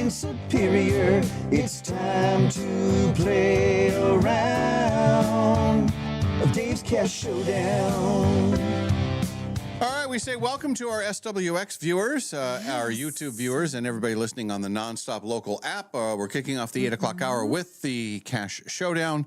and superior. It's time to play around of Dave's Cash Showdown. All right, we say welcome to our SWX viewers, our YouTube viewers, and everybody listening on the Nonstop Local app. We're kicking off the 8 o'clock hour with the Cash Showdown.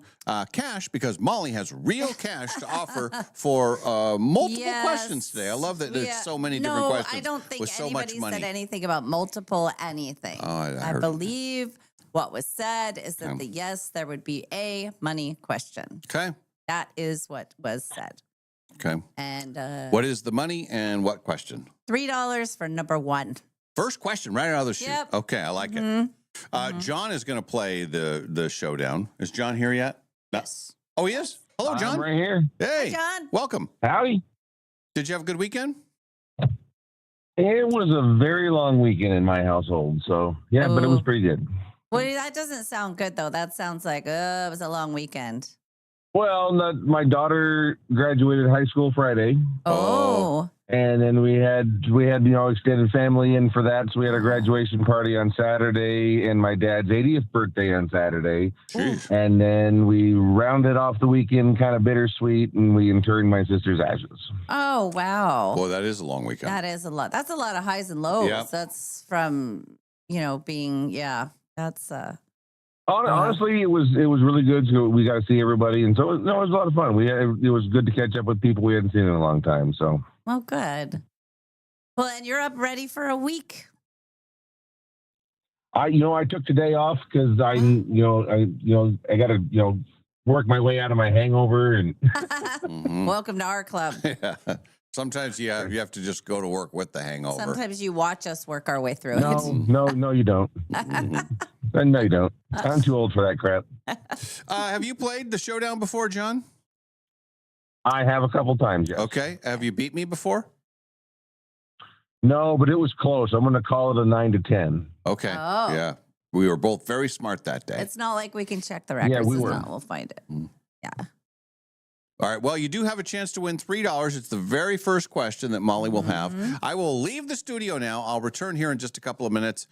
Cash, because Molly has real cash to offer for multiple questions today. I love that there's so many different questions. I don't think with so much anybody money. said anything about multiple anything. Oh, I I heard- believe what was said is that yes, there would be a money question. Okay. That is what was said. Okay. And what is the money and what question? $3 for number one. First question, right out of the chute. Yep. Okay, I like it. John is going to play the showdown. Is John here yet? No. Yes. Oh, he is? Hello, John. I'm right here. Hey, Hi, John. welcome. Howdy. Did you have a good weekend? It was a very long weekend in my household, so yeah, but it was pretty good. Well, that doesn't sound good, though. That sounds like, it was a long weekend. Well, my daughter graduated high school Friday, Oh. and then we had extended family in for that. So we had a graduation party on Saturday, and my dad's 80th birthday on Saturday. Jeez. And then we rounded off the weekend kind of bittersweet, and we interred my sister's ashes. Oh, wow. Boy, that is a long weekend. That is a lot. That's a lot of highs and lows. Yep. That's from, being, that's, Honestly, it was really good. So we got to see everybody, and so it was a lot of fun. It was good to catch up with people we hadn't seen in a long time. So, well, good. Well, and you're up ready for a week. I took today off because I got to work my way out of my hangover, and Welcome to our club. Yeah. Sometimes you have to just go to work with the hangover. Sometimes you watch us work our way through it. no, you don't. No, you don't. I'm too old for that crap. Have you played the showdown before, John? I have a couple times, yes. Okay. Have you beat me before? No, but it was close. I'm going to call it a 9-10. Okay. Oh. Yeah. We were both very smart that day. It's not like we can check the records. Yeah, we It's were. not. We'll find it. Yeah. All right. Well, you do have a chance to win $3. It's the very first question that Molly will have. I will leave the studio now. I'll return here in just a couple of minutes.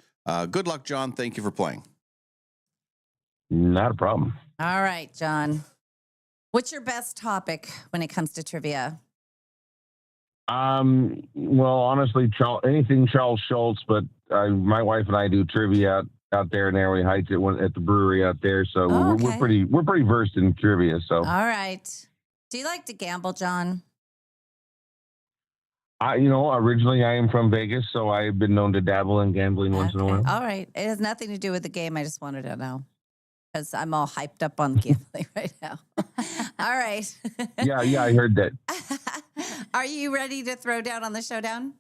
Good luck, John. Thank you for playing. Not a problem. All right, John. What's your best topic when it comes to trivia? Well, honestly, anything Charles Schultz, but my wife and I do trivia out there in Airway Heights at the brewery out there. So Oh, we're okay. pretty versed in trivia. So All right. Do you like to gamble, John? originally I am from Vegas, so I've been known to dabble in gambling once in a while. All right. It has nothing to do with the game. I just wanted to know because I'm all hyped up on gambling right now. All right. Yeah, I heard that. Are you ready to throw down on the showdown?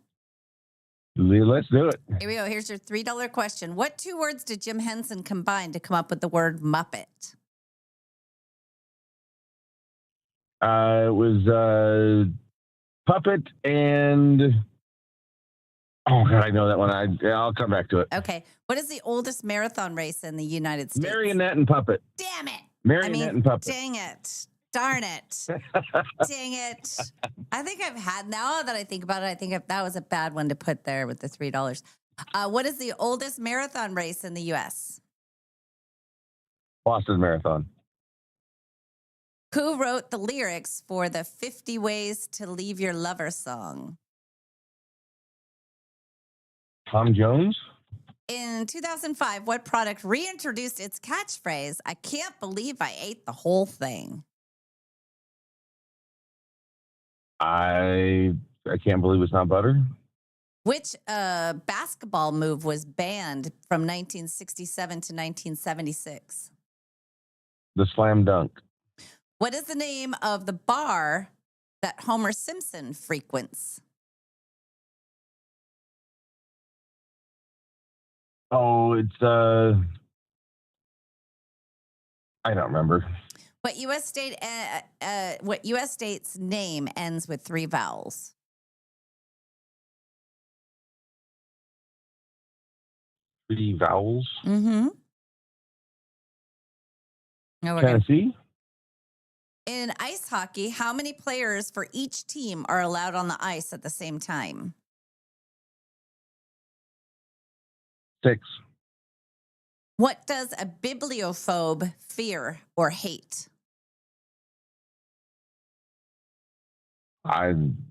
Let's do it. Here we go. Here's your $3 question. What two words did Jim Henson combine to come up with the word Muppet? It was puppet and oh god, I know that one. I'll come back to it. Okay. What is the oldest marathon race in the United States? Marionette and puppet. Damn it. Marionette and puppet. Dang it. Darn it. Dang it. I think I've had, now that I think about it, that was a bad one to put there with the $3. What is the oldest marathon race in the U.S.? Boston Marathon. Who wrote the lyrics for the 50 Ways to Leave Your Lover song? Tom Jones. In 2005, what product reintroduced its catchphrase, I can't believe I ate the whole thing? I can't believe it's not butter. Which basketball move was banned from 1967 to 1976? The slam dunk. What is the name of the bar that Homer Simpson frequents? Oh, it's I don't remember. What U.S. state's name ends with 3 vowels? 3 vowels. Mm-hmm. Tennessee. In ice hockey, how many players for each team are allowed on the ice at the same time? 6. What does a bibliophobe fear or hate? I don't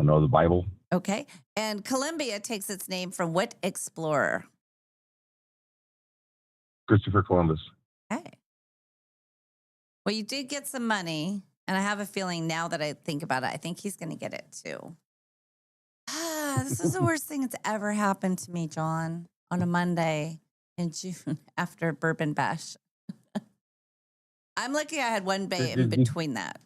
know, the Bible. Okay. And Colombia takes its name from what explorer? Christopher Columbus. Okay. Well, you did get some money, and I have a feeling now that I think about it, I think he's going to get it too. This is the worst thing that's ever happened to me, John, on a Monday in June after Bourbon Bash. I'm lucky I had one day in between that.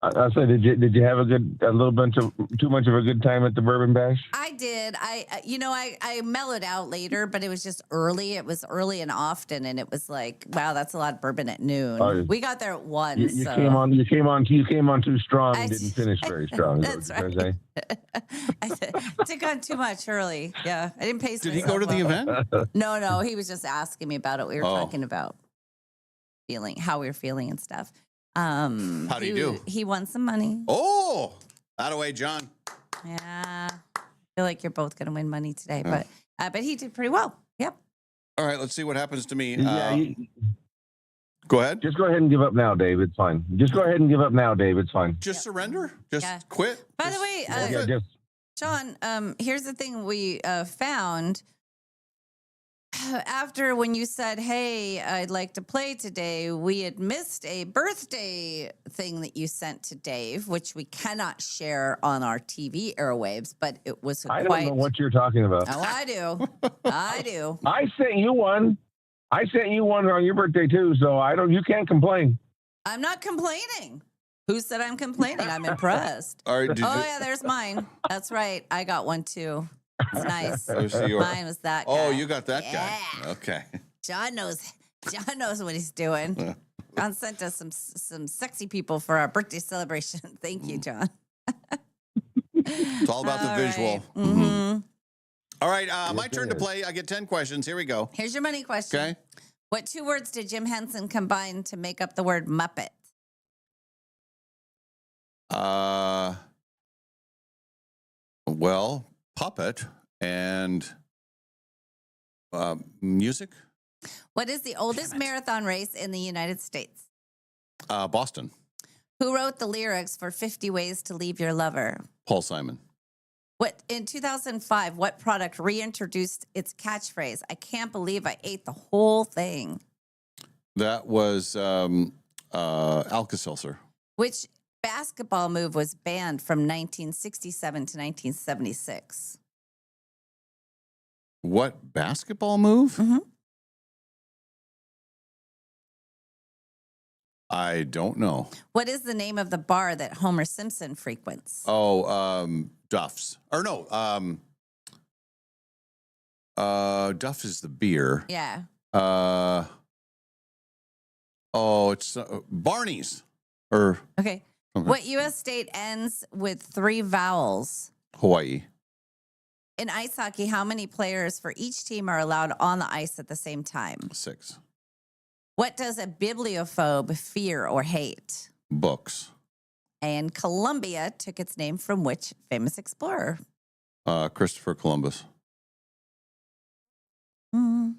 I said, did you have too much of a good time at the Bourbon Bash? I did. I mellowed out later, but it was just early. It was early and often, and it was like, wow, that's a lot of bourbon at noon. Oh, We got there at 1. You so. came on too strong and didn't finish very strong. That's right. I took on too much early. Yeah, I didn't pace Did he myself go to the well. event? No, he was just asking me about it. We were talking about how we were feeling and stuff. How do you do? He won some money. Oh, that away, John. Yeah, I feel like you're both going to win money today, but he did pretty well. Yep. All right, let's see what happens to me. Go ahead. Just go ahead and give up now, Dave. It's fine. Just go ahead and give up now, Dave. It's fine. Just surrender. Just quit. By the way, John, here's the thing we found. After when you said, hey, I'd like to play today, we had missed a birthday thing that you sent to Dave, which we cannot share on our TV airwaves, but it was I don't know what you're talking about. Oh, I do. I do. I sent you one. I sent you one on your birthday too, so you can't complain. I'm not complaining. Who said I'm complaining? I'm impressed. All right, yeah, there's mine. That's right. I got one too. It's nice. Mine was that guy. Oh, you got that guy. Okay. John knows what he's doing. John sent us some sexy people for our birthday celebration. Thank you, John. It's all about the visual. Right. Mm-hmm. All right, my turn to play. I get 10 questions. Here we go. Here's your money question. Okay. What 2 words did Jim Henson combine to make up the word Muppet? Well, puppet and music. What is the oldest marathon race in the United States? Boston. Who wrote the lyrics for 50 Ways to Leave Your Lover? Paul Simon. In 2005, what product reintroduced its catchphrase? I can't believe I ate the whole thing. That was Alka-Seltzer. Which basketball move was banned from 1967 to 1976? What basketball move? Mm-hmm. I don't know. What is the name of the bar that Homer Simpson frequents? Oh, Duff's. Or no, Duff is the beer. Yeah. It's Barney's. Okay. What U.S. state ends with 3 vowels? Hawaii. In ice hockey, how many players for each team are allowed on the ice at the same time? 6. What does a bibliophobe fear or hate? Books. And Colombia took its name from which famous explorer? Christopher Columbus. Mm-hmm.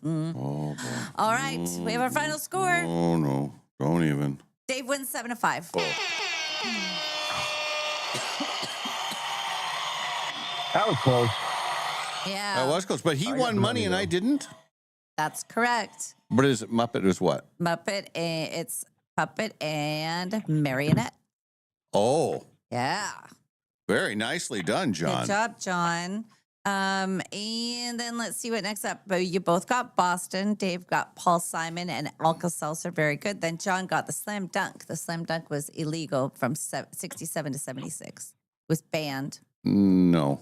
Oh, boy. All right, we have our final score. Oh, no. Don't even. Dave wins 7-5. That was close. Yeah. That was close, but he won money and I didn't. That's correct. What is it? Muppet is what? Muppet, it's puppet and marionette. Oh, Yeah. very nicely done, John. Good job, John. And then let's see what next up. You both got Boston. Dave got Paul Simon and Alka-Seltzer. Very good. Then John got the slam dunk. The slam dunk was illegal from 67 to 76. It was banned. No.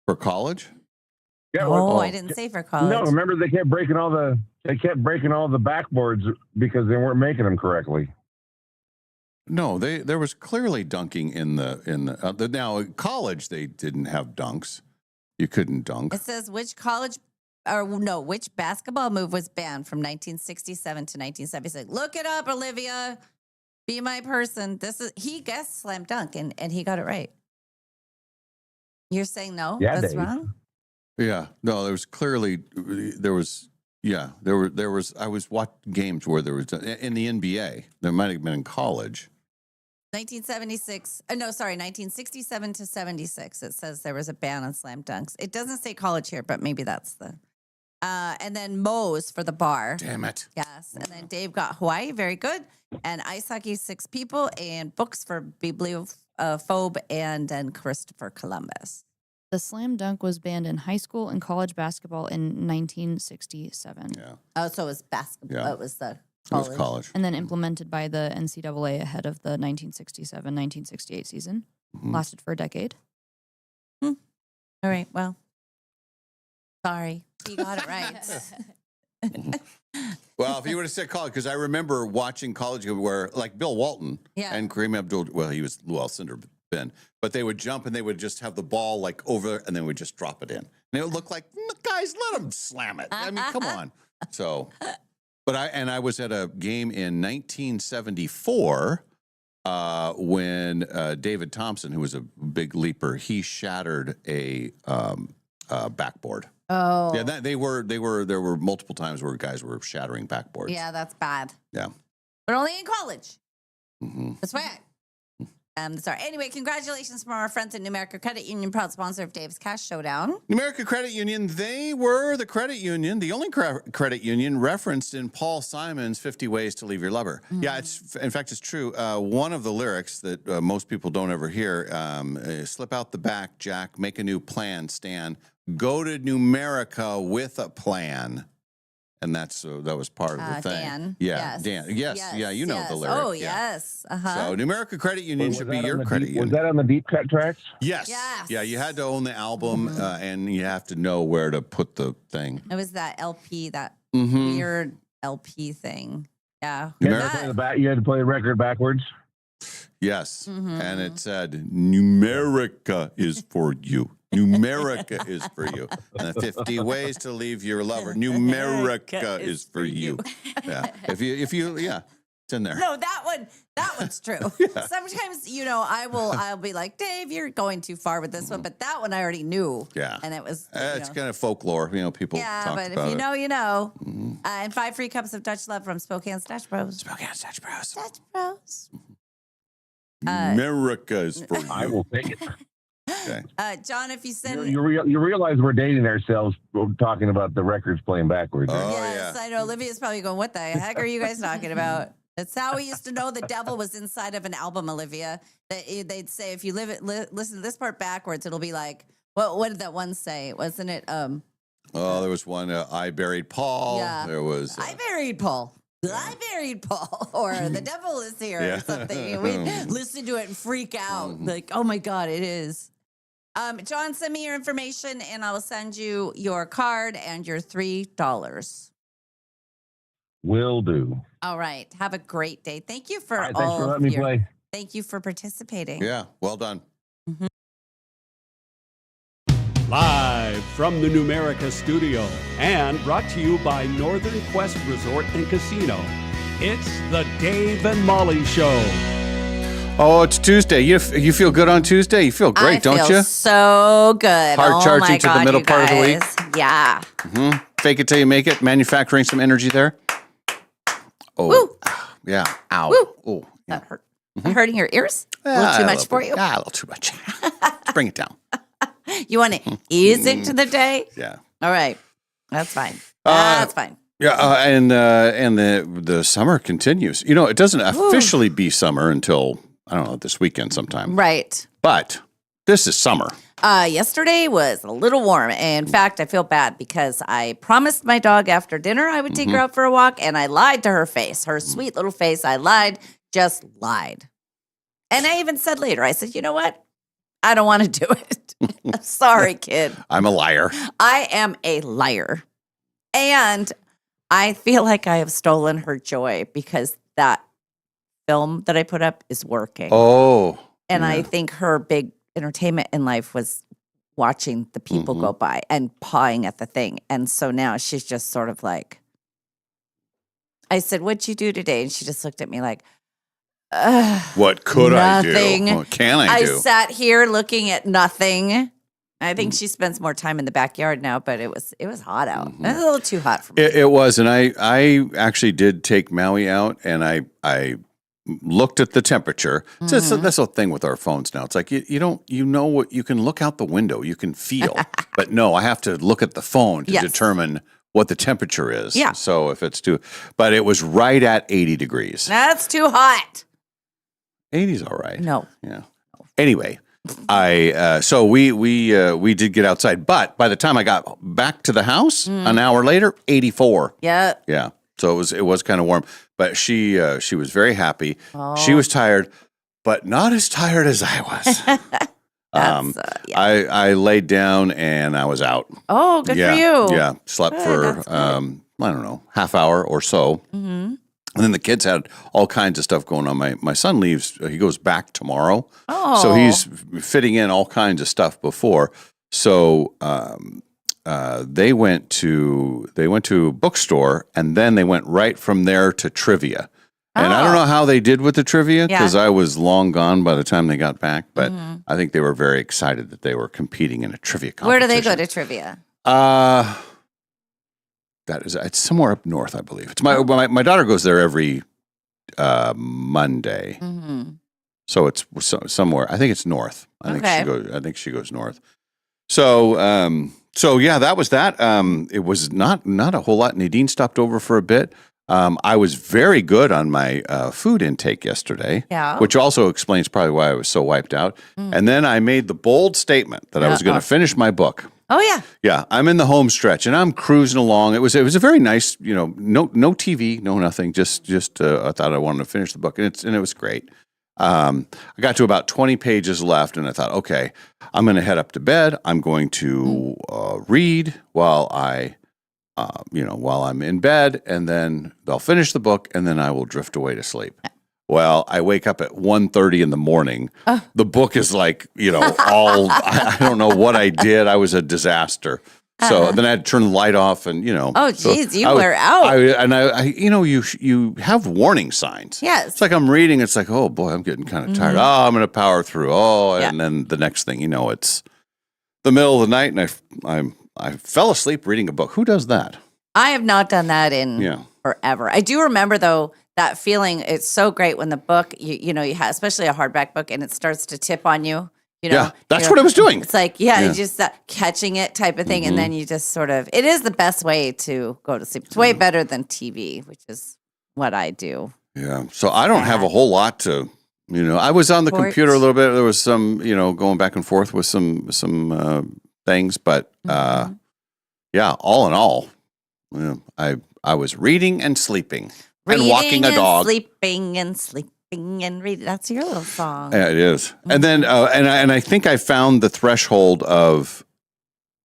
For college? Yeah. I didn't say for college. No, remember they kept breaking all the backboards because they weren't making them correctly. No, there was clearly dunking in the now at college they didn't have dunks. You couldn't dunk. It says which basketball move was banned from 1967 to 1976. Look it up, Olivia. Be my person. He guessed slam dunk and he got it right. You're saying no? Yeah, That's Dave. wrong? Yeah. No, there was clearly there was I was watching games where there was in the NBA. There might have been in college. 1976. No, sorry, 1967 to 76. It says there was a ban on slam dunks. It doesn't say college here, but maybe that's the. And then Moe's for the bar. Damn it. Yes. And then Dave got Hawaii. Very good. And ice hockey, 6 people. And books for Bibliophobe and then Christopher Columbus. The slam dunk was banned in high school and college basketball in 1967, Yeah. Oh, so it was basketball. Yeah. It was the It was college. and then implemented by the NCAA ahead of the 1967-1968 season. Mhm. Lasted for a decade. All right. Well, sorry. You got it right. Well, if you would have said college, because I remember watching college where, like Bill Walton Yeah. and Kareem Abdul, well, he was Lou Alcindor then, but they would jump and they would just have the ball like over and then would just drop it in. And it would look like, guys, let them slam it. I mean, come on. So, but I was at a game in 1974 when David Thompson, who was a big leaper, he shattered a backboard. Oh. Yeah, there were multiple times where guys were shattering backboards. Yeah, that's bad. Yeah. But only in college. hmm That's right. Sorry. Anyway, congratulations from our friends at Numerica Credit Union, proud sponsor of Dave's Cash Showdown. Numerica Credit Union, they were the credit union, the only credit union referenced in Paul Simon's 50 Ways to Leave Your Lover. Yeah, in fact, it's true. One of the lyrics that most people don't ever hear, slip out the back, Jack, make a new plan, Stan. Go to Numerica with a plan. And that was part of the thing. Dan. Yeah, Yes. Dan. Yes. Yeah, you know yes. the lyric. Oh, yeah. yes. Uh-huh. So Numerica Credit Union Was should that be on your the credit deep- union. Was that on the deep cut tracks? Yes. Yes. Yeah, you had to own the album and you have to know where to put the thing. It was that LP, that Mm-hmm. weird LP thing. Yeah. You had, Numerica- to play the back, you had to play the record backwards. Yes. Mhm. And it said, Numerica is for you. Numerica is for you. And the 50 ways to leave your lover. Numerica is for you. Yeah. If you, yeah, it's in there. No, that one's true. Sometimes, I'll be like, Dave, you're going too far with this one, but that one I already knew. Yeah. And it was, It's kind of folklore. People yeah, talk but about if you it. know, you know. And 5 free cups of Dutch love from Spokane's Dutch Bros. Spokane's Dutch Bros. Dutch Bros. Numerica is for you. I will take it. Okay. John, if you send You realize we're dating ourselves talking about the records playing backwards. Right? Oh, yes, yeah. I know. Olivia's probably going, what the heck are you guys talking about? That's how we used to know the devil was inside of an album, Olivia. They'd say, if you listen to this part backwards, it'll be like, what did that one say? Wasn't it? Oh, there was one, I Buried Paul. Yeah. There was. I buried Paul. I buried Paul, or the devil is here, Yeah. or something. And we'd listen to it and freak out, like, oh my God, it is. John, send me your information, and I will send you your card and your $3. Will do. All right. Have a great day. Thank you for All right, thanks for all letting me play. Thank you for participating. Yeah, well done. Live from the Numerica studio and brought to you by Northern Quest Resort and Casino. It's the Dave and Molly Show. Oh, it's Tuesday. You feel good on Tuesday? You feel great, I don't feel you? so good. Hard oh charging my to the God, middle you part of the week. guys. Yeah. Fake it till you make it. Manufacturing some energy there. Oh, Woo. yeah. Ow. Woo. Oh, yeah. That hurt. Hurting your ears? A little too much for bit. you? Yeah, a little too much. Bring it down. You want to ease into the day? Yeah. All right. That's fine. That's fine. Yeah, and the summer continues. It doesn't officially be summer until, I don't know, this weekend sometime. Right. But this is summer. Yesterday was a little warm. In fact, I feel bad because I promised my dog after dinner I would take her out for a walk, and I lied to her face, her sweet little face. I lied, just lied. And I even said later, I said, you know what? I don't want to do it. I'm sorry, kid. I'm a liar. I am a liar. And I feel like I have stolen her joy because that film that I put up is working. Oh. And I think her big entertainment in life was watching the people go by and pawing at the thing. And so now she's just sort of like, I said, what'd you do today? And she just looked at me like, What could nothing. I do? What can I do? I sat here looking at nothing. I think she spends more time in the backyard now, but it was hot out. It was a little too hot for me. It was, and I actually did take Maui out, and I looked at the temperature. So that's the thing with our phones now. It's like you don't know what you can look out the window, you can feel, but no, I have to look at the phone to Yes. determine what the temperature is. Yeah. So if it's but it was right at 80 degrees. That's too hot. 80's all right. No. Yeah. Anyway, so we did get outside, but by the time I got back to the house an hour later, 84. Yeah. Yeah. So it was kind of warm, but she was very happy. Oh. She was tired, but not as tired as I was. That's, yeah. I laid down and I was out. Oh, good yeah, for you. Yeah. Slept Good, for that's good. I don't know, half hour or so. Mm-hmm. And then the kids had all kinds of stuff going on. My son leaves, he goes back tomorrow. Oh. So he's fitting in all kinds of stuff before. So they went to a bookstore, and then they went right from there to trivia. And I don't know how they did with the trivia because I was long gone by the time they got back. But I think they were very excited that they were competing in a trivia competition. Where do they go to trivia? It's somewhere up north, I believe. It's my daughter goes there every Monday. Mm-hmm. So it's somewhere. I think it's north. I think she goes north. So yeah, that was that. It was not a whole lot. Nadine stopped over for a bit. I was very good on my food intake yesterday, Yeah. which also explains probably why I was so wiped out. And then I made the bold statement that I was going to finish my book. Oh, yeah. Yeah, I'm in the home stretch and I'm cruising along. It was a very nice, no TV, no nothing. Just I thought I wanted to finish the book, and it was great. I got to about 20 pages left, and I thought, okay, I'm going to head up to bed. I'm going to read while I'm in bed, and then I'll finish the book, and then I will drift away to sleep. Well, I wake up at 1:30 in the morning. The book is like, all, I don't know what I did. I was a disaster. So then I had to turn the light off and, Oh, geez, so you I were out. You have warning signs. Yes. It's like I'm reading. It's like, oh boy, I'm getting kind of tired. Oh, I'm going to power through. And then the next thing you know, it's the middle of the night and I fell asleep reading a book. Who does that? I have not done that in forever. I do remember, though, that feeling. It's so great when the book, you have, especially a hardback book, and it starts to tip on you. Yeah, that's what I was doing. It's like, you just catching it type of thing. And then you just it is the best way to go to sleep. It's way better than TV, which is what I do. Yeah. So I don't have a whole lot to, I was on the computer a little bit. There was some, going back and forth with some things, but all in all, I was reading and sleeping and walking a dog. Sleeping and reading. That's your little song. Yeah, it is. And then, and I think I found the threshold of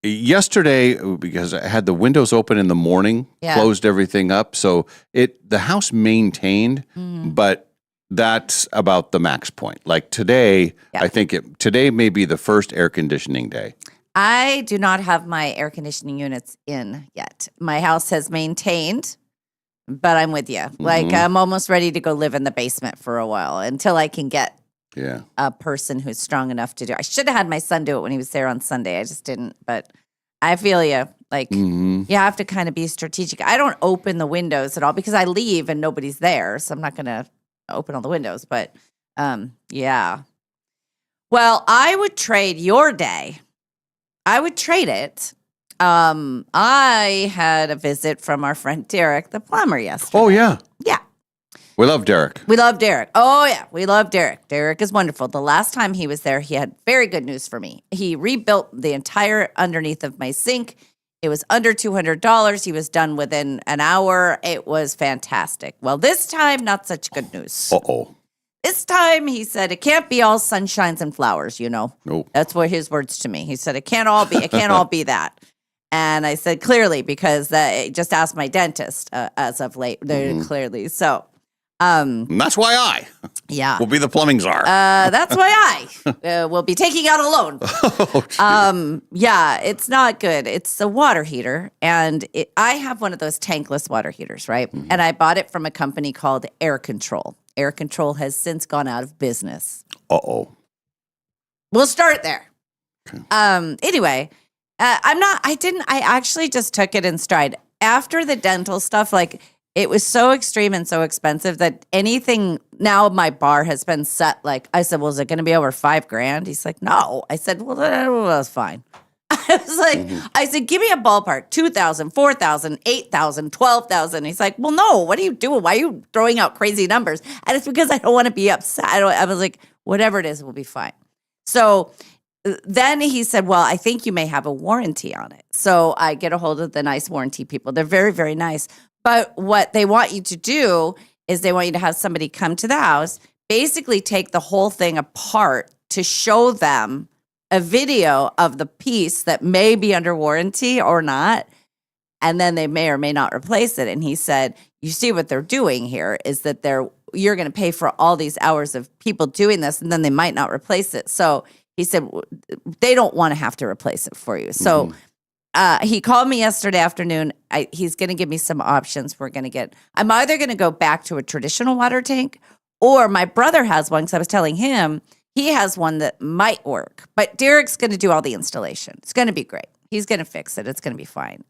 yesterday because I had the windows open in the morning, closed everything up. So the house maintained, but that's about the max point. Like today, I think today may be the first air conditioning day. I do not have my air conditioning units in yet. My house has maintained, but I'm with you. Like I'm almost ready to go live in the basement for a while until I can get a person who's strong enough to do it. I should have had my son do it when he was there on Sunday. I just didn't, but I feel you. Like you have to kind of be strategic. I don't open the windows at all because I leave and nobody's there. So I'm not going to open all the windows, but yeah. Well, I would trade your day. I would trade it. I had a visit from our friend Derek, the plumber, yesterday. Oh, yeah. Yeah. We love Derek. We love Derek. Oh, yeah. We love Derek. Derek is wonderful. The last time he was there, he had very good news for me. He rebuilt the entire underneath of my sink. It was under $200. He was done within an hour. It was fantastic. Well, this time, not such good news. Uh-oh. This time, he said, it can't be all sunshines and flowers, Nope. That's what his words to me. He said, it can't all be that. And I said, clearly, because just asked my dentist as of late. Clearly. So. And that's why I will be the plumbing czar. That's why I will be taking out a loan. It's not good. It's a water heater. And I have one of those tankless water heaters, right? And I bought it from a company called Air Control. Air Control has since gone out of business. Uh-oh. We'll start there. Anyway, I actually just took it in stride. After the dental stuff, like it was so extreme and so expensive that anything, now my bar has been set. Like I said, well, is it going to be over $5,000? He's like, no. I said, well, that's fine. I was like, I said, give me a ballpark, 2,000, 4,000, 8,000, 12,000. He's like, well, no, what are you doing? Why are you throwing out crazy numbers? And it's because I don't want to be upset. I was like, whatever it is, we'll be fine. So then he said, well, I think you may have a warranty on it. So I get a hold of the nice warranty people. They're very, very nice. But what they want you to do is they want you to have somebody come to the house, basically take the whole thing apart to show them a video of the piece that may be under warranty or not. And then they may or may not replace it. And he said, you see what they're doing here is that you're going to pay for all these hours of people doing this, and then they might not replace it. So he said, they don't want to have to replace it for you. So he called me yesterday afternoon. He's going to give me some options. I'm either going to go back to a traditional water tank, or my brother has one, because I was telling him he has one that might work. But Derek's going to do all the installation. It's going to be great. He's going to fix it. It's going to be fine.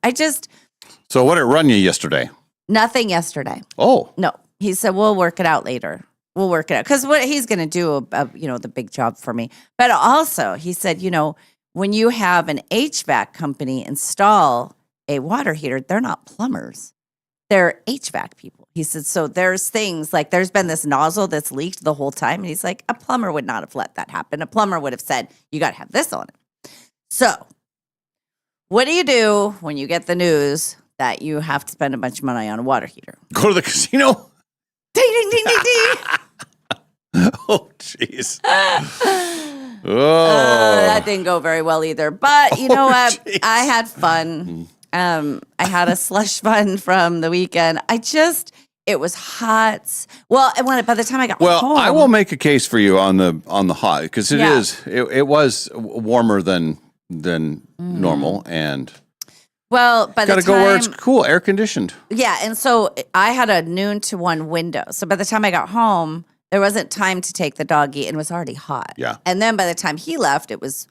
So what did it run you yesterday? Nothing yesterday. Oh. No. He said, we'll work it out later. We'll work it out. Because what he's going to do, the big job for me. But also, he said, when you have an HVAC company install a water heater, they're not plumbers. They're HVAC people. He said, so there's things like there's been this nozzle that's leaked the whole time. And he's like, a plumber would not have let that happen. A plumber would have said, you got to have this on it. So what do you do when you get the news that you have to spend a bunch of money on a water heater? Go to the casino? Ding, ding, ding, ding, ding. Oh, jeez. That didn't go very well either. But you know what? Geez. I had fun. I had a slush fund from the weekend. It was hot. Well, by the time I got home. I will make a case for you on the hot, because it was warmer than normal, and well, by the got to time go where it's cool, air conditioned. Yeah, and so I had a noon to 1 window. So by the time I got home, there wasn't time to take the doggy, and it was already hot. Yeah. And then by the time he left, it was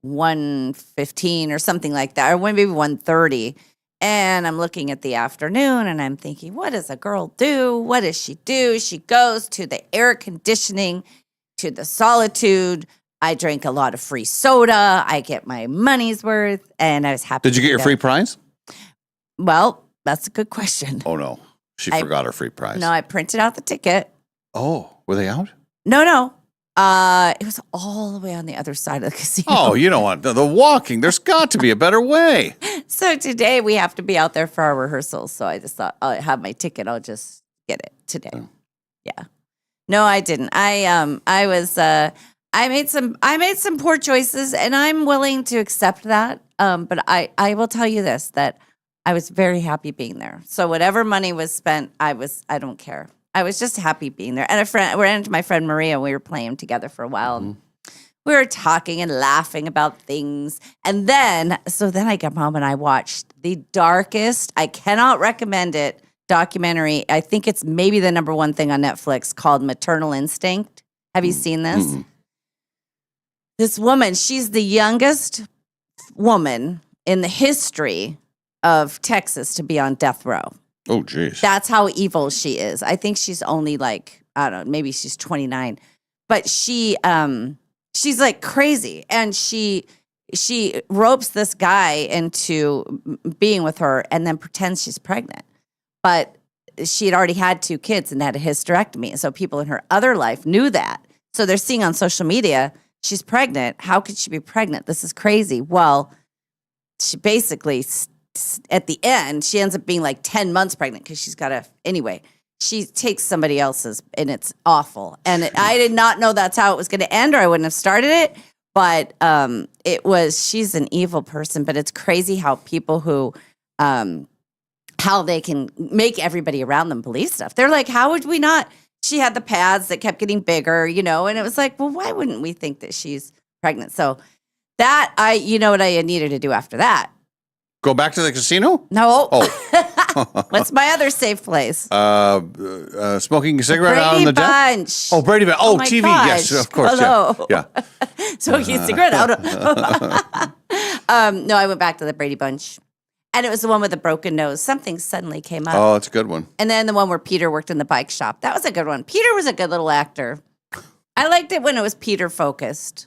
1:15 or something like that, or maybe 1:30. And I'm looking at the afternoon, and I'm thinking, what does a girl do? What does she do? She goes to the air conditioning, to the solitude. I drank a lot of free soda. I get my money's worth, and I was happy. Did you get your free prize? Well, that's a good question. Oh, no. She forgot her free prize. No, I printed out the ticket. Oh, were they out? No. It was all the way on the other side of the casino. Oh, you don't want the walking. There's got to be a better way. So today we have to be out there for our rehearsals. So I just thought, I have my ticket. I'll just get it today. Oh. Yeah. No, I didn't. I made some poor choices, and I'm willing to accept that. But I will tell you this, that I was very happy being there. So whatever money was spent, I don't care. I was just happy being there. And we ran into my friend Maria. We were playing together for a while. And we were talking and laughing about things. And then I come home and I watched the darkest, I cannot recommend it, documentary. I think it's maybe the number one thing on Netflix, called Maternal Instinct. Have you seen this? Mm-mm. This woman, she's the youngest woman in the history of Texas to be on death row. Oh, geez. That's how evil she is. I think she's only like, I don't know, maybe she's 29. But she's like crazy. And she ropes this guy into being with her and then pretends she's pregnant. But she had already had 2 kids and had a hysterectomy. So people in her other life knew that. So they're seeing on social media, she's pregnant. How could she be pregnant? This is crazy. Well, she basically, at the end, she ends up being like 10 months pregnant because she's got anyway, she takes somebody else's, and it's awful. And I did not know that's how it was going to end, or I wouldn't have started it. But she's an evil person. But it's crazy how people who, how they can make everybody around them believe stuff. They're like, how would we not? She had the pads that kept getting bigger, and it was like, well, why wouldn't we think that she's pregnant? So what I needed to do after that? Go back to the casino? No. Oh. What's my other safe place? Smoking a cigarette out on Brady the deck. Bunch. Oh, Brady Bunch. Oh, my TV. gosh. Yes, of course. Hello. Yeah. Smoking a cigarette out. No, I went back to the Brady Bunch. And it was the one with the broken nose. Something suddenly came up. Oh, it's a good one. And then the one where Peter worked in the bike shop. That was a good one. Peter was a good little actor. I liked it when it was Peter focused.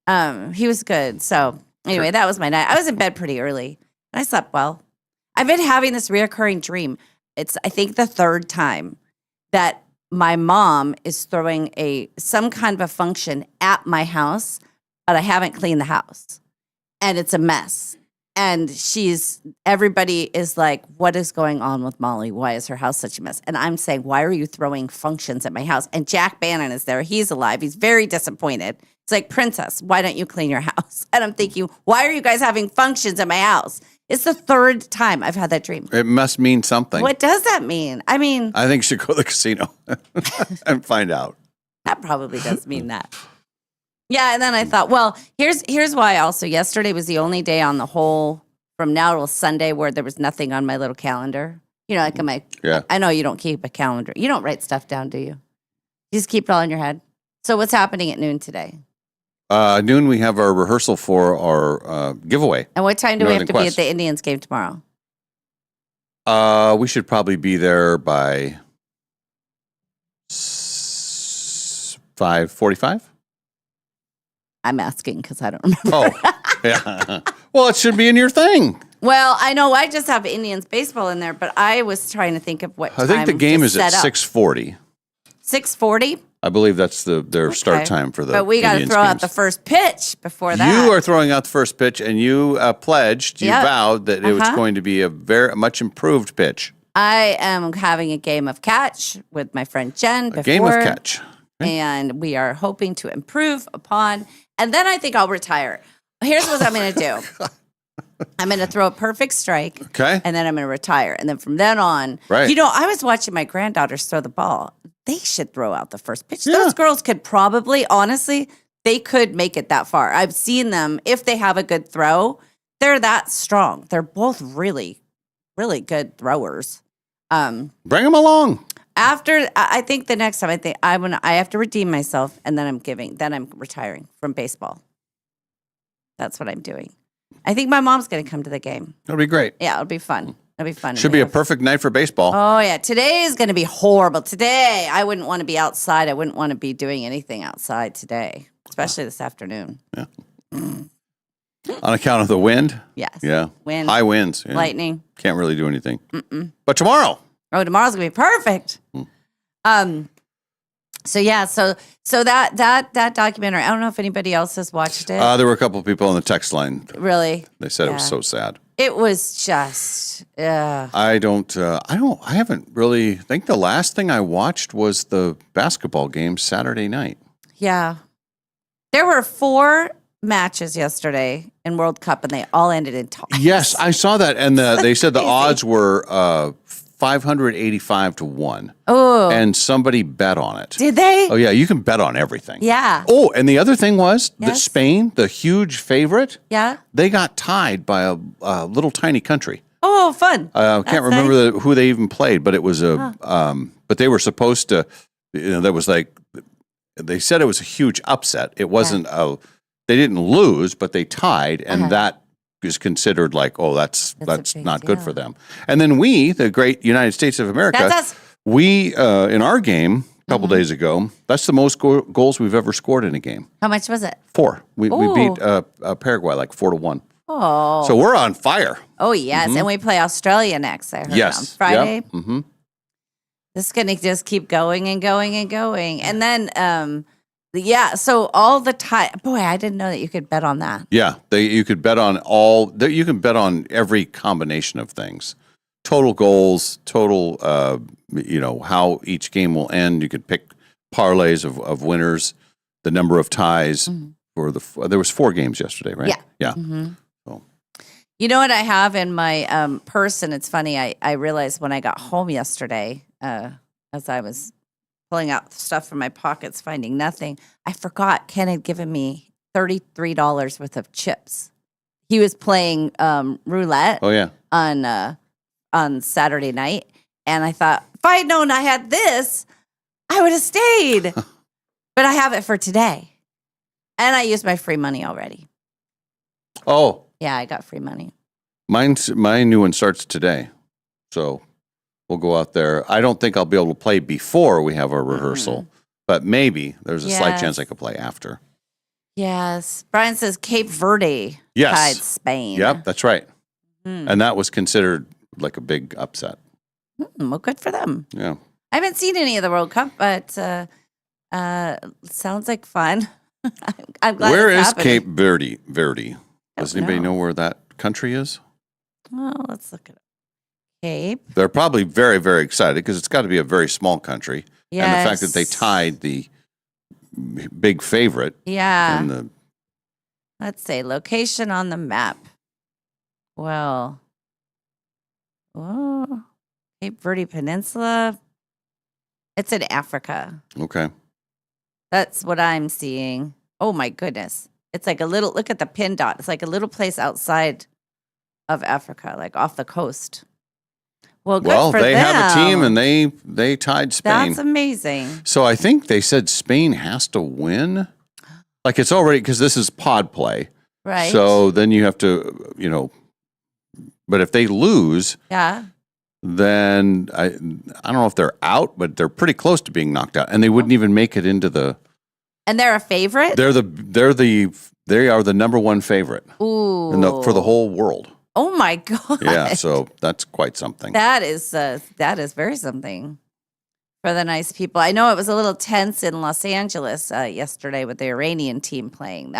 He was good. So anyway, that was my night. I was in bed pretty early and I slept well. I've been having this reoccurring dream. It's, I think, the third time that my mom is throwing some kind of a function at my house, but I haven't cleaned the house. And it's a mess. And everybody is like, what is going on with Molly? Why is her house such a mess? And I'm saying, why are you throwing functions at my house? And Jack Bannon is there. He's alive. He's very disappointed. It's like, Princess, why don't you clean your house? And I'm thinking, why are you guys having functions at my house? It's the third time I've had that dream. It must mean something. What does that mean? I mean, I think you should go to the casino and find out. that probably does mean that. Yeah, and then I thought, well, here's why also. Yesterday was the only day on the whole from now till Sunday where there was nothing on my little calendar. You know, like Yeah. I know you don't keep a calendar. You don't write stuff down, do you? You just keep it all in your head. So what's happening at noon today? Noon, we have our rehearsal for our giveaway. And what time do we have Northern to be at Quest. the Indians game tomorrow? We should probably be there by 5:45. I'm asking because I don't remember. Oh, yeah. Well, it should be in your thing. Well, I know I just have Indians baseball in there, but I was trying to think of what I think the time game to is at set up. 6:40. 6:40? I believe that's their start Okay. time for the. But we got to Indians throw out games. the first pitch before that. You are throwing out the first pitch, and you pledged, you Yep. vowed that it was Uh-huh. going to be a very much improved pitch. I am having a game of catch with my friend Jen before. A game of catch. And we are hoping to improve upon. And then I think I'll retire. Here's what I'm going to do. I'm going to throw a perfect strike. Okay. And then I'm going to retire. And then from then on, Right. you know, I was watching my granddaughters throw the ball. They should throw out the first pitch. Yeah. Those girls could probably, honestly, they could make it that far. I've seen them, if they have a good throw, they're that strong. They're both really, really good throwers. Bring them along. After, I think the next time, I have to redeem myself, and then I'm retiring from baseball. That's what I'm doing. I think my mom's going to come to the game. It'll be great. Yeah, it'll be fun. It'll be fun. Should be a perfect night for baseball. Oh, yeah. Today is going to be horrible. Today, I wouldn't want to be outside. I wouldn't want to be doing anything outside today, especially this afternoon. On account of the wind. Yes. Yeah. Wind, High winds. Yeah. lightning. Can't really do anything. But tomorrow. Oh, tomorrow's going to be perfect. So yeah, so that documentary, I don't know if anybody else has watched it. There were a couple of people on the text line. Really? They said it was Yeah. so sad. It was just, I haven't really, I think the last thing I watched was the basketball game Saturday night. yeah. There were 4 matches yesterday in World Cup, and they all ended in ties. Yes, I saw that. And they said the crazy. odds were 585 to 1. Oh, And somebody bet on it. did they? Oh, yeah, you can bet on everything. Yeah. Oh, and the other thing was that Yes. Spain, the huge favorite, Yeah. they got tied by a little tiny country. Oh, fun. I can't That's remember who they even played, but it was but they were supposed to, that was like, they said it was a huge upset. It wasn't they didn't lose, but they tied, and that is considered like, oh, that's That's a big not good deal. for them. And then we, the great United States of America, That's us. we in our game a couple days ago, that's the most goals we've ever scored in a game. How much was it? 4. We beat Ooh. Paraguay like 4-1. Oh. So we're on fire. Oh, yes. And we play Australia next, I heard, Yes. on Friday. Mm-hmm. This is going to just keep going and going and going. And then, so all the time, boy, I didn't know that you could bet on that. Yeah, you could bet on you can bet on every combination of things. Total goals, total, how each game will end. You could pick parlays of winners, the number of ties for there was 4 games yesterday, right? Yeah. Yeah. Mm-hmm. You know what I have in my purse, and it's funny, I realized when I got home yesterday, as I was pulling out stuff from my pockets, finding nothing, I forgot Ken had given me $33 worth of chips. He was playing roulette Oh yeah. on on Saturday night, and I thought, if I had known I had this, I would have stayed. But I have it for today, and I used my free money already. Oh, Yeah, I got free money. my new one starts today. So we'll go out there. I don't think I'll be able to play before we have our rehearsal, but maybe there's a slight chance I could play after. Yes. Brian says Cape Verde Yes. tied Spain. Yep, that's right. Hmm. And that was considered like a big upset. Well, good for them. Yeah. I haven't seen any of the World Cup, but sounds like fun. I'm glad Where it's is happening. Cape Verde? Does Don't anybody know know. where that country is? Well, let's look at it. Cape. They're probably very, very excited because it's got to be a very small country. Yes. And the fact that they tied the big favorite Yeah. in the Let's say location on the map. Well, oh, Cape Verde Peninsula. It's in Africa. okay. That's what I'm seeing. Oh my goodness. It's like a little, look at the pin dot. It's like a little place outside of Africa, like off the coast. Well, good Well, for they them. have a team and they tied Spain. That's amazing. So I think they said Spain has to win. Like it's already because this is pod play. Right. So then you have to, but if they lose, Yeah. then I don't know if they're out, but they're pretty close to being knocked out, and they wouldn't even make it into the. And they're a favorite? They are the number one favorite Ooh. for the whole world. Oh my God. Yeah, so that's quite something. That is very something for the nice people. I know it was a little tense in Los Angeles yesterday with the Iranian team playing.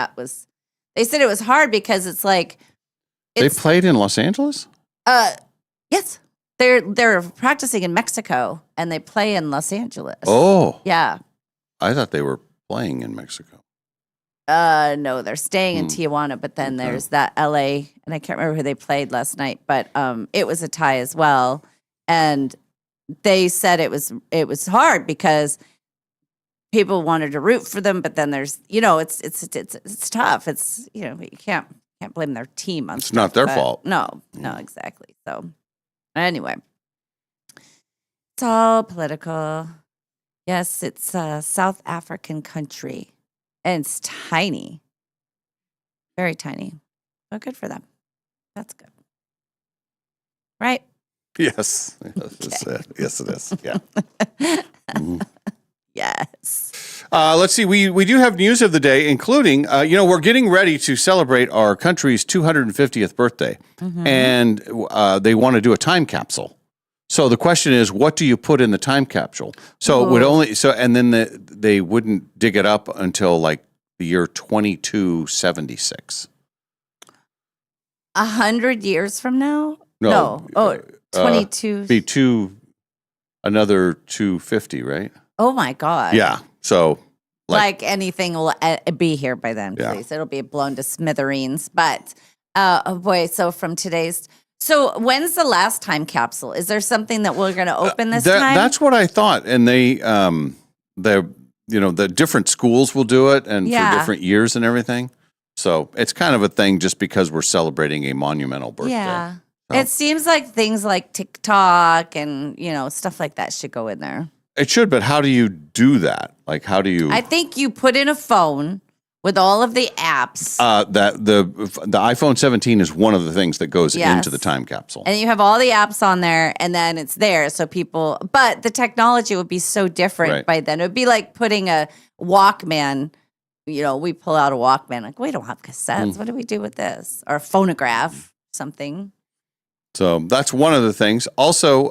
They said it was hard because it's like They played in Los Angeles? yes. They're practicing in Mexico and they play in Los Angeles. Oh, Yeah. I thought they were playing in Mexico. No, they're staying in Tijuana, but then Okay. there's that LA, and I can't remember who they played last night, but it was a tie as well. And they said it was hard because people wanted to root for them, but then there's it's tough. It's you can't blame their team on It's not stuff, their but fault. No, exactly. So anyway, it's all political. Yes, it's a South African country. And it's tiny. Very tiny. But good for them. That's good. Right? Yes. Yes, it is. Yeah. Yes. Let's see. We do have news of the day, including, we're getting ready to celebrate our country's 250th birthday. And they want to do a time capsule. So the question is, what do you put in the time capsule? So it would and then they wouldn't dig it up until like the year 2276. 100 years from now? No. Oh, 22. Be another 250, right? Oh my God. Yeah. So Like anything will be here by then, Yeah. please. It'll be blown to smithereens. But, oh boy, so when's the last time capsule? Is there something that we're going to open this time? That's what I thought. And the different schools will do it and Yeah. for different years and everything. So it's kind of a thing just because we're celebrating a monumental birthday. Yeah. So- It seems like things like TikTok and, stuff like that should go in there. It should, but how do you do that? Like, how do you? I think you put in a phone with all of the apps That the iPhone 17 is one of the things that goes Yes. into the time capsule. and you have all the apps on there and then it's there. So but the technology would be so different Right. by then. It would be like putting a Walkman, we pull out a Walkman, like, we don't have cassettes. What do we do with this? Or a phonograph, something. So that's one of the things. Also,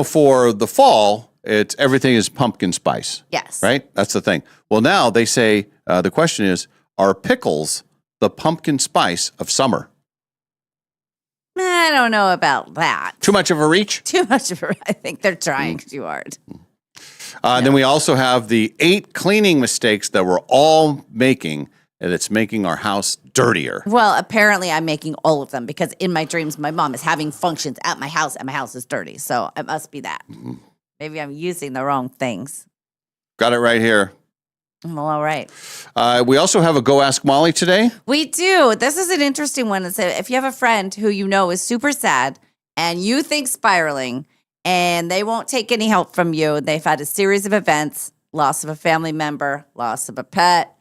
for the fall, everything is pumpkin spice. Yes. Right? That's the thing. Well, now they say the question is, are pickles the pumpkin spice of summer? I don't know about that. Too much of a reach? Too much of I think they're trying too hard. Then we also have the 8 cleaning mistakes that we're all making, and it's making our house dirtier. Well, apparently I'm making all of them because in my dreams, my mom is having functions at my house and my house is dirty. So it must be that. Maybe I'm using the wrong things. Got it right here. Well, all right. We also have a Go Ask Molly today. We do. This is an interesting one. It's if you have a friend who is super sad and you think spiraling, and they won't take any help from you. They've had a series of events, loss of a family member, loss of a pet,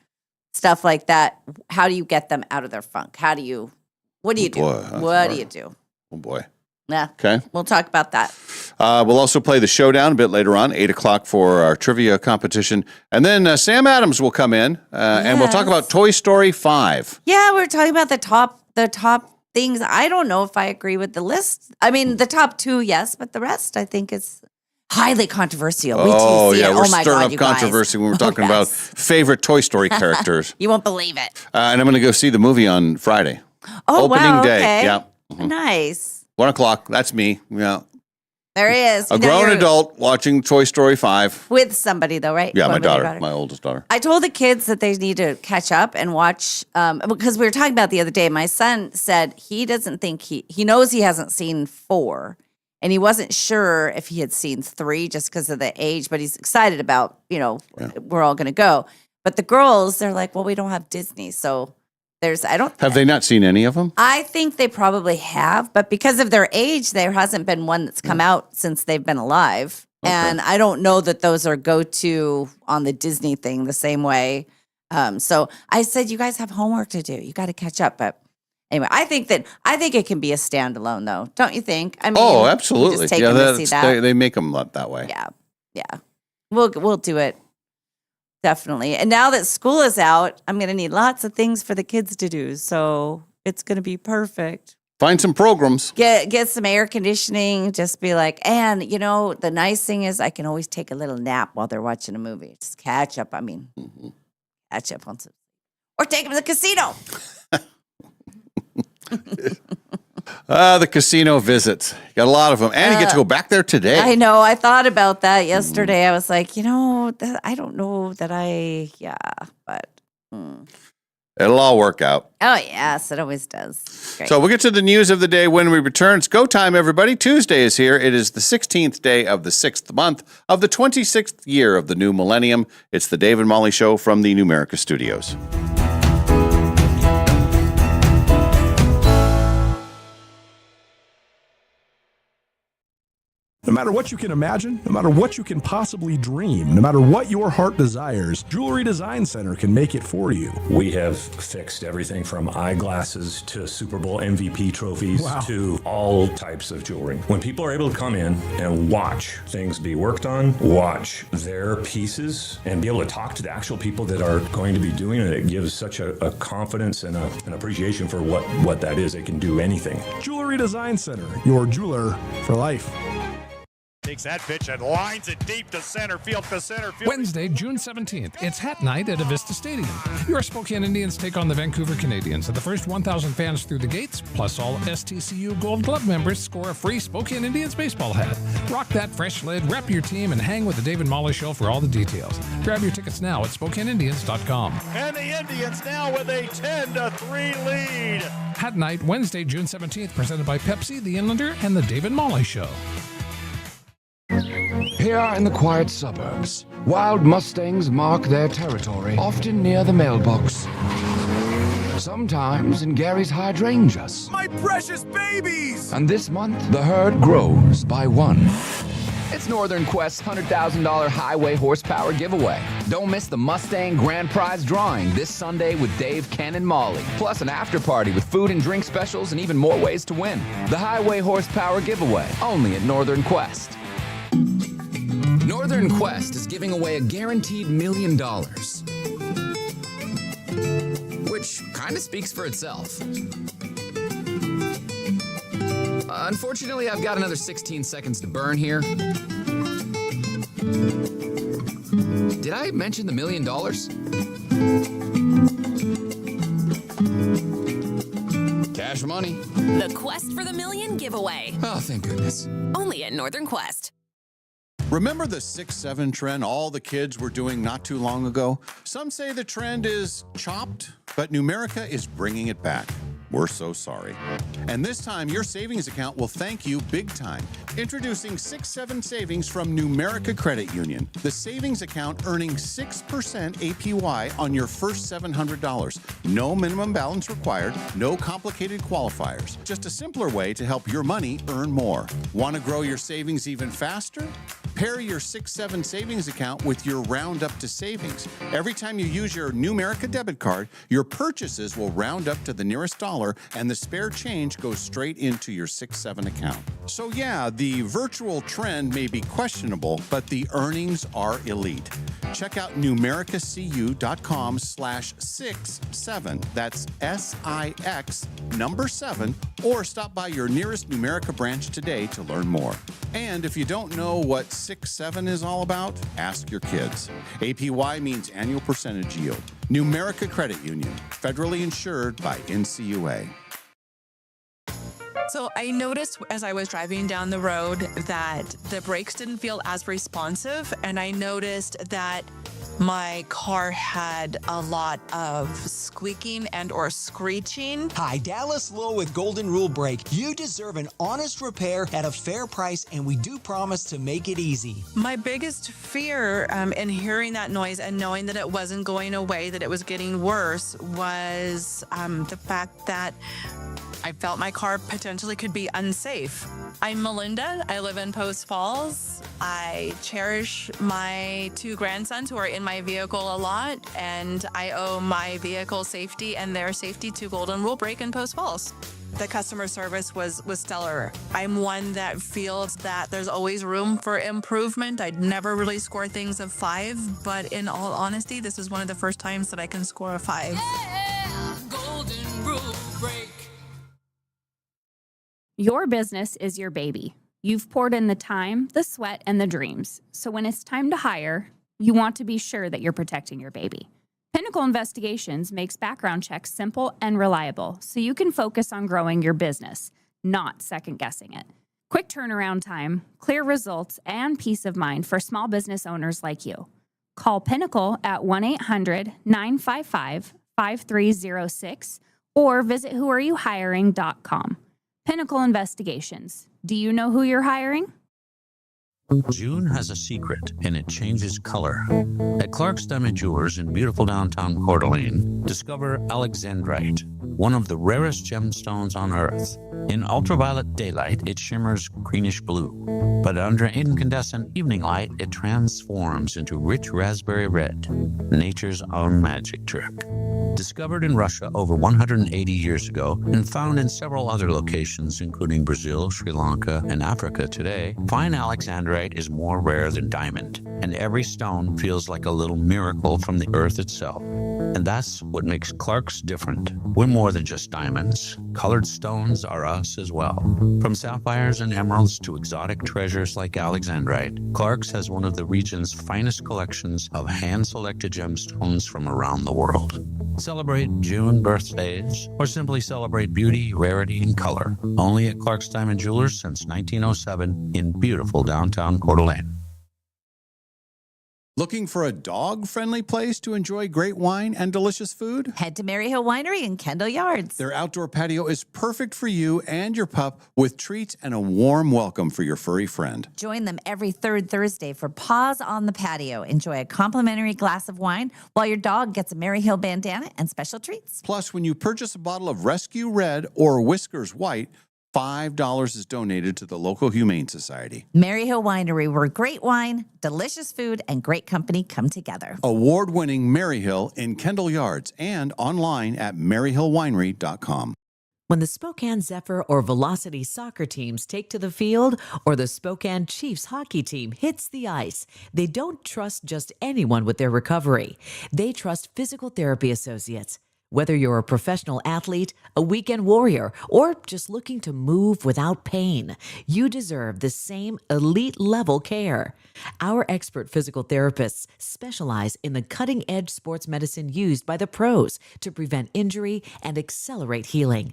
stuff like that. How do you get them out of their funk? What do you do? Boy, that's What hard. do you do? Oh, boy. Yeah. Okay. We'll talk about that. We'll also play the showdown a bit later on, 8 o'clock for our trivia competition. And then Sam Adams will come in, and we'll talk Yes. about Toy Story 5. Yeah, we're talking about the top things. I don't know if I agree with the list. I mean, the top 2, yes, but the rest I think is highly controversial. Wait till Oh, you see yeah, it. we're Oh my stirring God, up you guys. controversy when we're Oh, talking about yes. favorite Toy Story characters. You won't believe it. And I'm going to go see the movie on Friday. Oh, Opening wow. day. Okay. Yeah. Nice. 1 o'clock. That's me. Yeah. There he is. A Now grown you're adult watching Toy Story 5. with somebody though, right? Yeah, Going my with your daughter, my oldest daughter. I told the kids that they need to catch up and watch because we were talking about the other day. My son said he doesn't think he knows he hasn't seen 4, and he wasn't sure if he had seen 3 just because of the age, but he's excited about we're all going to go. But the girls, they're like, well, we don't have Disney, so Have they not seen any of them? I think they probably have, but because of their age, there hasn't been one that's come out since they've been alive. Okay. And I don't know that those are go-to on the Disney thing the same way. So I said, you guys have homework to do. You got to catch up. But anyway, I think it can be a standalone, though. Don't you think? I mean, Oh, you absolutely. Just take Yeah, them to see that. they make them that way. Yeah. We'll do it. Definitely. And now that school is out, I'm going to need lots of things for the kids to do. So it's going to be perfect. Find some programs. Get some air conditioning. Just be like, and the nice thing is I can always take a little nap while they're watching a movie. Just catch up. I mean, catch up on some, or take them to the casino. The casino visits. Got a lot of them. And you get to go back there today. I know. I thought about that yesterday. I was like, I don't know that but. It'll all work out. Oh, yes, it always does. Great. So we'll get to the news of the day when we return. It's go time, everybody. Tuesday is here. It is the 16th day of the 6th month of the 26th year of the new millennium. It's the Dave and Molly Show from the Numerica Studios. No matter what you can imagine, no matter what you can possibly dream, no matter what your heart desires, Jewelry Design Center can make it for you. We have fixed everything from eyeglasses to Super Bowl MVP trophies to all types of jewelry. When people are able to come in and watch things be worked on, watch their pieces, and be able to talk to the actual people that are going to be doing it, it gives such a confidence and an appreciation for what that is. It can do anything. Jewelry Design Center, your jeweler for life. Takes that pitch and lines it deep to center field. Wednesday, June 17th, it's Hat Night at Avista Stadium. Your Spokane Indians take on the Vancouver Canadians. At the first 1,000 fans through the gates, plus all STCU Gold Glove members, score a free Spokane Indians baseball hat. Rock that fresh lid, rep your team, and hang with the Dave and Molly Show for all the details. Grab your tickets now at SpokaneIndians.com. And the Indians now with a 10-3 lead. Hat Night, Wednesday, June 17th, presented by Pepsi, The Inlander, and the Dave and Molly Show. Here in the quiet suburbs, wild Mustangs mark their territory, often near the mailbox. Sometimes in Gary's hydrangeas. My precious babies! And this month, the herd grows by one. It's Northern Quest's $100,000 highway horsepower giveaway. Don't miss the Mustang Grand Prize drawing this Sunday with Dave, Ken, and Molly. Plus an after party with food and drink specials and even more ways to win. The highway horsepower giveaway, only at Northern Quest. Northern Quest is giving away a guaranteed $1 million. Which kind of speaks for itself. Unfortunately, I've got another 16 seconds to burn here. Did I mention the $1 million? Cash money. The Quest for the Million giveaway. Oh, thank goodness. Only at Northern Quest. Remember the 6-7 trend all the kids were doing not too long ago? Some say the trend is chopped, but Numerica is bringing it back. we're so sorry. And this time, your savings account will thank you big time. Introducing 6-7 Savings from Numerica Credit Union. The savings account earning 6% APY on your first $700. No minimum balance required, no complicated qualifiers. Just a simpler way to help your money earn more. Want to grow your savings even faster? Pair your 6-7 Savings account with your Round Up to Savings. Every time you use your Numerica debit card, your purchases will round up to the nearest dollar, and the spare change goes straight into your 6-7 account. So yeah, the virtual trend may be questionable, but the earnings are elite. Check out numericacu.com/67. That's SIX number 7, or stop by your nearest Numerica branch today to learn more. And if you don't know what 6-7 is all about, ask your kids. APY means annual percentage yield. Numerica Credit Union, federally insured by NCUA. So I noticed as I was driving down the road that the brakes didn't feel as responsive, and I noticed that my car had a lot of squeaking and or screeching. Hi, Dallas Lowe with Golden Rule Brake. You deserve an honest repair at a fair price, and we do promise to make it easy. My biggest fear in hearing that noise and knowing that it wasn't going away, that it was getting worse, was the fact that I felt my car potentially could be unsafe. I'm Melinda. I live in Post Falls. I cherish my 2 grandsons who are in my vehicle a lot, and I owe my vehicle safety and their safety to Golden Rule Brake in Post Falls. The customer service was stellar. I'm one that feels that there's always room for improvement. I'd never really score things of 5, but in all honesty, this is one of the first times that I can score a 5. Yeah, Golden Rule Brake. Your business is your baby. You've poured in the time, the sweat, and the dreams. So when it's time to hire, you want to be sure that you're protecting your baby. Pinnacle Investigations makes background checks simple and reliable, so you can focus on growing your business, not second-guessing it. Quick turnaround time, clear results, and peace of mind for small business owners like you. Call Pinnacle at 1-800-955-5306 or visit whoareyouhiring.com. Pinnacle Investigations. Do you know who you're hiring? June has a secret, and it changes color. At Clark's Diamond Jewelers in beautiful downtown Coeur d'Alene, discover alexandrite, one of the rarest gemstones on Earth. In ultraviolet daylight, it shimmers greenish blue, but under incandescent evening light, it transforms into rich raspberry red, nature's own magic trick. Discovered in Russia over 180 years ago and found in several other locations, including Brazil, Sri Lanka, and Africa today, fine alexandrite is more rare than diamond, and every stone feels like a little miracle from the earth itself. And that's what makes Clark's different. We're more than just diamonds. Colored stones are us as well. From sapphires and emeralds to exotic treasures like alexandrite, Clark's has one of the region's finest collections of hand-selected gemstones from around the world. Celebrate June birthdays, or simply celebrate beauty, rarity, and color. Only at Clark's Diamond Jewelers since 1907 in beautiful downtown Coeur d'Alene. Looking for a dog-friendly place to enjoy great wine and delicious food? Head to Maryhill Winery in Kendall Yards. Their outdoor patio is perfect for you and your pup, with treats and a warm welcome for your furry friend. Join them every 3rd Thursday for Paws on the Patio. Enjoy a complimentary glass of wine while your dog gets a Maryhill bandana and special treats. Plus, when you purchase a bottle of Rescue Red or Whiskers White, $5 is donated to the local Humane Society. Maryhill Winery, where great wine, delicious food, and great company come together. Award-winning Maryhill in Kendall Yards and online at maryhillwinery.com. When the Spokane Zephyr or Velocity soccer teams take to the field, or the Spokane Chiefs hockey team hits the ice, they don't trust just anyone with their recovery. They trust physical therapy associates. Whether you're a professional athlete, a weekend warrior, or just looking to move without pain, you deserve the same elite-level care. Our expert physical therapists specialize in the cutting-edge sports medicine used by the pros to prevent injury and accelerate healing.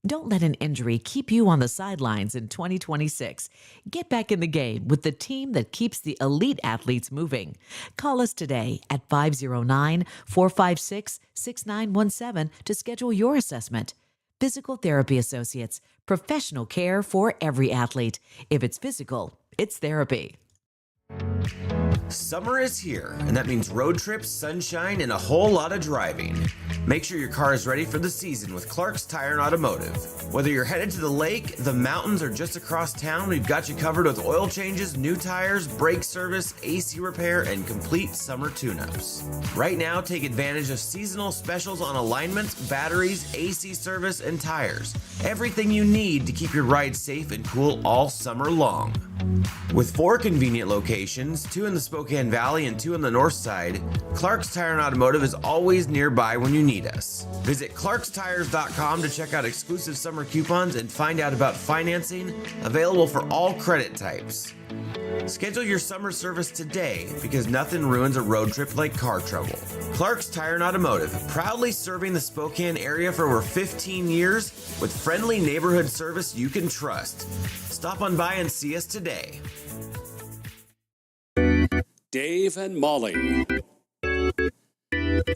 Don't let an injury keep you on the sidelines in 2026. Get back in the game with the team that keeps the elite athletes moving. Call us today at 509-456-6917 to schedule your assessment. Physical Therapy Associates, professional care for every athlete. If it's physical, it's therapy. Summer is here, and that means road trips, sunshine, and a whole lot of driving. Make sure your car is ready for the season with Clark's Tire and Automotive. Whether you're headed to the lake, the mountains, or just across town, we've got you covered with oil changes, new tires, brake service, AC repair, and complete summer tune-ups. Right now, take advantage of seasonal specials on alignments, batteries, AC service, and tires. Everything you need to keep your ride safe and cool all summer long. With 4 convenient locations, 2 in the Spokane Valley and 2 on the north side, Clark's Tire and Automotive is always nearby when you need us. Visit clarkstires.com to check out exclusive summer coupons and find out about financing, available for all credit types. Schedule your summer service today because nothing ruins a road trip like car trouble. Clark's Tire and Automotive, proudly serving the Spokane area for over 15 years with friendly neighborhood service you can trust. Stop on by and see us today. Dave and Molly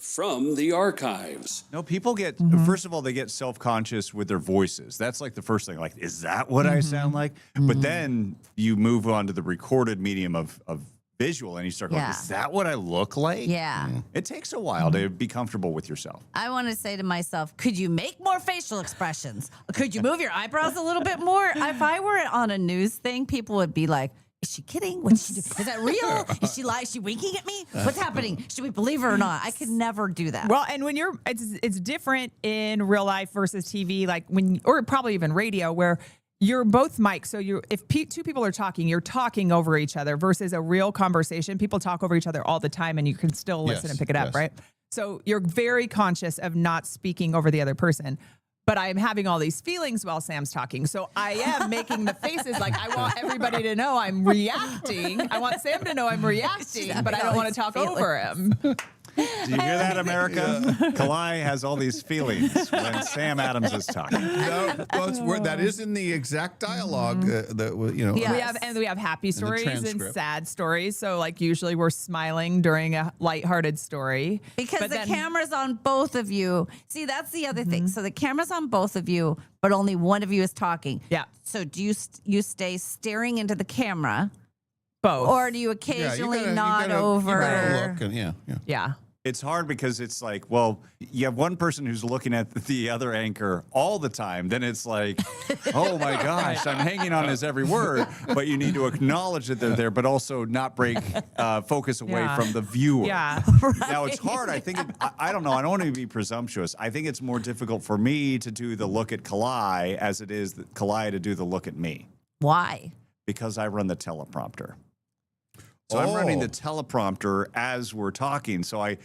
from the archives. No, people get, first of all, they get self-conscious with their voices. That's like the first thing. Like, is that what I sound like? But then you move on to the recorded medium of visual and you start going, is that what I look like? Yeah. It takes a while to be comfortable with yourself. I want to say to myself, could you make more facial expressions? Could you move your eyebrows a little bit more? If I were on a news thing, people would be like, is she kidding? What's she do? Is that real? Is she lying? Is she winking at me? What's happening? Should we believe her or not? I could never do that. Well, and when it's different in real life versus TV, like or probably even radio, where you're both mics. So if 2 people are talking, you're talking over each other versus a real conversation. People talk over each other all the time and you can still listen and pick it up, right? So you're very conscious of not speaking over the other person. But I'm having all these feelings while Sam's talking. So I am making the faces like I want everybody to know I'm reacting. I want Sam to know I'm reacting, but I don't want to talk over him. Do you hear that, America? Kalai has all these feelings when Sam Adams is talking. No, well, that is in the exact dialogue. We have happy stories and sad stories. So like usually we're smiling during a lighthearted story Because the camera's on both of you. See, that's the other thing. So the camera's on both of you, but only one of you is talking. Yeah. So do you stay staring into the camera? Both. Or do you occasionally nod over? You gotta look and Yeah. It's hard because it's like, well, you have one person who's looking at the other anchor all the time. Then it's like, oh my gosh, I'm hanging on his every word. But you need to acknowledge that they're there, but also not break focus away from the viewer. Yeah. Now it's hard. I think, I don't know. I don't want to be presumptuous. I think it's more difficult for me to do the look at Kalai as it is Kalai to do the look at me. Why? Because I run the teleprompter. So I'm running the teleprompter as we're talking. So I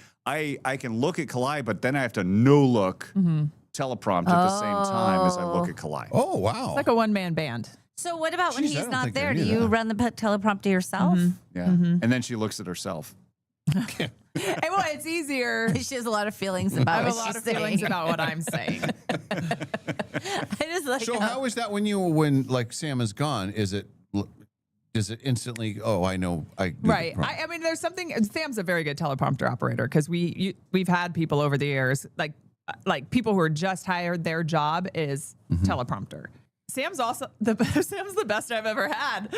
can look at Kalai, but then I have to no-look teleprompt at the same time as I look at Kalai. Oh, wow. It's like a one-man band. So what about when Jeez, I he's don't not think I there? Do knew you that. run the teleprompter yourself? Yeah. And then she looks at herself. And well, it's easier. She has a lot of feelings I about have a what lot she's of feelings saying. about what I'm saying. I just like So how is that when like Sam is gone? Is it instantly? Oh, I know. Right. I mean, there's something. Sam's a very good teleprompter operator because we've had people over the years like people who are just hired. Their job is teleprompter. Sam's also Sam's the best I've ever had.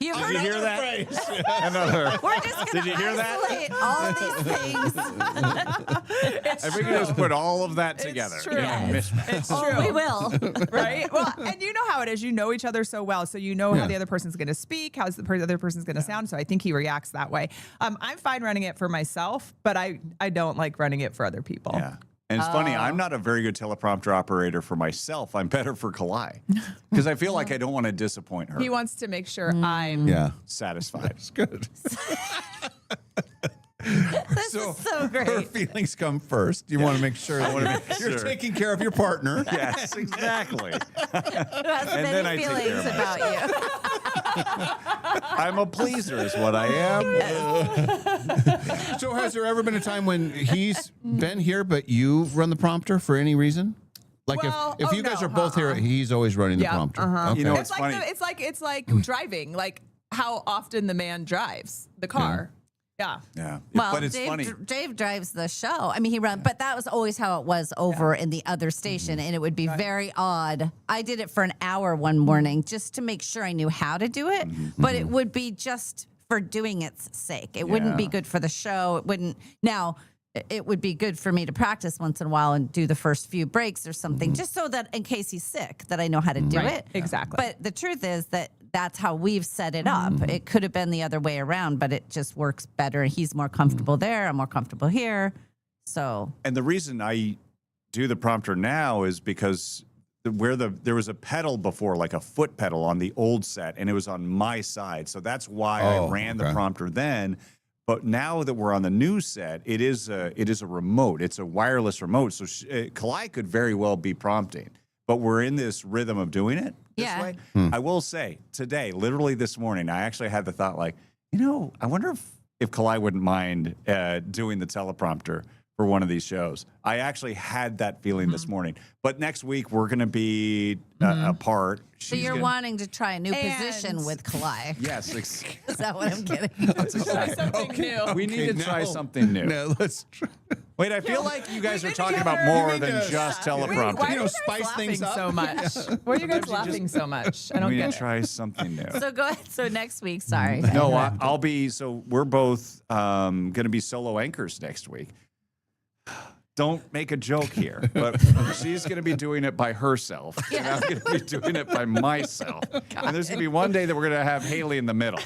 You Did you hear that? Another. We're just going Did to you hear isolate all these things. If we can just put all of that together. True. in a mishmash. It's Oh, true. we will. Right? Well, and you know how it is. You know each other so well. So you know how the other person's going to speak, how the other person's going to sound. So I think he reacts that way. I'm fine running it for myself, but I don't like running it for other people. Yeah. And it's funny, I'm not a very good teleprompter operator for myself. I'm better for Kalai because I feel like I don't want to disappoint her. He wants to make sure I'm Satisfied. It's good. This is so great. Her feelings come first. You want to make sure that you're taking care of your partner. Yes, exactly. That's And then I many take care feelings of about you. I'm a pleaser is what I am. So has there ever been a time when he's been here, but you've run the prompter for any reason? Like Well, if you guys are both here, he's always running the prompter. Okay. You know, it's like driving, like how often the man drives the car. Yeah. Yeah. Well, but it's Dave, funny. Dave drives the show. I mean, he runs, but that was always how it was over in the other station, and it would be very odd. I did it for an hour one morning just to make sure I knew how to do it, but it would be just for doing its sake. It wouldn't be good for the show. It wouldn't. Now, it would be good for me to practice once in a while and do the first few breaks or something, just so that in case he's sick, that I know how to do it. Exactly. But the truth is that that's how we've set it up. It could have been the other way around, but it just works better. He's more comfortable there. I'm more comfortable here. So. And the reason I do the prompter now is because there was a pedal before, like a foot pedal on the old set, and it was on my side. So that's why I ran the prompter then. But now that we're on the new set, it is a remote. It's a wireless remote. So Kalai could very well be prompting, but we're in this rhythm of doing it this way. I will say today, literally this morning, I actually had the thought like, I wonder if Kalai wouldn't mind doing the teleprompter for one of these shows. I actually had that feeling this morning. But next week, we're going to be apart. So you're wanting to try a new position with Kalai. Yes. Is that what I'm getting? That's exactly. We need to try something new. No, let's try. Wait, I feel like you guys are talking about more than just teleprompter. Why are you guys spice things up so much? Why are you guys laughing so much? I don't We get need to it. try something new. So go ahead. So next week, sorry. No, I'll be. So we're both going to be solo anchors next week. Don't make a joke here, but she's going to be doing it by herself, and I'm going to be doing it by myself. And there's going to be one day that we're going to have Haley in the middle.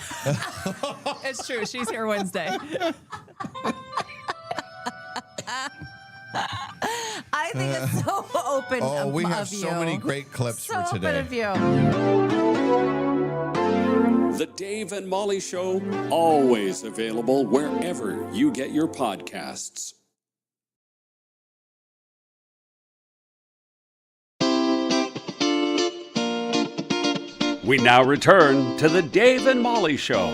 It's true. She's here Wednesday. I think it's so open. Oh, we have of so you. many great clips So for today. open of you. The Dave and Molly Show, always available wherever you get your podcasts. We now return to the Dave and Molly Show.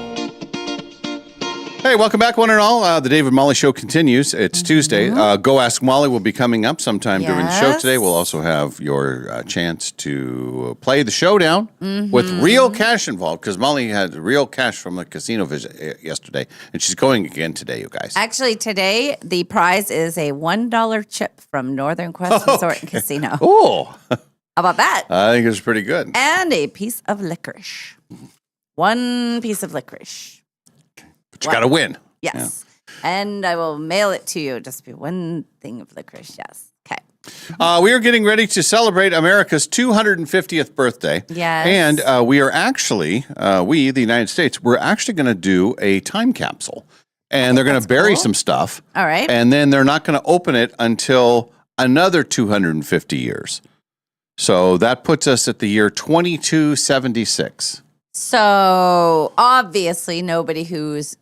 Hey, welcome back, one and all. The Dave and Molly Show continues. It's Tuesday. Go Ask Molly will be coming up sometime during the show today. We'll also have your chance to play the showdown with real cash involved, because Molly had real cash from the casino visit yesterday, and she's going again today, you guys. Actually, today the prize is a $1 chip from Northern Quest Resort and Casino. Oh, How about that? I think it's pretty good. And a piece of licorice. One piece of licorice. But you got to win. Yes. And I will mail it to you. Just be one thing of licorice. Yes. Okay. We are getting ready to celebrate America's 250th birthday. Yes. And we are actually, the United States, we're actually going to do a time capsule. And they're going to bury some stuff. All right. And then they're not going to open it until another 250 years. So that puts us at the year 2276. So obviously, nobody who's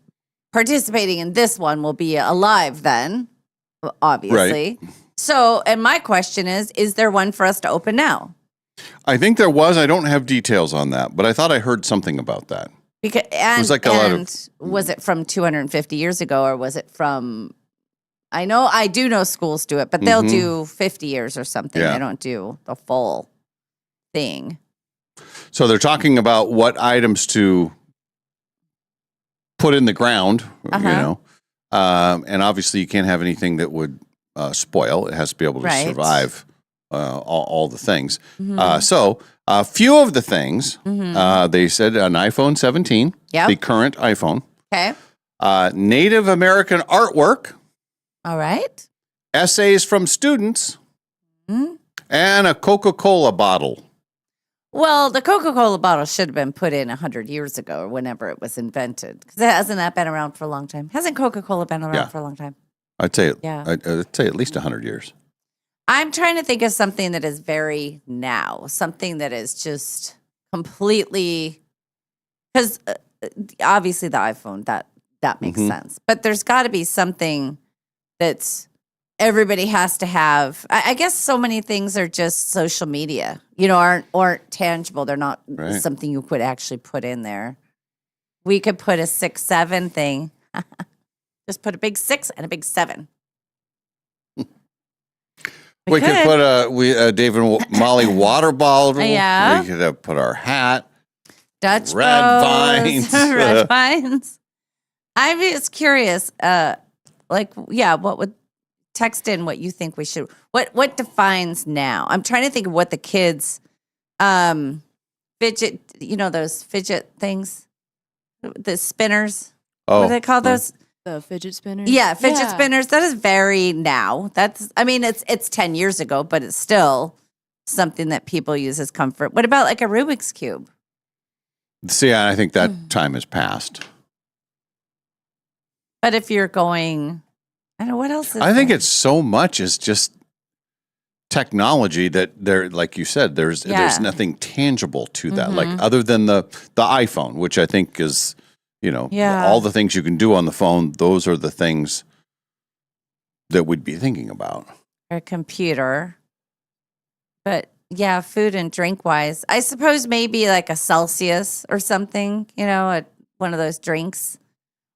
participating in this one will be alive then, obviously. Right. So, and my question is there one for us to open now? I think there was. I don't have details on that, but I thought I heard something about that. Because and, was like a lot of- was it from 250 years ago, or was it from? I do know schools do it, but they'll do 50 years or something. Yeah. They don't do the full thing. So they're talking about what items to put in the ground, you know. And obviously you can't have anything that would spoil. It has to be able to Right. survive all the things. So a few of the things, they said an iPhone 17, Yep. the current iPhone, Okay. Native American artwork, All right. essays from students, and a Coca-Cola bottle. Well, the Coca-Cola bottle should have been put in 100 years ago or whenever it was invented. Because hasn't that been around for a long time? Hasn't Coca-Cola been around Yeah. for a long time? I'd say, Yeah. I'd say at least 100 years. I'm trying to think of something that is very now, something that is just completely, because obviously the iPhone, that makes sense. But there's got to be something that's everybody has to have. I guess so many things are just social media, aren't tangible. They're not something you could actually put in there. We could put a 6, 7 thing. Just put a big 6 and a big 7. We could put a David and Molly water bottle. Yeah. We could put our hat. Dutch Red bows, vines. red vines. I'm just curious. What would text in what you think we should? What defines now? I'm trying to think of what the kids, fidget. You know those fidget things, the spinners. Oh, What do they call those? The fidget spinners. Yeah, fidget spinners. That is very now. It's 10 years ago, but it's still something that people use as comfort. What about like a Rubik's Cube? See, I think that time has passed. But if you're going, I don't know, what else is I think there? it's so much is just technology that there, like you said, there's nothing tangible to that. Like other than the iPhone, which I think is, all the things you can do on the phone, those are the things that we'd be thinking about. Or a computer. But yeah, food and drink wise, I suppose maybe like a Celsius or something, one of those drinks.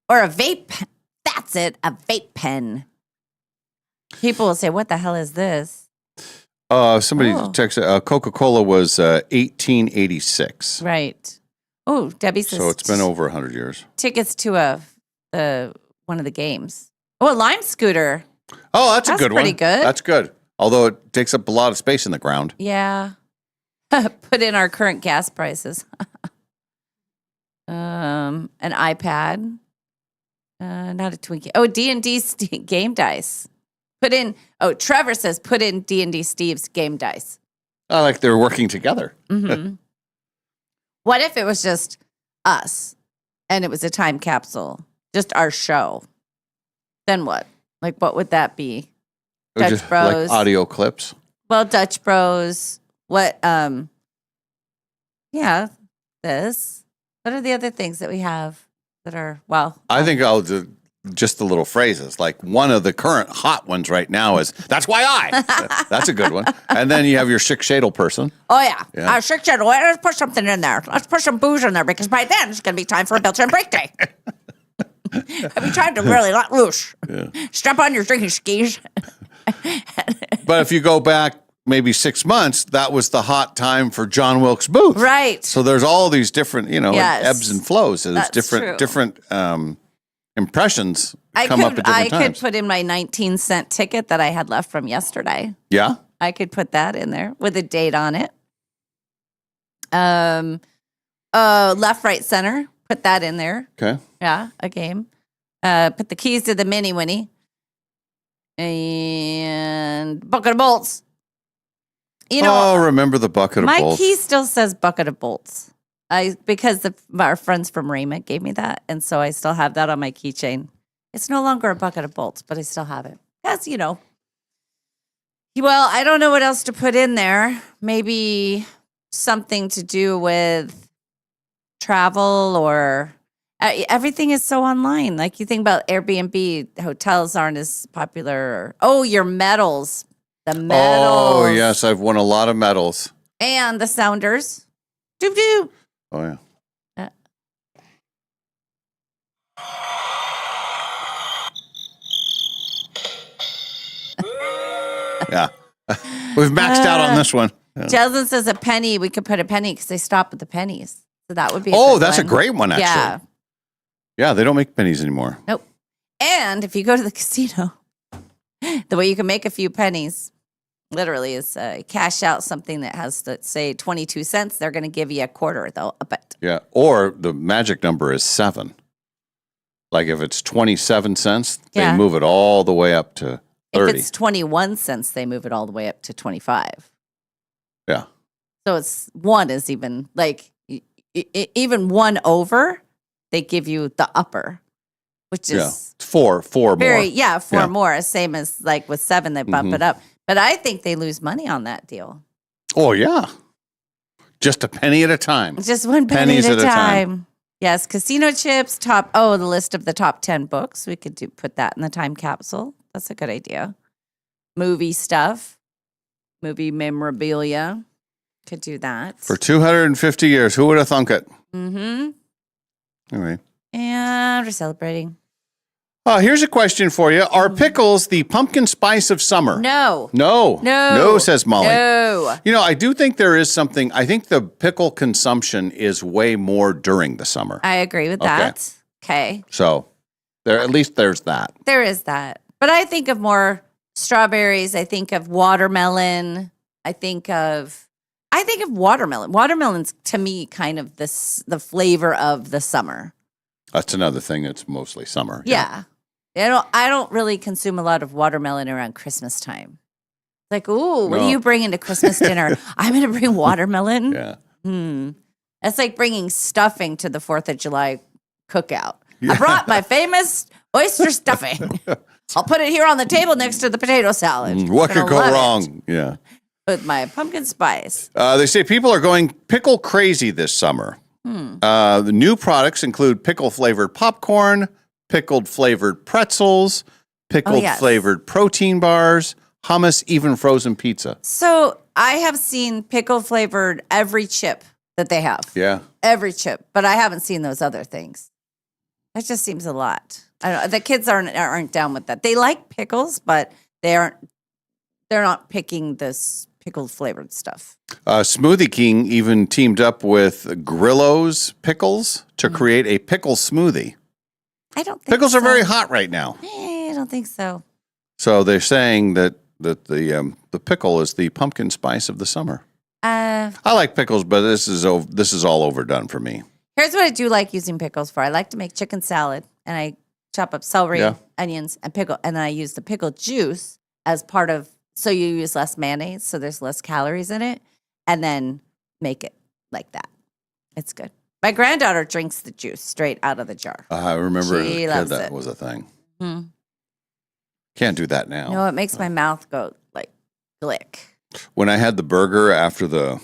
Or a vape. That's it, a vape pen. People will say, what the hell is this? Somebody texted, Coca-Cola was 1886. Right. Oh, Debbie says. So it's been over 100 years. Tickets to one of the games. Oh, a Lime scooter. Oh, that's a good one. Pretty good. That's good. Although it takes up a lot of space in the ground. Yeah. Put in our current gas prices. An iPad. Not a Twinkie. Oh, D&D game dice. Trevor says put in D&D Steve's game dice. Oh, like they're working together. Mm-hmm. What if it was just us and it was a time capsule, just our show? Then what? Like, what would that be? Dutch Just Bros. like audio clips. Well, Dutch Bros. What? This. What are the other things that we have that are, I think I'll do just the little phrases. Like one of the current hot ones right now is, that's why that's a good one. And then you have your shadle person. Oh, yeah. Yeah. Let's put something in there. Let's put some booze in there because by then it's going to be time for a built-in break day. It'll be time to really let loose. Yeah. Strap on your drinking skis. But if you go back maybe 6 months, that was the hot time for John Wilkes Booth. Right. So there's all these different, Yes. ebbs and flows. So there's That's true. different impressions I come up at different could times. put in my 19-cent ticket that I had left from yesterday. Yeah? I could put that in there with a date on it. Left, right, center. Put that in there. Okay. Yeah, a game. Put the keys to the mini winnie. And bucket of bolts. Remember the bucket of my bolts. key still says bucket of bolts. Because our friends from Raymond gave me that, and so I still have that on my keychain. It's no longer a bucket of bolts, but I still have it. As Well, I don't know what else to put in there. Maybe something to do with travel or everything is so online. Like you think about Airbnb, hotels aren't as popular. Oh, your medals. The medals. Oh, yes. I've won a lot of medals. And the sounders. Doop doop. Oh, yeah. Yeah. We've maxed out on this one. Yeah. Jasmine says a penny. We could put a penny because they stop with the pennies. So that would be That's a great one, actually. Yeah. Yeah, they don't make pennies anymore. Nope. And if you go to the casino, the way you can make a few pennies literally is cash out something that has, let's say, 22 cents. They're going to give you a quarter, though, a bet. Yeah. Or the magic number is 7. Like if it's 27 cents, they move it all the way up to 30. If it's 21 cents, they move it all the way up to 25. Yeah. So it's one is even like even one over, they give you the upper, which is four more. Four more. Same as like with 7, they bump it up. But I think they lose money on that deal. Oh, yeah. Just a penny at a time. Just one penny at a time. Yes, casino chips, the list of the top 10 books. We could put that in the time capsule. That's a good idea. Movie stuff, movie memorabilia. Could do that. For 250 years. Who would have thunk it? Mm-hmm. Anyway. And we're celebrating. Here's a question for you. Are pickles the pumpkin spice of summer? No. No. No. No, says Molly. No. I do think there is something. I think the pickle consumption is way more during the summer. I agree with that. Okay. So There, at least there's that. There is that. But I think of more strawberries. I think of watermelon. I think of watermelon. Watermelon's to me kind of the flavor of the summer. That's another thing that's mostly summer. Yeah. I don't really consume a lot of watermelon around Christmas time. Like, ooh, what are you bringing to Christmas dinner? I'm going to bring watermelon. Yeah. That's like bringing stuffing to the 4th of July cookout. Yeah. I brought my famous oyster stuffing. I'll put it here on the table next to the potato salad. What could go wrong? Yeah. With my pumpkin spice. They say people are going pickle crazy this summer. The new products include pickle-flavored popcorn, pickled-flavored pretzels, pickled-flavored protein bars, hummus, even frozen pizza. So I have seen pickle-flavored every chip that they have. Yeah. Every chip. But I haven't seen those other things. That just seems a lot. I don't know. The kids aren't down with that. They like pickles, but they're not picking this pickled flavored stuff. Smoothie King even teamed up with Grillo's Pickles to create a pickle smoothie. I don't think pickles so. are very hot right now. I don't think so. So they're saying that the pickle is the pumpkin spice of the summer. I like pickles, but this is all overdone for me. Here's what I do like using pickles for. I like to make chicken salad, and I chop up celery, onions, and pickle, and then I use the pickle juice as part of. So you use less mayonnaise, so there's less calories in it, and then make it like that. It's good. My granddaughter drinks the juice straight out of the jar. I remember as a She kid loves that it. was a thing. Hmm. Can't do that now. No, it makes my mouth go like glick. When I had the burger after the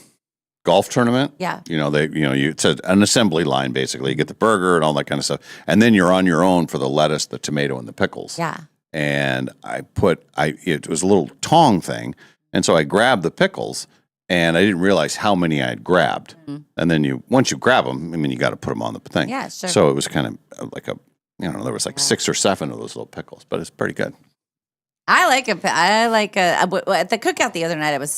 golf tournament, it's an assembly line basically. You get the burger and all that kind of stuff, and then you're on your own for the lettuce, the tomato, and the pickles. Yeah. And it was a little tong thing, and so I grabbed the pickles, and I didn't realize how many I had grabbed. And then once you grab them, I mean, you got to put them on the thing. Yeah, sure. So it was kind of like there was like 6 or 7 of those little pickles, but it's pretty good. At the cookout the other night. I was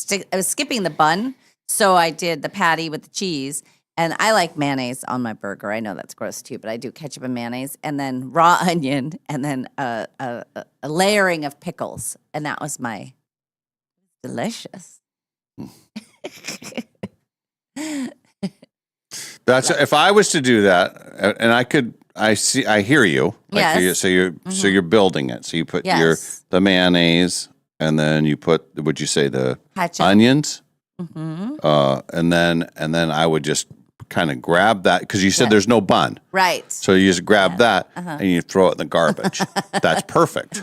skipping the bun, so I did the patty with the cheese, and I like mayonnaise on my burger. I know that's gross too, but I do ketchup and mayonnaise, and then raw onion, and then a layering of pickles, and that was my delicious. That's if I was to do that, and I hear you. Yes. So you're building it. So you put the mayonnaise, and then you put, would you say the Ketchup. onions? Mm-hmm. And then I would just kind of grab that because you said there's no bun, Right. so you just grab that Uh-huh. and you throw it in the garbage. That's perfect.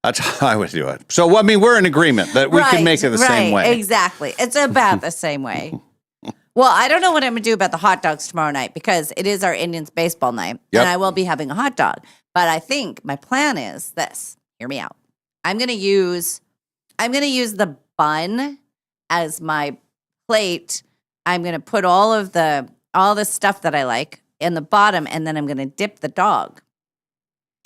That's how I would do it. So I mean, we're in agreement that we can make it the same way. Exactly. It's about the same way. Well, I don't know what I'm going to do about the hot dogs tomorrow night because it is our Indians baseball night, and I will be having a hot dog. But I think my plan is this. Hear me out. I'm going to use the bun as my plate. I'm going to put all the stuff that I like in the bottom, and then I'm going to dip the dog.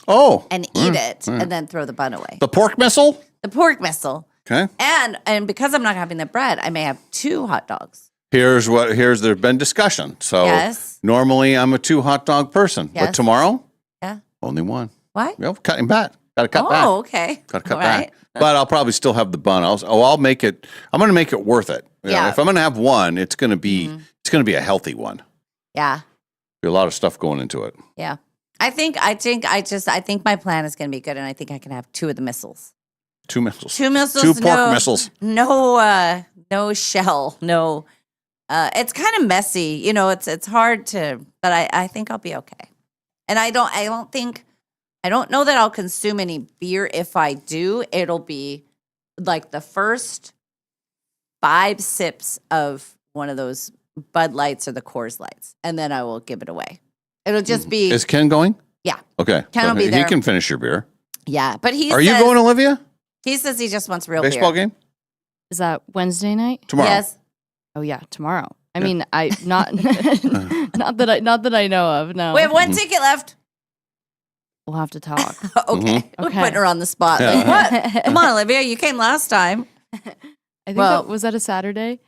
Oh. And eat it, and then throw the bun away. The pork missile? The pork missile. Okay. And because I'm not having the bread, I may have 2 hot dogs. There's been discussion. So Yes. normally I'm a 2 hot dog person, but Yes. tomorrow, Yeah. only 1. What? Well, cutting back. Got to cut back. Oh, okay. Got to cut All back. right. But I'll probably still have the bun. I'll make it. I'm going to make it worth it. You know, Yeah. if I'm going to have one, it's going to be a healthy one. Yeah. Be a lot of stuff going into it. Yeah. I think my plan is going to be good, and I think I can have 2 of the missiles. 2 missiles. 2 missiles. 2 pork missiles. No shell. No. It's kind of messy. You know, it's hard to, but I think I'll be okay. And I don't know that I'll consume any beer. If I do, it'll be like the first 5 sips of one of those Bud Lights or the Coors Lights, and then I will give it away. It'll just be. Is Ken going? Yeah. Okay. Ken will be He there. can finish your beer. Yeah, but Are you going, Olivia? He says he just wants real Baseball beer. game? Is that Wednesday night? Tomorrow. Yes. Oh yeah, tomorrow. I mean, I not not that I know of. No. We have 1 ticket left. We'll have to talk. Okay. We're Okay. putting her on the spot. Yeah. Like, what? Come on, Olivia. You came last time. I think Well- was that a Saturday?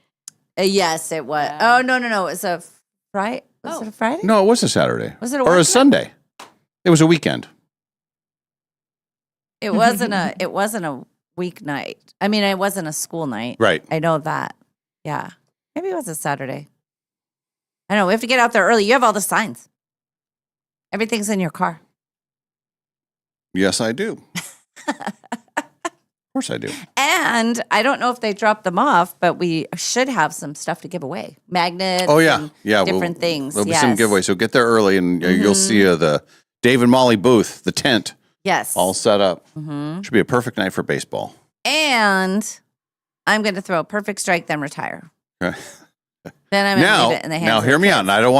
Yes, it was. Yeah. Oh, no. It was a Friday. Was it a Friday? No, it was a Saturday. Was it a or a weekend? Sunday? It was a weekend. It wasn't a weeknight. I mean, it wasn't a school night. Right. I know that. Yeah. Maybe it was a Saturday. I know. We have to get out there early. You have all the signs. Everything's in your car. Yes, I do. Of course I do. And I don't know if they dropped them off, but we should have some stuff to give away. Magnets. Oh, yeah. and Yeah. Different things. There'll be some giveaways. So get there early and you'll see the Dave and Molly booth, the tent. Yes. All set up. Mhm. Should be a perfect night for baseball. And I'm going to throw a perfect strike, then retire. Okay. Then I'm going to leave it in the hands Now of hear the me kids. out. And I don't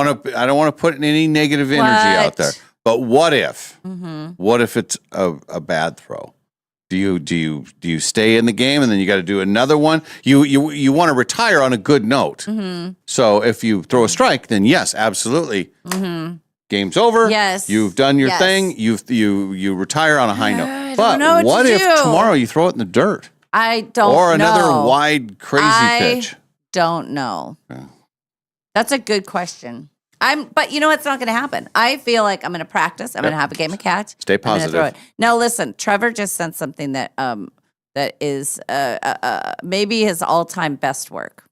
want to put any negative energy out there. But what if? What if it's a bad throw? Do you stay in the game and then you got to do another one? You want to retire on a good note. So if you throw a strike, then yes, absolutely. Game's over. Yes. You've done your Yes. thing. You retire on a high note. I But don't know what to if do. tomorrow you throw it in the dirt? I don't Or know. another wide, crazy pitch? Don't know. That's a good question. But you know it's not going to happen. I feel like I'm going to practice. I'm going to have a game of catch. Stay I'm gonna throw positive. it. Now listen, Trevor just sent something that is maybe his all-time best work.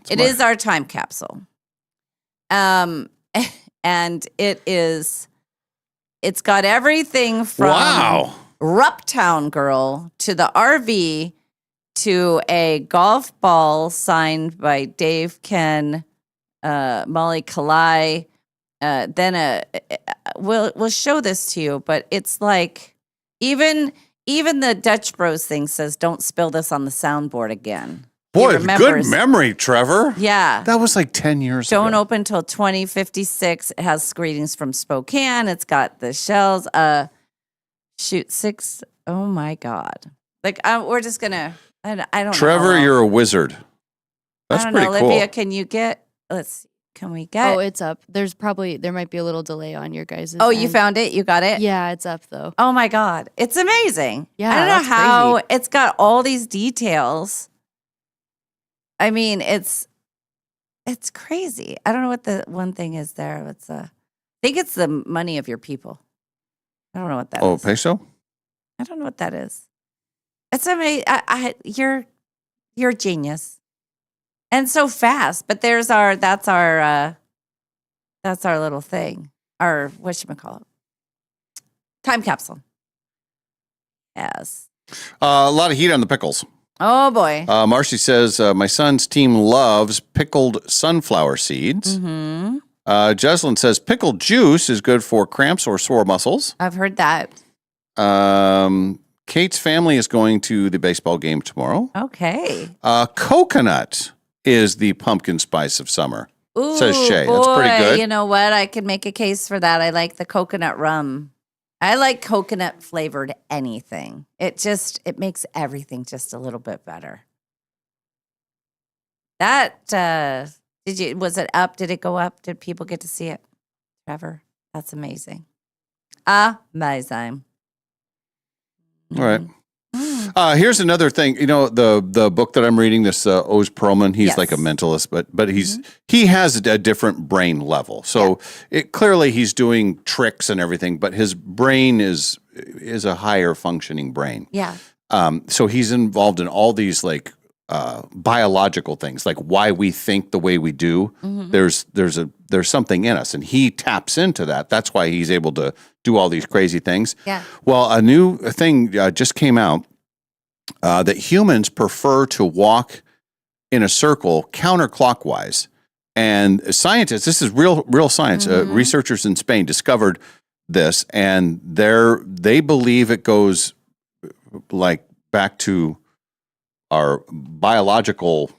It is our time capsule. And it's got everything from Ruptown Girl to the RV to a golf ball signed by Dave Ken, Molly Kalai. Then we'll show this to you, but it's like even the Dutch Bros thing says, "Don't spill this on the soundboard again." He Boy, good remembers. memory, Trevor. Yeah. That was like 10 years ago. Don't open till 2056. It has greetings from Spokane. It's got the shells. Shoot 6. Oh my God. Like we're just gonna. I don't know. Trevor, you're a wizard. That's I don't pretty know, cool. Olivia. Can you get? Let's see. Can we get? Oh, it's up. There might be a little delay on your guys'. Oh, you found it? You got it? Yeah, it's up though. Oh my God. It's amazing. Yeah, I don't know that's how crazy. it's got all these details. I mean, it's crazy. I don't know what the one thing is there. I think it's the money of your people. I don't know what that is. Oh, peso? I don't know what that is. It's amazing. You're a genius. And so fast. But that's our little thing. Our whatchamacallit? Time capsule. Yes. A lot of heat on the pickles. Oh boy. Marcy says, my son's team loves pickled sunflower seeds. Mm-hmm. Jesselyn says, pickled juice is good for cramps or sore muscles. I've heard that. Kate's family is going to the baseball game tomorrow. Okay. Coconut is the pumpkin spice of summer, Ooh, says Shay. boy, That's pretty good. You know what? I could make a case for that. I like the coconut rum. I like coconut flavored anything. It makes everything just a little bit better. That was it up? Did it go up? Did people get to see it? Trevor, that's amazing. Amazing. All right. Here's another thing. You know, the book that I'm reading, this Oz Perlman, he's like a mentalist, but he has a different brain level. So clearly he's doing tricks and everything, but his brain is a higher functioning brain. Yeah. So he's involved in all these like biological things, like why we think the way we do. Mm-hmm. There's something in us, and he taps into that. That's why he's able to do all these crazy things. Yeah. Well, a new thing just came out that humans prefer to walk in a circle counterclockwise. And scientists, this is real science, researchers in Spain discovered this, and they believe it goes like back to our biological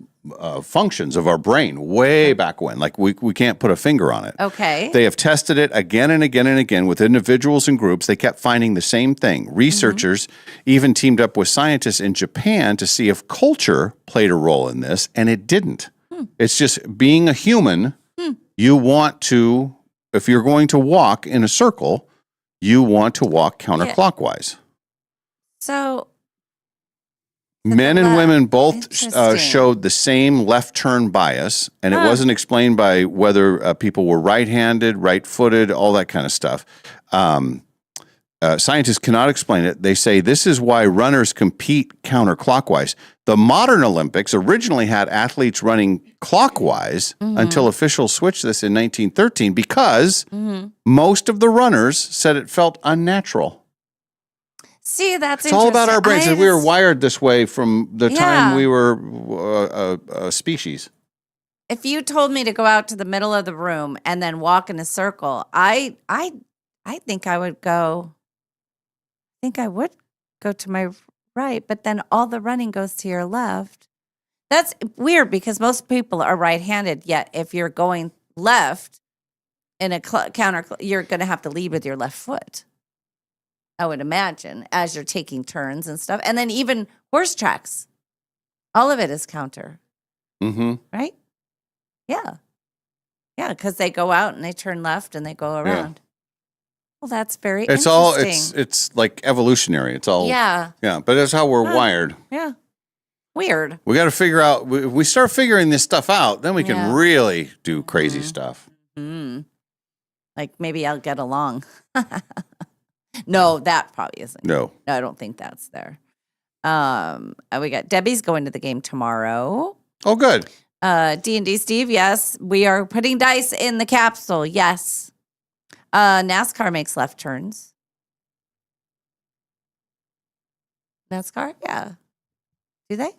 functions of our brain way back when. Like we can't put a finger on it. Okay. They have tested it again and again and again with individuals and groups. They kept finding the same thing. Researchers even teamed up with scientists in Japan to see if culture played a role in this, and it didn't. It's just being a human, you want to, if you're going to walk in a circle, you want to walk counterclockwise. So Men and women both showed the same left turn bias, and it wasn't explained by whether people were right-handed, right-footed, all that kind of stuff. Scientists cannot explain it. They say this is why runners compete counterclockwise. The modern Olympics originally had athletes running clockwise until officials switched this in 1913 because most of the runners said it felt unnatural. See, that's It's all about our brains. I We were just- wired this way from the Yeah. time we were a species. If you told me to go out to the middle of the room and then walk in a circle, I think I would go. I think I would go to my right, but then all the running goes to your left. That's weird because most people are right-handed. Yet, if you're going left in a counter, you're going to have to lead with your left foot. I would imagine as you're taking turns and stuff, and then even horse tracks, all of it is counter, Mm-hmm. right? Yeah. Yeah, because they go out and they turn left and they go around. Well, that's very It's interesting. all it's like evolutionary. It's all Yeah. yeah. But that's how we're Huh. wired. Yeah. Weird. We got to figure out. If we start figuring this stuff out, then we can Yeah. really do crazy stuff. Mm. Like maybe I'll get along. No, that probably isn't. No. No, I don't think that's there. We got Debbie's going to the game tomorrow. Oh, good. D&D Steve, yes. We are putting dice in the capsule. Yes. NASCAR makes left turns. NASCAR? Yeah. Do they?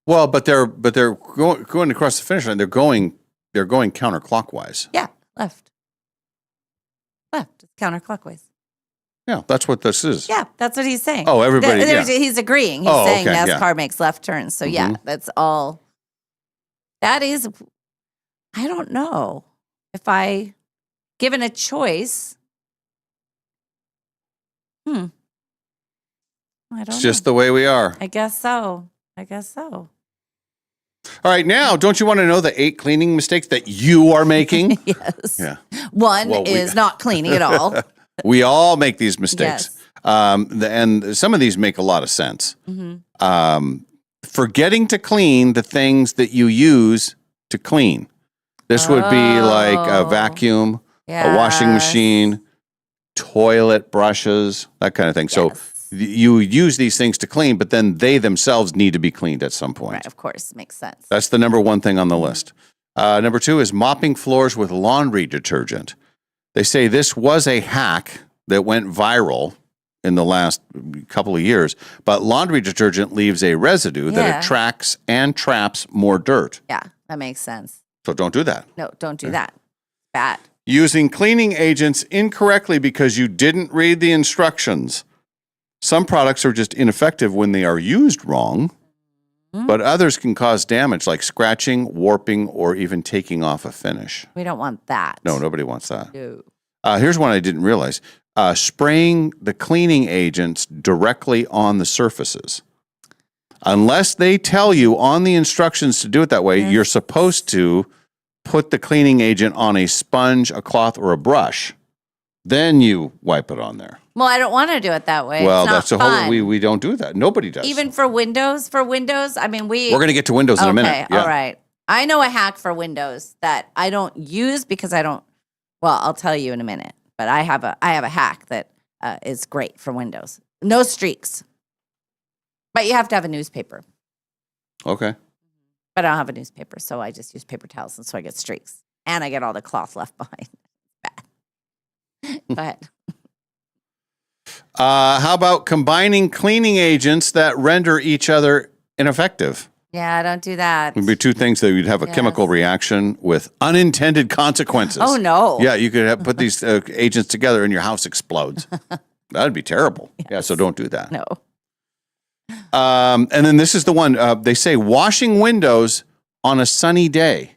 Well, but they're going across the finish line. They're going counterclockwise. Yeah, left. Left. It's counterclockwise. Yeah, that's what this is. Yeah, that's what he's saying. Oh, everybody, yeah. He's agreeing. He's Oh, saying okay, yeah. NASCAR makes left turns. So yeah, Mhm. that's all. That is, I don't know if I, given a choice. I don't It's just know. the way we are. I guess so. I guess so. All right, now, don't you want to know the 8 cleaning mistakes that you are making? Yes. Yeah. One Well, we- is not cleaning at all. We all make these mistakes. Yes. And some of these make a lot of sense. Mhm. Forgetting to clean the things that you use to clean. This would be like a vacuum, a washing Yes. machine, toilet brushes, that kind of thing. So you use these things to clean, but then they themselves need to be cleaned at some point. Right, of course, makes sense. That's the number one thing on the list. Number 2 is mopping floors with laundry detergent. They say this was a hack that went viral in the last couple of years, but laundry detergent leaves a residue that Yeah. attracts and traps more dirt. Yeah, that makes sense. So don't do that. No, don't do that. Bad. Using cleaning agents incorrectly because you didn't read the instructions. Some products are just ineffective when they are used wrong, but others can cause damage like scratching, warping, or even taking off a finish. We don't want that. No, nobody wants that. No. Here's one I didn't realize. Spraying the cleaning agents directly on the surfaces. Unless they tell you on the instructions to do it that way, you're supposed to put the cleaning agent on a sponge, a cloth, or a brush. Then you wipe it on there. Well, I don't want to do it that way. Well, It's not that's the fun. whole. We don't do that. Nobody does. Even for Windows, I mean, we're going to get to Windows in a minute. Okay, Yeah. all right. I know a hack for Windows that I don't use because I don't. Well, I'll tell you in a minute. But I have a hack that is great for Windows. No streaks, but you have to have a newspaper. Okay. But I don't have a newspaper, so I just use paper towels, and so I get streaks, and I get all the cloth left behind. Bad. But How about combining cleaning agents that render each other ineffective? yeah, I don't do that. Would be 2 things that you'd have a chemical reaction with unintended consequences. Oh, no. Yeah, you could put these agents together and your house explodes. That'd be terrible. Yeah, so don't do that. No. And then this is the one they say washing windows on a sunny day.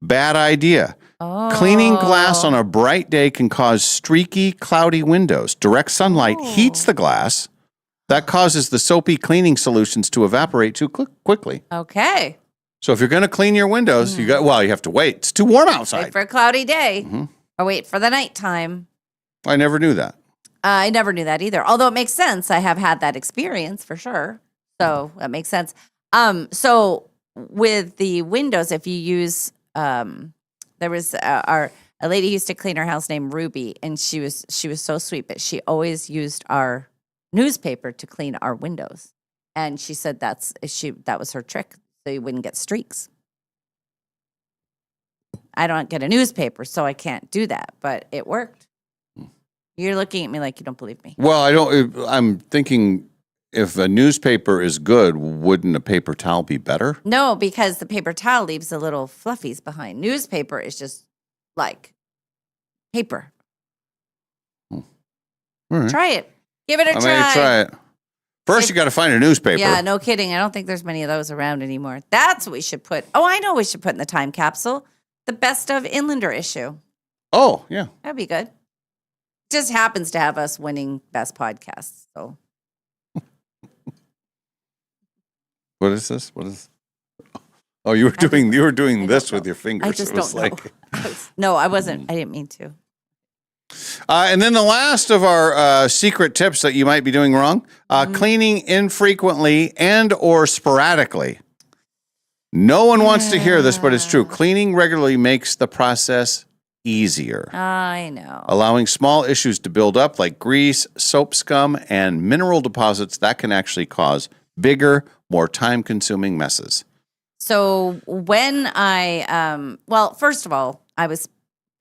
Bad idea. Cleaning glass on a bright day can cause streaky, cloudy windows. Direct sunlight heats the glass. That causes the soapy cleaning solutions to evaporate too quickly. Okay. So if you're going to clean your windows, you have to wait. It's too warm Wait outside. for a cloudy day, or wait for the nighttime. I never knew that. I never knew that either. Although it makes sense. I have had that experience for sure. So that makes sense. So with the windows, if you use, there was a lady used to clean her house named Ruby, and she was so sweet, but she always used our newspaper to clean our windows. And she said that was her trick, so you wouldn't get streaks. I don't get a newspaper, so I can't do that, but it worked. You're looking at me like you don't believe me. Well, I'm thinking if a newspaper is good, wouldn't a paper towel be better? No, because the paper towel leaves the little fluffies behind. Newspaper is just like paper. All right. Try it. Give it a try. I may try it. First, you got to find a newspaper. Yeah, no kidding. I don't think there's many of those around anymore. That's what we should put. Oh, I know we should put in the time capsule. The best of Inlander issue. Oh, yeah. That'd be good. Just happens to have us winning best podcasts. So what is this? What is? Oh, you were doing this with your fingers. I just It was don't know. No, I wasn't. I didn't mean to. And then the last of our secret tips that you might be doing wrong: cleaning infrequently and or sporadically. No one wants to hear this, but it's true. Cleaning regularly makes the process easier. I know. Allowing small issues to build up like grease, soap scum, and mineral deposits that can actually cause bigger, more time-consuming messes. So when well, first of all, I was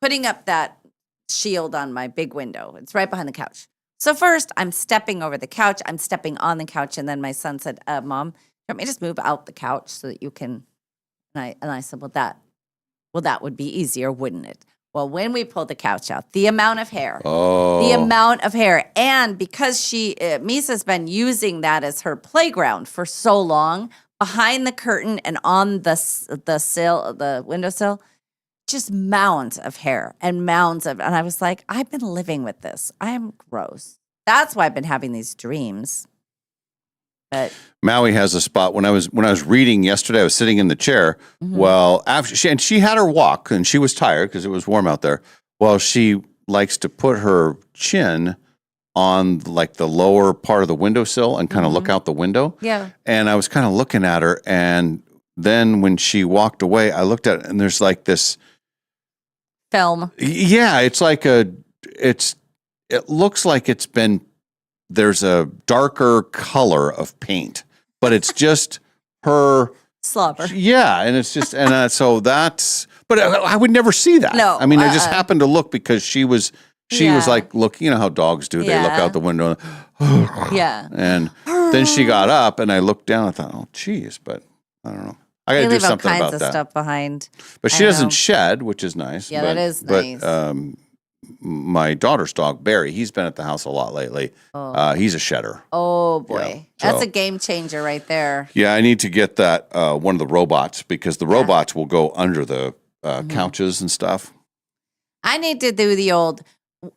putting up that shield on my big window. It's right behind the couch. So first, I'm stepping over the couch. I'm stepping on the couch, and then my son said, "Mom, let me just move out the couch so that you can." And I said, "Well, that would be easier, wouldn't it?" Well, when we pulled the couch out, the amount of hair, and because Misa's been using that as her playground for so long, behind the curtain and on the windowsill, just mounds of hair and and I was like, I've been living with this. I am gross. That's why I've been having these dreams. But Maui has a spot. When I was reading yesterday, I was sitting in the chair. Well, after she had her walk and she was tired because it was warm out there. Well, she likes to put her chin on like the lower part of the windowsill and kind of look out the window. Yeah. And I was kind of looking at her, and then when she walked away, I looked at it, and there's like this film. Yeah, it's like it looks like it's been. There's a darker color of paint, but it's just her slobber. Yeah, and it's just so that's. But I would never see that. No, I mean, I just happened to look because she was like, look, you know how dogs do? They look out the window. Yeah. And then she got up, and I looked down. I thought, oh, geez, but I don't know. I got to do something about that. All kinds of stuff behind. But she doesn't shed, which is nice. Yeah, that is nice. But my daughter's dog, Barry, he's been at the house a lot lately. He's a shedder. Oh, boy. Yeah, that's a game changer right there. Yeah, I need to get that one of the robots, because the robots will go under the couches and stuff. I need to do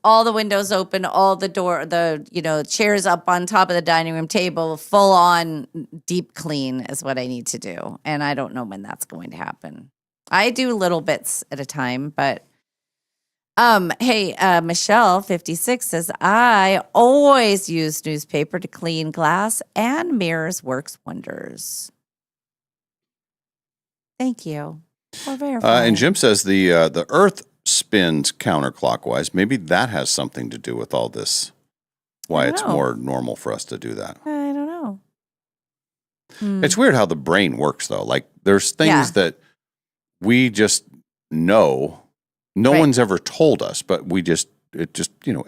all the windows open, all the chairs up on top of the dining room table, full on deep clean is what I need to do. And I don't know when that's going to happen. I do little bits at a time, but hey, Michelle 56 says, I always use newspaper to clean glass, and mirrors works wonders. Thank you. And Jim says the Earth spins counterclockwise. Maybe that has something to do with all this. Why it's more normal for us to do that. I don't know. It's weird how the brain works, though. Like there's things that we just know. No one's ever told us, but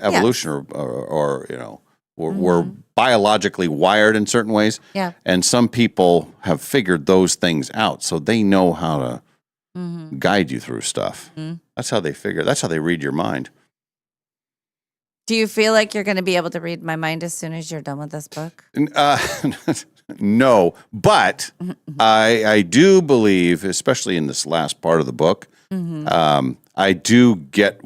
evolution or we're biologically wired in certain ways. Yeah. And some people have figured those things out, so they know how to guide you through stuff. That's how they figure. That's how they read your mind. Do you feel like you're going to be able to read my mind as soon as you're done with this book? No, but I do believe, especially in this last part of the book, I do get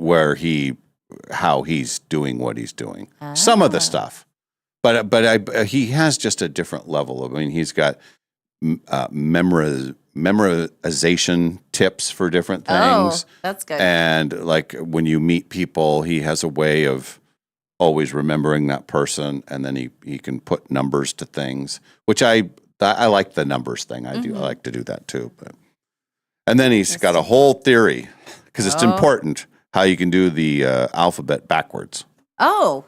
how he's doing what he's doing. Some of the stuff, but he has just a different level of. I mean, he's got memorization tips for different things. Oh, that's good. And like when you meet people, he has a way of always remembering that person, and then he can put numbers to things, which I like the numbers thing. I do. I like to do that too. And then he's got a whole theory, because it's important how you can do the alphabet backwards. Oh.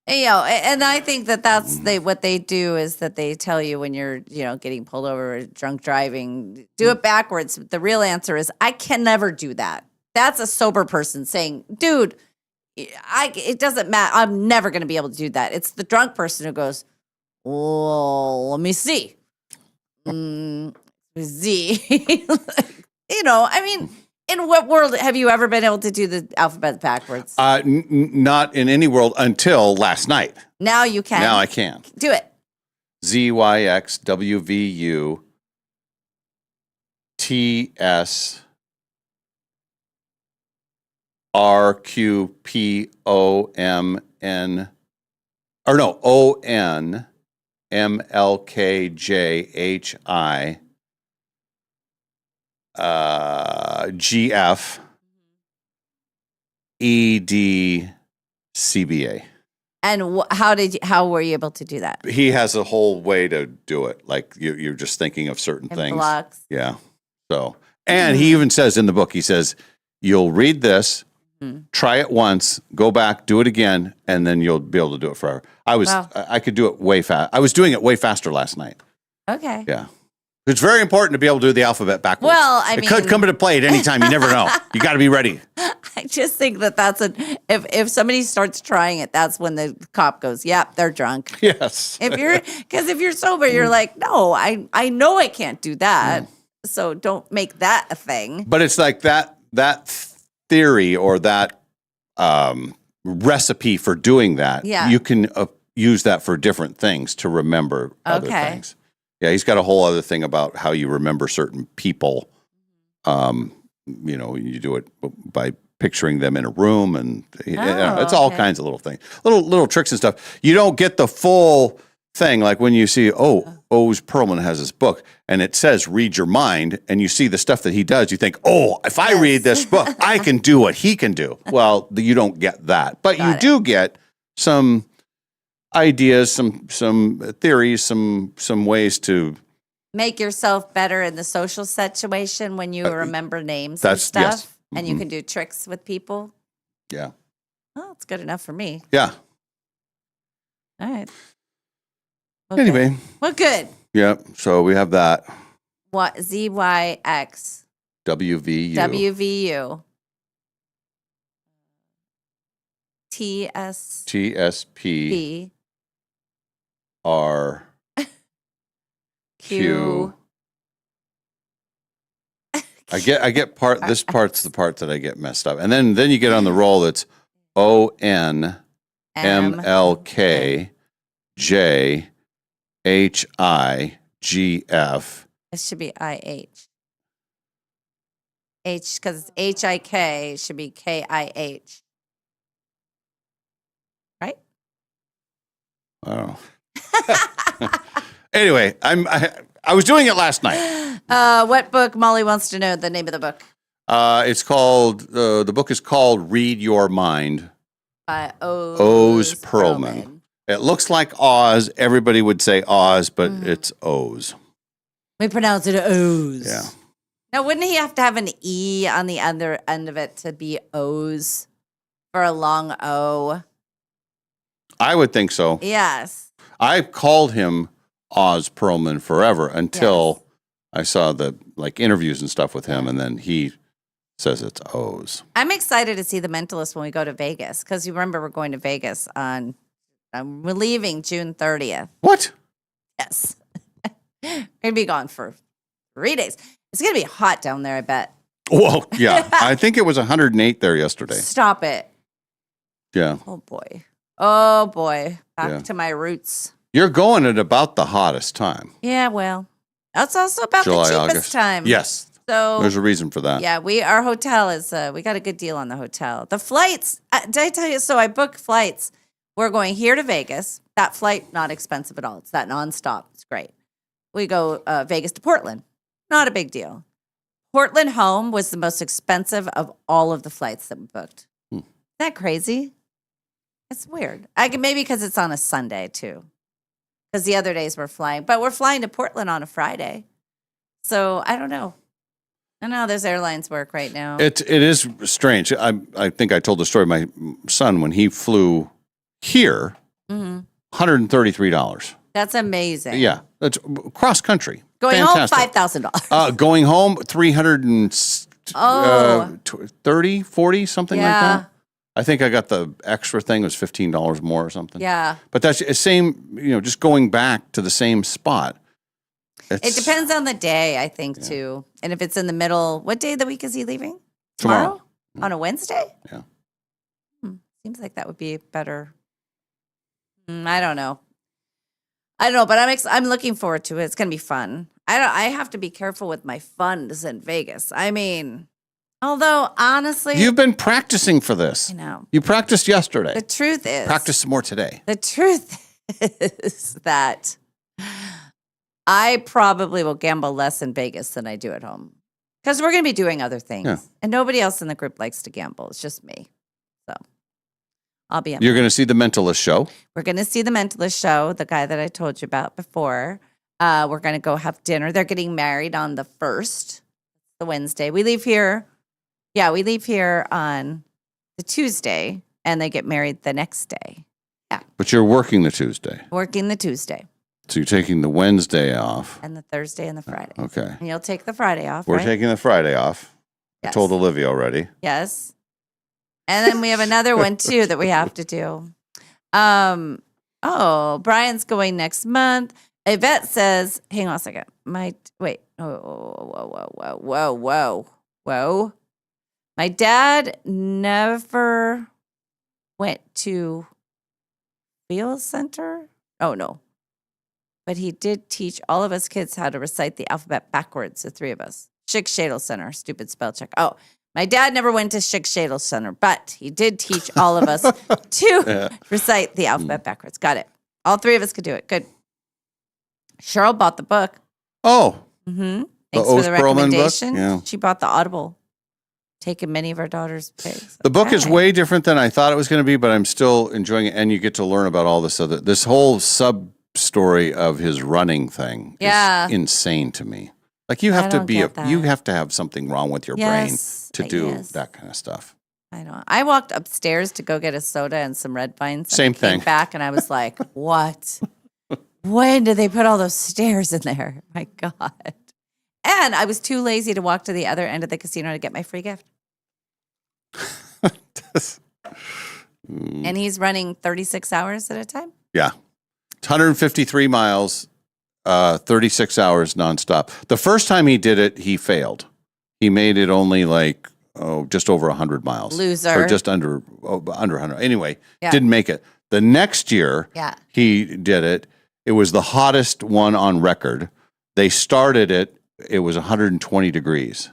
And I think that's what they do is that they tell you when you're, getting pulled over or drunk driving, do it backwards. The real answer is I can never do that. That's a sober person saying, dude, it doesn't matter. I'm never going to be able to do that. It's the drunk person who goes, oh, let me see. Z. I mean, in what world have you ever been able to do the alphabet backwards? Not in any world until last night. Now you can. Now I can. Do it. ZYXWVU TS RQPOMN or no ON MLKJHI GF EDCBA. And how were you able to do that? He has a whole way to do it. Like you're just thinking of certain In things. blocks. Yeah. So, and he even says in the book, he says, you'll read this, try it once, go back, do it again, and then you'll be able to do it forever. I could do it way fast. I was doing it way faster last night. Okay. Yeah. It's very important to be able to do the alphabet backwards. Well, it could come into play at any time. You never know. You got to be ready. I just think that's if somebody starts trying it, that's when the cop goes, "Yep, they're drunk." Yes. If you're sober, you're like, "No, I know I can't do that." So don't make that a thing. But it's like that theory or that recipe for doing that. Yeah. You can use that for different things to remember other things. Yeah, he's got a whole other thing about how you remember certain people. You do it by picturing them in a room, and it's all kinds of little things, little tricks and stuff. You don't get the full thing, like when you see, Oz Perlman has his book, and it says "read your mind," and you see the stuff that he does. You think, if I read this book, I can do what he can do. Well, you don't get that, but you do get some ideas, some theories, some ways to make yourself better in the social situation when you remember names and that's- stuff, yes. and you can do tricks with people. Yeah. Oh, it's good enough for me. Yeah. All right. Anyway. Well, good. Yeah. So we have that. What ZYX WVU. WVU TS TSP R Q. I get this part's the part that I get messed up. And then you get on the roll that's ON MLK JHIGF. It should be IH. Because it's HIK, it should be KIH. Right? Oh. Anyway, I was doing it last night. What book? Molly wants to know the name of the book. It's called the book is called "Read Your Mind" By Oz Perlman. It looks like Oz. Everybody would say Oz, but it's Oz. We pronounce it Oz. Yeah. Now, wouldn't he have to have an E on the other end of it to be Oz for a long O? I would think so. Yes. I called him Oz Perlman forever until I saw the interviews and stuff with him, and then he says it's Oz. I'm excited to see The Mentalist when we go to Vegas because you remember we're going to Vegas we're leaving June 30th. What? Yes. We're going to be gone for 3 days. It's going to be hot down there, I bet. Whoa, yeah. I think it was 108 there yesterday. Stop it. Yeah. Oh, boy. Oh, boy. Back Yeah. to my roots. You're going at about the hottest time. Yeah, well, that's also about July, the cheapest August. time. Yes. So There's a reason for that. yeah, our hotel is we got a good deal on the hotel. The flights, did I tell you? So I booked flights. We're going here to Vegas. That flight not expensive at all. It's that nonstop. It's great. We go Vegas to Portland. Not a big deal. Portland home was the most expensive of all of the flights that we booked. Isn't that crazy? It's weird. Maybe because it's on a Sunday too. Because the other days we're flying, but we're flying to Portland on a Friday. So I don't know. I know those airlines work right now. It is strange. I think I told the story. My son, when he flew here, $133. That's amazing. Yeah, that's cross country. Going Fantastic. home, $5,000. Going home, 330, 40, something like Yeah. that. I think I got the extra thing. It was $15 more or something. Yeah. But that's the same, just going back to the same spot. It depends on the day, I think, too. And if it's in the middle, what day of the week is he leaving? Tomorrow. On a Wednesday? Yeah. Seems like that would be better. I don't know. But I'm looking forward to it. It's gonna be fun. I have to be careful with my funds in Vegas. I mean, although honestly, You've been practicing for this. I know. You practiced yesterday. The truth is, Practice some more today. The truth is that I probably will gamble less in Vegas than I do at home because we're going to be doing other things. Yeah. And nobody else in the group likes to gamble. It's just me. So I'll be. You're going to see the Mentalist show. We're going to see the Mentalist show, the guy that I told you about before. We're going to go have dinner. They're getting married on the 1st, the Wednesday. We leave here. Yeah, we leave here on the Tuesday, and they get married the next day. Yeah. But you're working the Tuesday. Working the Tuesday. So you're taking the Wednesday off. And the Thursday and the Friday. Okay. And you'll take the Friday off, We're right? taking the Friday off. Yes. I told Olivia already. Yes. And then we have another one, too, that we have to do. Brian's going next month. Yvette says, hang on a second. Whoa. My dad never went to Field Center. Oh, no. But he did teach all of us kids how to recite the alphabet backwards, the three of us. Schick Shadle Center, stupid spell check. Oh, my dad never went to Schick Shadle Center, but he did teach all of us to recite the alphabet backwards. Got it. All three of us could do it. Good. Cheryl bought the book. Oh. Mm-hmm. The Thanks for Oath the Perlman book? recommendation. Yeah. She bought the Audible, taking many of our daughters' pigs. The book is way different than I thought it was going to be, but I'm still enjoying it. And you get to learn about all this whole sub story of his running thing. Yeah. Is insane to me. Like you have to be you have to have something wrong with your brain to do that kind of stuff. I know. I walked upstairs to go get a soda and some red vines. And Same I came thing. back and I was like, what? When did they put all those stairs in there? My God. And I was too lazy to walk to the other end of the casino to get my free gift. And he's running 36 hours at a time. Yeah. It's 153 miles, 36 hours nonstop. The first time he did it, he failed. He made it only just over 100 miles. Loser. Or just under 100. Anyway, Yeah. didn't make it. The next year, Yeah. he did it. It was the hottest one on record. They started it. It was 120 degrees.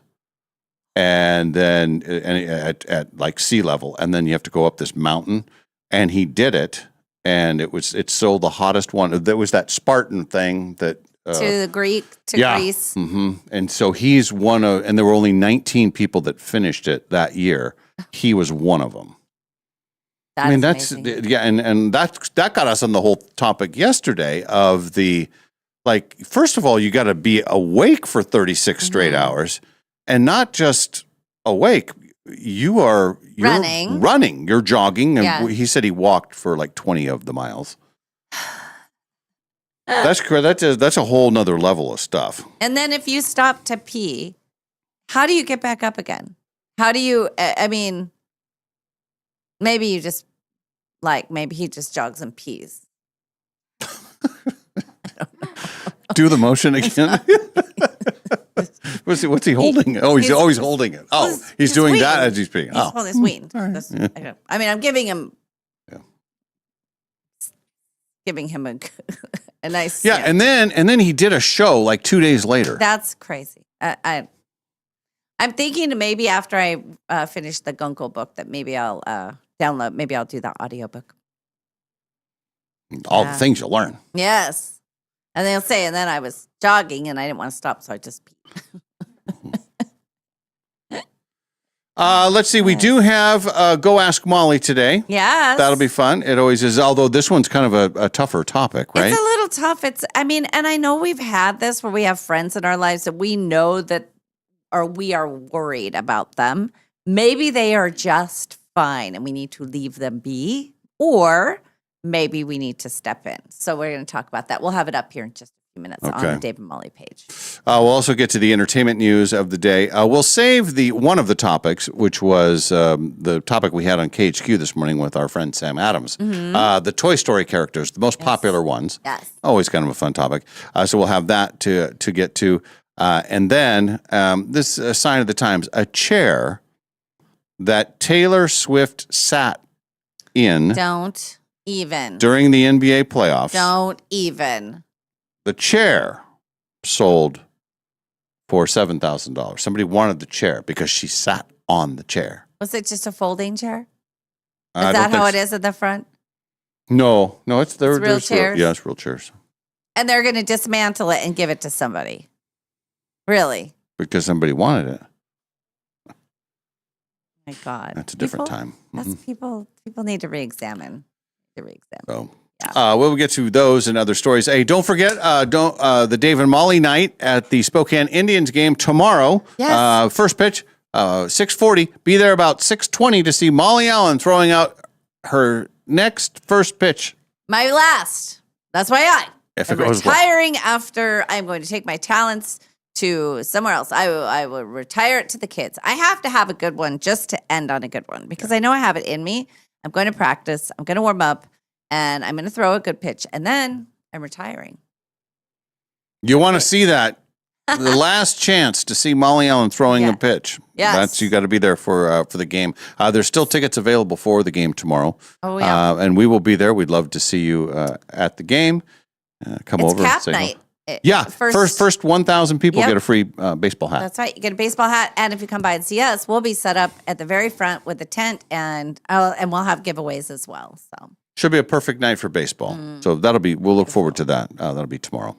And then at like sea level. And then you have to go up this mountain. And he did it. And it's still the hottest one. There was that Spartan thing that To the Greek, to Greece. hmm And so he's one of, and there were only 19 people that finished it that year. He was one of them. I mean, that's and that got us on the whole topic yesterday of the, like, first of all, you got to be awake for 36 straight hours, and not just awake. You're running, you're jogging, and Yeah. he said he walked for like 20 of the miles. That's correct. That's a whole nother level of stuff. And then if you stop to pee, how do you get back up again? How do you, I mean, maybe you just, maybe he just jogs and pees. Do the motion again. What's he holding? Oh, he's always holding it. Oh, he's doing weaned. that as he's peeing. He's Oh, holding his weaned. Yeah. I mean, I'm giving him, a nice. Yeah, and then he did a show like 2 days later. That's crazy. I'm thinking maybe after I finish the Gunkel book that maybe I'll download. Maybe I'll do the audiobook. All the things you learn. Yes. And they'll say, and then I was jogging and I didn't want to stop, so I just peed. Let's see. We do have Go Ask Molly today. Yes. That'll be fun. It always is. Although this one's kind of a tougher topic, right? It's a little tough. And I know we've had this where we have friends in our lives that we know that or we are worried about them. Maybe they are just fine and we need to leave them be, or maybe we need to step in. So we're going to talk about that. We'll have it up here in just a few minutes on the Dave and Molly page. We'll also get to the entertainment news of the day. We'll save one of the topics, which was the topic we had on KHQ this morning with our friend Sam Adams. The Toy Story characters, the most popular ones. Yes. Always kind of a fun topic. So we'll have that to get to. And then this sign of the times, a chair that Taylor Swift sat in. Don't even. During the NBA playoffs. Don't even. The chair sold for $7,000. Somebody wanted the chair because she sat on the chair. Was it just a folding chair? Is I that don't how think it is at the front? No, it's real chairs? Yeah, it's real chairs. And they're going to dismantle it and give it to somebody. Really? Because somebody wanted it. My God. That's a different time. That's people need to re-examine. So we'll get to those and other stories. Hey, don't forget the Dave and Molly night at the Spokane Indians game tomorrow. Yes. First pitch, 6:40. Be there about 6:20 to see Molly Allen throwing out her next first pitch. My last. That's why If I'm it goes well. retiring after I'm going to take my talents to somewhere else. I will retire it to the kids. I have to have a good one just to end on a good one because I know I have it in me. I'm going to practice. I'm going to warm up. And I'm going to throw a good pitch, and then I'm retiring. You want to see that. The last chance to see Molly Allen throwing a pitch. Yes. You got to be there for the game. There's still tickets available for the game tomorrow. Oh, yeah. And we will be there. We'd love to see you at the game. Come It's over. cap and say night. Yeah, first 1,000 people Yep. get a free baseball hat. That's right. You get a baseball hat, and if you come by and see us, we'll be set up at the very front with the tent, and we'll have giveaways as well. So Should be a perfect night for baseball. So we'll look forward to that. That'll be tomorrow.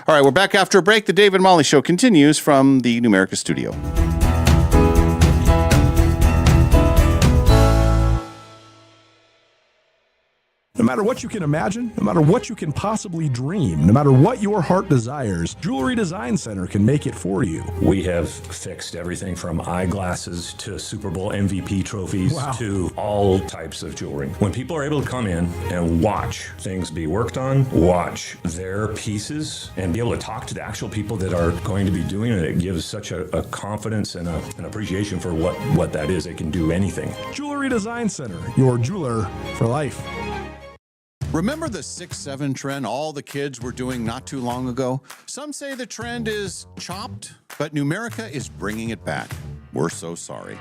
All right, we're back after a break. The Dave and Molly Show continues from the Numerica studio. No matter what you can imagine, no matter what you can possibly dream, no matter what your heart desires, Jewelry Design Center can make it for you. We have fixed everything from eyeglasses to Super Bowl MVP trophies to all types of jewelry. When people are able to come in and watch things be worked on, watch their pieces, and be able to talk to the actual people that are going to be doing it, it gives such a confidence and an appreciation for what that is. They can do anything. Jewelry Design Center, your jeweler for life. Remember the 6'7" trend all the kids were doing not too long ago? Some say the trend is chopped, but Numerica is bringing it back. We're so sorry.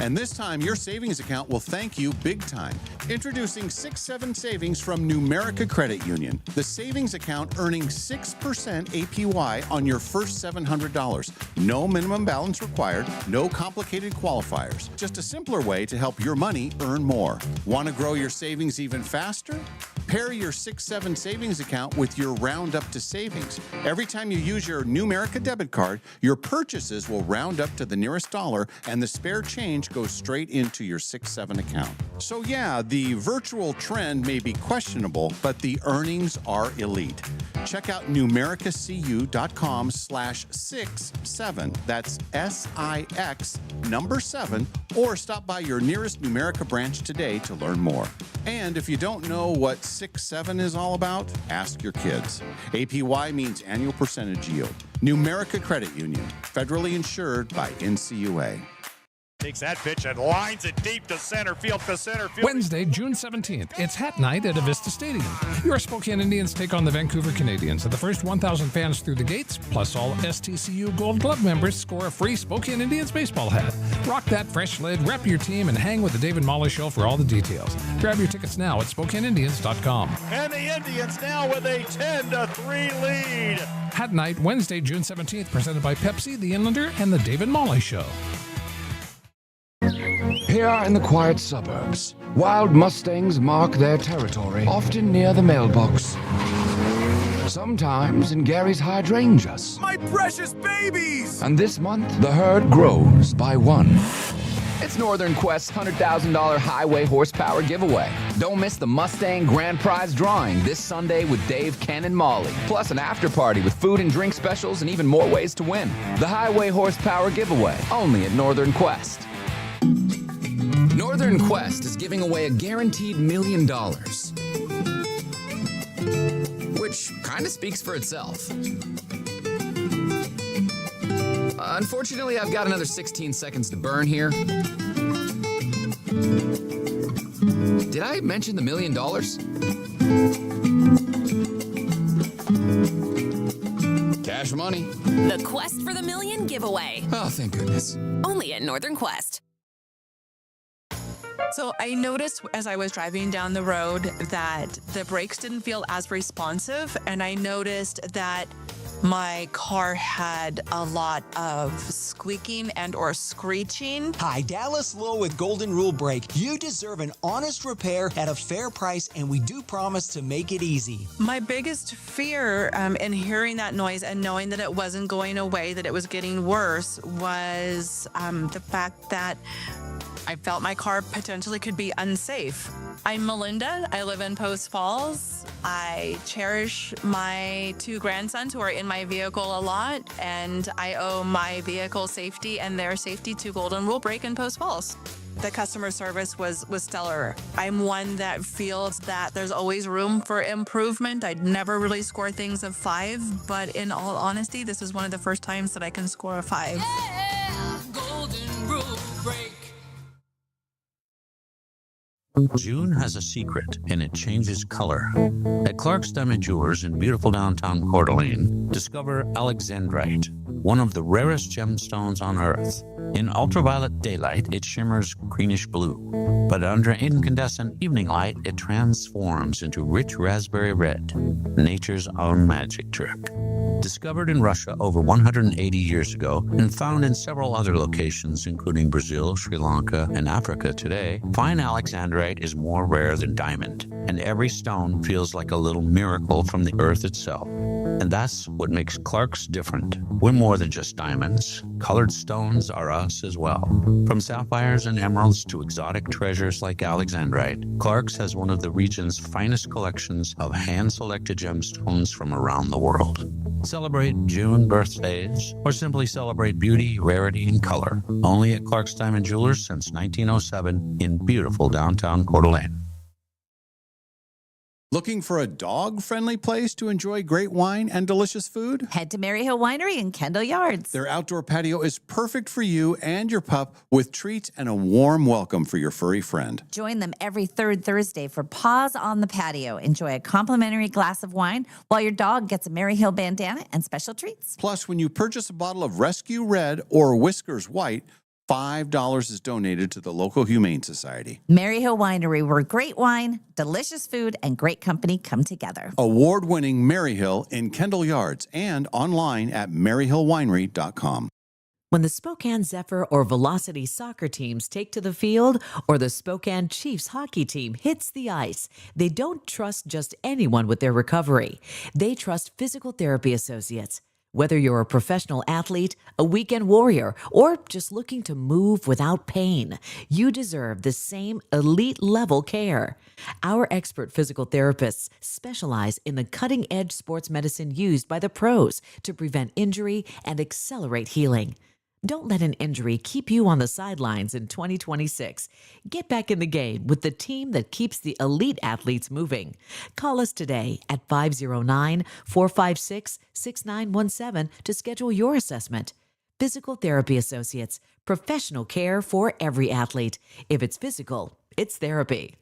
And this time, your savings account will thank you big time. Introducing 6'7" Savings from Numerica Credit Union. The savings account earning 6% APY on your first $700. No minimum balance required, no complicated qualifiers. Just a simpler way to help your money earn more. Want to grow your savings even faster? Pair your 6'7" savings account with your Round Up to Savings. Every time you use your Numerica debit card, your purchases will round up to the nearest dollar, and the spare change goes straight into your 6'7" account. So yeah, the virtual trend may be questionable, but the earnings are elite. Check out numericacu.com/67. That's SIX7, or stop by your nearest Numerica branch today to learn more. And if you don't know what 6'7" is all about, ask your kids. APY means annual percentage yield. Numerica Credit Union, federally insured by NCUA. Takes that pitch and lines it deep to center field. Wednesday, June 17th, it's Hat Night at Avista Stadium. Your Spokane Indians take on the Vancouver Canadians, and the first 1,000 fans through the gates, plus all STCU Gold Glove members, score a free Spokane Indians baseball hat. Rock that fresh lid, rep your team, and hang with the Dave and Molly Show for all the details. Grab your tickets now at SpokaneIndians.com. And the Indians now with a 10-3 lead. Hat Night, Wednesday, June 17th, presented by Pepsi, The Inlander, and the Dave and Molly Show. Here in the quiet suburbs, wild Mustangs mark their territory, often near the mailbox. Sometimes in Gary's hydrangeas. My precious babies! And this month, the herd grows by one. It's Northern Quest's $100,000 highway horsepower giveaway. Don't miss the Mustang Grand Prize drawing this Sunday with Dave, Ken, and Molly. Plus an after party with food and drink specials and even more ways to win. The highway horsepower giveaway, only at Northern Quest. Northern Quest is giving away a guaranteed $1 million. Which kind of speaks for itself. Unfortunately, I've got another 16 seconds to burn here. Did I mention the $1 million? Cash money. The Quest for the Million giveaway. Oh, thank goodness. Only at Northern Quest. So I noticed as I was driving down the road that the brakes didn't feel as responsive, and I noticed that my car had a lot of squeaking and or screeching. Hi, Dallas Lowe with Golden Rule Brake. You deserve an honest repair at a fair price, and we do promise to make it easy. My biggest fear in hearing that noise and knowing that it wasn't going away, that it was getting worse, was the fact that I felt my car potentially could be unsafe. I'm Melinda. I live in Post Falls. I cherish my 2 grandsons who are in my vehicle a lot, and I owe my vehicle safety and their safety to Golden Rule Brake in Post Falls. The customer service was stellar. I'm one that feels that there's always room for improvement. I'd never really score things of 5, but in all honesty, this is one of the first times that I can score a 5. Yeah, Golden Rule Brake. June has a secret, and it changes color. At Clark's Diamond Jewelers in beautiful downtown Coeur d'Alene, discover alexandrite, one of the rarest gemstones on Earth. In ultraviolet daylight, it shimmers greenish blue, but under incandescent evening light, it transforms into rich raspberry red, nature's own magic trick. Discovered in Russia over 180 years ago and found in several other locations, including Brazil, Sri Lanka, and Africa today, fine alexandrite is more rare than diamond, and every stone feels like a little miracle from the earth itself. And that's what makes Clark's different. We're more than just diamonds. Colored stones are us as well. From sapphires and emeralds to exotic treasures like alexandrite, Clark's has one of the region's finest collections of hand-selected gemstones from around the world. Celebrate June birthdays, or simply celebrate beauty, rarity, and color. Only at Clark's Diamond Jewelers since 1907 in beautiful downtown Coeur d'Alene. Looking for a dog-friendly place to enjoy great wine and delicious food? Head to Maryhill Winery in Kendall Yards. Their outdoor patio is perfect for you and your pup, with treats and a warm welcome for your furry friend. Join them every 3rd Thursday for Paws on the Patio. Enjoy a complimentary glass of wine while your dog gets a Maryhill bandana and special treats. Plus, when you purchase a bottle of Rescue Red or Whiskers White, $5 is donated to the local Humane Society. Maryhill Winery, where great wine, delicious food, and great company come together. Award-winning Maryhill in Kendall Yards and online at maryhillwinery.com. When the Spokane Zephyr or Velocity soccer teams take to the field, or the Spokane Chiefs hockey team hits the ice, they don't trust just anyone with their recovery. They trust physical therapy associates. Whether you're a professional athlete, a weekend warrior, or just looking to move without pain, you deserve the same elite-level care. Our expert physical therapists specialize in the cutting-edge sports medicine used by the pros to prevent injury and accelerate healing. Don't let an injury keep you on the sidelines in 2026. Get back in the game with the team that keeps the elite athletes moving. Call us today at 509-456-6917 to schedule your assessment. Physical Therapy Associates, professional care for every athlete. If it's physical, it's therapy.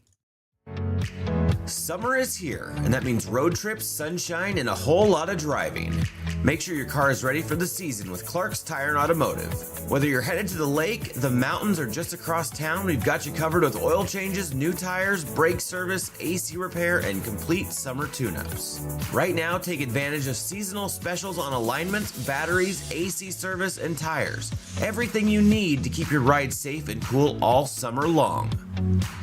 Summer is here, and that means road trips, sunshine, and a whole lot of driving. Make sure your car is ready for the season with Clark's Tire and Automotive. Whether you're headed to the lake, the mountains, or just across town, we've got you covered with oil changes, new tires, brake service, AC repair, and complete summer tune-ups. Right now, take advantage of seasonal specials on alignments, batteries, AC service, and tires. Everything you need to keep your ride safe and cool all summer long.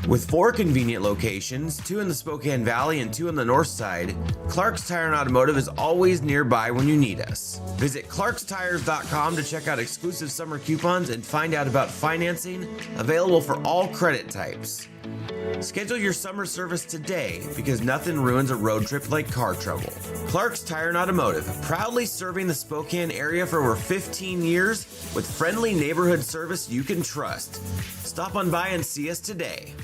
With 4 convenient locations, 2 in the Spokane Valley and 2 on the north side, Clark's Tire and Automotive is always nearby when you need us. Visit clarkstires.com to check out exclusive summer coupons and find out about financing available for all credit types. Schedule your summer service today because nothing ruins a road trip like car trouble. Clark's Tire and Automotive, proudly serving the Spokane area for over 15 years with friendly neighborhood service you can trust. Stop on by and see us today.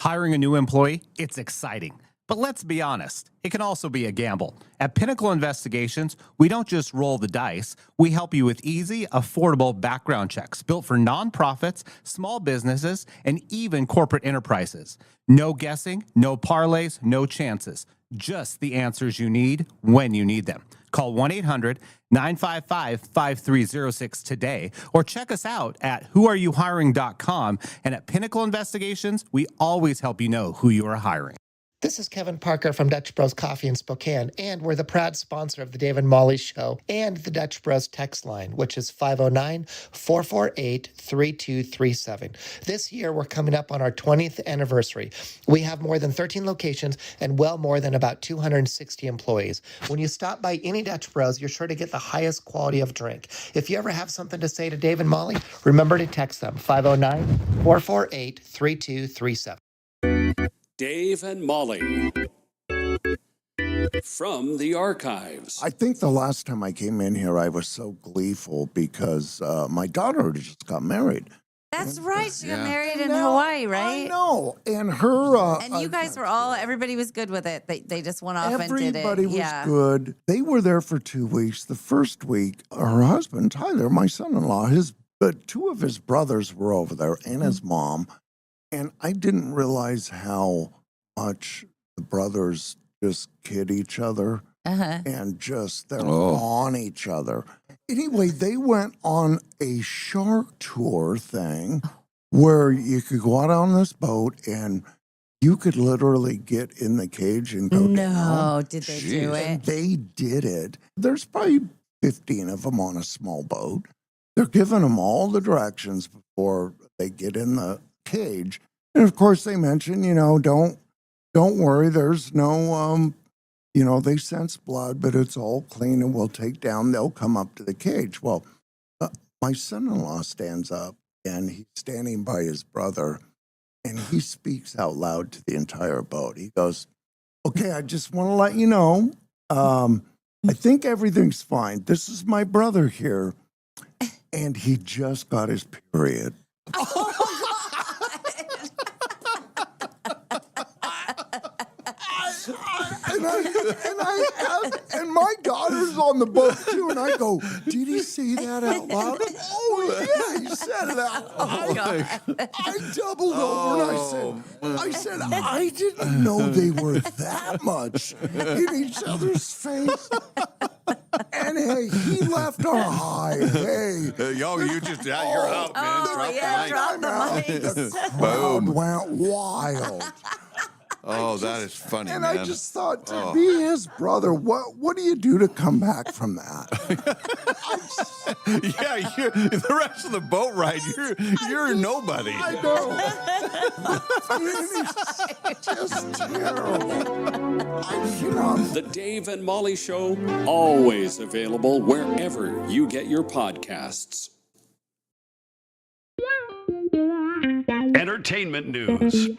Hiring a new employee, it's exciting. But let's be honest, it can also be a gamble. At Pinnacle Investigations, we don't just roll the dice. We help you with easy, affordable background checks built for nonprofits, small businesses, and even corporate enterprises. No guessing, no parlays, no chances. Just the answers you need when you need them. Call 1-800-955-5306 today or check us out at whoareyouhiring.com. And at Pinnacle Investigations, we always help you know who you are hiring. This is Kevin Parker from Dutch Bros Coffee in Spokane, and we're the proud sponsor of the Dave and Molly Show and the Dutch Bros text line, which is 509-448-3237. This year, we're coming up on our 20th anniversary. We have more than 13 locations and well more than about 260 employees. When you stop by any Dutch Bros, you're sure to get the highest quality of drink. If you ever have something to say to Dave and Molly, remember to text them, 509-448-3237. Dave and Molly from the archives. I think the last time I came in here, I was so gleeful because my daughter just got married. That's right. She got married in Hawaii, right? I know. And her... and you guys were everybody was good with it. They just went off and did it. Everybody was good. They were there for 2 weeks. The first week, her husband, Tyler, my son-in-law, 2 of his brothers were over there and his mom. And I didn't realize how much the brothers just kid each other and just they're on each other. Anyway, they went on a shark tour thing where you could go out on this boat and you could literally get in the cage and go down. No, did they do it? And they did it. There's probably 15 of them on a small boat. They're giving them all the directions before they get in the cage. And of course they mention, don't worry, there's no, they sense blood, but it's all clean and they'll come up to the cage. Well, my son-in-law stands up and he's standing by his brother and he speaks out loud to the entire boat. He goes, okay, I just want to let you know, I think everything's fine. This is my brother here. And he just got his period. And my daughter's on the boat too, and I go, did he say that out loud? Oh yeah, he said it out loud. I doubled over and I said, I didn't know they were that much in each other's face. And hey, he left her high. Hey, you just you're out, man. Drop the mic. The crowd went wild. Oh, that is funny, and man. I just thought, to be his brother, what do you do to come back from that? The rest of the boat ride, you're nobody. I know. It's just terrible. The Dave and Molly Show, always available wherever you get your podcasts. Entertainment news.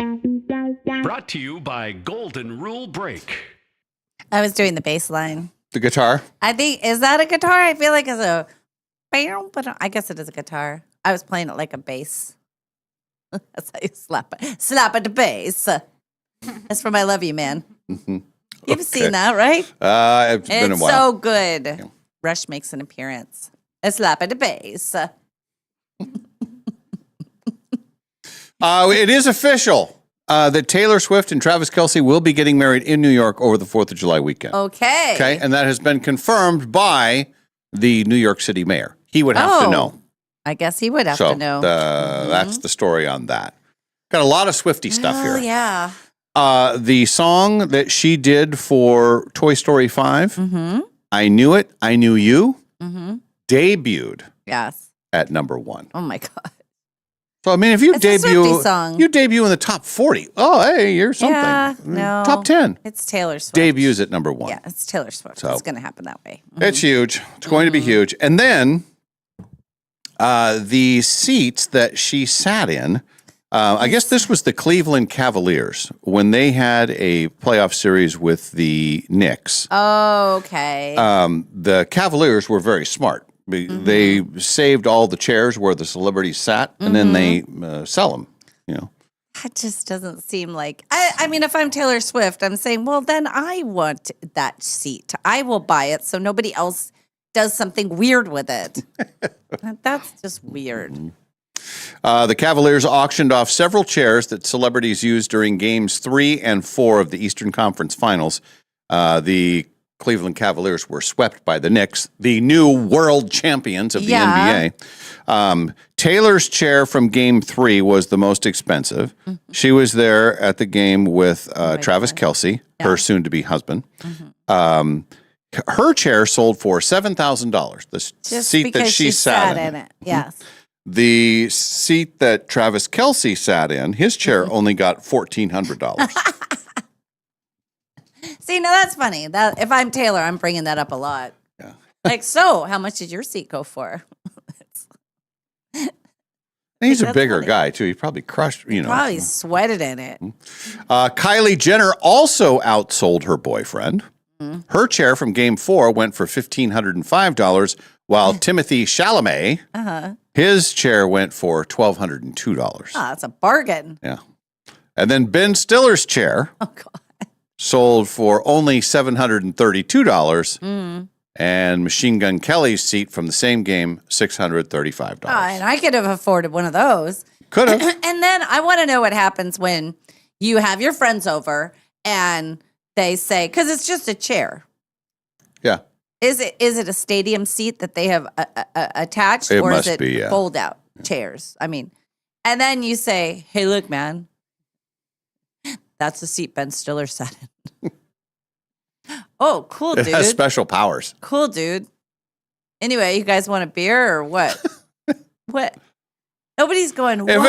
Brought to you by Golden Rule Brake. I was doing the bass line. The guitar? I think, is that a guitar? I feel like it's a, but I guess it is a guitar. I was playing it like a bass. That's how you slap at the bass. That's from I Love You, Man. Mm-hmm. You've seen that, right? It's been a while. So good. Yeah. Rush makes an appearance. A slap at the bass. It is official that Taylor Swift and Travis Kelce will be getting married in New York over the 4th of July weekend. Okay. Okay, and that has been confirmed by the New York City mayor. He would have to know. I guess he would have to know. That's the story on that. Got a lot of Swiftie stuff here. Oh, yeah. The song that she did for Toy Story 5, I Knew It, I Knew You, debuted yes. at number 1. Oh, my God. So I mean, if you It's a Swiftie debut, song. you debut in the top 40. Oh, hey, you're something. Yeah, no. Top 10. It's Taylor Swift. Debuts at number 1. Yeah, it's Taylor Swift. So- It's going to happen that way. It's huge. It's going to be huge. And then the seats that she sat in, I guess this was the Cleveland Cavaliers when they had a playoff series with the Knicks. Oh, okay. The Cavaliers were very smart. They saved all the chairs where the celebrities sat, and then they sell them. You know, That just doesn't seem like. I mean, if I'm Taylor Swift, I'm saying, well, then I want that seat. I will buy it so nobody else does something weird with it. That's just weird. The Cavaliers auctioned off several chairs that celebrities used during games 3 and 4 of the Eastern Conference Finals. The Cleveland Cavaliers were swept by the Knicks, the new world champions of the NBA. Taylor's chair from game 3 was the most expensive. She was there at the game with Travis Kelce, her soon-to-be husband. Her chair sold for $7,000. The Just seat that because she sat in. it. Yes. The seat that Travis Kelce sat in, his chair only got $1,400. See, now that's funny. That if I'm Taylor, I'm bringing that up a lot. Yeah. Like, so how much did your seat go for? He's a That's bigger funny. guy, too. He probably crushed, you know. Probably sweated in it. Kylie Jenner also outsold her boyfriend. Her chair from game 4 went for $1,505, while Timothy Chalamet, his chair went for $1,202. Oh, that's a bargain. Yeah. And then Ben Stiller's chair sold for only $732. And Machine Gun Kelly's seat from the same game, $635. And I could have afforded one of those. Could have. And then I want to know what happens when you have your friends over and they say, because it's just a chair. Yeah. Is it a stadium seat that they have attached, It or must is it be, yeah. fold out chairs? I mean, and then you say, "Hey, look, man, that's the seat Ben Stiller sat in." Oh, cool, It dude. has special powers. Cool, dude. Anyway, you guys want a beer or what? What? Nobody's going. What? If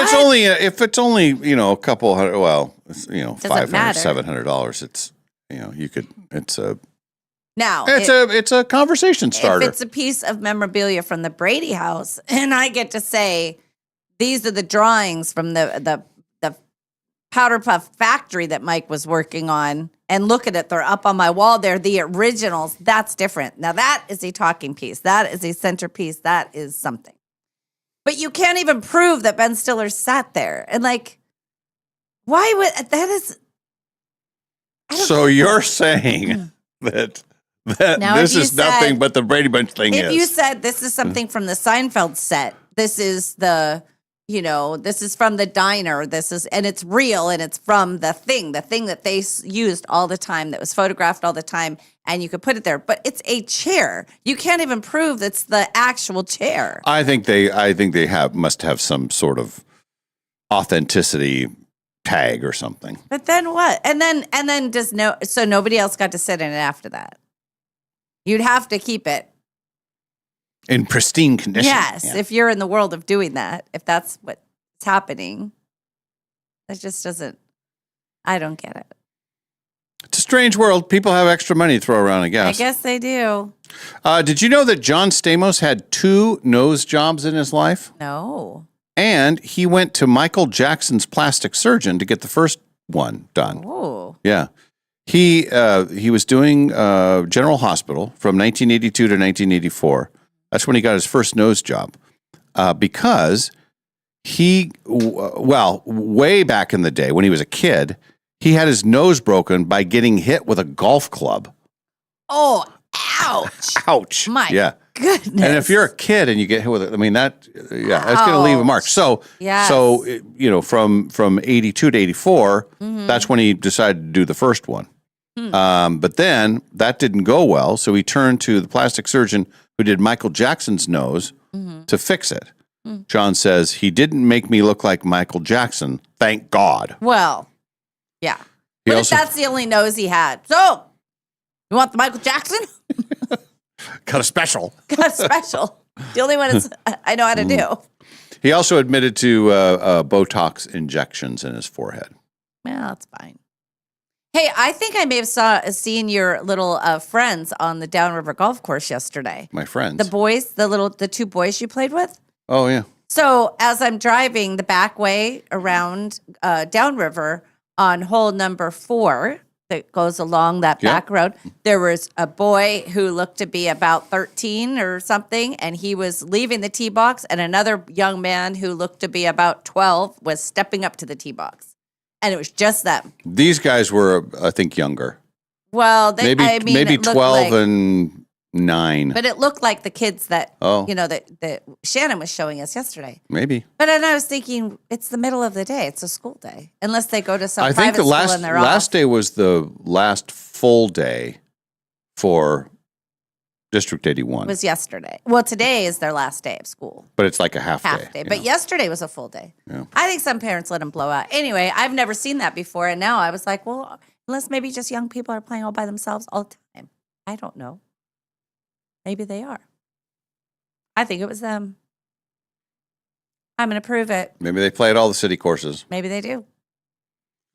it's only a couple hundred, well, Doesn't $500, matter. $700, it's it's a Now it's a conversation starter. If it's a piece of memorabilia from the Brady house, and I get to say, these are the drawings from the Powder Puff factory that Mike was working on, and look at it, they're up on my wall. They're the originals. That's different. Now that is a talking piece. That is a centerpiece. That is something. But you can't even prove that Ben Stiller sat there. And why would that is? So you're saying that Now, this if you is nothing said- but the Brady Bunch thing If is. you said this is something from the Seinfeld set, this is this is from the diner, and it's real, and it's from the thing that they used all the time, that was photographed all the time, and you could put it there. But it's a chair. You can't even prove that's the actual chair. I think they must have some sort of authenticity tag or something. But then what? And then so nobody else got to sit in it after that. You'd have to keep it. In pristine condition. Yes, Yeah. if you're in the world of doing that, if that's what's happening, it just doesn't. I don't get it. It's a strange world. People have extra money to throw around, I guess. I guess they do. Did you know that John Stamos had 2 nose jobs in his life? No. And he went to Michael Jackson's plastic surgeon to get the first one done. Oh. Yeah. He was doing General Hospital from 1982 to 1984. That's when he got his first nose job. Because way back in the day when he was a kid, he had his nose broken by getting hit with a golf club. Oh, ouch. Ouch. My yeah. goodness. And if you're a kid and you get hit with it, I mean, that's going to leave a mark. So, Yes. from 82 to 84, that's when he decided to do the first one. But then that didn't go well. So he turned to the plastic surgeon who did Michael Jackson's nose to fix it. John says, he didn't make me look like Michael Jackson. Thank God. Well, yeah. He But also- if that's the only nose he had. So, you want the Michael Jackson? Got a special. Got a special. The only one I know how to do. He also admitted to Botox injections in his forehead. Well, that's fine. Hey, I think I may have seen your little friends on the Downriver Golf Course yesterday. My friends. The boys, the two boys you played with. Oh, yeah. So as I'm driving the back way around Downriver on hole number 4 that goes along that back road, there was a boy who looked to be about 13 or something, and he was leaving the tee box, and another young man who looked to be about 12 was stepping up to the tee box. And it was just them. These guys were, I think, younger. Well, maybe 12 and 9. But it looked like the kids that, Oh. that Shannon was showing us yesterday. Maybe. But then I was thinking, it's the middle of the day. It's a school day. Unless they go to some I private think the school and they're last off. day was the last full day for District 81. It was yesterday. Well, today is their last day of school. But it's like a half day. Half day. But yesterday was a full day. Yeah. I think some parents let them blow out. Anyway, I've never seen that before. And now I was like, well, unless maybe just young people are playing all by themselves all the time. I don't know. Maybe they are. I think it was them. I'm going to prove it. Maybe they play at all the city courses. Maybe they do.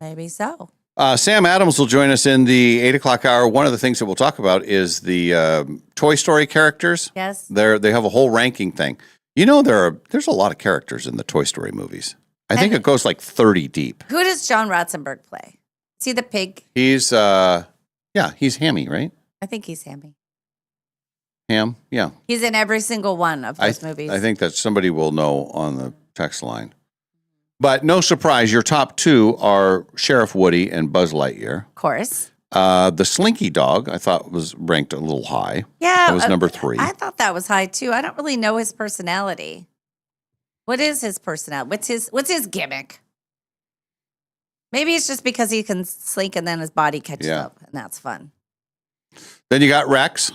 Maybe so. Sam Adams will join us in the 8 o'clock hour. One of the things that we'll talk about is the Toy Story characters. Yes. They have a whole ranking thing. You know, there's a lot of characters in the Toy Story movies. I think it goes like 30 deep. Who does John Ratzenberg play? Is he the pig? He's he's Hammy, right? I think he's Hammy. Ham, yeah. He's in every single one of those movies. I think that somebody will know on the text line. But no surprise, your top 2 are Sheriff Woody and Buzz Lightyear. Of course. The Slinky Dog, I thought, was ranked a little high. Yeah. That was number 3. I thought that was high too. I don't really know his personality. What is his personality? What's his gimmick? Maybe it's just because he can slink and then his body catches up, and that's fun. Then you got Rex,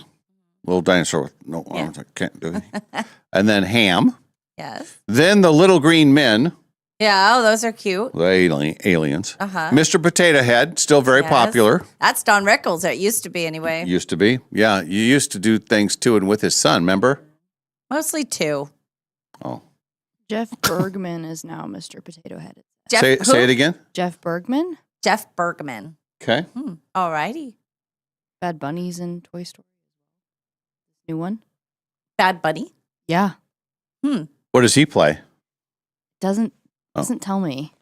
little dinosaur with no arms. I can't do it. And then Ham. Yes. Then the Little Green Men, Yeah. Oh, those are cute. the aliens. Uh-huh. Mr. Potato Head, still very Yes. popular. That's Don Rickles. Or it used to be anyway. Used to be. Yeah, you used to do things to and with his son, remember? Mostly 2. Oh. Jeff Bergman is now Mr. Potato Head. Say it again. Jeff Bergman? Jeff Bergman. Okay. All righty. Bad Bunny's in Toy Story. New one? Bad Bunny? Yeah. What does he play? Doesn't tell me.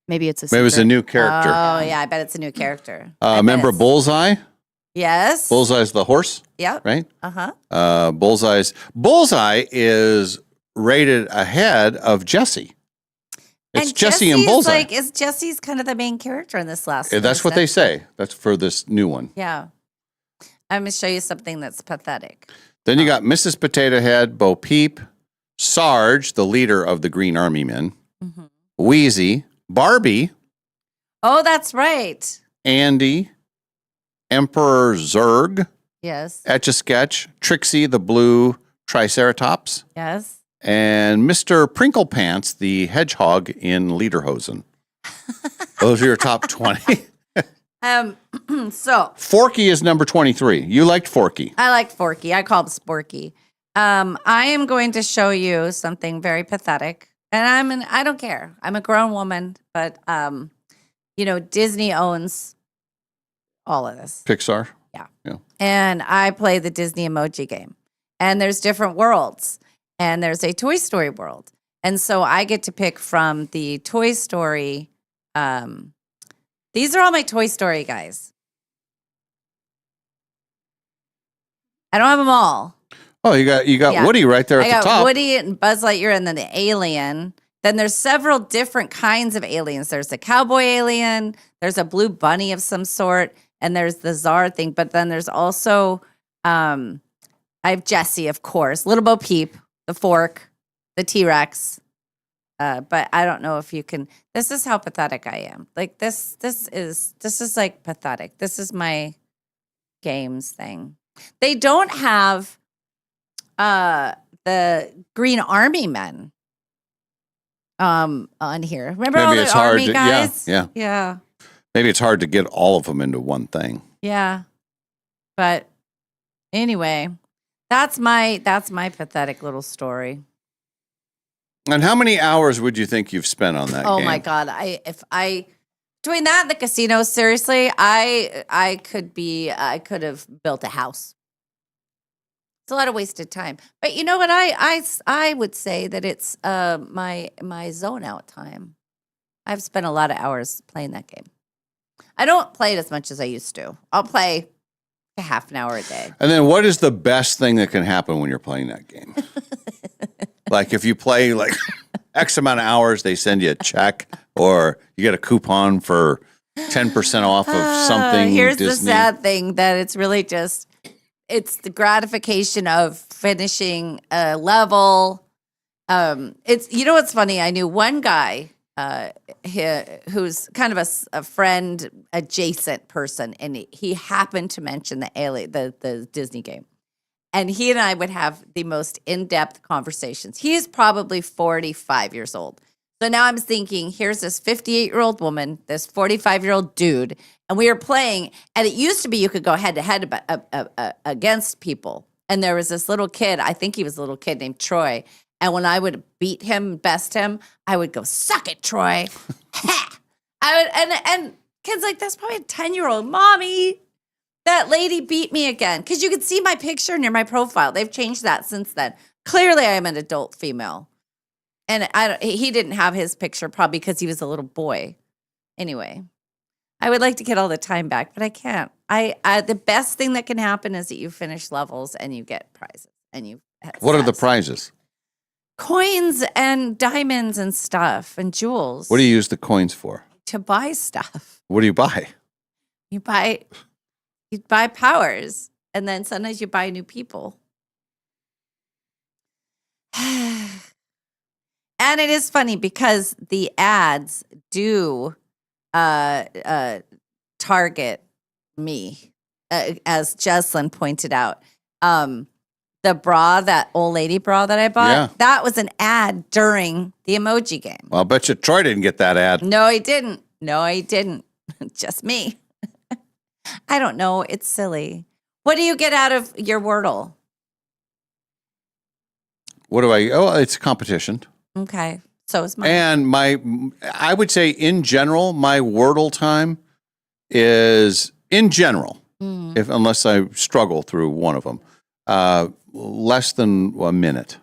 Maybe it's a Maybe it's a secret. new character. Oh, yeah. I bet it's a new character. Remember Bullseye? Yes. Bullseye's the horse, Yep. right? Uh-huh. Bullseye is rated ahead of Jesse. It's Jesse and Jesse's Bullseye. Jesse's kind of the main character in this last That's what season. they say. That's for this new one. Yeah. I'm going to show you something that's pathetic. Then you got Mrs. Potato Head, Bo Peep, Sarge, the leader of the Green Army Men, Wheezy, Barbie, Oh, that's right. Andy, Emperor Zurg, Yes. Etch-a-Sketch, Trixie, the blue Triceratops, Yes. and Mr. Prinklepants, the hedgehog in Lederhosen. Those are your top 20. So Forky is number 23. You liked Forky. I like Forky. I call him Sporky. I am going to show you something very pathetic. And I don't care. I'm a grown woman, but Disney owns all of this. Pixar. Yeah. And I play the Disney emoji game. And there's different worlds. And there's a Toy Story world. And so I get to pick from the Toy Story. These are all my Toy Story guys. I don't have them all. Oh, you got Yeah. Woody right there at I the got top. Woody and Buzz Lightyear and then the alien. Then there's several different kinds of aliens. There's a cowboy alien. There's a blue bunny of some sort. And there's the czar thing. But then there's also, I have Jessie, of course. Little Bo Peep, the fork, the T-Rex. But I don't know if you can. This is how pathetic I am. Like this is like pathetic. This is my games thing. They don't have the Green Army Men on here. Remember all the army guys? Yeah. Maybe it's hard to get all of them into one thing. Yeah. But anyway, that's my pathetic little story. And how many hours would you think you've spent on that Oh game? my God. If I doing that in the casino, seriously, I could have built a house. It's a lot of wasted time. But you know what? I would say that it's my zone out time. I've spent a lot of hours playing that game. I don't play it as much as I used to. I'll play a half an hour a day. And then what is the best thing that can happen when you're playing that game? Like if you play like X amount of hours, they send you a check or you get a coupon for 10% off of something. Here's Disney. the sad thing that it's really just, it's the gratification of finishing a level. It's, you know what's funny? I knew one guy who's kind of a friend adjacent person, and he happened to mention the Disney game. And he and I would have the most in-depth conversations. He is probably 45 years old. So now I'm thinking, here's this 58-year-old woman, this 45-year-old dude, and we were playing, and it used to be you could go head-to-head against people. And there was this little kid, I think he was a little kid named Troy, and when I would beat him, best him, I would go, suck it, Troy. and kids like, that's probably a 10-year-old. Mommy, that lady beat me again. Because you could see my picture near my profile. They've changed that since then. Clearly, I am an adult female. And he didn't have his picture probably because he was a little boy. Anyway, I would like to get all the time back, but I can't. The best thing that can happen is that you finish levels and you get prizes. And What are the prizes? Coins and diamonds and stuff and jewels. What do you use the coins for? To buy stuff. What do you buy? You buy powers, and then sometimes you buy new people. And it is funny because the ads do target me, as Jesslyn pointed out. The bra, that old lady bra that I bought, that was an ad during the emoji game. Well, I'll bet you Troy didn't get that ad. No, he didn't. Just me. I don't know. It's silly. What do you get out of your Wordle? What do I? Oh, it's a competition. Okay. So is mine. And I would say in general, my Wordle time is in general, unless I struggle through one of them, less than a minute.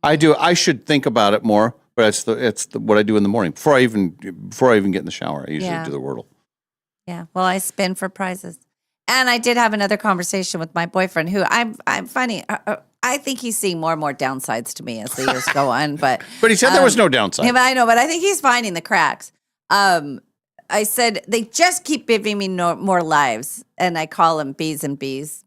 I should think about it more, but it's what I do in the morning before I even get in the shower. I usually do the Wordle. Yeah. Well, I spin for prizes. And I did have another conversation with my boyfriend who I'm funny. I think he's seeing more and more downsides to me as the years go on. But he said there was no downside. Yeah, I know, but I think he's finding the cracks. I said, they just keep giving me more lives. And I call them B's and B's.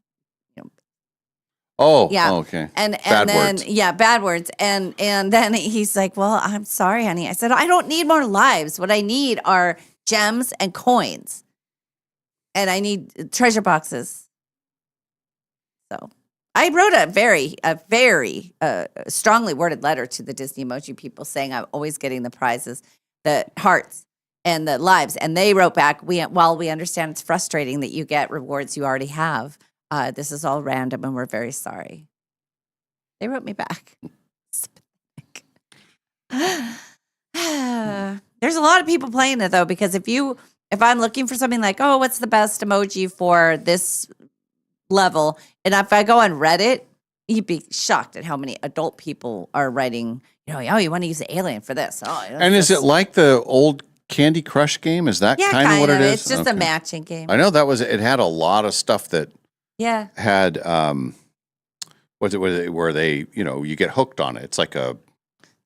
Oh, yeah. Okay. And bad then words. bad words. And then he's like, well, I'm sorry, honey. I said, I don't need more lives. What I need are gems and coins. And I need treasure boxes. So I wrote a very strongly worded letter to the Disney emoji people saying I'm always getting the prizes, the hearts and the lives. And they wrote back, while we understand it's frustrating that you get rewards you already have, this is all random and we're very sorry. They wrote me back. There's a lot of people playing it though, because if I'm looking for something like, oh, what's the best emoji for this level? And if I go on Reddit, you'd be shocked at how many adult people are writing, oh, you want to use the alien for this. Oh, and is it like the old Candy Crush game? Is that kind of what it is? It's just a matching game. I know it had a lot of stuff that had, was it where they, you get hooked on it. It's like a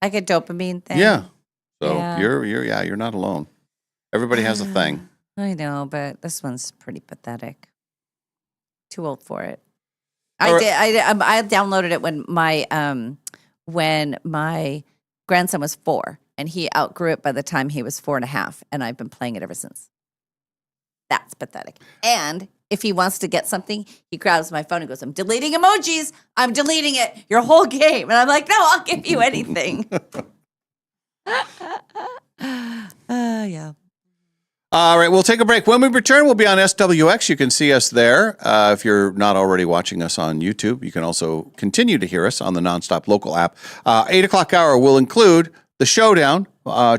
dopamine thing. Yeah. So you're not alone. Everybody has a thing. I know, but this one's pretty pathetic. Too old for it. All I downloaded it when my grandson was 4, and he outgrew it by the time he was 4.5, and I've been playing it ever since. That's pathetic. And if he wants to get something, he grabs my phone and goes, I'm deleting emojis. I'm deleting it. Your whole game. And I'm like, no, I'll give you anything. Yeah. All right, we'll take a break. When we return, we'll be on SWX. You can see us there. If you're not already watching us on YouTube, you can also continue to hear us on the Nonstop Local app. 8 o'clock hour will include the showdown,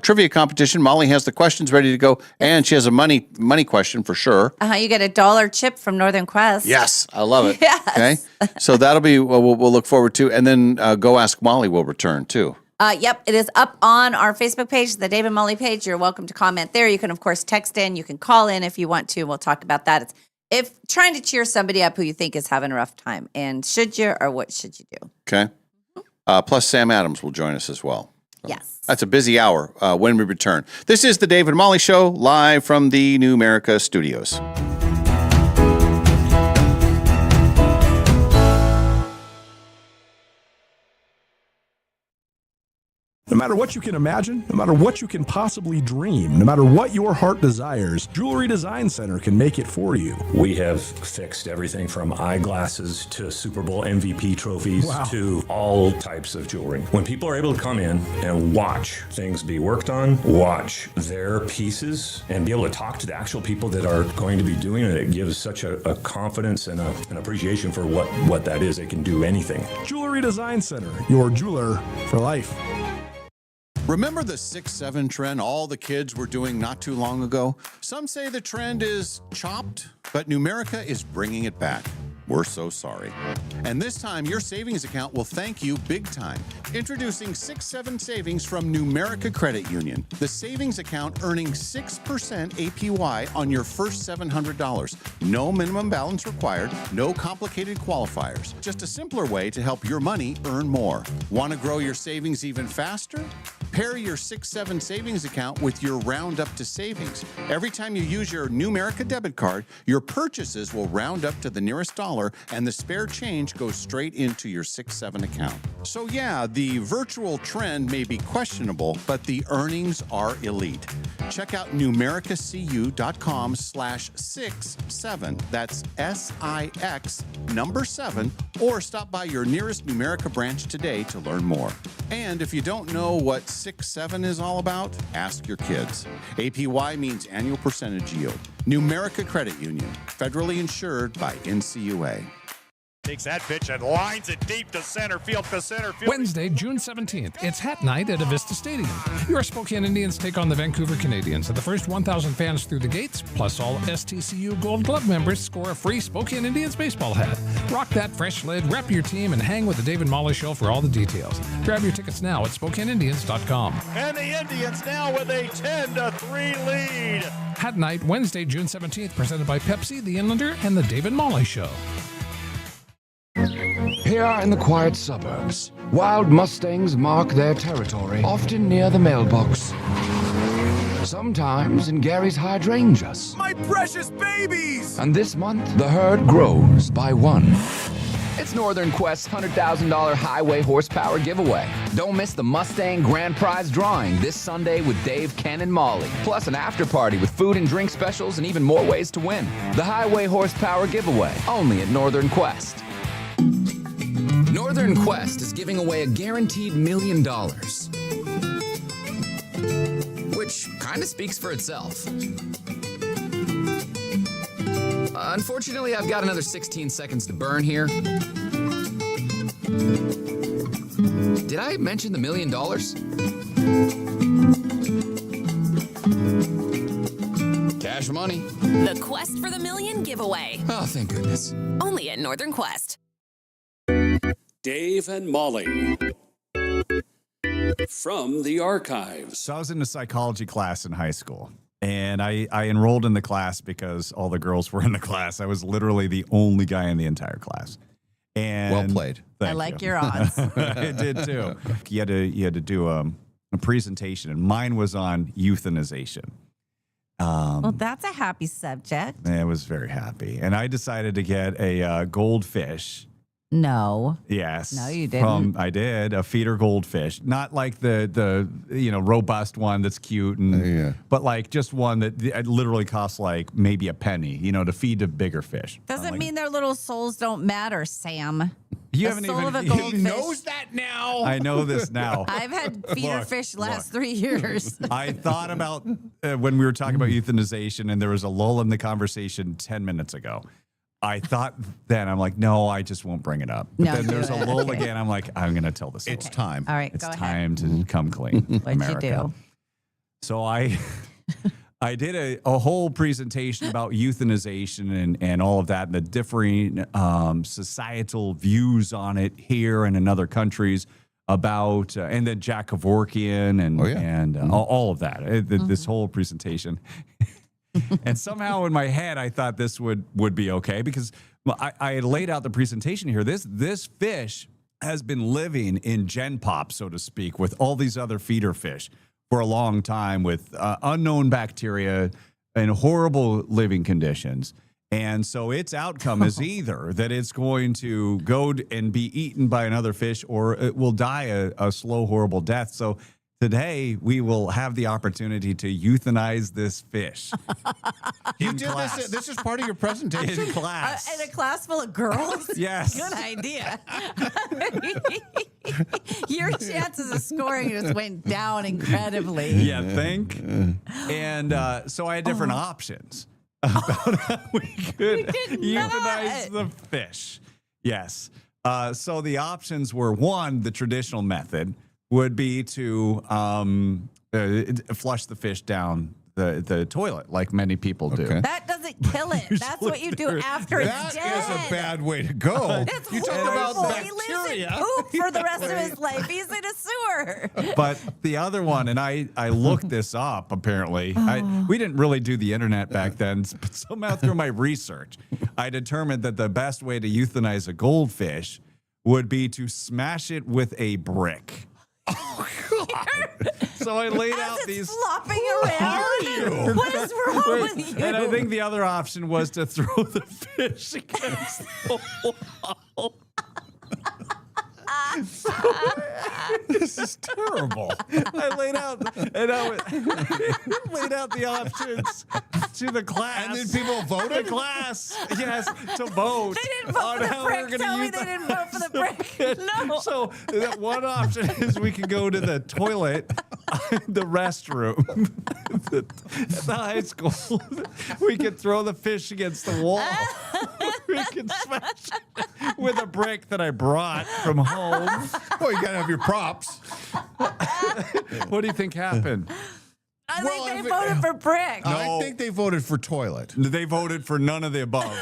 trivia competition. Molly has the questions ready to go, and she has a money question for sure. You get a $1 chip from Northern Quest. Yes, I love it. Yes. Okay, so that'll be what we'll look forward to, and then Go Ask Molly will return too. Yep, it is up on our Facebook page, the Dave and Molly page. You're welcome to comment there. You can, of course, text in. You can call in if you want to. We'll talk about that. It's if trying to cheer somebody up who you think is having a rough time. And should you or what should you do? Okay. Plus, Sam Adams will join us as well. So yes. That's a busy hour when we return. This is the Dave and Molly Show, live from the New America Studios. No matter what you can imagine, no matter what you can possibly dream, no matter what your heart desires, Jewelry Design Center can make it for you. We have fixed everything from eyeglasses to Super Bowl MVP trophies to all types of jewelry. When people are able to come in and watch things be worked on, watch their pieces, and be able to talk to the actual people that are going to be doing it, it gives such a confidence and an appreciation for what that is. They can do anything. Jewelry Design Center, your jeweler for life. Remember the 6'7" trend all the kids were doing not too long ago? Some say the trend is chopped, but Numerica is bringing it back. We're so sorry. And this time, your savings account will thank you big time. Introducing 6-7 Savings from Numerica Credit Union. The savings account earning 6% APY on your first $700. No minimum balance required, no complicated qualifiers. Just a simpler way to help your money earn more. Want to grow your savings even faster? Pair your 6-7 savings account with your Round Up to Savings. Every time you use your Numerica debit card, your purchases will round up to the nearest dollar, and the spare change goes straight into your 6-7 account. So yeah, the virtual trend may be questionable, but the earnings are elite. Check out numericacu.com/67. That's SIX number 7, or stop by your nearest Numerica branch today to learn more. And if you don't know what 6-7 is all about, ask your kids. APY means annual percentage yield. Numerica Credit Union, federally insured by NCUA. Takes that pitch and lines it deep to center field. Wednesday, June 17th, it's Hat Night at Avista Stadium. Your Spokane Indians take on the Vancouver Canadians, and the first 1,000 fans through the gates, plus all STCU Gold Glove members, score a free Spokane Indians baseball hat. Rock that fresh lid, rep your team, and hang with the Dave and Molly Show for all the details. Grab your tickets now at SpokaneIndians.com. And the Indians now with a 10-3 lead. Hat Night, Wednesday, June 17th, presented by Pepsi, The Inlander, and the Dave and Molly Show. Here in the quiet suburbs, wild Mustangs mark their territory, often near the mailbox. Sometimes in Gary's hydrangeas. My precious babies! And this month, the herd grows by one. It's Northern Quest's $100,000 highway horsepower giveaway. Don't miss the Mustang Grand Prize drawing this Sunday with Dave, Ken, and Molly. Plus an after party with food and drink specials and even more ways to win. The highway horsepower giveaway, only at Northern Quest. Northern Quest is giving away a guaranteed $1 million. Which kind of speaks for itself. Unfortunately, I've got another 16 seconds to burn here. Did I mention the $1 million? Cash money. The Quest for the Million giveaway. Oh, thank goodness. Only at Northern Quest. Dave and Molly from the archives. So I was in a psychology class in high school, and I enrolled in the class because all the girls were in the class. I was literally the only guy in the entire class. And well played. I like your odds. I did too. You had to do a presentation, and mine was on euthanization. Well, that's a happy subject. I was very happy, and I decided to get a goldfish. No. Yes. No, you didn't. I did a feeder goldfish, not like the robust one that's cute, but like just one that literally costs like maybe a penny, to feed a bigger fish. Doesn't mean their little souls don't matter, Sam. You The haven't soul even. of a he goldfish. knows that now. I know this now. I've had feeder fish last 3 years. I thought about when we were talking about euthanization, and there was a lull in the conversation 10 minutes ago. I thought then, I'm like, no, I just won't bring it up. But No, then do there's a it. lull Okay. again. I'm like, I'm going to tell this. It's story. time. All right, It's go ahead. time to come clean. What'd you America. do? So I did a whole presentation about euthanization and all of that, and the differing societal views on it here and in other countries about, and then Jack Kevorkian and all of that. This whole presentation. And somehow in my head, I thought this would be okay because I had laid out the presentation here. This fish has been living in Gen Pop, so to speak, with all these other feeder fish for a long time with unknown bacteria and horrible living conditions. And so its outcome is either that it's going to go and be eaten by another fish or it will die a slow, horrible death. So today we will have the opportunity to euthanize this fish. You did this. This is part of your presentation. In class. In a class full of girls? Yes. Good idea. Your chances of scoring just went down incredibly. Yeah, think. And so I had different options about how we could euthanize the fish. Yes. So the options were, one, the traditional method would be to flush the fish down the toilet, like many people do. That doesn't kill it. That's what you do after it's dead. That is a bad way to go. It's You talk horrible. about He lives in bacteria. poop for the rest of his life. He's in a sewer. But the other one, and I looked this up, apparently. We didn't really do the internet back then, but somehow through my research, I determined that the best way to euthanize a goldfish would be to smash it with a brick. Oh, God. So I laid out these. Flopping around. What is wrong with you? And I think the other option was to throw the fish against the wall. This is terrible. I laid out the options to the class, And then people voted? The class, yes, to vote. They didn't vote on for the how we're brick. gonna Tell me use they didn't vote for the brick. No. So that one option is we could go to the toilet, the restroom, at the high school. We could throw the fish against the wall. We could smash it with a brick that I brought from home. Well, you gotta have your props. What do you think happened? I think they voted for brick. I think they voted for toilet. They voted for none of the above.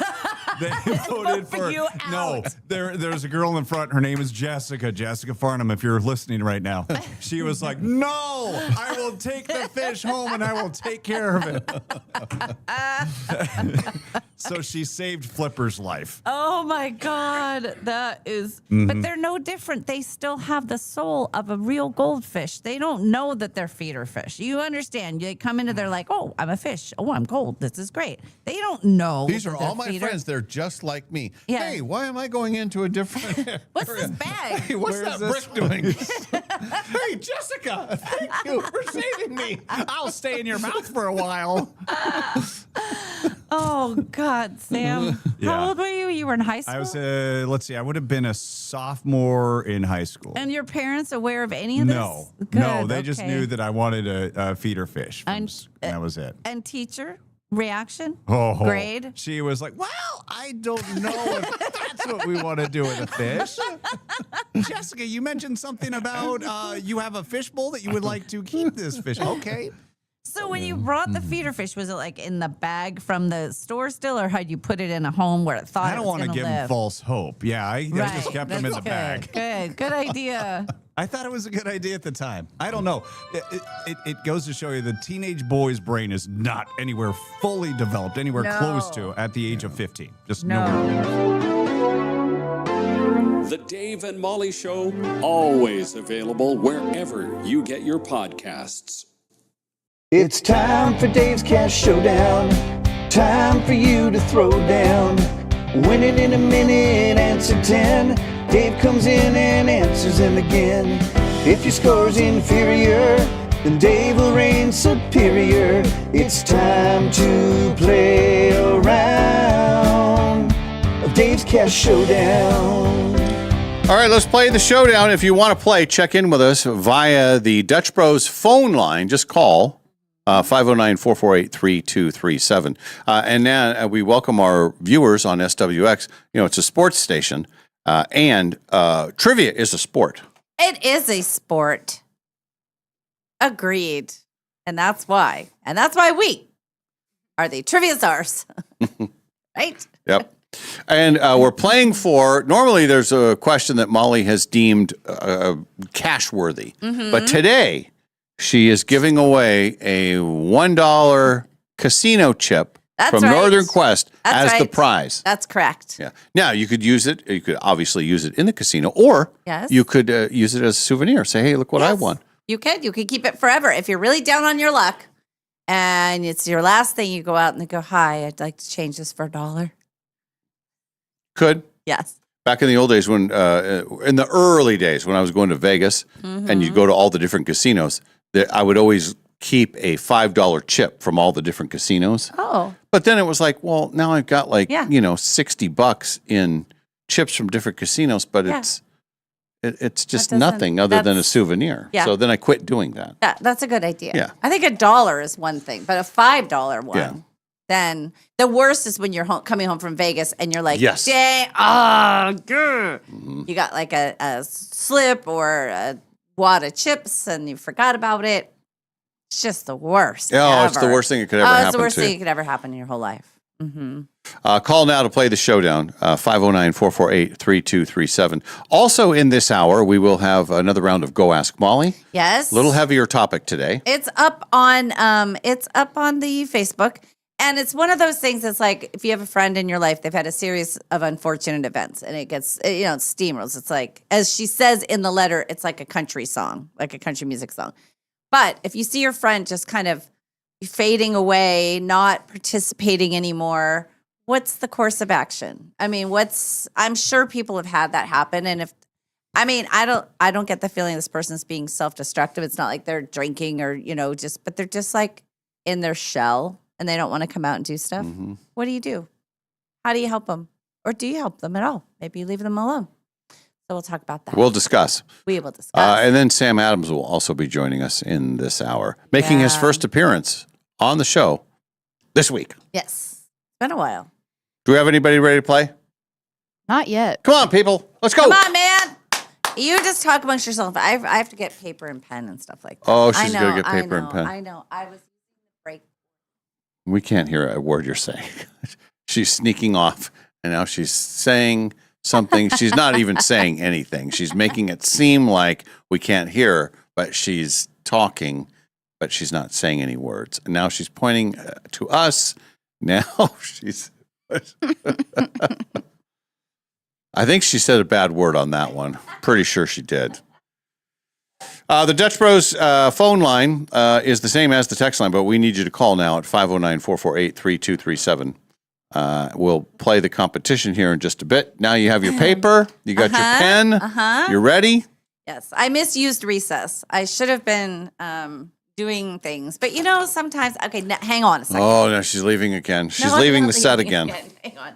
They voted for you no. There's a girl in front. Her name is Jessica Farnham. If you're listening right now, she was like, "No, I will take the fish home and I will take care of it." So she saved Flipper's life. Oh my God. That is, Mm-hmm. but they're no different. They still have the soul of a real goldfish. They don't know that they're feeder fish. You understand? They come into, they're like, oh, I'm a fish. Oh, I'm gold. This is great. They don't know. These are that they're all my feeder. friends. They're just like me. Yeah. Hey, why am I going into a different What's this bag? Hey, what's Where's that this brick doing? Hey, Jessica, thank you for saving me. I'll stay in your mouth for a while. Oh God, Sam. Yeah. How old were you? You were in high school? I was, let's see, I would have been a sophomore in high school. And your parents aware of any of this? No, Good, no, they just okay. knew that I wanted a feeder fish. And that was it. And teacher reaction? Oh, Grade? She was like, well, I don't know if that's what we want to do with a fish. Jessica, you mentioned something about you have a fishbowl that you would like to keep this fish. Okay. So when you brought the feeder fish, was it like in the bag from the store still, or had you put it in a home where it thought I don't want to give them false hope. Yeah, I just kept them in the bag. Good idea. I thought it was a good idea at the time. I don't know. It goes to show you the teenage boy's brain is not anywhere fully developed, anywhere close to at the age of 15. Just nowhere. The Dave and Molly Show, always available wherever you get your podcasts. It's time for Dave's Cash Showdown. Time for you to throw down. Winning in a minute, answer 10. Dave comes in and answers them again. If your score's inferior, then Dave will reign superior. It's time to play a round of Dave's Cash Showdown. All right, let's play the showdown. If you want to play, check in with us via the Dutch Bros phone line. Just call 509-448-3237. And now we welcome our viewers on SWX. You know, it's a sports station, and trivia is a sport. It is a sport. Agreed. And that's why. And that's why we are the trivia czars. Right? Yep. And we're playing for, normally there's a question that Molly has deemed cash worthy. Mhm. But today, she is giving away a $1 casino chip That's from right. Northern Quest That's as the right. prize. That's correct. Yeah. Now, you could use it. You could obviously use it in the casino, or Yes. you could use it as a souvenir. Say, hey, look what I won. You could. You could keep it forever. If you're really down on your luck and it's your last thing, you go out and go, hi, I'd like to change this for $1. Could. Yes. Back in the old days, when in the early days when I was going to Vegas and you'd go to all the different casinos, I would always keep a $5 chip from all the different casinos. Oh. But then it was like, well, now I've got like, Yeah. $60 in chips from different casinos, but Yeah. it's just doesn't- nothing other than a that's- souvenir. Yeah. So then I quit doing that. That's a good idea. Yeah. I think $1 is one thing, but a $5 one. Yeah. Then the worst is when you're coming home from Vegas and you're like, Yes. dang, you got like a slip or a wad of chips and you forgot about it. It's just the worst. Oh, it's the ever. worst thing that could ever It's happen the worst to thing you. that could ever happen in your whole life. Mm-hmm. Call now to play the showdown, 509-448-3237. Also in this hour, we will have another round of Go Ask Molly. Yes. A little heavier topic today. It's up on the Facebook. And it's one of those things that's like, if you have a friend in your life, they've had a series of unfortunate events and it gets, it steamrolls. It's like, as she says in the letter, it's like a country song, like a country music song. But if you see your friend just kind of fading away, not participating anymore, what's the course of action? I mean, I'm sure people have had that happen. And I don't get the feeling this person's being self-destructive. It's not like they're drinking or, but they're just like in their shell. And they don't want to come out and do stuff. Mm-hmm. What do you do? How do you help them? Or do you help them at all? Maybe you leave them alone. So we'll talk about that. We'll discuss. We will discuss. And then Sam Adams will also be joining us in this hour, making his first appearance on the show this week. Yes. It's been a while. Do we have anybody ready to play? Not yet. Come on, people. Let's go. Come on, man. You just talk amongst yourself. I have to get paper and pen and stuff like that. Oh, she's going to get paper and pen. I know. I was break. We can't hear a word you're saying. She's sneaking off, and now she's saying something. She's not even saying anything. She's making it seem like we can't hear her, but she's talking, but she's not saying any words. And now she's pointing to us. Now she's... I think she said a bad word on that one. Pretty sure she did. The Dutch Bros phone line is the same as the text line, but we need you to call now at 509-448-3237. We'll play the competition here in just a bit. Now you have your paper. You got your pen. You're ready? Yes. I misused recess. I should have been doing things. But, sometimes... Okay, hang on a second. Oh, no, she's leaving again. She's No, I'm leaving not the set leaving again. Hang on.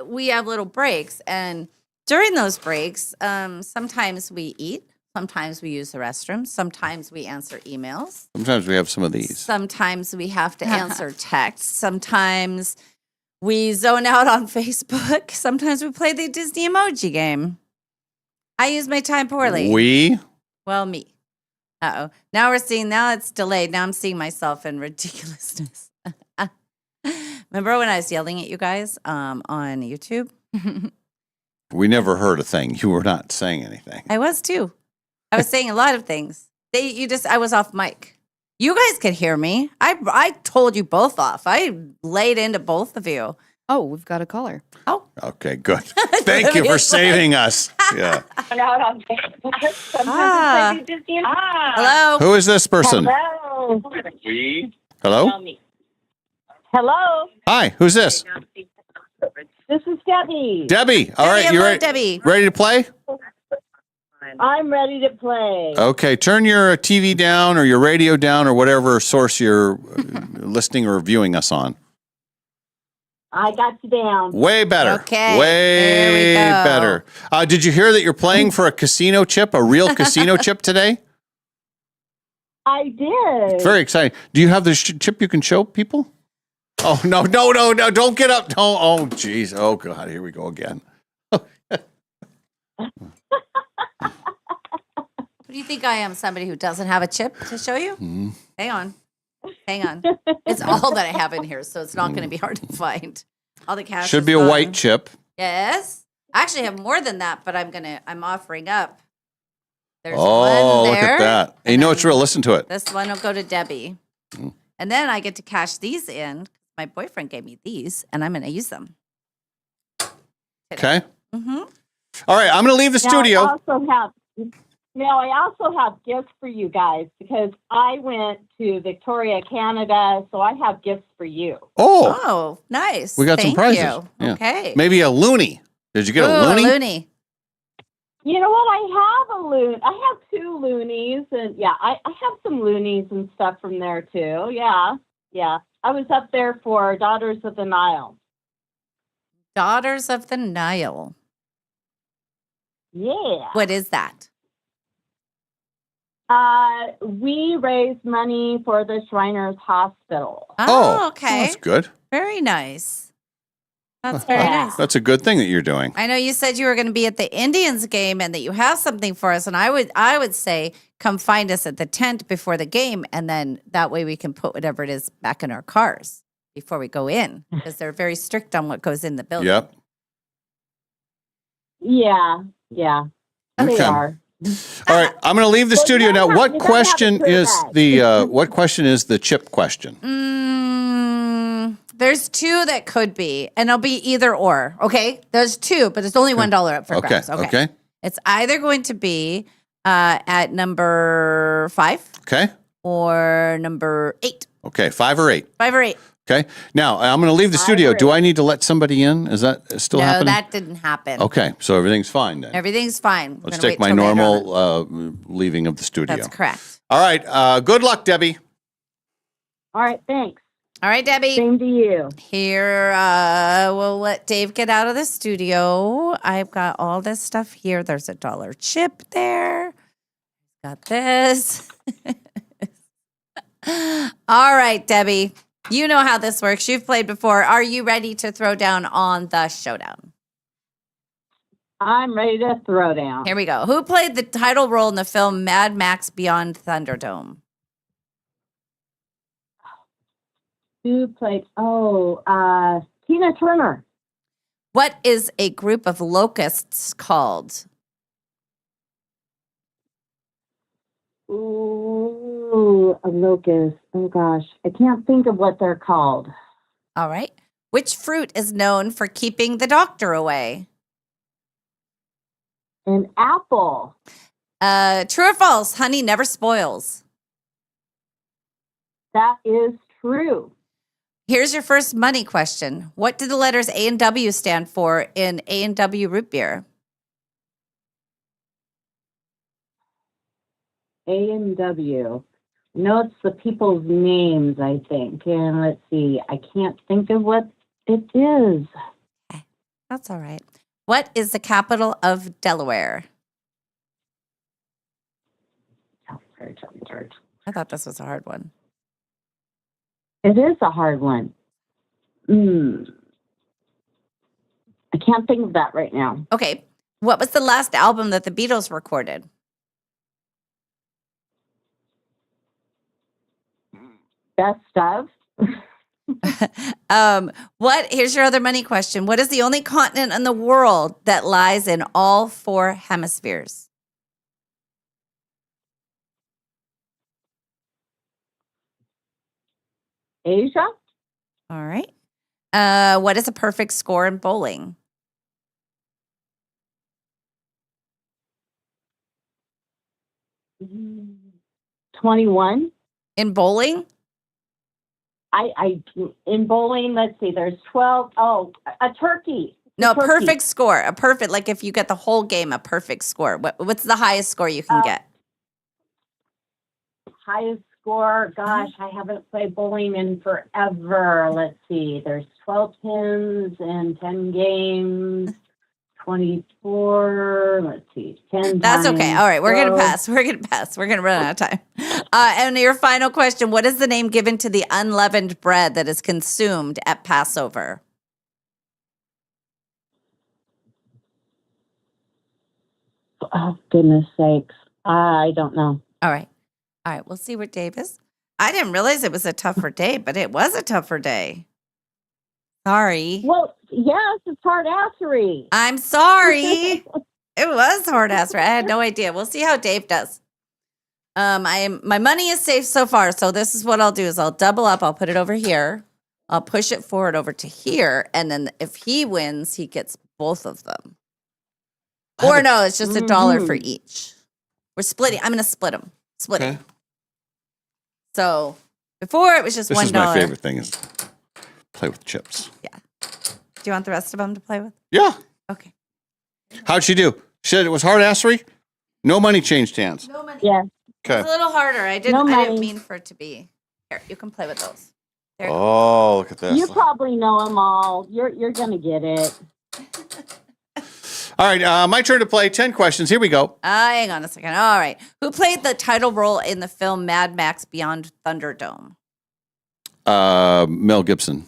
We have little breaks, and during those breaks, sometimes we eat. Sometimes we use the restroom. Sometimes we answer emails. Sometimes we have some of these. Sometimes we have to answer texts. Sometimes we zone out on Facebook. Sometimes we play the Disney emoji game. I use my time poorly. Well, me. Uh-oh. Now it's delayed. Now I'm seeing myself in ridiculousness. Remember when I was yelling at you guys on YouTube? We never heard a thing. You were not saying anything. I was too. I was saying a lot of things. I was off mic. You guys could hear me. I told you both off. I laid into both of you. Oh, we've got a caller. Oh. Okay, good. Thank you for saving us. Yeah. Hello. Who is this person? Hello. Hello? Hello. Hi, who's this? This is Debbie. Debbie. All right, you ready? Debbie. Ready to play? I'm ready to play. Okay, turn your TV down or your radio down or whatever source you're listening or viewing us on. I got you down. Way better. Okay, Way there we go. better. Did you hear that you're playing for a casino chip, a real casino chip today? I did. Very exciting. Do you have the chip you can show people? Oh, no. Don't get up. Don't. Oh, geez. Oh, God. Here we go again. What do you think I am? Somebody who doesn't have a chip to show you? Mm. Hang on. It's all that I have in here, so it's not going to be hard to find. All the cash Should is be a gone. white chip. Yes. I actually have more than that, but I'm offering up. There's Oh, one look there. at that. And you know it's real. Listen to it. This one will go to Debbie. Mm. And then I get to cash these in. My boyfriend gave me these, and I'm going to use them. Okay. Mm-hmm. All right. I'm going to leave the studio. I also have gifts for you guys because I went to Victoria, Canada, so I have gifts for you. Oh, nice. We got some Thank prizes. you. Yeah. Okay. Maybe a loony. Did you get a loony? loony. You know what? I have a loon. I have 2 loonies, and I have some loonies and stuff from there too. Yeah. I was up there for Daughters of the Nile. Daughters of the Nile. Yeah. What is that? We raise money for the Shriners Hospital. Oh, okay. That's good. Very nice. That's very nice. That's a good thing that you're doing. I know you said you were going to be at the Indians game and that you have something for us. And I would say come find us at the tent before the game. And then that way we can put whatever it is back in our cars before we go in because they're very strict on what goes in the building. Yep. Yeah. They Okay. are. All right. I'm going to leave the studio now. What question is the chip question? There's 2 that could be, and it'll be either or. Okay, there's 2, but it's only $1 up for grabs. Okay. It's either going to be at number 5, Okay. or number 8. Okay. 5 or 8. 5 or 8. Okay. Now I'm going to leave the studio. Do I need to let somebody in? Is that still No, happening? that didn't happen. Okay. So everything's fine then. Everything's fine. We're Let's gonna take wait my till later on. normal leaving of the studio. That's correct. All right. Good luck, Debbie. All right. Thanks. All right, Debbie. Same to you. Here, we'll let Dave get out of the studio. I've got all this stuff here. There's a $1 chip there. Got this. All right, Debbie. You know how this works. You've played before. Are you ready to throw down on the showdown? I'm ready to throw down. Here we go. Who played the title role in the film Mad Max Beyond Thunderdome? Who played? Tina Turner. What is a group of locusts called? Ooh, a locust. Oh gosh, I can't think of what they're called. All right. Which fruit is known for keeping the doctor away? An apple. True or false? Honey never spoils. That is true. Here's your first money question. What do the letters A and W stand for in A&W root beer? A&W. No, it's the people's names, I think. And let's see, I can't think of what it is. That's all right. What is the capital of Delaware? I thought this was a hard one. It is a hard one. I can't think of that right now. Okay. What was the last album that the Beatles recorded? Best of. Here's your other money question. What is the only continent in the world that lies in all 4 hemispheres? Asia. All right. What is a perfect score in bowling? Mm, 21. In bowling? In bowling, let's see, there's 12. Oh, a turkey. No, turkey. perfect score. A perfect, like if you get the whole game, a perfect score. What's the highest score you can get? Highest score. Gosh, I haven't played bowling in forever. Let's see. There's 12 pins and 10 games. 24. Let's see. 10. That's okay. times All right, we're gonna 12. pass. We're gonna pass. We're gonna run out of time. And your final question: what is the name given to the unleavened bread that is consumed at Passover? Oh, goodness sakes. I don't know. All right. We'll see what Dave is. I didn't realize it was a tougher day, but it was a tougher day. Sorry. Well, yes, it's hard assery. I'm sorry. It was hard assery. I had no idea. We'll see how Dave does. My money is safe so far, so this is what I'll do is I'll double up. I'll put it over here. I'll push it forward over to here, and then if he wins, he gets both of them. Or no, it's just $1 for each. We're splitting. I'm going to split them. Split it. So before it was just $1. This is my favorite thing is play with chips. Yeah. Do you want the rest of them to play with? Yeah. Okay. How'd she do? She said it was hard assery? No money changed hands. No money. Yeah. Okay. It's a little harder. I didn't mean for it to be. Here, you can play with those. There you go. Oh, look at this. You probably know them all. You're going to get it. All right, my turn to play 10 questions. Here we go. Hang on a second. All right. Who played the title role in the film Mad Max Beyond Thunderdome? Mel Gibson.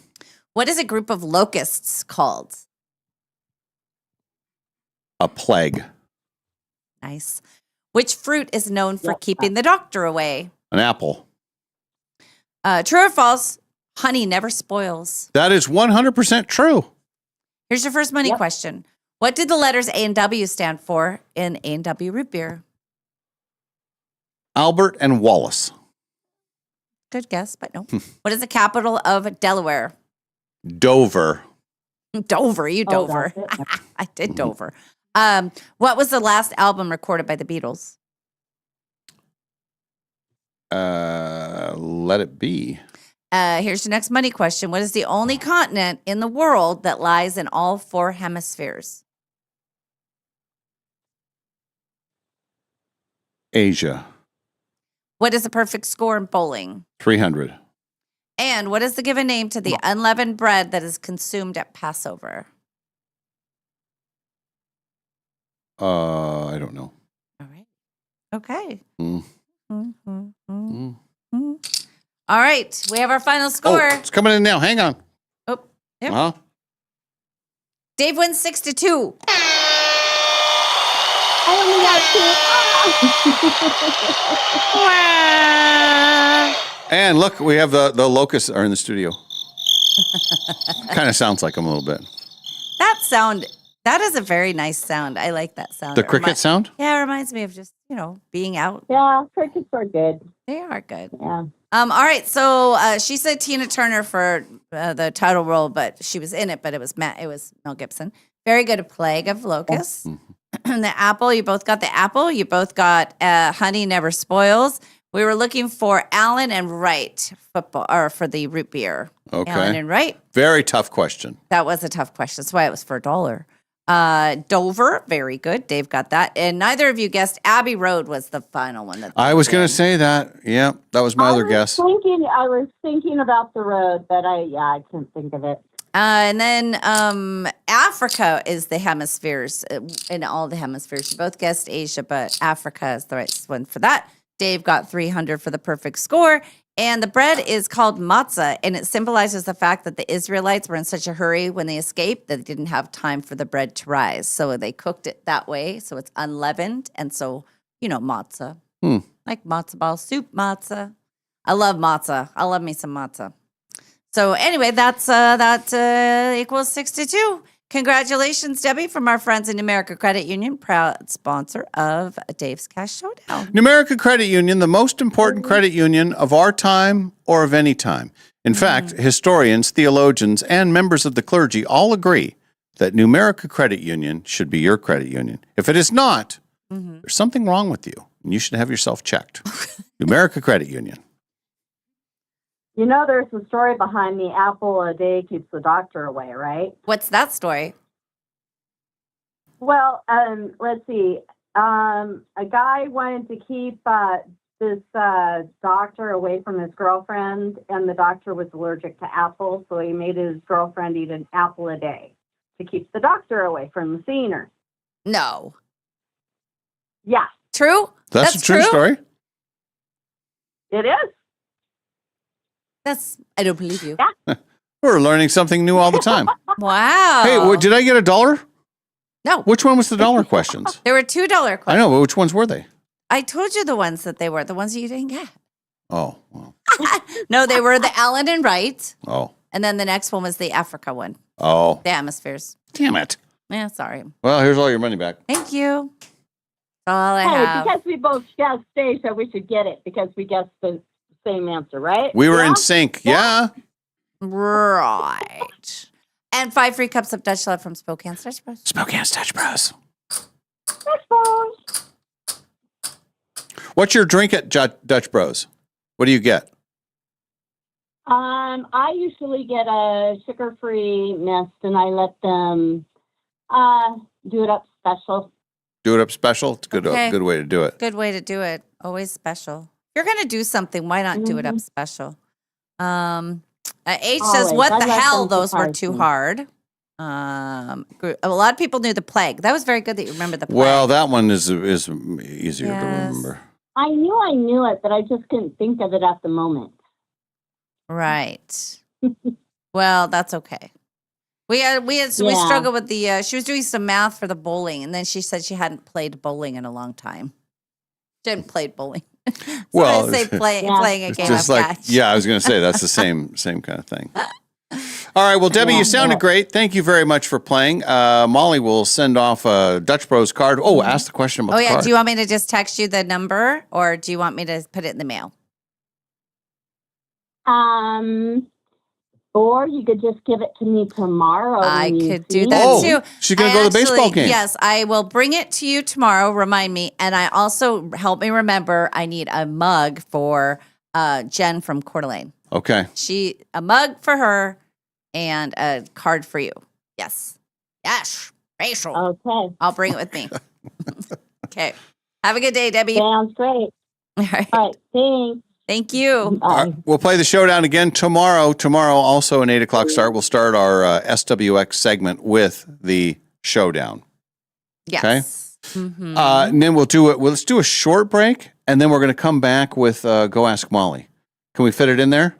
What is a group of locusts called? A plague. Nice. Which fruit is known for keeping the doctor away? An apple. True or false? Honey never spoils. That is 100% true. Here's your first money question. What did the letters A and W stand for in A&W root beer? Albert and Wallace. Good guess, but no. What is the capital of Delaware? Dover. Dover, you Dover. I did Dover. What was the last album recorded by the Beatles? Let it be. Here's your next money question. What is the only continent in the world that lies in all 4 hemispheres? Asia. What is a perfect score in bowling? 300. And what is the given name to the unleavened bread that is consumed at Passover? I don't know. All right. Okay. Mm. All right. We have our final score. Oh, it's coming in now. Hang on. Oh, yep. Uh-huh. Dave wins 6-2. I only got 2. And look, we have the locusts are in the studio. Kind of sounds like them a little bit. That is a very nice sound. I like that sound. The cricket sound? Yeah, it reminds me of just, being out. Yeah, crickets are good. They are good. Yeah. All right. So she said Tina Turner for the title role, but she was in it, but it was Mel Gibson. Very good. A Plague of Locusts. The apple. You both got the apple. You both got Honey Never Spoils. We were looking for Allen and Wright football, or for the root beer. Okay. Allen and Wright. Very tough question. That was a tough question. That's why it was for $1. Dover, very good. Dave got that. And neither of you guessed Abbey Road was the final one. I was going to say that. Yeah, that was my other guess. I was thinking about the road, but I couldn't think of it. And then Africa is the hemispheres, in all the hemispheres. You both guessed Asia, but Africa is the right one for that. Dave got 300 for the perfect score. And the bread is called matzah, and it symbolizes the fact that the Israelites were in such a hurry when they escaped that they didn't have time for the bread to rise. So they cooked it that way, so it's unleavened. And so, matzah. Like matzo ball soup, matzah. I love matzah. I love me some matzah. So anyway, that equals 6-2. Congratulations, Debbie, from our friends in Numerica Credit Union, proud sponsor of Dave's Cash Showdown. Numerica Credit Union, the most important credit union of our time or of any time. In fact, historians, theologians, and members of the clergy all agree that Numerica Credit Union should be your credit union. If it is not, there's something wrong with you, and you should have yourself checked. Numerica Credit Union. There's a story behind the apple a day keeps the doctor away, right? What's that story? Well, let's see. A guy wanted to keep this doctor away from his girlfriend, and the doctor was allergic to apples, so he made his girlfriend eat an apple a day to keep the doctor away from seeing her. No. Yeah. True? That's a true story. It is. I don't believe you. Yeah. We're learning something new all the time. Wow. Hey, did I get $1? No. Which one was the dollar questions? There were $2 questions. I know, but which ones were they? I told you the ones that they were, the ones that you didn't get. Oh, well. No, they were the Allen and Wright. Oh. And then the next one was the Africa one. Oh. The hemispheres. Damn it. Yeah, sorry. Well, here's all your money back. Thank you. That's all I Hey, have. because we both guessed Asia, we should get it because we guessed the same answer, right? We were Yeah? in sync. Yeah. Right. And 5 free cups of Dutch Love from Spokane's Dutch Bros. Spokane's Dutch Bros. Dutch Bros. What's your drink at Dutch Bros? What do you get? I usually get a sugar-free mist, and I let them do it up special. Do it up special? It's a good, Okay. good way to do it. Good way to do it. Always special. If you're going to do something, why not do it up special? H says, Always. what I the let hell? them Those were surprise too me. hard. A lot of people knew the plague. That was very good that you remember the plague. Well, that one is easier to remember. I knew it, but I just couldn't think of it at the moment. Right. Well, that's okay. We struggled with the, she was doing some math for the bowling, and then she said she hadn't played bowling in a long time. She hadn't played bowling. Well, I say playing a it's game just of like, catch. yeah, I was going to say that's the same kind of thing. All right. Well, Debbie, you sounded great. Thank you very much for playing. Molly will send off a Dutch Bros card. Oh, ask the question about Oh, the yeah. card. Do you want me to just text you the number, or do you want me to put it in the mail? Or you could just give it to me tomorrow. I when you could do see that me. too. she's gonna go to the baseball game. Yes, I will bring it to you tomorrow. Remind me, and I also help me remember. I need a mug for Jen from Coeur d'Alene. Okay. A mug for her and a card for you. Yes, Rachel. Okay, I'll bring it with me. Okay. Have a good day, Debbie. Sounds great. All right. All right, thanks. Thank you. All right, we'll play the showdown again tomorrow. Tomorrow, also an 8 o'clock start. We'll start our SWX segment with the showdown. Yes. Okay. And then we'll do it. Well, let's do a short break, and then we're going to come back with Go Ask Molly. Can we fit it in there,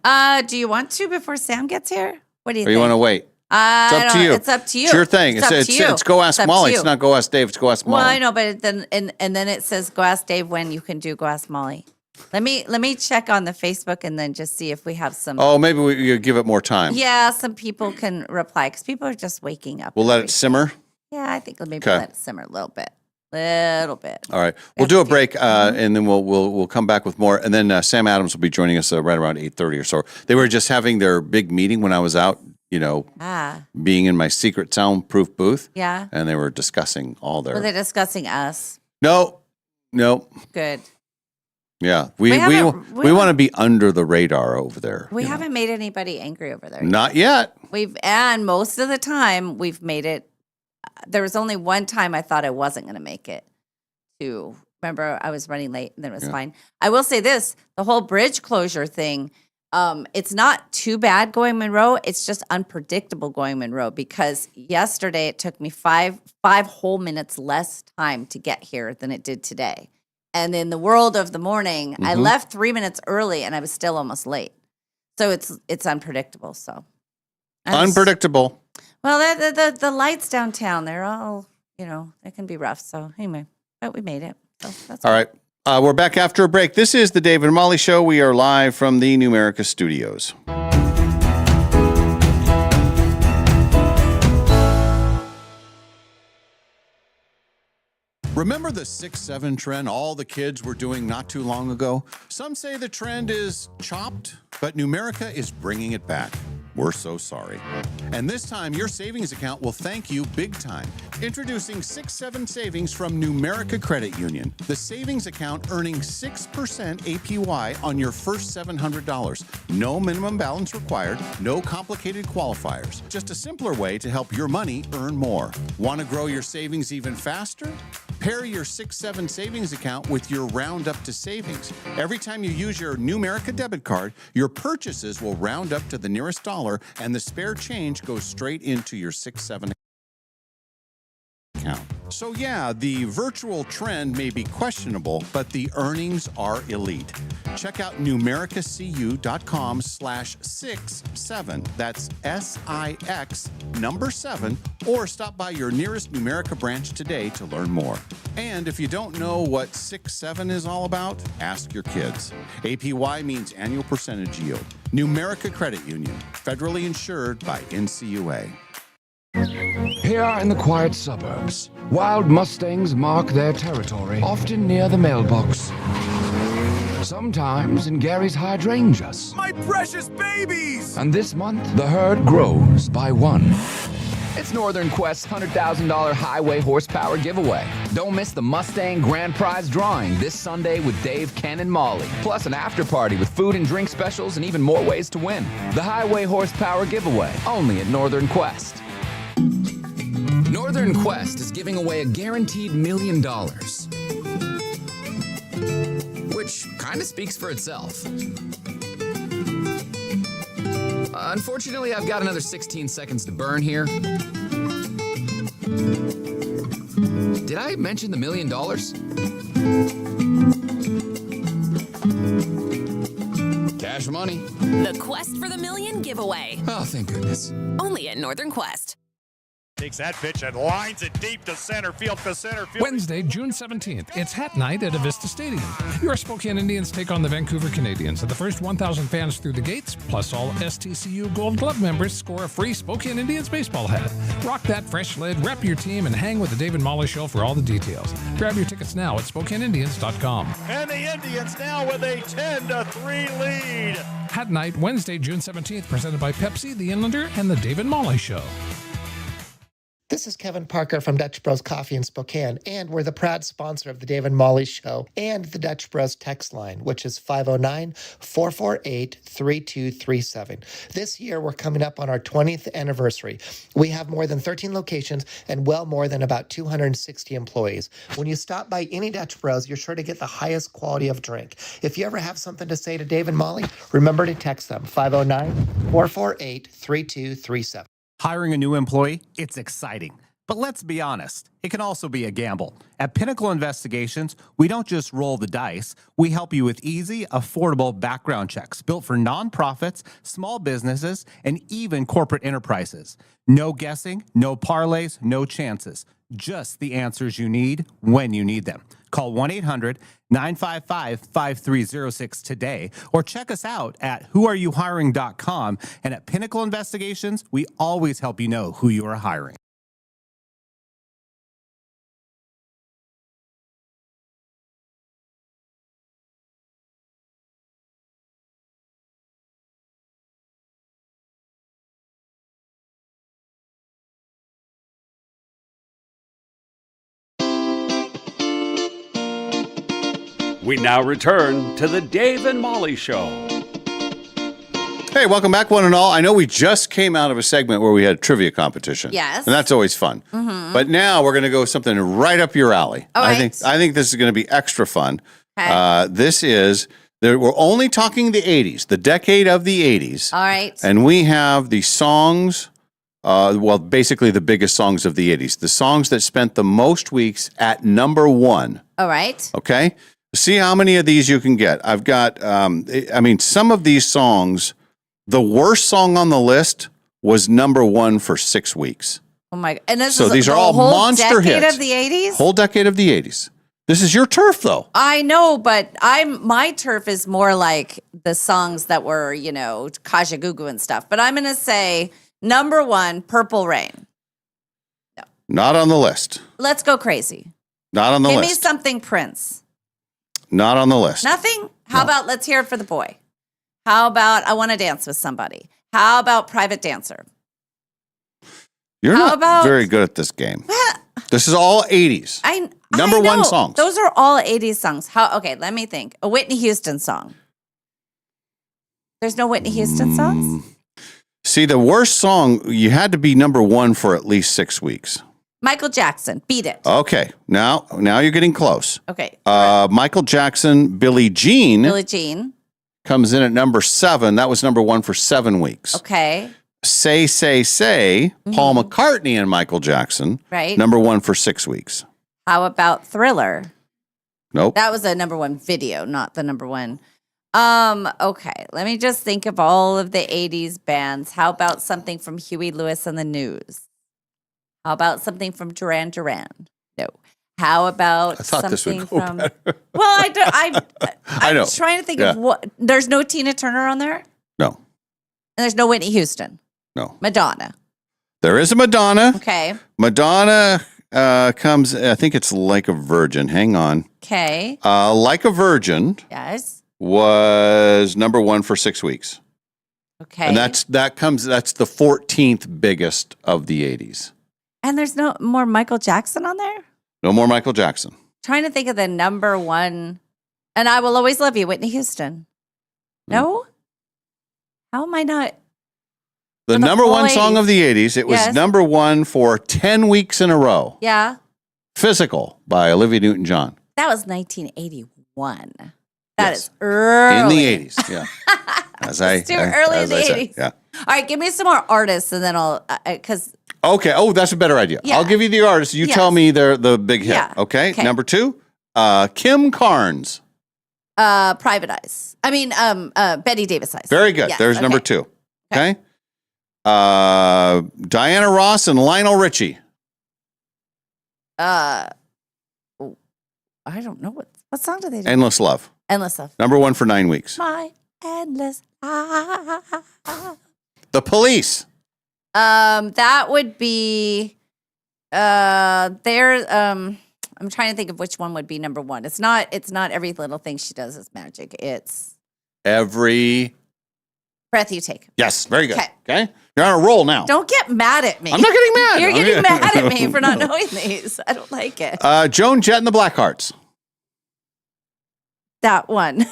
Do you want to before Sam gets here? What do you or think? you want to wait? It's up to you. It's up to you. It's your thing. It's up to you. It's Go Ask It's up Molly. to It's you. not Go Ask Dave. It's Go Ask Molly. Well, I know, but then and then it says Go Ask Dave when you can do Go Ask Molly. Let me check on the Facebook and then just see if we have some. Oh, maybe we give it more time. Yeah, some people can reply because people are just waking up. We'll let it simmer. Yeah, I think maybe Okay. let it simmer a little bit. Little bit. All right, we'll do a break, and then we'll come back with more. And then Sam Adams will be joining us right around 8:30 or so. They were just having their big meeting when I was out, being in my secret soundproof booth. Yeah. And they were discussing all their. Were they discussing us? No. Good. Yeah, we haven't- we want to be under the radar over there. We haven't made anybody angry over there. Not yet. And most of the time we've made it. There was only one time I thought I wasn't going to make it. Remember, I was running late and then it was fine. I will say this: the whole bridge closure thing. It's not too bad going Monroe. It's just unpredictable going Monroe because yesterday it took me five whole minutes less time to get here than it did today. And in the world of the morning, I left 3 minutes early and I was still almost late. So it's unpredictable. So Unpredictable. Well, the lights downtown, they're all, it can be rough. So anyway, but we made it. So that's All right. We're back after a break. This is the David and Molly Show. We are live from the Numerica studios. Remember the 6'7" trend all the kids were doing not too long ago? Some say the trend is chopped, but Numerica is bringing it back. We're so sorry. And this time, your savings account will thank you big time. Introducing 6-7 Savings from Numerica Credit Union. The savings account earning 6% APY on your first $700. No minimum balance required, no complicated qualifiers. Just a simpler way to help your money earn more. Want to grow your savings even faster? Pair your 6-7 savings account with your Round Up to Savings. Every time you use your Numerica debit card, your purchases will round up to the nearest dollar, and the spare change goes straight into your 6-7 account. So yeah, the virtual trend may be questionable, but the earnings are elite. Check out numericacu.com/67. That's SIX number 7, or stop by your nearest Numerica branch today to learn more. And if you don't know what 6-7 is all about, ask your kids. APY means annual percentage yield. Numerica Credit Union, federally insured by NCUA. Here in the quiet suburbs, wild Mustangs mark their territory, often near the mailbox. Sometimes in Gary's hydrangeas. My precious babies! And this month, the herd grows by one. It's Northern Quest's $100,000 highway horsepower giveaway. Don't miss the Mustang Grand Prize drawing this Sunday with Dave, Ken, and Molly. Plus an after party with food and drink specials and even more ways to win. The highway horsepower giveaway, only at Northern Quest. Northern Quest is giving away a guaranteed $1 million. Which kind of speaks for itself. Unfortunately, I've got another 16 seconds to burn here. Did I mention the $1 million? Cash money. The Quest for the Million giveaway. Oh, thank goodness. Only at Northern Quest. Takes that pitch and lines it deep to center field. Wednesday, June 17th, it's Hat Night at Avista Stadium. Your Spokane Indians take on the Vancouver Canadians. At the first 1,000 fans through the gates, plus all STCU Gold Club members, score a free Spokane Indians baseball hat. Rock that fresh lid, rep your team, and hang with the David Molly Show for all the details. Grab your tickets now at SpokaneIndians.com. And the Indians now with a 10-3 lead. Hat Night, Wednesday, June 17th, presented by Pepsi, The Inlander, and the David Molly Show. This is Kevin Parker from Dutch Bros Coffee in Spokane, and we're the proud sponsor of the Dave and Molly Show and the Dutch Bros text line, which is 509-448-3237. This year, we're coming up on our 20th anniversary. We have more than 13 locations and well more than about 260 employees. When you stop by any Dutch Bros, you're sure to get the highest quality of drink. If you ever have something to say to Dave and Molly, remember to text them, 509-448-3237. Hiring a new employee, it's exciting. But let's be honest, it can also be a gamble. At Pinnacle Investigations, we don't just roll the dice. We help you with easy, affordable background checks built for nonprofits, small businesses, and even corporate enterprises. No guessing, no parlays, no chances. Just the answers you need when you need them. Call 1-800-955-5306 today or check us out at whoareyouhiring.com. And at Pinnacle Investigations, we always help you know who you are hiring. We now return to the Dave and Molly Show. Hey, welcome back, one and all. I know we just came out of a segment where we had a trivia competition. Yes. And that's always fun. Mm-hmm. But now we're going to go with something right up your alley. All I right. think this is going to be extra fun. Okay. We're only talking the 80s, the decade of the 80s. All right. And we have the songs, basically the biggest songs of the 80s, the songs that spent the most weeks at number one. All right. Okay? See how many of these you can get. I've got, some of these songs, the worst song on the list was number one for 6 weeks. Oh my! And this So is these the are all whole monster decade hits. of the 80s. Whole decade of the 80s. This is your turf, though. I know, but my turf is more like the songs that were, Kaja Gugu and stuff. But I'm going to say number one, Purple Rain. No. Not on the list. Let's go crazy. Not on the Give list. me something Prince. Not on the list. Nothing? How about Let's Hear It for the Boy? How about I Want to Dance with Somebody? How about Private Dancer? You're How not about- very good at this game. This is all 80s. Number one know. songs. Those are all 80s songs. Okay, let me think. A Whitney Houston song. There's no Whitney Houston songs? See, the worst song, you had to be number one for at least 6 weeks. Michael Jackson, Beat It. Okay, now you're getting close. Okay. Michael Jackson, Billie Jean. Billie Jean. Comes in at number 7. That was number 1 for 7 weeks. Okay. Say, Paul McCartney and Michael Jackson. Right. Number 1 for 6 weeks. How about Thriller? Nope. That was a number 1 video, not the number 1. Okay, let me just think of all of the 80s bands. How about something from Huey Lewis and the News? How about something from Duran Duran? No. How about I thought this would something go from better. Well, I'm know. trying to think Yeah. of what. There's no Tina Turner on there? No. And there's no Whitney Houston. No. Madonna. There is a Madonna. Okay. Madonna comes, I think it's Like a Virgin. Hang on. Okay. Like a Virgin Yes. was number 1 for 6 weeks. Okay. And that's the 14th biggest of the 80s. And there's no more Michael Jackson on there? No more Michael Jackson. Trying to think of the number 1. And I Will Always Love You, Whitney Houston. No? How am I not? The For the number whole 1 song 80s. of the 80s. It was Yes. number 1 for 10 weeks in a row. Yeah. Physical by Olivia Newton-John. That was 1981. That is early. In the 80s, yeah. It's too early in the 80s. Yeah. All right, give me some more artists and then I'll, because Okay. Oh, that's a better idea. Yeah. I'll give you the artist. You tell me they're the big hit. Yeah. Okay? Okay. Number 2, Kim Carnes. Private Eyes. I mean, Betty Davis Eyes. Very good. Yes, There's number okay. 2. Okay. Diana Ross and Lionel Richie. I don't know what song do they do? Endless Love. Endless Love. Number 1 for 9 weeks. My endless. The Police. That would be I'm trying to think of which one would be number 1. It's not Every Little Thing She Does Is Magic. It's Every Breath You Take. Yes, very good. Okay. Okay. You're on a roll now. Don't get mad at me. I'm not getting mad. You're I'm getting getting- mad at me for not knowing these. I don't like it. Joan Jett and the Blackhearts. That one.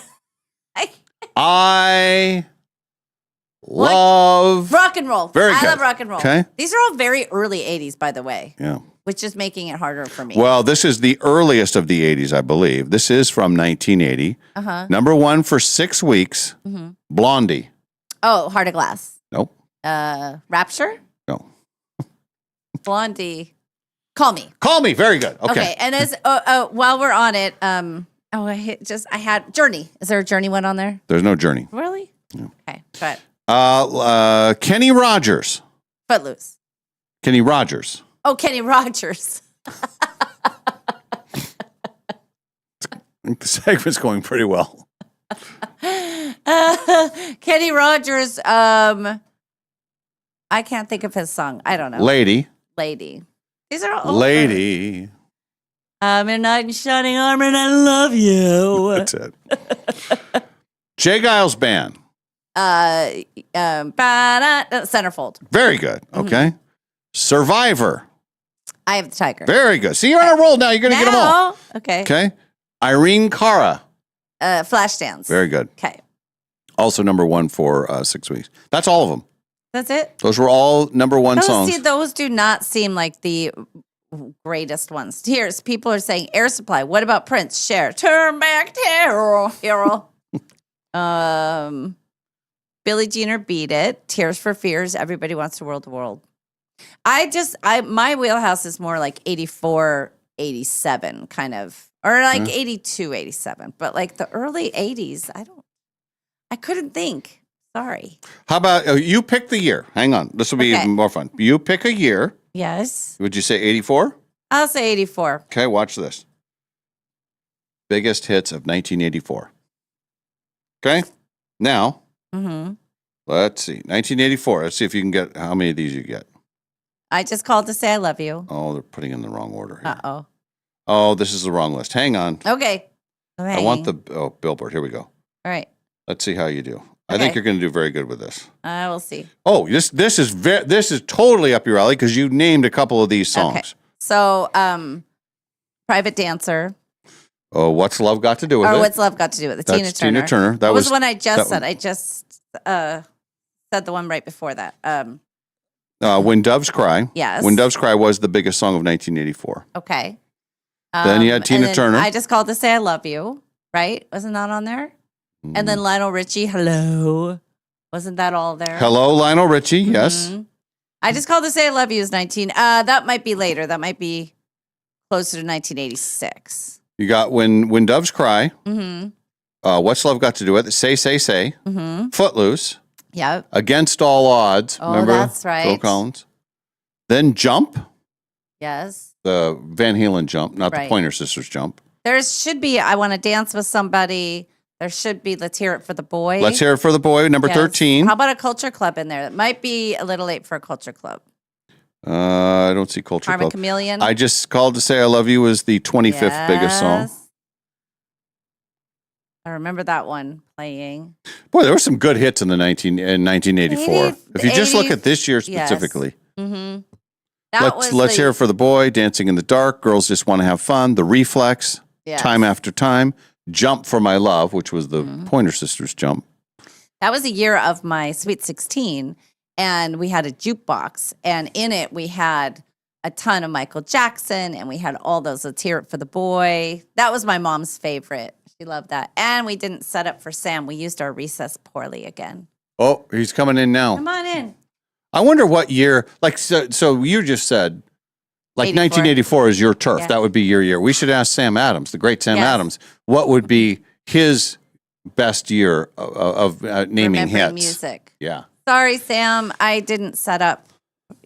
I love Rock and roll. Very I good. love rock and roll. Okay. These are all very early 80s, by the way, Yeah. which is making it harder for me. Well, this is the earliest of the 80s, I believe. This is from 1980. Uh-huh. Number 1 for 6 weeks. Mhm. Blondie. Oh, Heart of Glass. Nope. Rapture? No. Blondie. Call Me. Call Me. Very good. Okay. And as while we're on it, I had Journey. Is there a Journey one on there? There's no Journey. Really? Okay. But Kenny Rogers. Footloose. Kenny Rogers. Oh, Kenny Rogers. The segment's going pretty well. Kenny Rogers. I can't think of his song. I don't know. Lady. These are all Lady. I'm a knight in shining armor and I love you. That's it. Jay Giles Band. Centerfold. Very good. Okay. Survivor. I Have the Tiger. Very good. See, you're on a roll now. You're going to get them all. Okay. Okay. Irene Cara. Flashdance. Very good. Okay. Also number 1 for 6 weeks. That's all of them. That's it. Those were all number 1 songs. Those do not seem like the greatest ones. Here's people are saying Air Supply. What about Prince? Cher. Turn back, hero. Billie Jean or Beat It. Tears for Fears. Everybody Wants to World the World. My wheelhouse is more like 84, 87 kind of, or like 82, 87. But like the early 80s, I couldn't think. Sorry. How about you pick the year? Hang on. This will be Okay. even more fun. You pick a year. Yes. Would you say 84? I'll say 84. Okay, watch this. Biggest hits of 1984. Okay. Now, Mm-hmm. let's see. 1984. Let's see if you can get how many of these you get. I just called to say I love you. Oh, they're putting in the wrong order here. Uh-oh. Oh, this is the wrong list. Hang on. Okay. I want the Billboard. Here we go. All right. Let's see how you do. I think Okay. you're going to do very good with this. I will see. Oh, this is totally up your alley because you named a couple of these songs. Okay. So, Private Dancer. Oh, What's Love Got to Do with Or It? What's Love Got to Do with It? That's Tina Turner. Tina Turner. That what was was the one I just that said. one. I just said the one right before that. When Doves Cry. Yes. When Doves Cry was the biggest song of 1984. Okay. Then you had Tina and then Turner. I Just Called to Say I Love You, right? Wasn't that on there? And then Lionel Richie, Hello. Wasn't that all there? Hello, Lionel Richie. Yes. Mhm. I Just Called to Say I Love You is 19. That might be later. That might be closer to 1986. You got When Doves Cry. Mm-hmm. What's Love Got to Do with It? Say, Say, Say. Mm-hmm. Footloose. Yep. Against All Odds. Oh, Remember? that's right. Phil Collins. Then Jump. Yes. The Van Halen Jump, not the Right. Pointer Sisters Jump. There should be I Want to Dance with Somebody. There should be Let's Hear It for the Boy. Let's Hear It for the Boy, number Yes. 13. How about a Culture Club in there? That might be a little late for a Culture Club. I don't see Culture Carmen Club. Chameleon. I Just Called to Say I Love You was the 25th biggest song. Yes. I remember that one playing. Boy, there were some good hits in 1984. If you just look 80 at this year yes. specifically. Mm-hmm. Let's Hear It for the Boy, Dancing in the Dark, Girls Just Want to Have Fun, The Reflex, Yes. Time After Time, Jump for My Love, which was the Pointer Sisters Jump. That was the year of my Sweet 16, and we had a jukebox, and in it we had a ton of Michael Jackson, and we had all those Let's Hear It for the Boy. That was my mom's favorite. She loved that. And we didn't set up for Sam. We used our recess poorly again. Oh, he's coming in now. Come on in. I wonder what year, like, so you just said, like 84. 1984 is your turf. Yeah. That would be your year. We should ask Sam Adams, the great Sam Yes. Adams, what would be his best year of naming Remembering hits? music. Yeah. Sorry, Sam. I didn't set up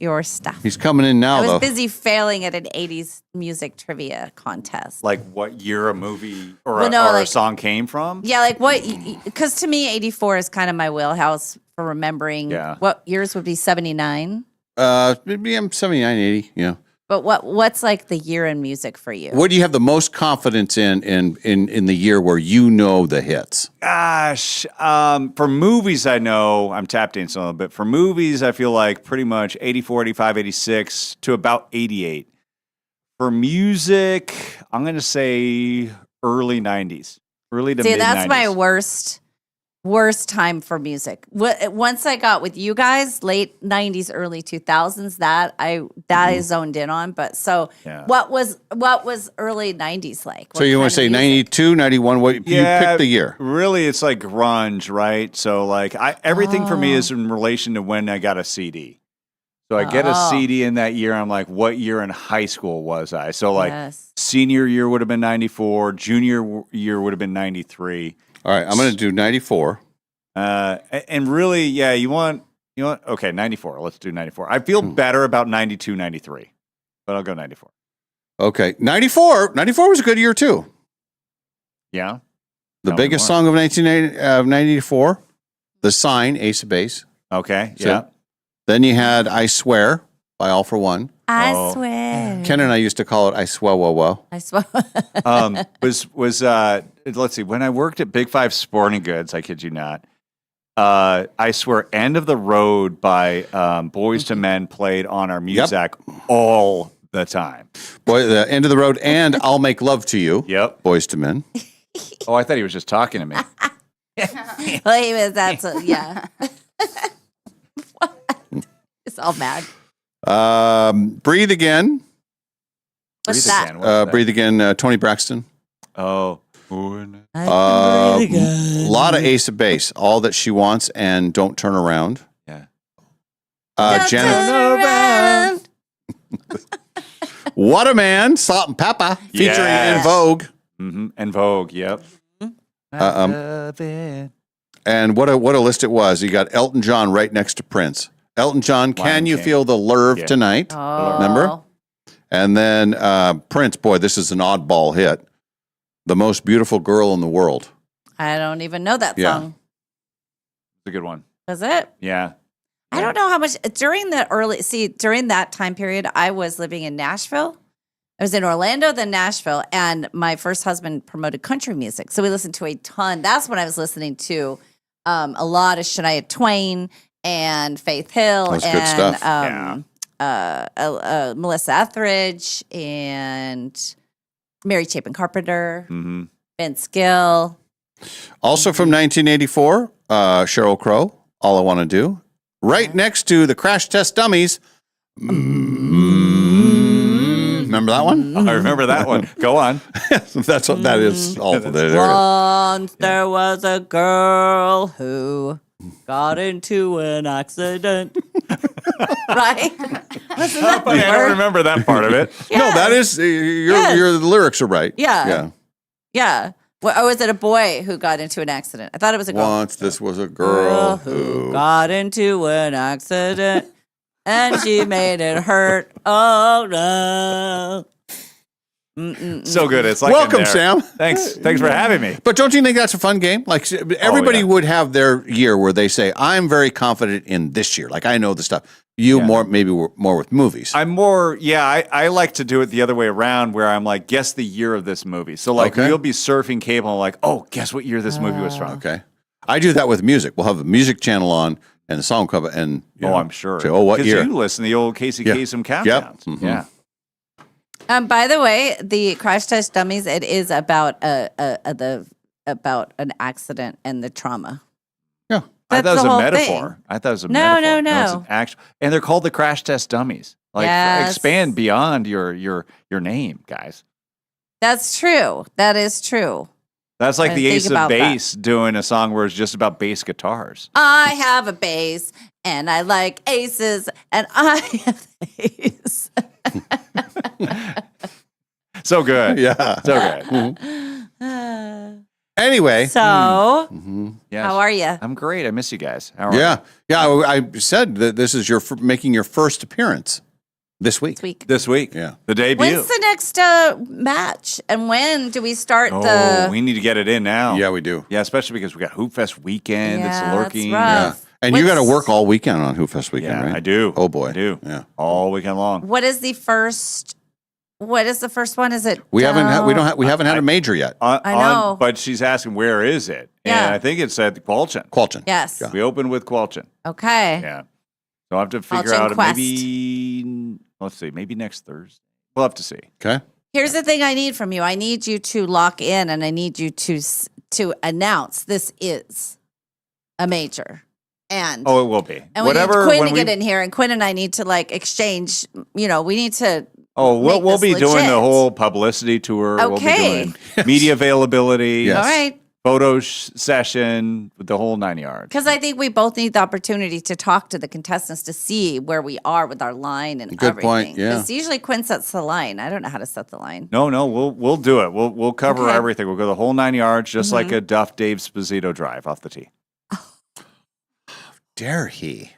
your stuff. He's coming in now, I was though. busy failing at an 80s music trivia contest. Like what year a movie or, Well, a, no, or a like- song came from? Yeah, like what? Because to me, 84 is kind of my wheelhouse for remembering. Yeah. What years would be 79? Maybe I'm 79, 80, yeah. But what's like the year in music for you? What do you have the most confidence in the year where you know the hits? Gosh, for movies, I know I'm tap dancing a little bit. For movies, I feel like pretty much 84, 85, 86 to about 88. For music, I'm going to say early 90s, early to See, mid 90s. that's my worst time for music. Once I got with you guys, late 90s, early 2000s, that I zoned in on. But so Yeah. what was early 90s like? So you want to say 92, 91? What, you pick the year. Really, it's like grunge, right? So like everything for me is in relation to when I got a CD. So I get a Oh. CD in that year. I'm like, what year in high school was I? So like Yes. senior year would have been 94. Junior year would have been 93. All right, I'm going to do 94. And really, yeah, you want, okay, 94. Let's do 94. I feel better about 92, 93, but I'll go 94. Okay, 94. 94 was a good year, too. Yeah. The Tell me biggest more. song of 1994, The Sign, Ace of Base. Okay, So- yeah. Then you had I Swear by All for One. I swear. Ken and I used to call it I Swear, whoa, whoa. I swear. Let's see, when I worked at Big Five Sporting Goods, I kid you not, I swear, End of the Road by Boys to Men played on our music all the time. Boy, the End of the Road and I'll Make Love to You. Yep. Boys to Men. Oh, I thought he was just talking to me. Well, he was. Yeah. It's all mad. Breathe Again. What's that? Breathe Again, Tony Braxton. Oh. A lot of Ace of Base. All That She Wants and Don't Turn Around. Yeah. Janet. What a Man, Salt and Pepper, featuring Yes. En Vogue. Mm-hmm. En Vogue, yep. And what a list it was. You got Elton John right next to Prince. Elton John, Can You King. Feel the Lurve Yeah. Tonight? Oh. Remember? And then Prince, boy, this is an oddball hit. The Most Beautiful Girl in the World. I don't even know that Yeah. song. It's a good one. Was it? Yeah. I don't know how much during that time period, I was living in Nashville. I was in Orlando, then Nashville, and my first husband promoted country music. So we listened to a ton. That's when I was listening to a lot of Shania Twain and Faith Hill That's and good stuff. Melissa Etheridge and Mary Chapin Carpenter, Vince Gill. Also from 1984, Sheryl Crow, All I Want to Do. Right next to the Crash Test Dummies. Remember that one? I remember that one. Go on. That is awful. Once there was a girl who got into an accident. Right? Wasn't that I don't remember that part of it. No, that is your the lyrics are right. Yeah. Yeah. Well, or was it a boy who got into an accident? I thought it was a girl. Once this was a girl who got into an accident and she made it hurt. Oh no. So good. It's like welcome, in there. Sam. Thanks for having me. But don't you think that's a fun game? Like everybody would have their year where they say, "I'm very confident in this year. Like I know the stuff." You maybe more with movies. I'm more, I like to do it the other way around where I'm like, guess the year of this movie. So like you'll be surfing cable and like, oh, guess what year this movie was from. Okay. I do that with music. We'll have a music channel on and the song cover and I'm sure. Say, what year? You listen to the old Casey Kasem countdowns. Yep. Mm-hmm. Yeah. By the way, the Crash Test Dummies, it is about about an accident and the trauma. Yeah. I thought it was the a whole metaphor. thing. I thought it was a No, metaphor. no. It's an actual, and they're called the Crash Test Dummies. Like expand beyond your name, guys. That's true. That is true. That's like I the think Ace of about that. Base doing a song where it's just about bass guitars. I have a bass and I like aces and I have ace. So good. Yeah. So good. Anyway. So, Yes. how are you? I'm great. I miss you guys. How are Yeah. I said that this is making your first appearance this week. This week. Yeah. The debut. When's the next match? And when do we start we need to get it in now. Yeah, we do. Yeah, especially because we got Hoop Fest weekend. Yeah, it's that's lurking. rough. And you got to work all weekend on Hoop Fest weekend, Yeah, right? I do. Oh boy. I do. Yeah. All weekend long. What is the first one? Is it We haven't had a major yet. I know. But she's asking where is it? Yeah. And I think it's at Qualchin. Yes. We opened with Qualchin. Okay. Yeah. So I have to figure Qualchin out Quest. maybe let's see, maybe next Thursday. We'll have to see. Okay. Here's the thing I need from you. I need you to lock in and I need you to announce this is a major. And Oh, it will be. and Whatever. we need Quinn when to we- get in here and Quinn and I need to like exchange, we need to Oh, make we'll this be doing legit. the whole publicity tour. We'll Okay. be doing media availability. All right. Photo session with the whole 9 yards. Because I think we both need the opportunity to talk to the contestants to see where we are with our line and Good everything. point, yeah. Because usually Quinn sets the line. I don't know how to set the line. No, we'll do it. We'll cover Okay. everything. We'll go the whole 9 yards, just like Mhm. a Duff Dave Sposito drive off the tee. Dare he?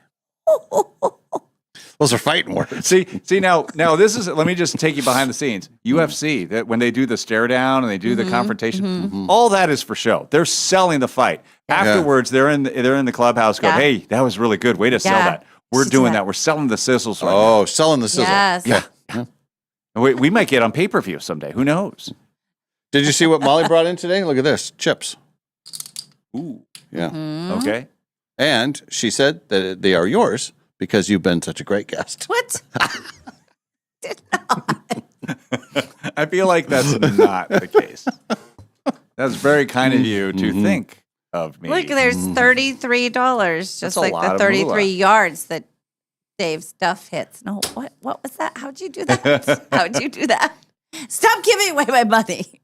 Those are fighting words. See now this is. Let me just take you behind the scenes. UFC, that when they do the stare down and they do the confrontation, all that is for show. They're selling the fight. Afterwards, they're in the clubhouse going, Yeah. "Hey, that was really good. Way to sell Yeah. that. We're Should do doing that. that. We're selling the sizzles right Oh, selling the sizzle. Yes. now." Yeah. We might get on pay-per-view someday. Who knows? Did you see what Molly brought in today? Look at this. Chips. Ooh. Yeah. Okay. And she said that they are yours because you've been such a great guest. What? I feel like that's not the case. That's very kind of you to think of me. Look, there's $33, just a like lot the of 33 moolah. yards that Dave's Duff hits. No, what was that? How'd you do that? How'd you do that? Stop giving away my money.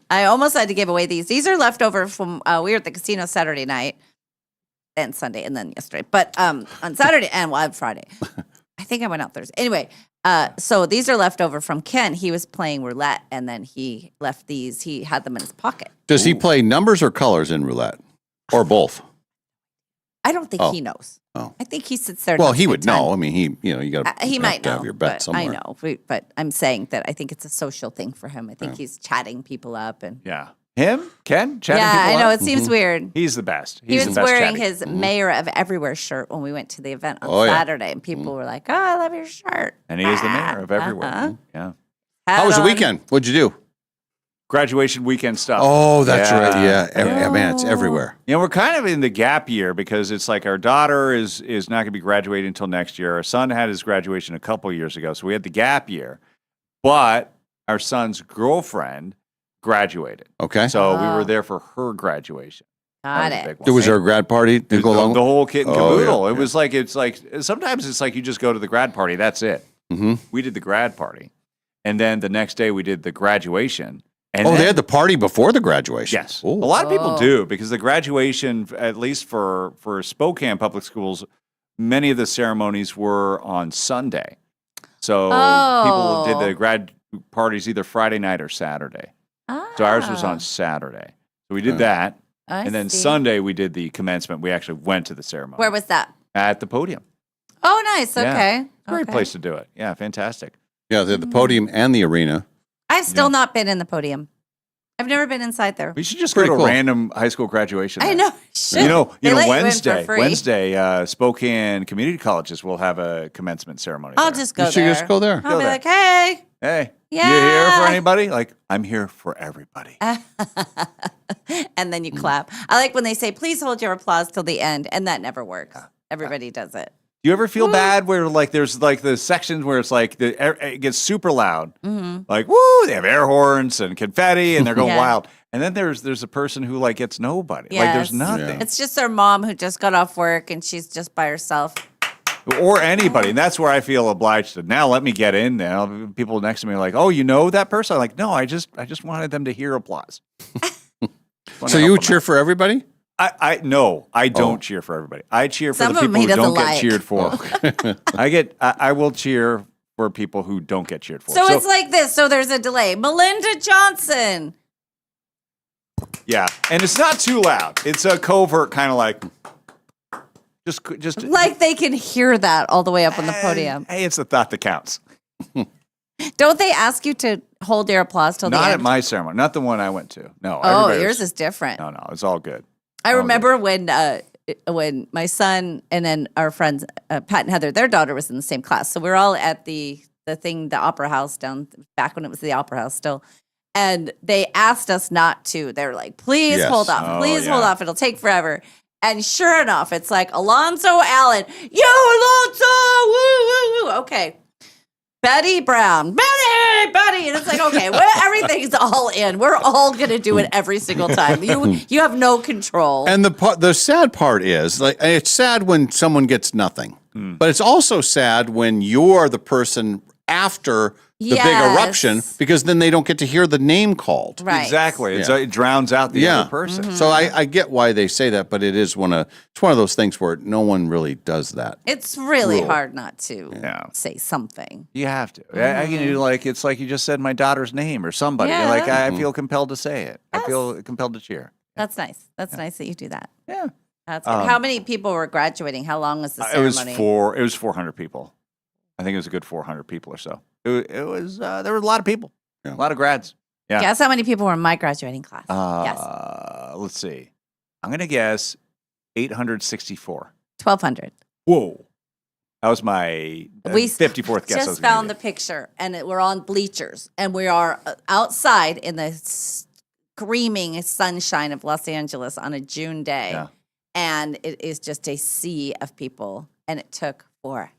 I almost had to give away these. These are leftover from we were at the casino Saturday night and Sunday and then yesterday. But on Saturday and on Friday. I think I went out Thursday. Anyway, so these are leftover from Ken. He was playing roulette and then he left these. He had them in his pocket. Does he play numbers or colors in roulette? Or both? I don't think Oh. he knows. Oh. I think he sits there. and Well, has a he good would time. know. I mean, you got He might to know. have your bet but somewhere. I know, but I'm saying that I think it's a social thing for him. I think he's chatting people up and. Yeah. Him? Ken? Chatting Yeah, people I know up? it seems weird. He's the best. He He's was the best wearing chatty. his Mayor of Everywhere shirt when we went to the event on Oh, yeah. Saturday, and people were like, "Oh, I love your shirt." And he is the mayor of everywhere. Uh-huh. Yeah. How was the Hat on. weekend? What'd you do? graduation weekend stuff. Oh, that's right. Yeah. Man, it's everywhere. You know, we're kind of in the gap year because it's like our daughter is not going to be graduating until next year. Our son had his graduation a couple years ago, so we had the gap year. But our son's girlfriend graduated. Okay. So we were there for her graduation. Got it. Was there a grad party to go along? The whole kit and caboodle. yeah, It was like, sometimes it's like you just go to the grad party. That's it. Mm-hmm. We did the grad party. And then the next day we did the graduation. And they had the party before the graduation. Yes. A lot of people do because the graduation, at least for Spokane public schools, many of the ceremonies were on Sunday. So people did the grad parties either Friday night or Saturday. So ours was on Saturday. So we did that. And then Sunday we did the commencement. We actually went to the ceremony. Where was that? At the podium. Oh, nice. Okay. Yeah. Great place to do it. Yeah, fantastic. Yeah, they had the podium and the arena. I've still not been in the podium. I've never been inside there. We should just go to a random high school graduation. I know. You know, They let you in for Wednesday, free. Spokane Community Colleges will have a commencement ceremony. I'll just go You should there. just go there. I'll be like, hey. Hey, Yeah. you here for anybody? Like, I'm here for everybody. And then you clap. I like when they say, please hold your applause till the end. And that never works. Everybody does it. Do you ever feel bad where like there's like the sections where it's like it gets super loud, like woo, they have air horns and confetti and they're going Yeah. wild, and then there's a person who like gets nobody, like there's Yes. nothing, It's just their mom who just got off work and she's just by herself. or anybody, and that's where I feel obliged to now let me get in. Now people next to me are like, oh, you know that person? I'm like, no, I just wanted them to hear applause. So you cheer for everybody? I don't cheer for everybody. I cheer for Some the of 'em people he who don't doesn't get like. cheered for. I will cheer for people who don't get cheered for. So it's like this. So there's a delay. Melinda Johnson. Yeah, and it's not too loud. It's a covert kind of like just Like they can hear that all the way up on the podium. Hey, it's the thought that counts. Don't they ask you to hold your applause till the Not end? at my ceremony, not the one I went to. No. Oh, everybody yours was- is different. No, it's all good. I remember when my son and then our friends Pat and Heather, their daughter was in the same class, so we were all at the Opera House down back when it was the Opera House still, and they asked us not to. They were like, "Please Yes. hold off, Oh, please yeah. hold off. It'll take forever." And sure enough, it's like Alonzo Allen, yo Alonzo, woo woo woo. Okay, Betty Brown, Betty, and it's like, okay, everything's all in. We're all gonna do it every single time. You have no control. And the sad part is, like, it's sad when someone gets nothing, but it's also sad when you're the person after the big eruption because then they don't get to hear the name called. Right. Exactly. It drowns out the other person. So I get why they say that, but it's one of those things where no one really does that. It's really Rule. hard not to say something. You have to. I can do like it's like you just said my daughter's name or somebody. Yeah. Like I feel compelled to say it. I feel compelled to cheer. That's nice. That's nice that you do that. Yeah. That's good. How many people were graduating? How long was the It was ceremony? it was 400 people. I think it was a good 400 people or so. It was there were a lot of people. A lot of grads. Yeah. Guess how many people were in my graduating class? Let's see. I'm going to guess 864. 1,200. Whoa. That was my 54th guess. I was Just gonna found the picture, and we're on bleachers, and we are outside in the screaming sunshine of Los Angeles on a June day, Yeah. and it is just a sea of people, and it took forever.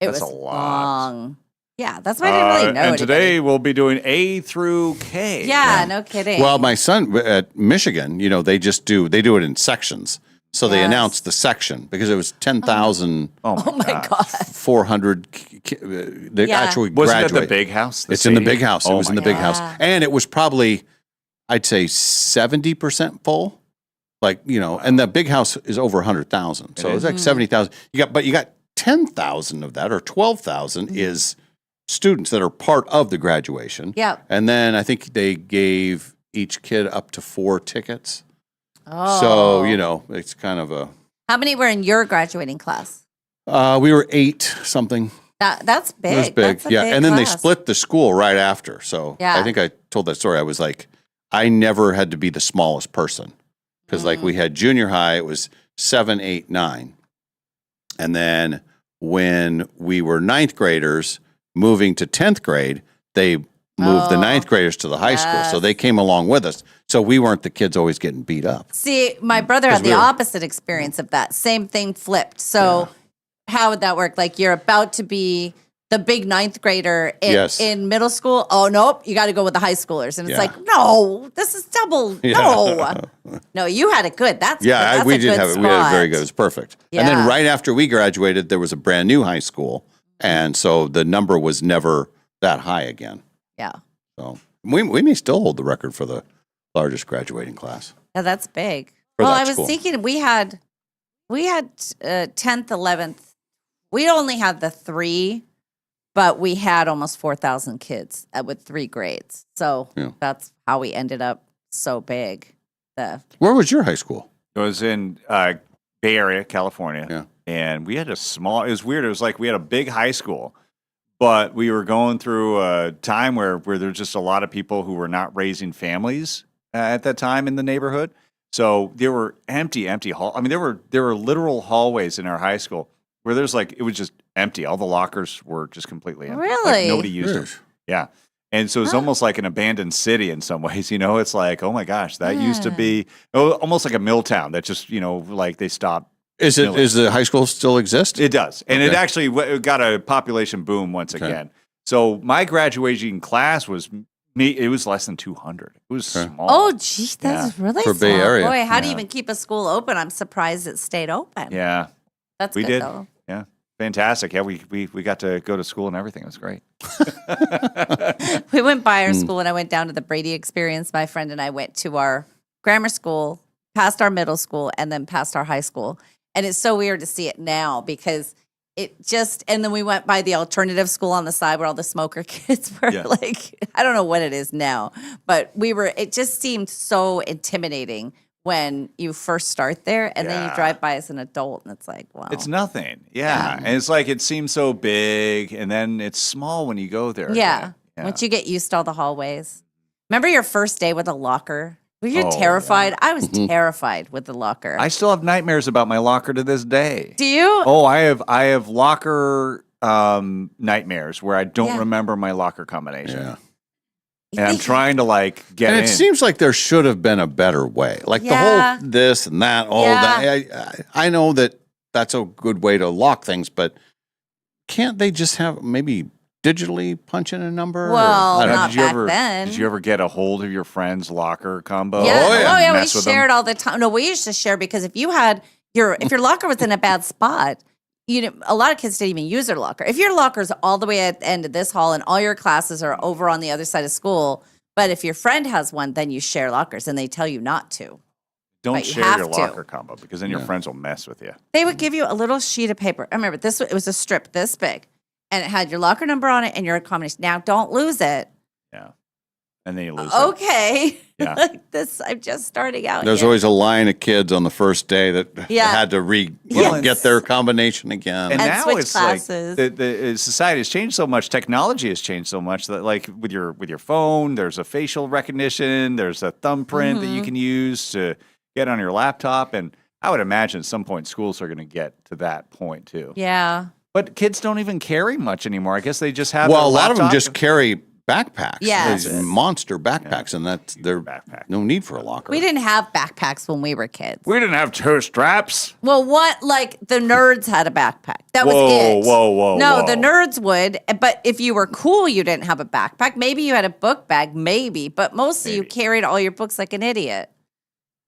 It That's was a lot. long. Yeah, that's why I didn't really know. And anybody. today we'll be doing A through K. Yeah, no kidding. Well, my son at Michigan, they do it in sections. So they announced the section because it was 10,000. Oh my God. 400 they Yeah. actually Was it at the graduated. big house? The It's in the stadium? big house. It Oh was in my the big God. house. And it was probably, I'd say 70% full. Like, and the big house is over 100,000. So it was like 70,000. But you got 10,000 of that, or 12,000 is students that are part of the graduation. Yep. And then I think they gave each kid up to 4 tickets. Oh. So, it's kind of a. How many were in your graduating class? We were 8 something. That's big. It was big. That's a Yeah. big And then they class. split the school right after. So Yeah. I think I told that story. I was like, I never had to be the smallest person. Because like we had junior high, it was 7, 8, 9. And then when we were 9th graders moving to 10th grade, they moved the ninth graders to the high school. So they came along with us. So we weren't the kids always getting beat up. See, my brother had the opposite experience of that. Same thing flipped. So how would that work? Like you're about to be the big ninth grader in middle school. Oh, nope. You got to go with the high schoolers. And it's like, no, this is double. No, no, you had it good. That's good. That's we a did good have it. spot. We had it very good. It was perfect. And then right after we graduated, there was a brand new high school. And so the number was never that high again. Yeah. So we may still hold the record for the largest graduating class. Yeah, that's big. For Well, that I was school. thinking we had 10th, 11th. We only had the 3, but we had almost 4,000 kids with 3 grades. So that's how we ended up so big. Where was your high school? It was in Bay Area, California. Yeah. And we had it was weird. It was like we had a big high school, but we were going through a time where there's just a lot of people who were not raising families at that time in the neighborhood. So there were empty hall. I mean, there were literal hallways in our high school where there's like, it was just empty. All the lockers were just completely empty. Like, Really? nobody used them. Yeah. And so it's almost like an abandoned city in some ways, It's like, oh my gosh, that used to be almost like a mill town that just, like they stopped. Is the high school still exist? It does. And it actually got a population boom once again. So my graduating class was it was less than 200. It was small. Oh, geez, that's really For small. Bay Area. Boy, how do you even keep a school open? I'm surprised it stayed open. Yeah. That's we good, did. though. Yeah. Fantastic. Yeah, we got to go to school and everything. It was great. We went by our school and I went down to the Brady Experience. My friend and I went to our grammar school, past our middle school, and then past our high school. And it's so weird to see it now because and then we went by the alternative school on the side where all the smoker kids were like, I don't know what it is now, but it just seemed so intimidating when you first start there and then you drive by as an adult and it's like, wow. It's nothing. Yeah. And it's like it seems so big and then it's small when you go there. Yeah. Yeah. Once you get used to all the hallways. Remember your first day with a locker? Were you Oh, terrified? I was terrified with the locker. I still have nightmares about my locker to this day. Do you? Oh, I have locker nightmares where I don't remember my locker combination. Yeah. And I'm trying to get and in. it seems like there should have been a better way. Like the whole this and that, all that. I know that that's a good way to lock things, but can't they just have maybe digitally punch in a number? Well, I don't know. not back then. Did you ever get a hold of your friend's locker combo? Yeah. Oh, yeah. We Mess with them? shared all the time. No, we used to share because if your locker was in a bad spot, a lot of kids didn't even use their locker. If your locker's all the way at the end of this hall and all your classes are over on the other side of school, but if your friend has one, then you share lockers and they tell you not to. Don't But you share have your to. locker combo because then your friends will mess with you. They would give you a little sheet of paper. I remember it was a strip this big and it had your locker number on it and your combination. Now don't lose it. Yeah. And then you lose it. Okay. Yeah. Like this, I'm just starting out. There's here. always a line of kids on the first day that had to get their combination again. And now switch it's classes. like the society has changed so much. Technology has changed so much that like with your phone, there's a facial recognition, there's a thumbprint that you can use to get on your laptop. And I would imagine at some point schools are going to get to that point too. Yeah. But kids don't even carry much anymore. I guess they just have. Well, their a lot of them laptop. just carry backpacks. Yes. These monster backpacks, and that's no need for a locker. We didn't have backpacks when we were kids. We didn't have two straps. Well, like the nerds had a backpack. That Whoa, was it. whoa, No, whoa. the nerds would. But if you were cool, you didn't have a backpack. Maybe you had a book bag, maybe. But mostly you carried all your books like an idiot.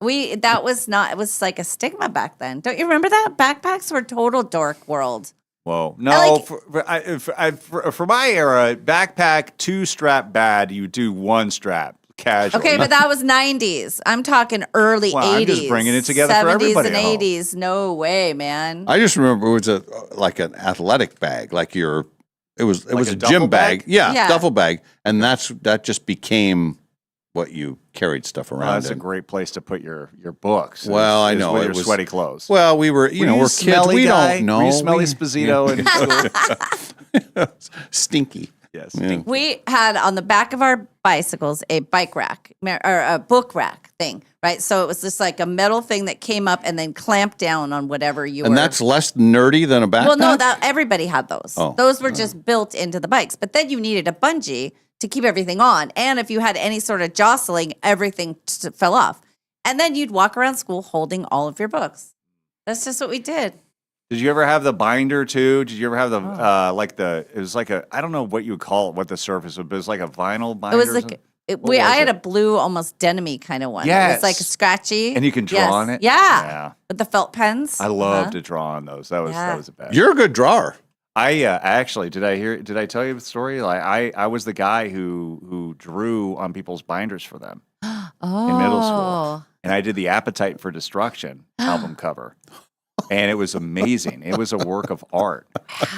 It was like a stigma back then. Don't you remember that? Backpacks were total dork world. Whoa. No, for my era, backpack, 2-strap bad, you do 1-strap casual. Okay, but that was 90s. I'm talking early 80s. I'm just bringing it together 70s for everybody and at home. 80s. No way, man. I just remember it was like an athletic bag, it was Like a a gym duffel bag, bag? Yeah. duffel bag, and that just became what you carried stuff around. Well, that's a in. great place to put your books. Well, I know, with it your was- sweaty clothes. Well, we were, you we're a kids. smelly We guy? don't know. Were you smelly Esposito in school? Stinky. Yes. Yeah. We had on the back of our bicycles a bike rack or a book rack thing, right? So it was just like a metal thing that came up and then clamped down on whatever you were. And that's less nerdy than a backpack? Well, no, that everybody had those. Oh. Those were just built into the bikes. But then you needed a bungee to keep everything on. And if you had any sort of jostling, everything fell off. And then you'd walk around school holding all of your books. That's just what we did. Did you ever have the binder too? Did you ever have the it was like I don't know what you would call it, what the surface was, but it was like a vinyl binder. It was like I had a blue, almost denim-y kind of one. Yes. It was like scratchy. And you can draw on it? Yeah. With the felt pens. I love to draw on those. That was the best. You're a good drawer. I actually did I tell you the story? Like I was the guy who drew on people's binders for them in middle school. And I did the Appetite for Destruction album cover. And it was amazing. It was a work of art.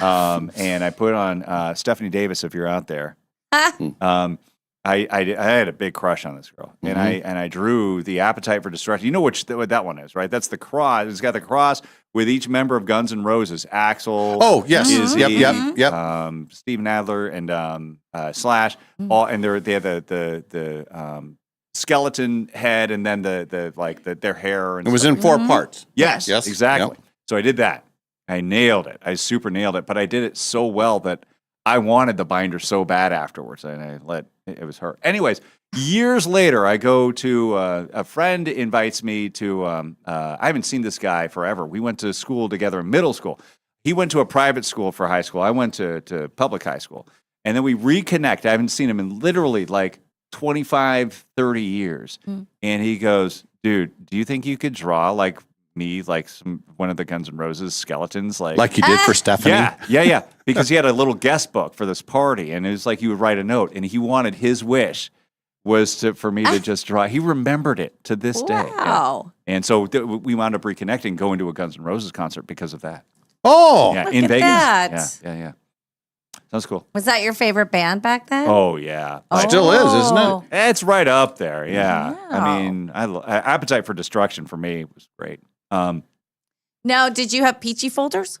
And I put on Stephanie Davis, if you're out there. I had a big crush on this girl, and I drew the Appetite for Destruction. You know what that one is, right? That's the cross. It's got the cross with each member of Guns N' Roses. Axl. Oh yes, Izzy, yep. Steven Adler and Slash. All and they had the skeleton head, and then their hair. And it was stuff. in 4 parts. Yes, exactly. Yep. So I did that. I nailed it. I super nailed it. But I did it so well that I wanted the binder so bad afterwards, and it was her. Anyways, years later, I go to a friend invites me to. I haven't seen this guy forever. We went to school together in middle school. He went to a private school for high school. I went to public high school, and then we reconnect. I haven't seen him in literally like 25, 30 years. And he goes, dude, do you think you could draw like me, like one of the Guns N' Roses skeletons? Like you did for Stephanie? Yeah. Because he had a little guest book for this party, and it was like you would write a note, and he wanted his wish was for me to just draw. He remembered it to this day. Wow. Yeah. And so we wound up reconnecting, going to a Guns N' Roses concert because of that. Oh, yeah, look in at Vegas. that. Yeah. Sounds cool. Was that your favorite band back then? Oh yeah, still is, isn't it? It's right up there. Yeah, Wow. I mean, Appetite for Destruction for me was great. Now, did you have Peachy folders?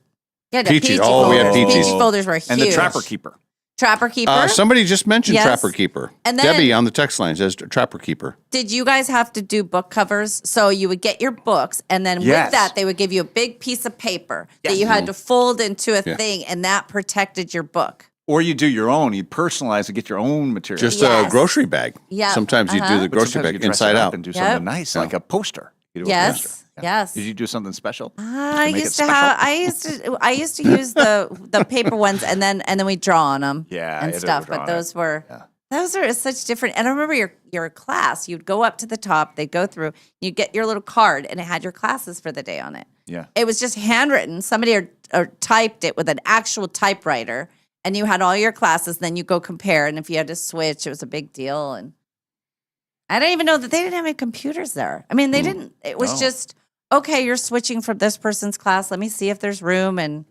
Yeah, Peachy. Oh, we had Peachies. Peachy folders were huge. And the Trapper Keeper. Trapper Keeper. Somebody just mentioned Yes. Trapper Keeper. And then- Debbie on the text line says Trapper Keeper. Did you guys have to do book covers? So you would get your books, and then Yes. with that, they would give you a big piece of paper that you had to fold into a thing, and that protected your book. Or you do your own. You personalize and get your own material. Just a grocery bag. Yeah. Sometimes you do the But grocery sometimes bag you dress inside it up out. and do Yep. something nice, like a poster. You do a poster. Yes. Did you do something special? I Did you make used it to have. I used to use the paper ones, and then we draw on them. Yeah, and yeah, stuff. they were But drawn those were such different. And I remember your class. You'd go up to the top. They'd go through. You get your little card, and it had your classes for the day on it. Yeah. It was just handwritten. Somebody or typed it with an actual typewriter, and you had all your classes. Then you go compare, and if you had to switch, it was a big deal. And I didn't even know that they didn't have any computers there. I mean, they didn't. It was just. Okay, you're switching from this person's class. Let me see if there's room. And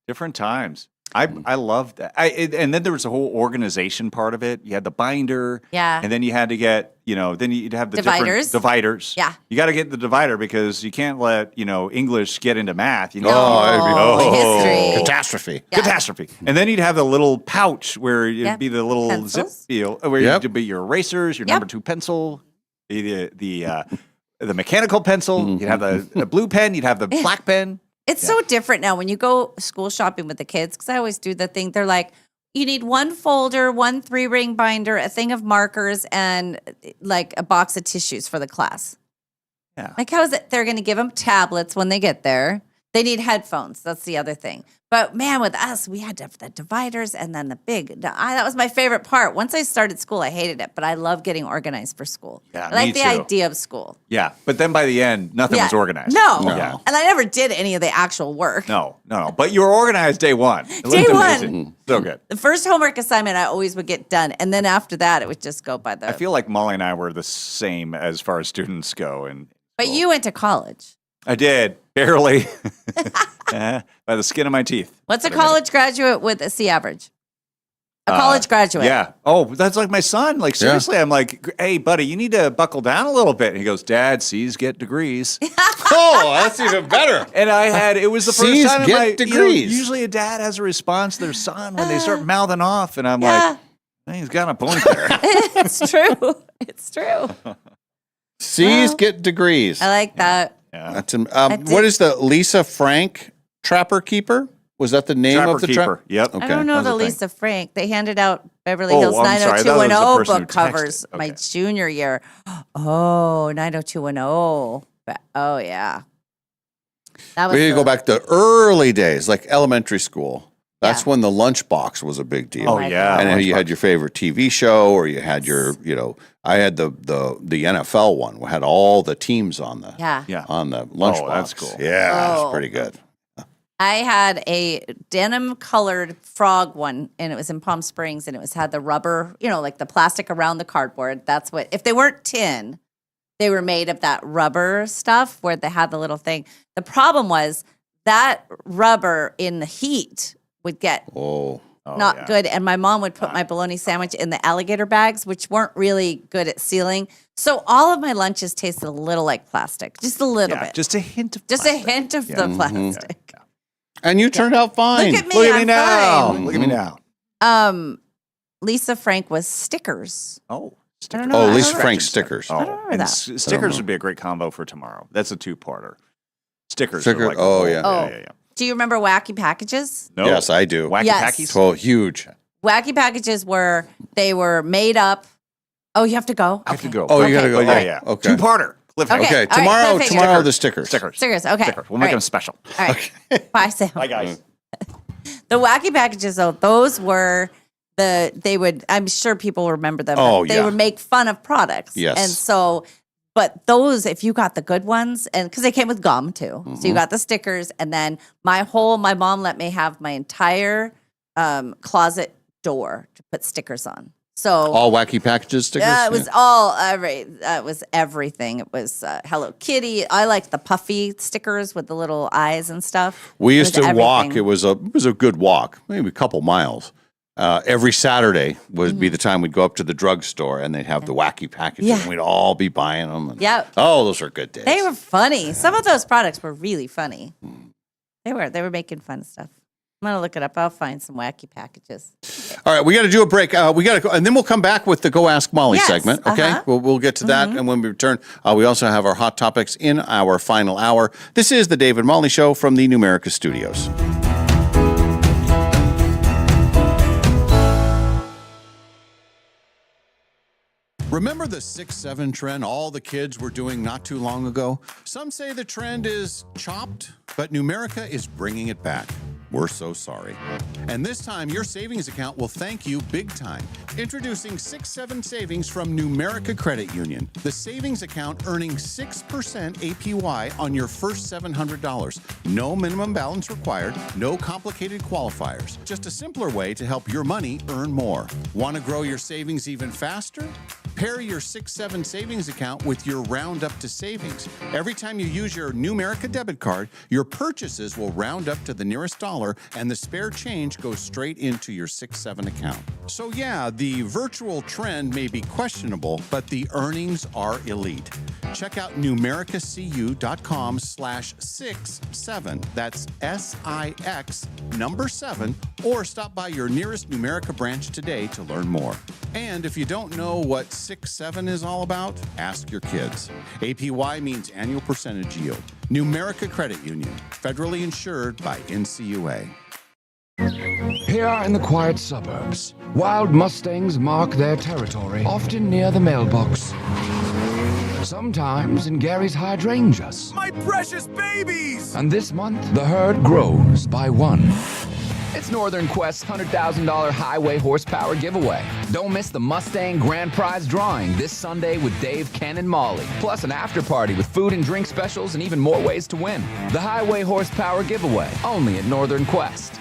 Different times. I loved that. And then there was a whole organization part of it. You had the binder. Yeah. And then you had to get, then you'd have the Dividers. different dividers. Yeah. You got to get the divider because you can't let, English get into math. You need history. Catastrophe. Yeah. Catastrophe. And then you'd have the little pouch where it'd be the little Pencils. zip deal where you'd be your erasers, your number 2 pencil, the mechanical pencil. You'd have the blue pen. You'd have the black pen. it's so different now when you go school shopping with the kids, because I always do the thing. They're like, you need one folder, one 3-ring binder, a thing of markers, and like a box of tissues for the class. Yeah. Like, how is it? They're going to give them tablets when they get there. They need headphones. That's the other thing. But man, with us, we had to have the dividers and then the big. That was my favorite part. Once I started school, I hated it, but I love getting organized for school. Yeah, I like me the too. idea of school. Yeah. But then by the end, nothing was organized. No. Yeah. And I never did any of the actual work. No. But you were organized day one. It Day looked one. amazing. So good. The first homework assignment I always would get done. And then after that, it would just go by the. I feel like Molly and I were the same as far as students go. But you went to college. I did, barely, by the skin of my teeth. What's a college graduate with a C average? A college graduate. Yeah. Oh, that's like my son. Like, seriously, I'm like, hey, buddy, you need to buckle down a little bit. And he goes, Dad, C's get degrees. Oh, that's even better. And it was the first C's time in get my degrees. Usually a dad has a response to their son when they start mouthing off. And I'm like, hey, he's got a point there. It's true. It's true. C's get degrees. I like that. Yeah. That's what is the Lisa Frank Trapper Keeper? Was that the name Trapper of the Keeper. Yep. Okay. I don't know That the was a thing. Lisa Frank. They handed out Beverly Oh, Hills I'm sorry. I thought it was the 90210 person who book covers texted. my Okay. junior year. Oh, 90210. Oh, yeah. That was We need to the- go back to early days, like elementary school. That's when the lunchbox was a big deal. Oh, yeah. And you Lunchbox. had your favorite TV show, or you had your, I had the NFL one. We had all the teams on the Yeah. on the lunchbox. Oh, that's cool. Yeah, Oh. it's pretty good. I had a denim colored frog one, and it was in Palm Springs, and it had the rubber, like the plastic around the cardboard. That's what, if they weren't tin, they were made of that rubber stuff where they had the little thing. The problem was that rubber in the heat would get not good. And my mom would put my bologna sandwich in the alligator bags, which weren't really good at sealing. So all of my lunches tasted a little like plastic, just a little bit. Just a hint of Just a hint of the plastic. And you turned out fine. Look at me, I'm now. fine. Look at me now. Lisa Frank was stickers. Oh. I don't know. Oh, I Lisa don't Frank stickers. Oh, remember and that. stickers would be a great combo for tomorrow. That's a two-parter. Stickers. Sticker- Are like oh, the yeah. whole- Oh. yeah. Do you remember wacky packages? No. Yes, I do. Wacky Yes. packies? Oh, huge. Wacky packages were made up. Oh, you have to go. I have to go. Oh, you got to go. Oh, yeah, Oh, yeah. Okay. Two-parter. Cliffhanger. Okay, Okay, all right, tomorrow, cliffhanger. tomorrow the stickers. Stickers. Stickers. Okay. Stickers. We'll All make right. them special. All right. Bye, Sam. Bye, guys. The wacky packages, though, those were I'm sure people remember them. Oh, They yeah. would make fun of products. Yes. And so, but those, if you got the good ones, and because they came with gum too. So you got the stickers, and then my mom let me have my entire closet door to put stickers on. So All wacky packages stickers? yeah, it was it was everything. It was Hello Kitty. I liked the puffy stickers with the little eyes and stuff. We It used was to walk. everything. It was a good walk, maybe a couple miles. Every Saturday would be the time we'd go up to the drugstore, and they'd have the wacky packages, Yeah. and we'd all be buying them. And, Yeah. Oh, those were good days. They were funny. Some of those products were really funny. They were making fun stuff. I'm gonna look it up. I'll find some wacky packages. All right, we got to do a break. We got to go, and then we'll come back with the Go Ask Molly Yes, segment. Okay, uh-huh. we'll get to that, and when we return, we also have our hot topics in our final hour. This is the David Molly Show from the Numerica Studios. Remember the 6-7 trend all the kids were doing not too long ago? Some say the trend is chopped, but Numerica is bringing it back. We're so sorry. And this time, your savings account will thank you big time. Introducing 6-7 Savings from Numerica Credit Union. The savings account earning 6% APY on your first $700. No minimum balance required, no complicated qualifiers. Just a simpler way to help your money earn more. Want to grow your savings even faster? Pair your 6-7 savings account with your Round Up to Savings. Every time you use your Numerica debit card, your purchases will round up to the nearest dollar, and the spare change goes straight into your 6-7 account. So yeah, the virtual trend may be questionable, but the earnings are elite. Check out numericacu.com/67. That's SIX number 7, or stop by your nearest Numerica branch today to learn more. And if you don't know what 6-7 is all about, ask your kids. APY means annual percentage yield. Numerica Credit Union, federally insured by NCUA. Here in the quiet suburbs, wild mustangs mark their territory, often near the mailbox. Sometimes in Gary's hydrangeas. My precious babies! And this month, the herd grows by one. It's Northern Quest's $100,000 highway horsepower giveaway. Don't miss the Mustang Grand Prize drawing this Sunday with Dave, Ken, and Molly. Plus an after party with food and drink specials and even more ways to win. The highway horsepower giveaway, only at Northern Quest.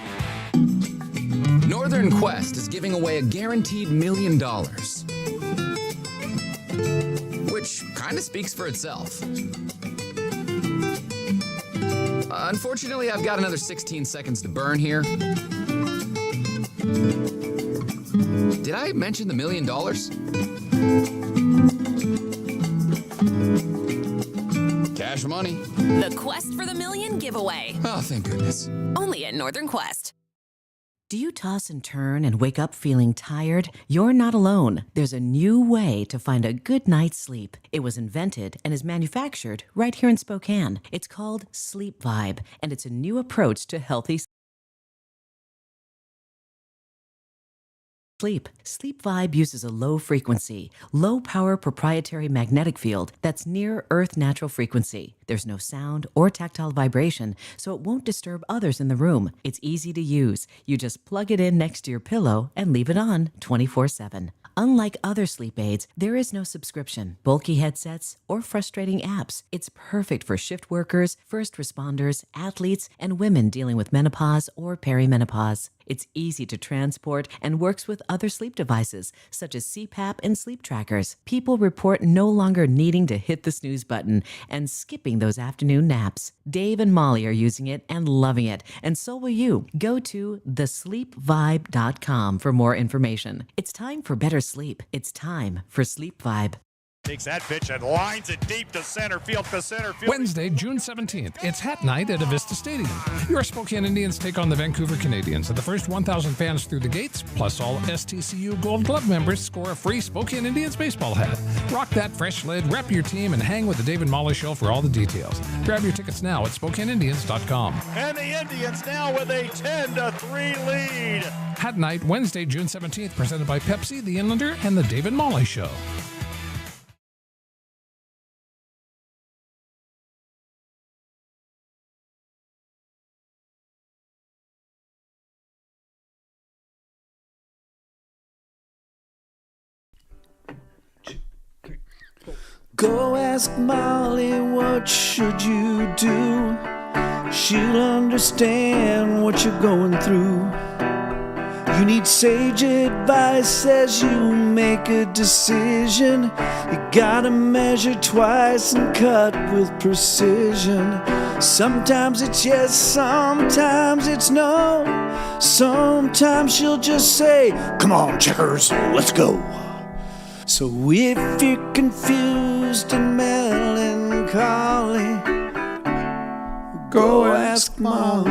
Northern Quest is giving away a guaranteed $1 million. Which kind of speaks for itself. Unfortunately, I've got another 16 seconds to burn here. Did I mention the $1 million? Cash money. The Quest for the Million giveaway. Oh, thank goodness. Only at Northern Quest. Do you toss and turn and wake up feeling tired? You're not alone. There's a new way to find a good night's sleep. It was invented and is manufactured right here in Spokane. It's called Sleep Vibe, and it's a new approach to healthy sleep. sleep. Sleep Vibe uses a low frequency, low power proprietary magnetic field that's near Earth natural frequency. There's no sound or tactile vibration, so it won't disturb others in the room. It's easy to use. You just plug it in next to your pillow and leave it on 24/7. Unlike other sleep aids, there is no subscription, bulky headsets, or frustrating apps. It's perfect for shift workers, first responders, athletes, and women dealing with menopause or perimenopause. It's easy to transport and works with other sleep devices, such as CPAP and sleep trackers. People report no longer needing to hit the snooze button and skipping those afternoon naps. Dave and Molly are using it and loving it, and so will you. Go to thesleepvibe.com for more information. It's time for better sleep. It's time for Sleep Vibe. Takes that pitch and lines it deep to center field. Wednesday, June 17th, it's Hat Night at Avista Stadium. Your Spokane Indians take on the Vancouver Canadians, and the first 1,000 fans through the gates, plus all STCU Gold Glove members, score a free Spokane Indians baseball hat. Rock that fresh lid, rep your team, and hang with the Dave and Molly Show for all the details. Grab your tickets now at SpokaneIndians.com. And the Indians now with a 10-3 lead. Hat Night, Wednesday, June 17th, presented by Pepsi, the Inlander, and the Dave and Molly Show. Go ask Molly, what should you do? She'll understand what you're going through. You need sage advice as you make a decision. You gotta measure twice and cut with precision. Sometimes it's yes, sometimes it's no. Sometimes she'll just say, come on, checkers, let's go. So if you're confused and melancholy, go ask Molly.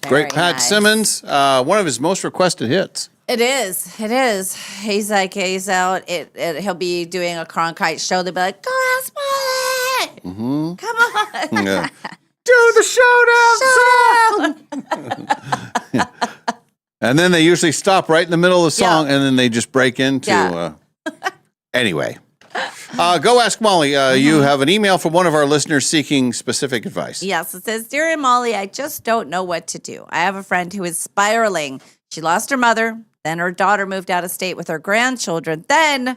Great Pat Simmons, one of his most requested hits. It is. It is. He's out. He'll be doing a Cronkite show. They'll be like, go ask Molly. Mm-hmm. Come on. Yeah. Do the showdown song. And then they usually stop right in the middle of the song, and then they just break into. Anyway, go ask Molly. You have an email from one of our listeners seeking specific advice. Yes, it says, Dear Molly, I just don't know what to do. I have a friend who is spiraling. She lost her mother, then her daughter moved out of state with her grandchildren, then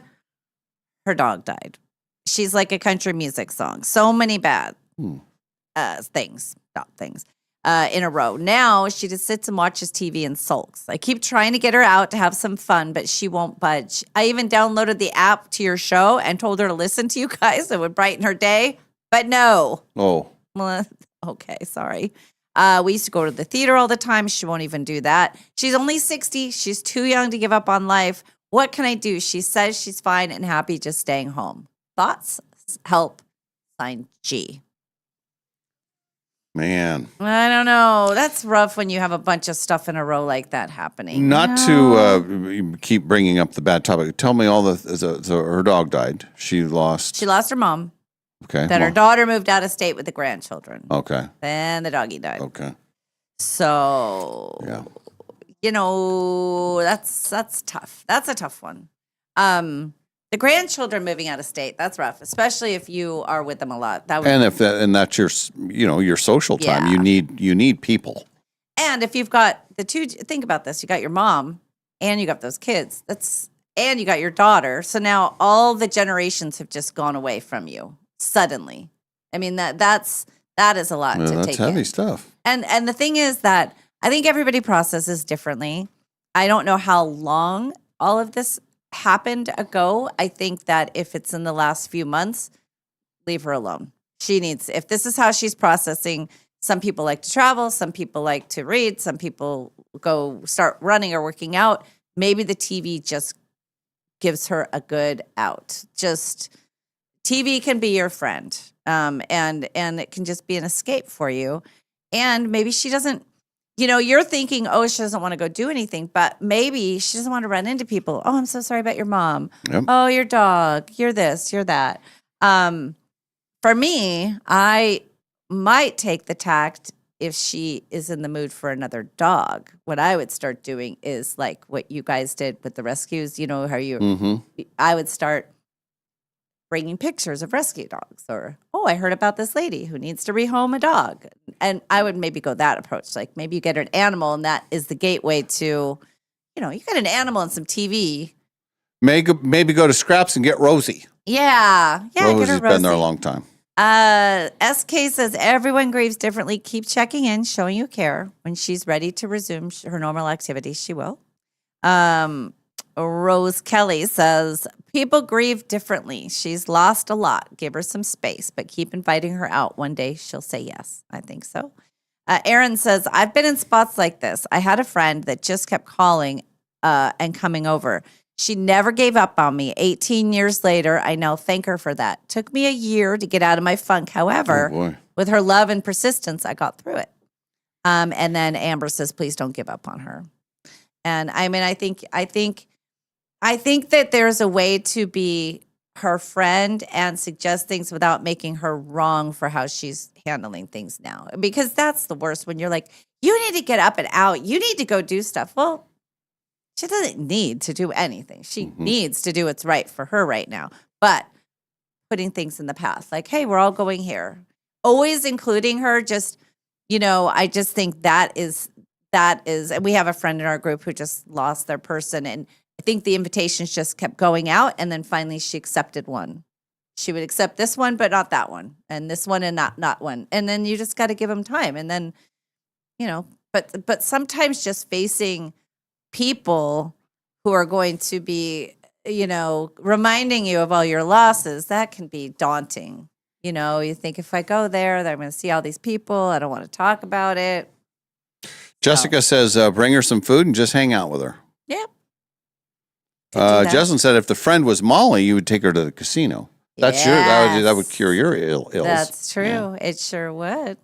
her dog died. She's like a country music song. So many bad things in a row. Now she just sits and watches TV and sulks. I keep trying to get her out to have some fun, but she won't budge. I even downloaded the app to your show and told her to listen to you guys. It would brighten her day, but no. Oh. Well, okay, sorry. We used to go to the theater all the time. She won't even do that. She's only 60. She's too young to give up on life. What can I do? She says she's fine and happy just staying home. Thoughts? Help. Signed, G. Man. I don't know. That's rough when you have a bunch of stuff in a row like that happening. Not to keep bringing up the bad topic. Tell me all her dog died. She lost her mom. Okay. Then her daughter moved out of state with the grandchildren. Okay. Then the doggy died. Okay. So, that's tough. That's a tough one. The grandchildren moving out of state, that's rough, especially if you are with them a lot. And that's your your social time. Yeah. You need people. And if you've got the two, think about this. You got your mom and you got those kids. And you got your daughter. So now all the generations have just gone away from you suddenly. I mean, that is a lot to take in. That's heavy stuff. And the thing is that I think everybody processes differently. I don't know how long all of this happened ago. I think that if it's in the last few months, leave her alone. If this is how she's processing, some people like to travel, some people like to read, some people go start running or working out. Maybe the TV just gives her a good out. Just TV can be your friend. And it can just be an escape for you. And maybe she doesn't, you're thinking, she doesn't want to go do anything, but maybe she doesn't want to run into people. Oh, I'm so sorry about your mom. Yep. Oh, your dog. You're this, you're that. For me, might take the tact if she is in the mood for another dog. What I would start doing is like what you guys did with the rescues. You know how I would start bringing pictures of rescue dogs, or, oh, I heard about this lady who needs to rehome a dog. And I would maybe go that approach. Like maybe you get an animal and that is the gateway to, you know, you get an animal and some TV. Maybe go to Scraps and get Rosie. Yeah. Yeah. Rosie's been there a long time. SK says everyone grieves differently. Keep checking in, showing you care. When she's ready to resume her normal activities, she will. Rose Kelly says people grieve differently. She's lost a lot. Give her some space, but keep inviting her out. One day she'll say yes. I think so. Aaron says, I've been in spots like this. I had a friend that just kept calling and coming over. She never gave up on me. 18 years later, I now thank her for that. Took me a year to get out of my funk. However, with her love and persistence, I got through it. And then Amber says, please don't give up on her. And I mean, I think that there's a way to be her friend and suggest things without making her wrong for how she's handling things now. Because that's the worst, when you're like, you need to get up and out. You need to go do stuff. Well, she doesn't need to do anything. She needs to do what's right for her right now. But putting things in the path, like, hey, we're all going here. Always including her, just, you know, I just think that is, and we have a friend in our group who just lost their person. And I think the invitations just kept going out. And then finally she accepted one. She would accept this one, but not that one. And this one and not one. And then you just got to give them time. And then, you know, but sometimes just facing people who are going to be, you know, reminding you of all your losses, that can be daunting. You know, you think if I go there, then I'm going to see all these people. I don't want to talk about it. Jessica says, bring her some food and just hang out with her. Yep. Jesselyn said, if the friend was Molly, you would take her to the casino. That's that would cure your ills. That's true. Yeah. It sure would.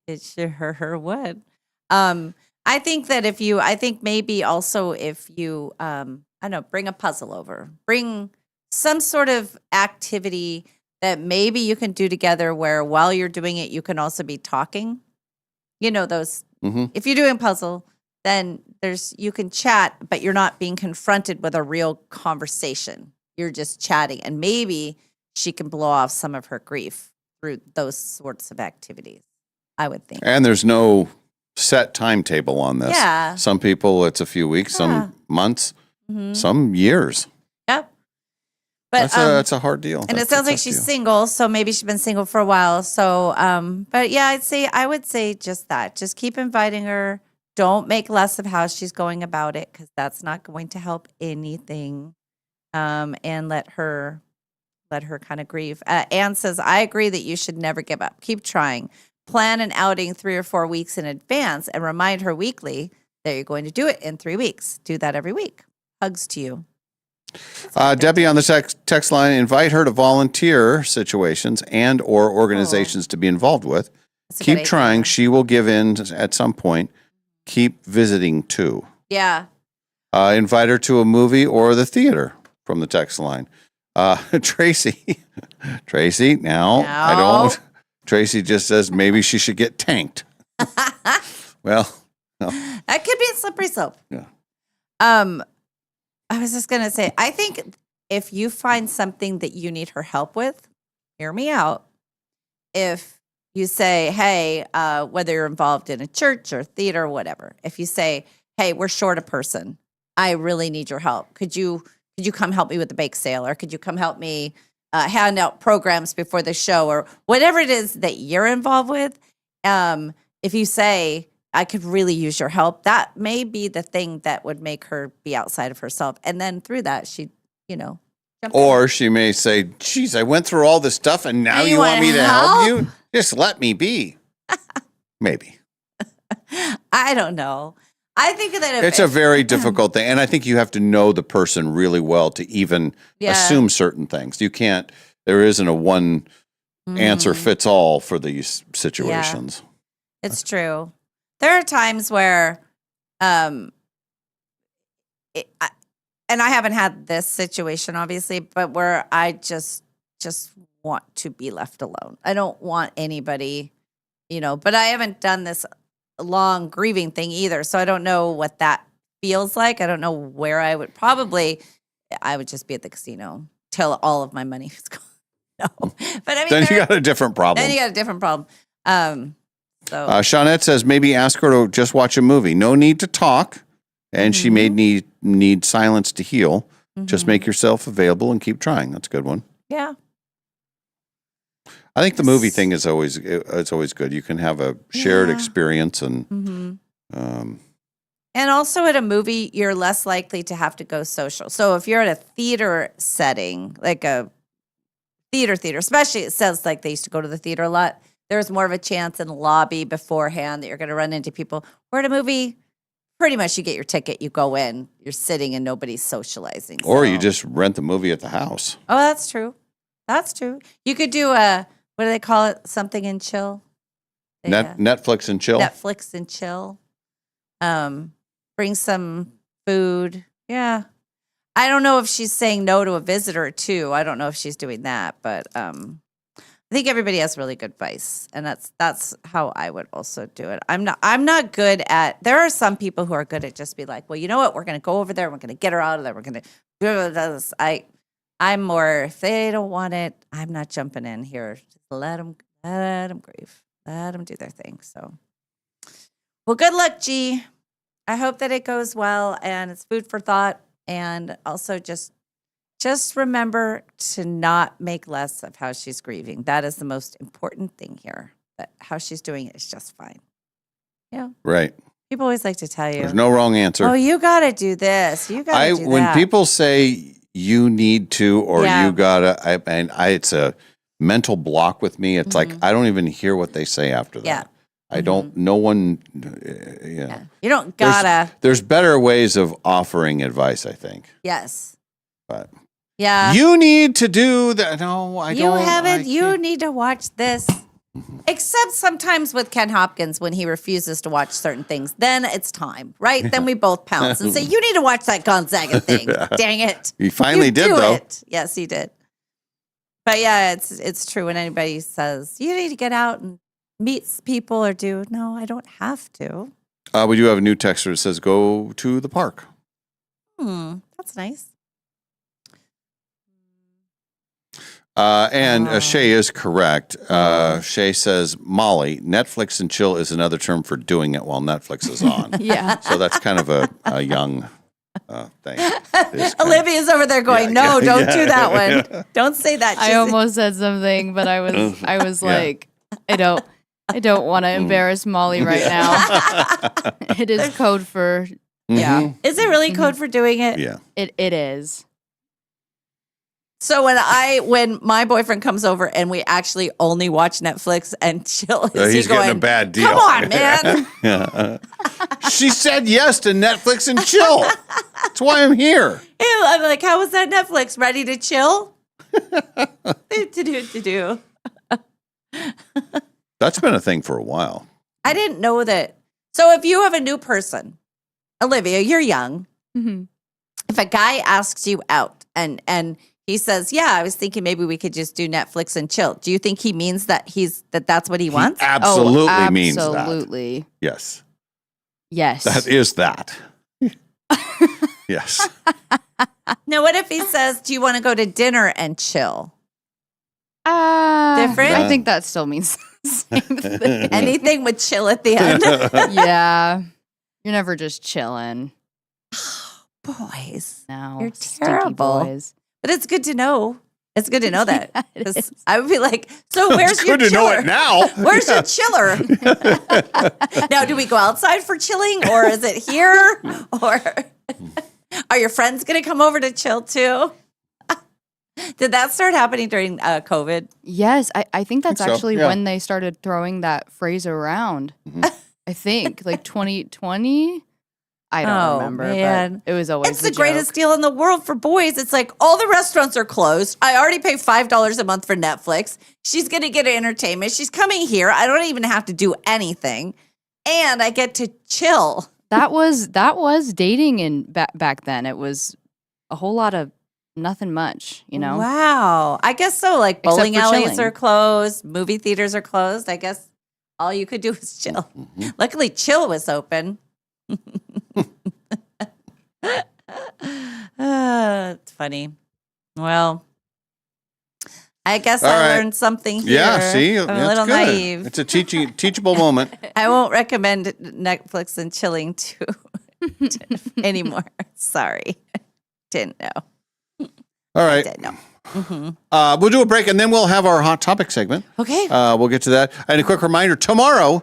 It sure would. I think that I think maybe also if you, I don't know, bring a puzzle over, bring some sort of activity that maybe you can do together where while you're doing it, you can also be talking. You know, those, if you're doing a puzzle, then you can chat, but you're not being confronted with a real conversation. You're just chatting, and maybe she can blow off some of her grief through those sorts of activities, I would think. And there's no set timetable on this. Yeah. Some people, it's a few weeks, some months, some years. Yep. But that's a hard deal. And it sounds like she's single, so maybe she's been single for a while. So, but yeah, I would say just that. Just keep inviting her. Don't make less of how she's going about it, because that's not going to help anything. And let her kind of grieve. Anne says, I agree that you should never give up. Keep trying. Plan an outing 3 or 4 weeks in advance and remind her weekly that you're going to do it in 3 weeks. Do that every week. Hugs to you. Debbie on the text line, invite her to volunteer situations and or organizations to be involved with. Keep trying. She will give in at some point. Keep visiting too. Yeah. Invite her to a movie or the theater from the text line. Tracy, now I don't. Tracy just says maybe she should get tanked. Well, no. That could be a slippery slope. Yeah. I was just going to say, I think if you find something that you need her help with, hear me out. If you say, hey, whether you're involved in a church or theater or whatever, if you say, hey, we're short a person, I really need your help. Could you come help me with the bake sale, or could you come help me hand out programs before the show, or whatever it is that you're involved with? If you say, I could really use your help, that may be the thing that would make her be outside of herself. And then through that, she, jump or she may say, geez, I went through all this stuff and now you want me to help you? Just let me be. Maybe. I don't know. I think that it's a very difficult thing. And I think you have to know the person really well to even assume certain things. There isn't a one answer fits all for these situations. Yeah. It's true. There are times where, and I haven't had this situation, obviously, but where I just want to be left alone. I don't want anybody but I haven't done this long grieving thing either. So I don't know what that feels like. I don't know where I would just be at the casino till all of my money is gone. No, but I mean, Then you got a different problem. Then you got a different problem. So Shawnette says maybe ask her to just watch a movie. No need to talk, and she may need silence to heal. Just make yourself available and keep trying. That's a good one. yeah. I think the movie thing is always good. You can have a shared experience, and And also at a movie, you're less likely to have to go social. So if you're at a theater setting, like a theater, especially it sounds like they used to go to the theater a lot, there's more of a chance in the lobby beforehand that you're going to run into people. Where at a movie, pretty much you get your ticket, you go in, you're sitting and nobody's socializing. or So- you just rent the movie at the house. Oh, that's true. That's true. You could do what do they call it? Something and chill. Netflix and chill. Netflix and chill. Bring some food. Yeah. I don't know if she's saying no to a visitor too. I don't know if she's doing that, but I think everybody has really good advice, and that's how I would also do it. I'm not good at. There are some people who are good at just be like, well, you know what? We're going to go over there. We're going to get her out of there. We're going to do this. I'm more, if they don't want it, I'm not jumping in here. Just let them grieve. Let them do their thing. So, well, good luck, G. I hope that it goes well, and it's food for thought. And also just remember to not make less of how she's grieving. That is the most important thing here. That how she's doing it is just fine. Yeah. Right. People always like to tell you. There's no wrong answer. Oh, you got to do this. You got to do when that. people say you need to or Yeah. you gotta, it's a mental block with me. It's like I don't even hear what they say after that. Yeah. I don't. No one. You don't gotta. There's better ways of offering advice, I think. Yes. But Yeah. you need to do that. No, I You don't. haven't. You need to watch this. Except sometimes with Ken Hopkins when he refuses to watch certain things, then it's time, right? Then we both pounce and say, "You need to watch that Gonzaga thing." Dang it! He finally You did, do though. it. Yes, he did. But yeah, it's true when anybody says you need to get out and meet people or do. No, I don't have to. We do have a new texter that says, "Go to the park." That's nice. And Shay is correct. Shay says, Molly, Netflix and chill is another term for doing it while Netflix is on. Yeah. So that's kind of a young thing. Olivia's over there going, "No, don't do that one. Yeah. Don't say that." I almost said something, but I was Yeah. like, I don't want to embarrass Molly right now. It is code for yeah. Is it really code for doing it? Yeah. It is. So when my boyfriend comes over and we actually only watch Netflix and chill, is He's he going, getting a bad deal. Come on, man. Yeah. She said yes to Netflix and chill. That's why I'm here. I'm like, how was that Netflix? Ready to chill? Do. That's been a thing for a while. I didn't know that. So if you have a new person, Olivia, you're young. Mm-hmm. If a guy asks you out and he says, "Yeah, I was thinking maybe we could just do Netflix and chill." Do you think he means that that's what he wants? Absolutely means that. Absolutely. Yes. Yes. That is that. Yes. Now, what if he says, "Do you want to go to dinner and chill?" Different? I think that still means the same thing. Anything with chill at the end. Yeah. You're never just chilling. Boys. No. You're stinky terrible. boys. But it's good to know. It's good to know that. 'Cause I would be like, so where's It's your good to know chiller? it now. Where's your chiller? Now, do we go outside for chilling or is it here? Or are your friends going to come over to chill too? Did that start happening during COVID? Yes, I think that's Think so, actually yeah. when they started throwing that phrase around. I think like 2020. I don't remember, man. but it was always It's the greatest deal in the world for boys. It's like all the restaurants are closed. I already pay $5 a month for Netflix. She's going to get entertainment. She's coming here. I don't even have to do anything. And I get to chill. That was dating in back then. It was a whole lot of nothing much, you know. Wow. I guess so. Like Except bowling for alleys chilling. are closed. Movie theaters are closed. I guess all you could do was chill. Luckily, Chill was open. It's funny. Well, I guess All I right. learned something here. Yeah, see? I'm a That's little good. naive. It's a teachable moment. I won't recommend Netflix and chilling to anymore. Sorry. Didn't know. All right. Didn't know. We'll do a break, and then we'll have our Hot Topic segment. Okay. We'll get to that. And a quick reminder, tomorrow,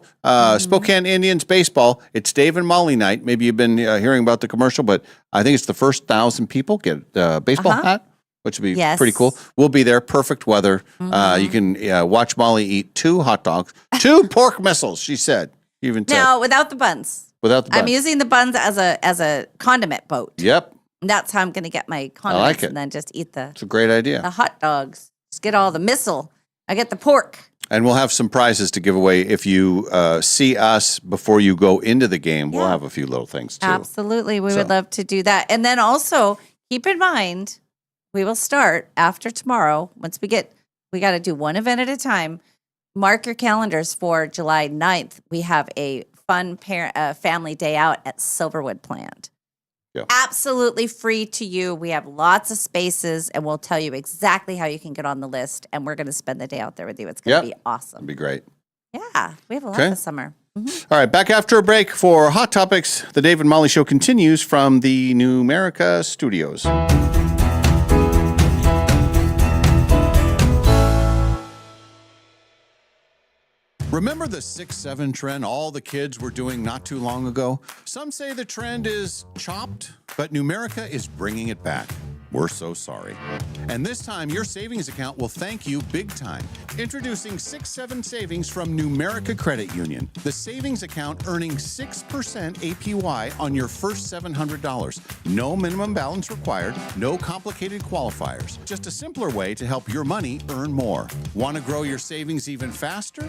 Spokane Indians baseball, it's Dave and Molly night. Maybe you've been hearing about the commercial, but I think it's the first 1,000 people get a baseball hat, which would be pretty cool. We'll be there. Perfect weather. You can watch Molly eat 2 hot dogs, 2 pork missiles, she said. Even said. Now, without the buns. Without the buns. I'm using the buns as a condiment boat. Yep. And that's how I'm going to get my condiments like it. and then just eat the It's a great idea. hot dogs. Just get all the missile. I get the pork. And we'll have some prizes to give away. If you see us before you go into the game, we'll have a few little things too. Absolutely. We would love to do that. And then also keep in mind, we will start after tomorrow. Once we got to do one event at a time. Mark your calendars for July 9th. We have a fun family day out at Silverwood Plant. Yeah. Absolutely free to you. We have lots of spaces, and we'll tell you exactly how you can get on the list. And we're going to spend the day out there with you. It's going to be awesome. That'd be great. Yeah, we have a lot Okay. this summer. All right, back after a break for Hot Topics. The Dave and Molly Show continues from the Numerica studios. Remember the 6'7" trend all the kids were doing not too long ago? Some say the trend is chopped, but Numerica is bringing it back. We're so sorry. And this time, your savings account will thank you big time. Introducing 6'7" Savings from Numerica Credit Union. The savings account earning 6% APY on your first $700. No minimum balance required, no complicated qualifiers. Just a simpler way to help your money earn more. Want to grow your savings even faster?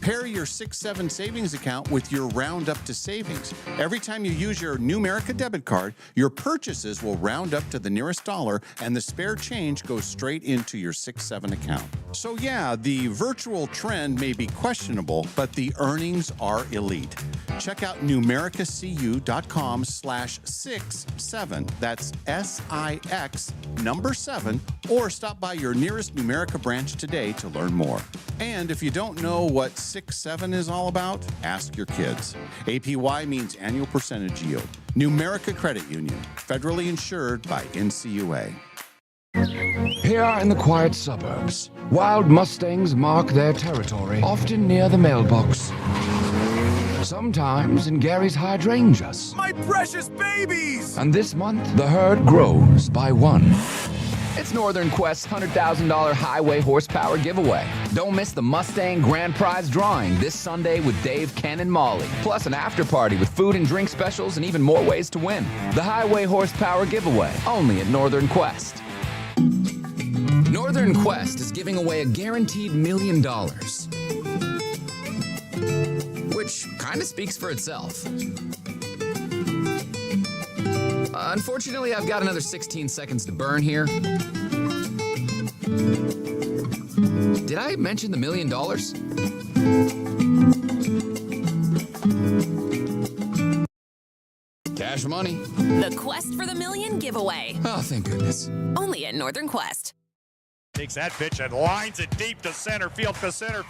Pair your 6'7" savings account with your Round Up to Savings. Every time you use your Numerica debit card, your purchases will round up to the nearest dollar, and the spare change goes straight into your 6'7" account. So yeah, the virtual trend may be questionable, but the earnings are elite. Check out numericacu.com/67. That's SIX number 7, or stop by your nearest Numerica branch today to learn more. And if you don't know what 6'7" is all about, ask your kids. APY means annual percentage yield. Numerica Credit Union, federally insured by NCUA. Here in the quiet suburbs, wild Mustangs mark their territory, often near the mailbox. Sometimes in Gary's hydrangeas. My precious babies! And this month, the herd grows by 1. It's Northern Quest's $100,000 highway horsepower giveaway. Don't miss the Mustang Grand Prize drawing this Sunday with Dave, Ken, and Molly. Plus an after party with food and drink specials and even more ways to win. The highway horsepower giveaway, only at Northern Quest. Northern Quest is giving away a guaranteed $1 million. Which kind of speaks for itself. Unfortunately, I've got another 16 seconds to burn here. Did I mention the $1 million? Cash money. The Quest for the Million giveaway. Oh, thank goodness. Only at Northern Quest. Takes that pitch and lines it deep to center field.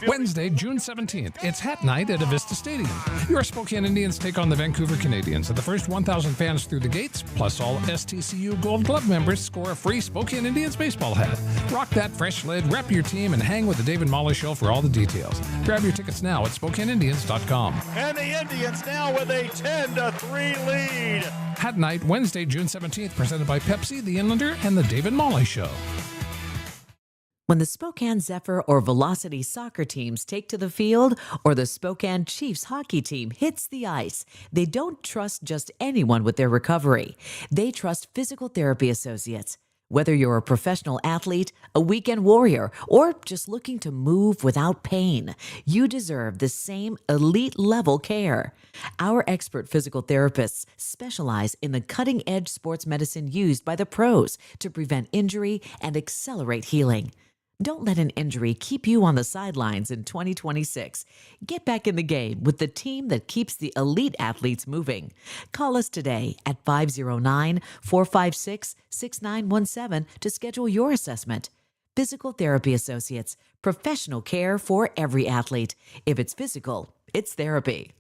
Wednesday, June 17th, it's Hat Night at Avista Stadium. Your Spokane Indians take on the Vancouver Canadians, and the first 1,000 fans through the gates, plus all STCU Gold Glove members, score a free Spokane Indians baseball hat. Rock that fresh lid, rep your team, and hang with the Dave and Molly Show for all the details. Grab your tickets now at SpokaneIndians.com. And the Indians now with a 10-3 lead. Hat Night, Wednesday, June 17th, presented by Pepsi, The Inlander, and the Dave and Molly Show. When the Spokane Zephyr or Velocity soccer teams take to the field, or the Spokane Chiefs hockey team hits the ice, they don't trust just anyone with their recovery. They trust physical therapy associates. Whether you're a professional athlete, a weekend warrior, or just looking to move without pain, you deserve the same elite-level care. Our expert physical therapists specialize in the cutting-edge sports medicine used by the pros to prevent injury and accelerate healing. Don't let an injury keep you on the sidelines in 2026. Get back in the game with the team that keeps the elite athletes moving. Call us today at 509-456-6917 to schedule your assessment. Physical Therapy Associates, professional care for every athlete. If it's physical, it's therapy.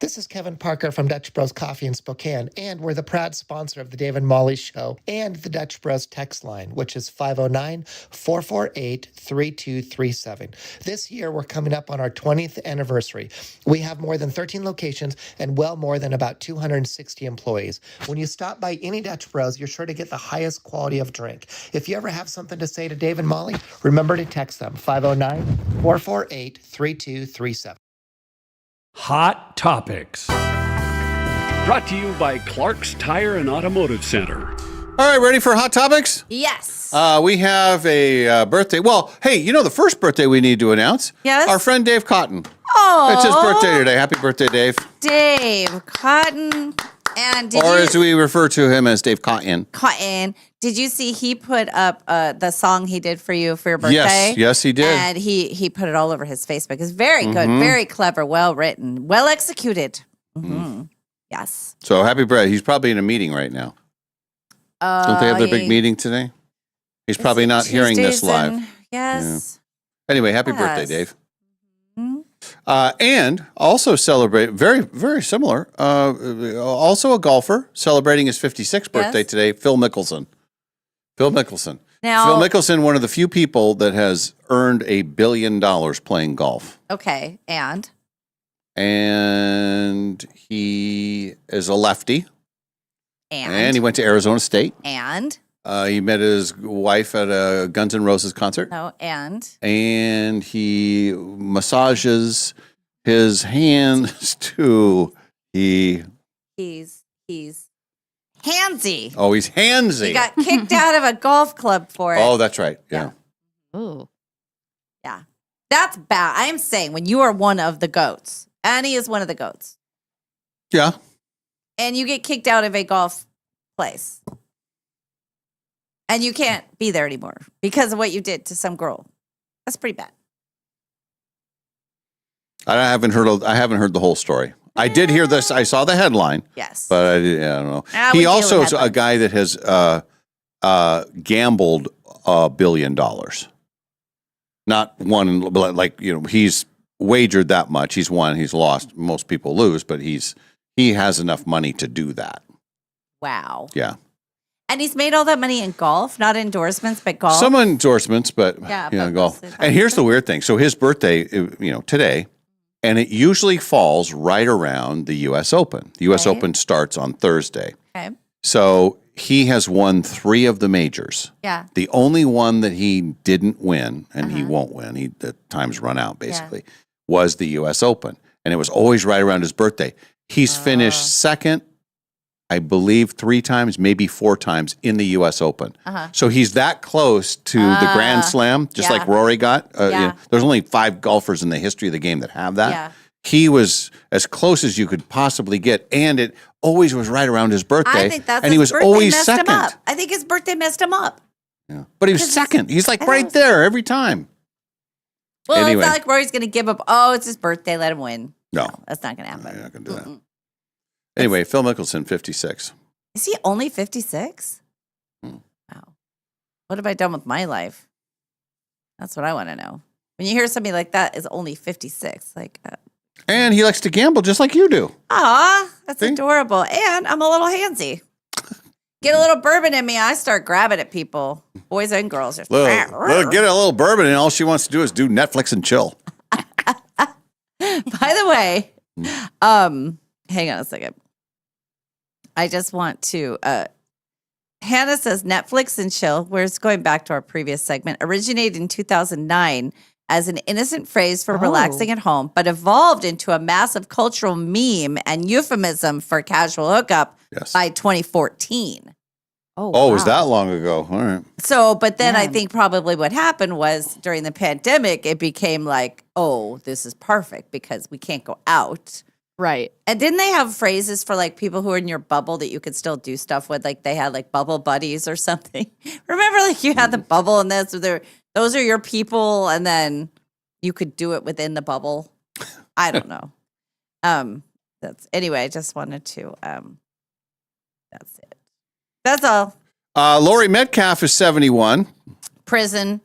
This is Kevin Parker from Dutch Bros Coffee in Spokane, and we're the proud sponsor of the Dave and Molly Show and the Dutch Bros text line, which is 509-448-3237. This year, we're coming up on our 20th anniversary. We have more than 13 locations and well more than about 260 employees. When you stop by any Dutch Bros, you're sure to get the highest quality of drink. If you ever have something to say to Dave and Molly, remember to text them, 509-448-3237. Hot Topics. Brought to you by Clark's Tire and Automotive Center. All right, ready for Hot Topics? Yes. We have a birthday. Well, hey, you know the first birthday we need to announce? Yes. Our friend Dave Cotton. Oh. It's his birthday today. Happy birthday, Dave. Dave Cotton. And Or as we refer to him as Dave Cotton. Cotton. Did you see he put up the song he did for you for your birthday? Yes, he did. And he put it all over his Facebook. It's very good, very clever, well written, well executed. Yes. So happy birthday. He's probably in a meeting right now. Don't they have their big meeting today? He's probably not hearing this live. Yes. Yeah. Anyway, happy birthday, Dave. And also celebrate, very, very similar, also a golfer celebrating his 56th birthday today, Phil Mickelson. Phil Mickelson. Now, Phil Mickelson, one of the few people that has earned $1 billion playing golf. Okay, and he is a lefty. And he went to Arizona State. And he met his wife at a Guns N' Roses concert. no, and He massages his hands to he's handsy. Oh, he's handsy. He got kicked out of a golf club for it. Oh, that's right. Yeah. Ooh. Yeah. That's bad. I am saying when you are one of the goats, and he is one of the goats, Yeah. and you get kicked out of a golf place, and you can't be there anymore because of what you did to some girl, that's pretty bad. I haven't heard the whole story. I did hear this. I saw the headline. Yes. But I don't know. We He deal also with is a headlines. guy that has gambled $1 billion. Not one, but like, he's wagered that much. He's won, he's lost. Most people lose, but he has enough money to do that. Wow. Yeah. And he's made all that money in golf, not endorsements, but golf. Some endorsements, but Yeah, you know, but golf. mostly And here's the weird thing. So his birthday, today, and it usually falls right around the U.S. Open. The U.S. Right. Open starts on Thursday. Okay. So he has won 3 of the majors. Yeah. The only one that he didn't win, and he won't win, the time's run out basically, was the U.S. Open. And it was always right around his birthday. He's finished second, I believe 3 times, maybe 4 times in the U.S. Open. So he's that close to the Grand Slam, just like Rory got. There's only 5 golfers in the history of the game that have that. Yeah. He was as close as you could possibly get, and it always was right around his birthday. I think that's and he his was birthday always messed second. him up. I think his birthday messed him up. Yeah. But he was second. He's like right there every time. Well, Anyway. it's not like Rory's going to give up. Oh, it's his birthday. Let him win. No. That's not going to happen. You're not going to do that. Anyway, Phil Mickelson, 56. Is he only 56? Wow. What have I done with my life? That's what I want to know. When you hear somebody like that is only 56, like, And he likes to gamble just like you do. aw, that's adorable. And I'm a little handsy. Get a little bourbon in me, I start grabbing at people, boys and girls. Just Get a little bourbon, and all she wants to do is do Netflix and chill. By the way, hang on a second. I just want to, Hannah says Netflix and chill, where it's going back to our previous segment, originated in 2009 as an innocent phrase for relaxing at home, but evolved into a massive cultural meme and euphemism for casual hookup by 2014. Oh, was that long ago? All right. So, but then I think probably what happened was during the pandemic, it became like, oh, this is perfect because we can't go out. Right. And didn't they have phrases for like people who are in your bubble that you could still do stuff with? Like they had like bubble buddies or something. Remember, like you had the bubble and that's Those are your people, and then you could do it within the bubble. I don't know. Anyway, I just wanted to that's it. That's all. Lori Metcalf is 71. Prison.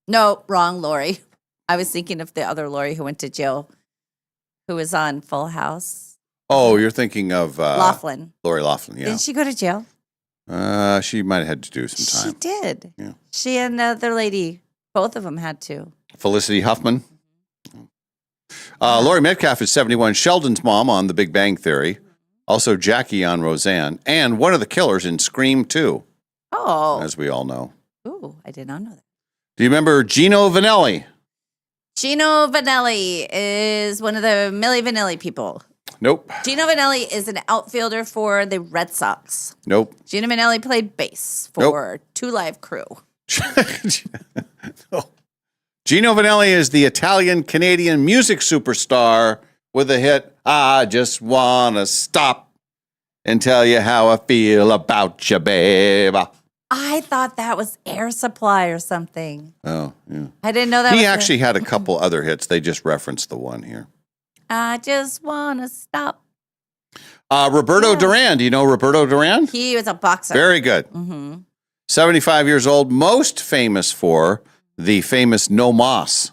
No, wrong Lori. I was thinking of the other Lori who went to jail, who was on Full House. Oh, you're thinking of Laughlin. Lori Laughlin, yeah. Didn't she go to jail? She might have had to do some time. She did. Yeah. She and the other lady, both of them had to. Felicity Huffman. Lori Metcalf is 71. Sheldon's mom on The Big Bang Theory. Also Jackie on Roseanne. And one of the killers in Scream 2. Oh. As we all know. Ooh, I did not know that. Do you remember Gino Vanelli? Gino Vanelli is one of the Milli Vanilli people. Nope. Gino Vanelli is an outfielder for the Red Sox. Nope. Gino Vanelli played bass for Two Live Crew. Gino Vanelli is the Italian-Canadian music superstar with the hit, I Just Wanna Stop and Tell You How I Feel About You, babe. I thought that was Air Supply or something. Oh, yeah. I didn't know that. He actually had a couple other hits. They just referenced the one here. I just want to stop. Roberto Duran. Do you know Roberto Duran? He was a boxer. Very good. 75 years old, most famous for the famous No Mas.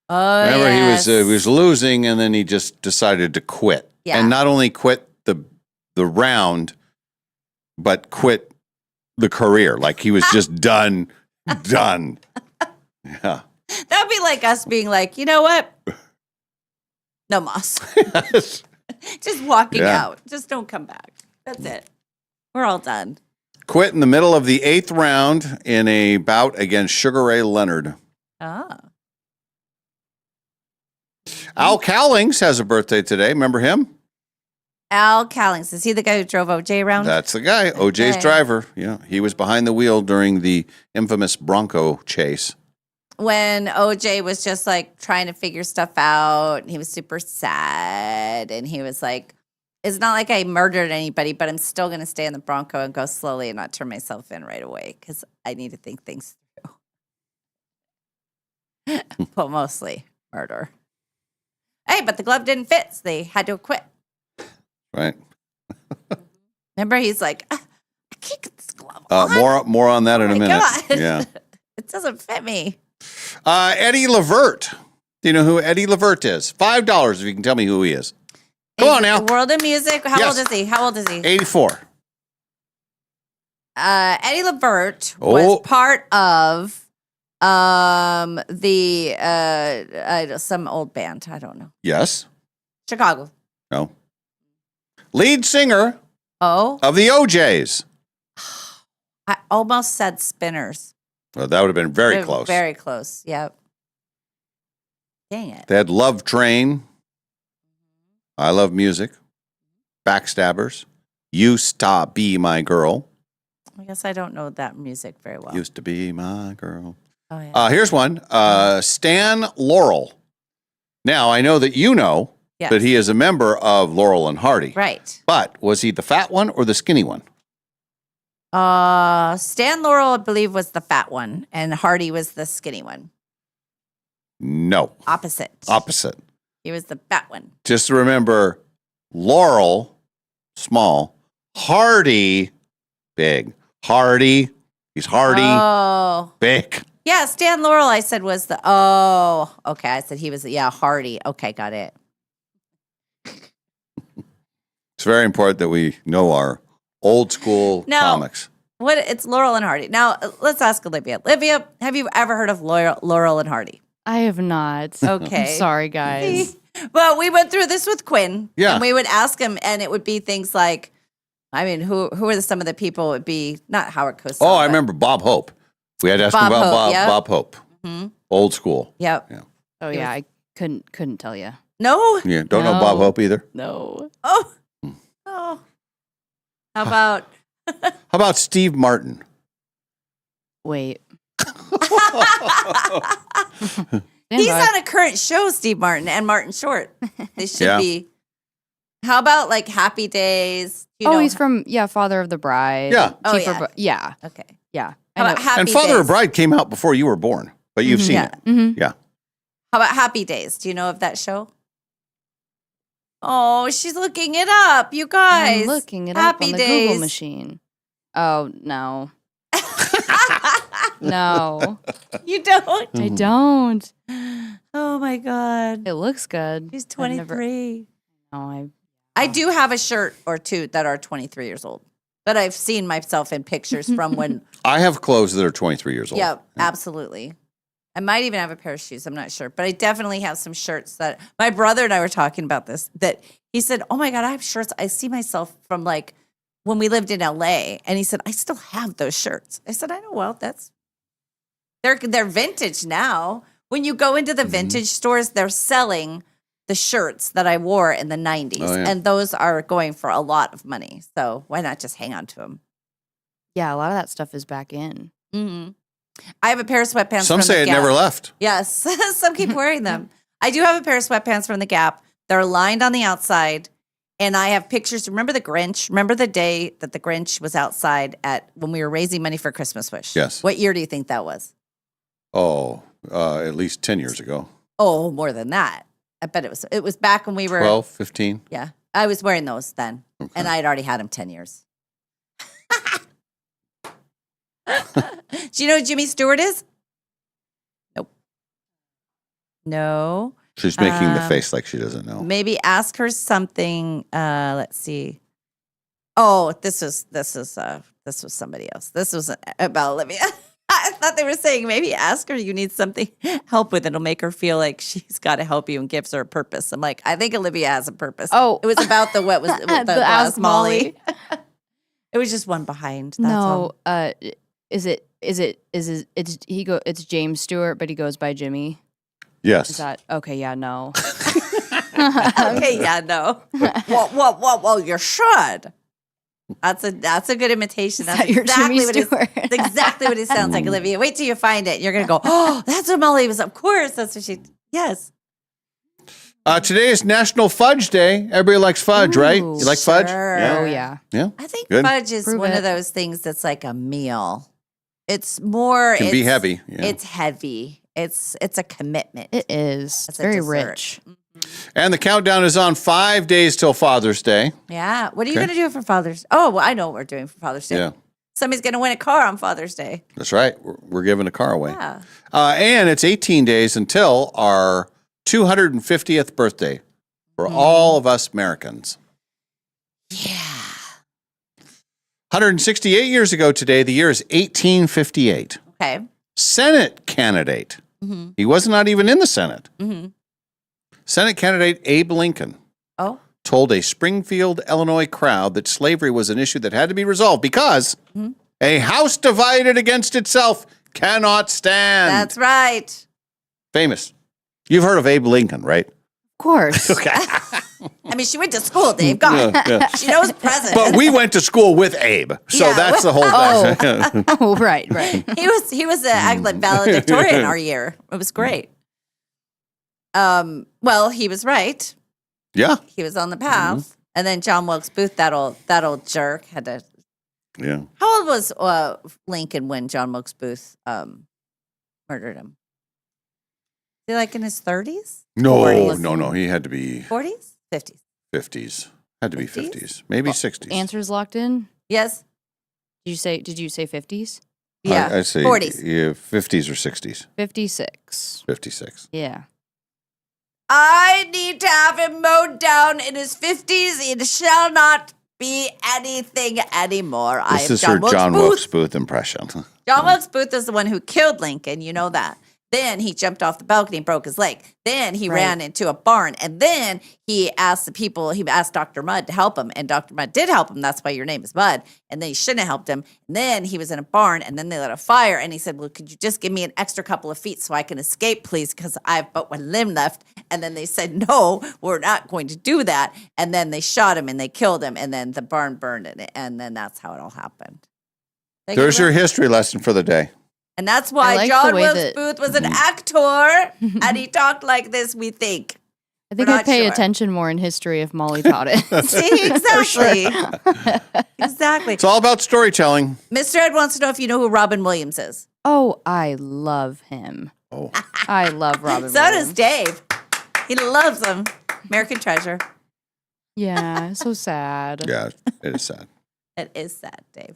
Oh, Remember, yes. he was losing, and then he just decided to quit. Yeah. And not only quit the round, but quit the career. Like he was just done. Yeah. That would be like us being like, you know what? No mas. Just walking out. Just don't come back. That's it. We're all done. Quit in the middle of the 8th round in a bout against Sugar Ray Leonard. Oh. Al Cowlings has a birthday today. Remember him? Al Cowlings. Is he the guy who drove OJ around? That's the guy. OJ's Okay. driver. Yeah. He was behind the wheel during the infamous Bronco chase. When OJ was just like trying to figure stuff out, and he was super sad, and he was like, it's not like I murdered anybody, but I'm still going to stay in the Bronco and go slowly and not turn myself in right away because I need to think things through. But mostly murder. Hey, but the glove didn't fit, so they had to quit. Right. Remember, he's like, I can't get this glove on. More on that in a my minute. God. Yeah. It doesn't fit me. Eddie Levert. Do you know who Eddie Levert is? $5 if you can tell me who he is. Come on now. World of Music. How old is he? 84. Eddie Levert was part of some old band. I don't know. Yes. Chicago. No. Lead singer Oh, of the OJs. I almost said Spinners. Well, that would have been very They're close. Very close. Yep. Dang it. They had Love Train. I Love Music. Backstabbers. Used to Be My Girl. I guess I don't know that music very well. Used to Be My Girl. Oh, yeah. Here's one. Stan Laurel. Now, I know that you know Yes. that he is a member of Laurel and Hardy. Right. But was he the fat one or the skinny one? Stan Laurel, I believe, was the fat one, and Hardy was the skinny one. No. Opposite. Opposite. He was the fat one. Just remember, Laurel, small. Hardy, big. Hardy, he's hardy, Oh. big. Yeah, Stan Laurel, I said, was the, oh, okay. I said he was, Hardy. Okay, got it. It's very important that we know our old school Now, comics. It's Laurel and Hardy. Now, let's ask Olivia. Olivia, have you ever heard of Laurel and Hardy? I have not. Okay. I'm sorry, guys. See? Well, we went through this with Quinn. Yeah. And we would ask him, and it would be things like, I mean, who are some of the people? It would be not Howard Cosell. Oh, I remember Bob Hope. We had to ask him Bob about Hope, yep. Bob Hope. Mhm. Old school. Yep. Yeah. Oh yeah, I couldn't tell you. No? Yeah. Don't know Bob No. Hope either. No. Oh. Oh. How about How about Steve Martin? Wait. He's on a current show, Steve Martin and Martin Short. They should Yeah. be. How about like Happy Days? You Oh, know, he's from Father of the Bride. Yeah. Oh, Keeper yeah. Bo- yeah. Okay. Yeah. How about Happy And Father Days? of Bride came out before you were born, but you've seen it. Yeah. How about Happy Days? Do you know of that show? Oh, she's looking it up, you guys. I'm looking it Happy up on the Days. Google machine. Oh, no. No. You don't? I don't. Oh my God. It looks good. She's I've never- 23. No, I do have a shirt or two that are 23 years old that I've seen myself in pictures from when. I have clothes that are 23 years old. Yeah, absolutely. I might even have a pair of shoes. I'm not sure. But I definitely have some shirts that my brother and I were talking about this, that he said, oh my God, I have shirts. I see myself from like when we lived in LA. And he said, I still have those shirts. I said, I know, well, they're vintage now. When you go into the vintage stores, they're selling the shirts that I wore in the 90s. Oh, yeah. And those are going for a lot of money. So why not just hang on to them? Yeah, a lot of that stuff is back in. Mm-hmm. I have a pair of sweatpants. Some from say the it Gap. never left. Yes, some keep wearing them. I do have a pair of sweatpants from the Gap. They're lined on the outside, and I have pictures. Remember the Grinch? Remember the day that the Grinch was outside when we were raising money for Christmas Wish? Yes. What year do you think that was? Oh, at least 10 years ago. Oh, more than that. I bet it was back when we were 12, 15. Yeah, I was wearing those then, and I had already had them 10 years. Do you know who Jimmy Stewart is? Nope. No. She's making the face like she doesn't know. Maybe ask her something. Let's see. Oh, this was somebody else. This was about Olivia. I thought they were saying maybe ask her you need something help with. It'll make her feel like she's got to help you and gives her a purpose. I'm like, I think Olivia has a purpose. Oh, it was about the the Ask Molly. It was just one behind. That's No, all. It's James Stewart, but he goes by Jimmy. Yes. Is that okay? Yeah, no. Okay, yeah, no. Well, you should. That's a good imitation. That's that your exactly Jimmy what Stewart? that's exactly what it sounds like, Olivia. Wait till you find it. You're gonna go, oh, that's what Molly was. Of course, that's what she. Yes. Today is National Fudge Day. Everybody likes fudge, right? You like fudge? Sure. Yeah. Oh yeah. Yeah. I think Good. fudge is Prove one it. of those things that's like a meal. It's more. Can be heavy. Yeah. It's heavy. It's a commitment. It is. It's a very dessert. rich. And the countdown is on 5 days till Father's Day. Yeah. What are you Okay. going to do for Father's Day? Oh, well, I know what we're doing for Father's Day. Yeah. Somebody's going to win a car on Father's Day. That's right. We're giving a car away. Yeah. And it's 18 days until our 250th birthday for all of us Americans. Yeah. 168 years ago today, the year is 1858. Okay. Senate candidate. Mm-hmm. He was not even in the Senate. Mm-hmm. Senate candidate Abe Lincoln Oh. told a Springfield, Illinois crowd that slavery was an issue that had to be resolved because a house divided against itself cannot stand. That's right. Famous. You've heard of Abe Lincoln, right? Of course. Okay. I mean, she went to school, Dave. God. Yeah, yeah. She knows president. But we went to school with Abe, so Yeah. that's the whole thing. Oh, right. He was actually valedictorian our year. It was great. Well, he was right. Yeah. He was on the path. And then John Wilkes Booth, that old jerk, had to. Yeah. How old was Lincoln when John Wilkes Booth murdered him? Is he like in his 30s? No, 40s? no. He had to be 40s? 50s? 50s. Had to be 50s. Maybe 60s. Answers locked in. Yes. Did you say 50s? Yeah. I say 40s. Yeah, 50s or 60s. 56. 56. Yeah. I need to have him mowed down in his 50s. It shall not be anything anymore. This is her John Wilkes Booth impression. John Wilkes Booth is the one who killed Lincoln. You know that. Then he jumped off the balcony and broke his leg. Then he ran into a barn. And then he asked Dr. Mudd to help him. And Dr. Mudd did help him. That's why your name is Mudd. And then he shouldn't have helped him. And then he was in a barn. And then they lit a fire. And he said, well, could you just give me an extra couple of feet so I can escape, please? Because I've but one limb left. And then they said, no, we're not going to do that. And then they shot him and they killed him. And then the barn burned it. And then that's how it all happened. There's your history lesson for the day. And that's why like John the way Wilkes that- Booth was an actor, and he talked like this, we think. I think We're I'd not pay sure. attention more in history if Molly taught it. See, exactly. Exactly. It's all about storytelling. Mr. Ed wants to know if you know who Robin Williams is. Oh, I love him. Oh, I love Robin So Williams. does Dave. He loves him. American Treasure. Yeah, so sad. Yeah, it is sad. It is sad, Dave.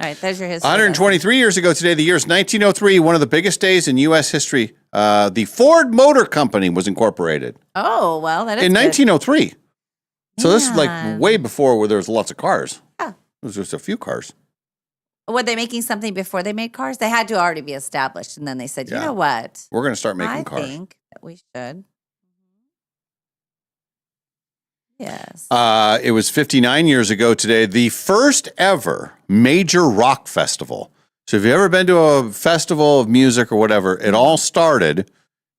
All right, there's your history. 123 years ago today, the year is 1903, one of the biggest days in U.S. history. The Ford Motor Company was incorporated Oh, well, that is in good. 1903. So this is like Man. way before where there was lots of cars. Yeah. There was just a few cars. Were they making something before they made cars? They had to already be established, and then they said, Yeah. you know what? We're going to start making I cars. think that we should. Yes. It was 59 years ago today, the first ever major rock festival. So if you've ever been to a festival of music or whatever, it all started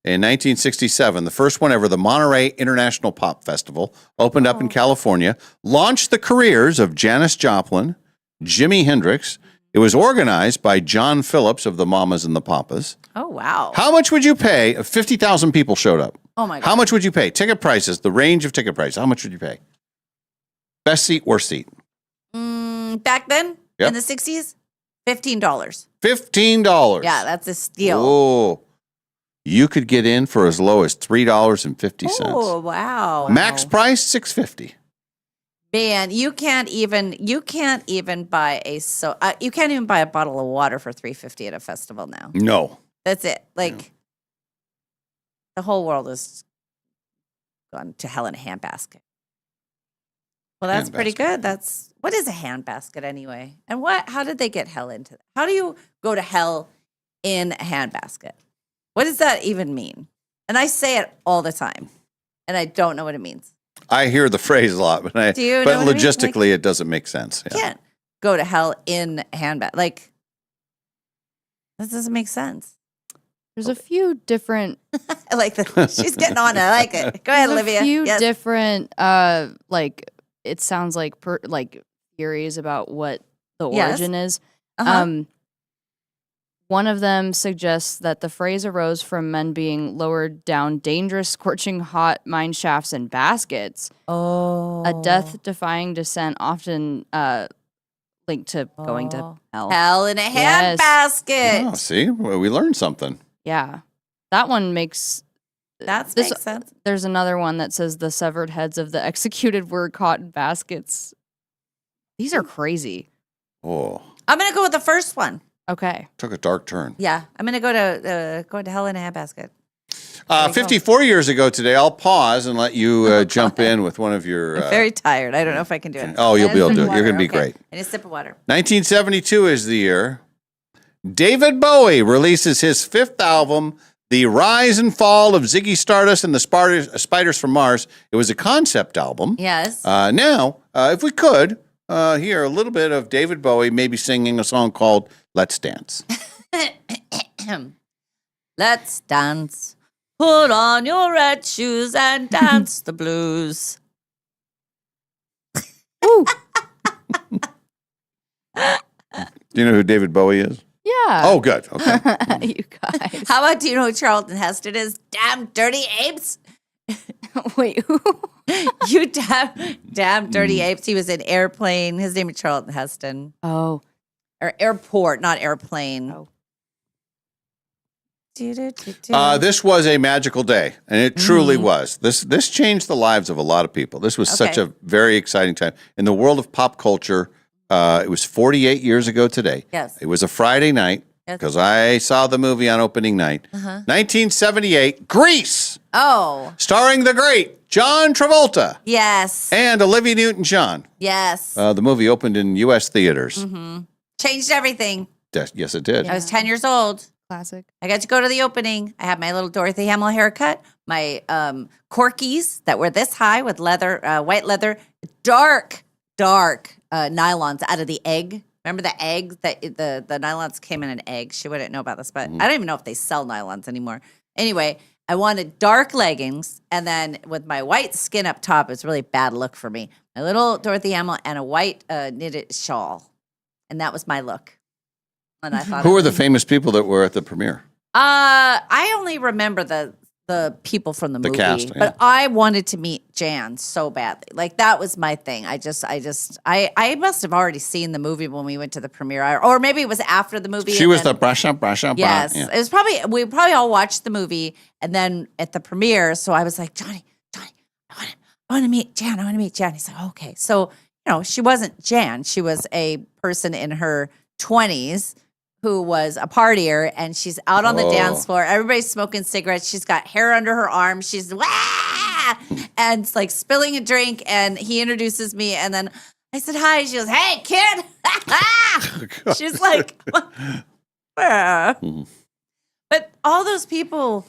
in 1967. The first one ever, the Monterey International Pop Festival, opened up in California, launched the careers of Janis Joplin, Jimi Hendrix. It was organized by John Phillips of the Mamas and the Papas. Oh, wow. How much would you pay if 50,000 people showed up? Oh, my God. How much would you pay? Ticket prices, the range of ticket prices. How much would you pay? Best seat, worst seat. Back then, Yep. in the 60s, $15. $15. Yeah, that's a steal. Oh, you could get in for as low as $3.50. Oh, wow. Max price $6.50. Man, you can't even buy you can't even buy a bottle of water for $3.50 at a festival now. No. That's it. Like the whole world has gone to hell in a handbasket. Well, that's pretty good. What is a handbasket anyway? And how did they get hell into that? How do you go to hell in a handbasket? What does that even mean? And I say it all the time, and I don't know what it means. I hear the phrase a lot, but Do you know but what I mean? logistically, it doesn't make sense. You can't go to hell in a handbag. Like, that doesn't make sense. There's a few different. I like that. She's getting on it. I like it. Go ahead, There's Olivia. A few Yes. different, like it sounds like theories about what the Yes. origin is. Uh-huh. One of them suggests that the phrase arose from men being lowered down dangerous, scorching hot mine shafts and baskets. Oh. A death-defying descent, often linked to going to hell. Hell in a Yes. handbasket. Oh, see, well, we learned something. Yeah, that one makes. That This- makes sense. There's another one that says the severed heads of the executed were caught in baskets. These are crazy. Oh, I'm going to go with the first one. Okay. took a dark turn. Yeah. I'm going to go to hell in a handbasket. 54 years ago today, I'll pause and let you jump in with one of your. I'm very tired. I don't know if I can do it. Oh, you'll I be able need to a do it. You're water. going to be Okay. great. I need a sip of water. 1972 is the year. David Bowie releases his fifth album, The Rise and Fall of Ziggy Stardust and the Spiders from Mars. It was a concept album. Yes. Now, if we could, hear a little bit of David Bowie maybe singing a song called Let's Dance. Let's dance. Put on your red shoes and dance the blues. Do you know who David Bowie is? Yeah. Oh, good. Okay. You guys. How about, do you know who Charlton Heston is? Damn dirty apes. Wait, who? You damn dirty apes. He was in Airplane. His name is Charlton Heston. Oh. Or Airport, not Airplane. Oh. This was a magical day, and it truly was. This changed the lives of a lot of people. This was such Okay. a very exciting time. In the world of pop culture, it was 48 years ago today. Yes. It was a Friday night Yes. because I saw the movie on opening night. Uh-huh. 1978, Grease, Oh, starring the great John Travolta yes. and Olivia Newton-John. Yes. The movie opened in U.S. theaters. Mm-hmm. Changed everything. Yes, it did. I was 10 years old. Classic. I got to go to the opening. I had my little Dorothy Hamill haircut, my corkies that were this high with leather, white leather, dark nylons out of the egg. Remember the egg that the nylons came in an egg? She wouldn't know about this, but I don't even know if they sell nylons anymore. Anyway, I wanted dark leggings, and then with my white skin up top, it was a really bad look for me. My little Dorothy Hamill and a white knitted shawl, and that was my look. And I thought, Who were the famous people that were at the premiere? I only remember the the people from the The movie. cast, yeah. But I wanted to meet Jan so badly. Like that was my thing. I must have already seen the movie when we went to the premiere, or maybe it was after the movie. She was the brush up. Yes, Yeah. it was probably we probably all watched the movie and then at the premiere. So I was like, Johnny, I want to meet Jan. I want to meet Jan. He's like, okay. So she wasn't Jan. She was a person in her 20s who was a partier, and she's out on the dance floor. Everybody's smoking cigarettes. She's got hair under her arm. She's and it's like spilling a drink. And he introduces me, and then I said hi. She goes, "Hey, kid." She's like, but all those people,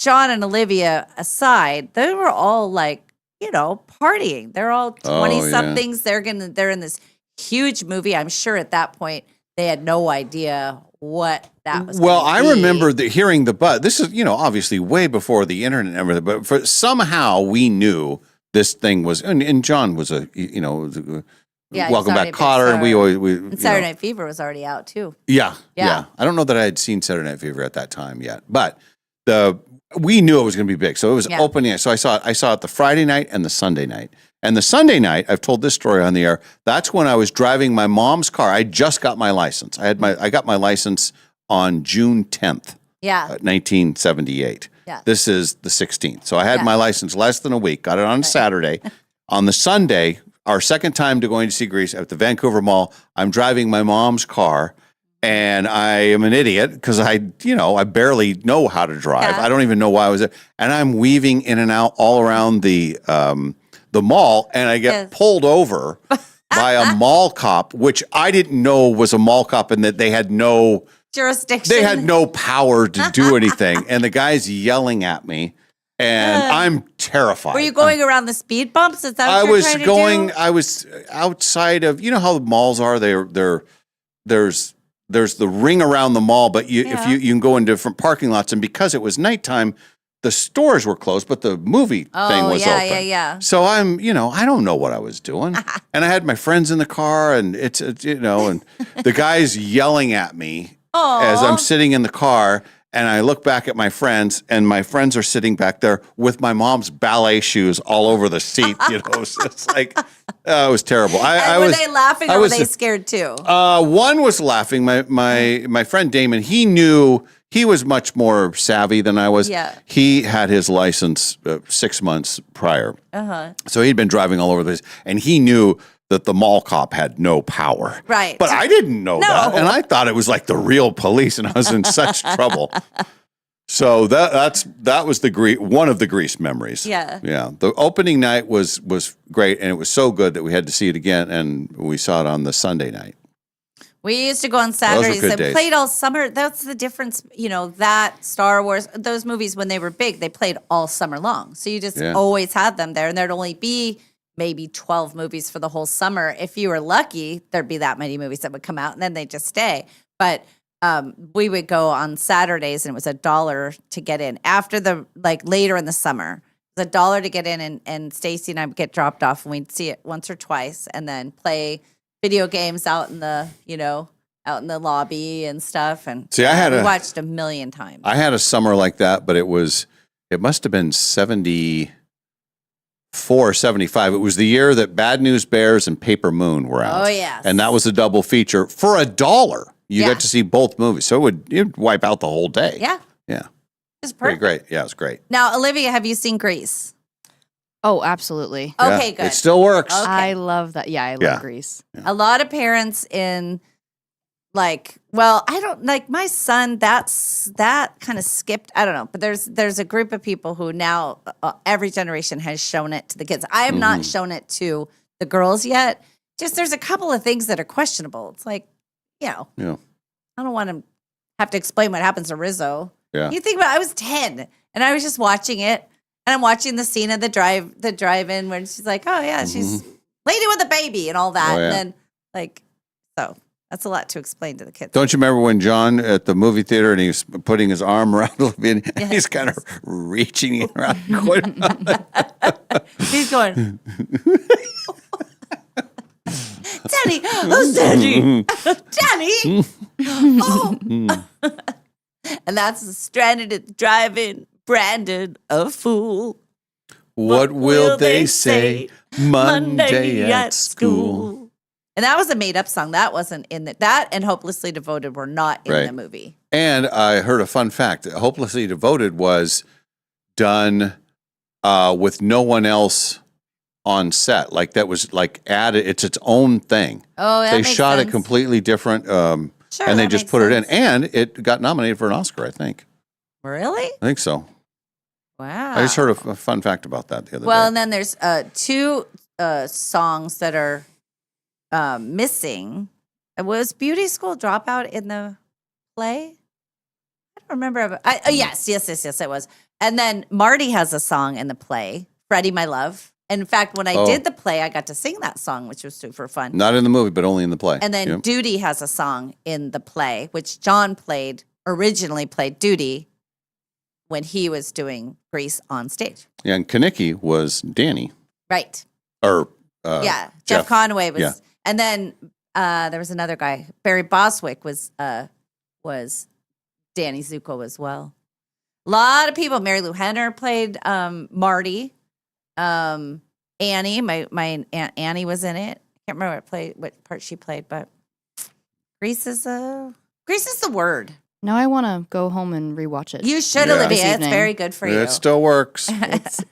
John and Olivia aside, they were all like, partying. They're all 20 somethings. They're in this huge movie. I'm sure at that point they had no idea what that was. Well, gonna I be. remember hearing the buzz. This is, obviously way before the internet and everything, but somehow we knew this thing was, and John was Yeah, he was Welcome already Back, a big Kotter, and star. we always, And Saturday Night Fever was already out too. Yeah. Yeah. I don't know that I had seen Saturday Night Fever at that time yet, but we knew it was going to be big. So it was opening. So I saw it the Friday night and the Sunday night. And the Sunday night, I've told this story on the air. That's when I was driving my mom's car. I just got my license. I got my license on June 10th, Yeah. 1978. Yeah. This is the 16th. So I had my license less than a week. Got it on Saturday. On the Sunday, our second time to going to see Grease at the Vancouver Mall, I'm driving my mom's car. And I am an idiot because I barely know how to drive. Yeah. I don't even know why I was there. And I'm weaving in and out all around the mall, and I get pulled over by a mall cop, which I didn't know was a mall cop, and that they had no jurisdiction. They had no power to do anything. And the guy's yelling at me, and I'm terrified. Were you going around the speed bumps? Is that what I you're was trying to going. do? I was outside of. You know how the malls are. There's the ring around the mall, but if you can go in different parking lots. And because it was nighttime, the stores were closed, but the movie thing was open. Yeah. So I'm, I don't know what I was doing, and I had my friends in the car, and it's and the guy's yelling at me as I'm sitting in the car. And I look back at my friends, and my friends are sitting back there with my mom's ballet shoes all over the seat. So it's like, it was terrible. Were they laughing or were they scared too? One was laughing. My friend Damon, he knew, he was much more savvy than I was. Yeah. He had his license 6 months prior. Uh-huh. So he'd been driving all over the place, and he knew that the mall cop had no power. Right. But I didn't know that. And I thought it was like the real police, and I was in such trouble. So that was one of the Grease memories. Yeah. Yeah. The opening night was great, and it was so good that we had to see it again, and we saw it on the Sunday night. We used to go on Saturdays good and days. played all summer. That's the difference, that Star Wars, those movies when they were big, they played all summer long. So you just always had them there, and there'd only be maybe 12 movies for the whole summer. If you were lucky, there'd be that many movies that would come out, and then they'd just stay. But we would go on Saturdays, and it was $1 to get in. After later in the summer, it was $1 to get in, and Stacy and I would get dropped off, and we'd see it once or twice, and then play video games out in the lobby and stuff. And See, we watched a million times. I had a summer like that, but it must have been 74, 75. It was the year that Bad News Bears and Paper Moon were out. Oh, yes. And that was a double feature for $1. You got to see both movies. So you'd wipe out the whole day. Yeah. Yeah. It's Pretty perfect. great. Yeah, it was great. Now, Olivia, have you seen Grease? Oh, absolutely. Okay, good. It still works. Okay. I love that. Yeah, I love Grease. A lot of parents in I don't like my son. That kind of skipped. I don't know, but there's a group of people who now every generation has shown it to the kids. I have not shown it to the girls yet. Just there's a couple of things that are questionable. It's like, Yeah. I don't want to have to explain what happens to Rizzo. Yeah. You think about I was 10 and I was just watching it, and I'm watching the scene of the drive-in when she's like, oh yeah, she's lady with a baby and all that. Oh, yeah. And then so that's a lot to explain to the kids. Don't you remember when John at the movie theater and he was putting his arm around Olivia and he's kind of reaching it around? He's going, Daddy, oh Daddy, Daddy, oh. And that's stranded at the drive-in Brandon a fool. What will they say Monday at school? And that was a made up song. That wasn't in that and Hopelessly Devoted were not in the movie. And I heard a fun fact. Hopelessly Devoted was done with no one else on set. Like that was like added. It's its own thing. Oh, that they makes shot sense. it completely different. Sure, and they that just makes put it sense. in. And it got nominated for an Oscar, I think. Really? I think so. Wow. I just heard a fun fact about that the other Well, day. and then there's two songs that are missing. Was Beauty School Dropout in the play? I don't remember. Yes, it was. And then Marty has a song in the play, Freddie, My Love. And in fact, when I did the play, I got to sing that song, which was super fun. Not in the movie, but only in the play. And then Yep. Duty has a song in the play, which John originally played Duty when he was doing Grease on stage. Yeah, and Kanicki was Danny. Right. Or Jeff Conway was. Yeah. And then there was another guy, Barry Boswick was Danny Zuko as well. A lot of people. Mary Lou Henner played Marty. Annie, my Aunt Annie was in it. I can't remember what part she played, but Grease is the word. Now I want to go home and rewatch it. You should, Yeah. Olivia. This It's evening. very good for you. It still works.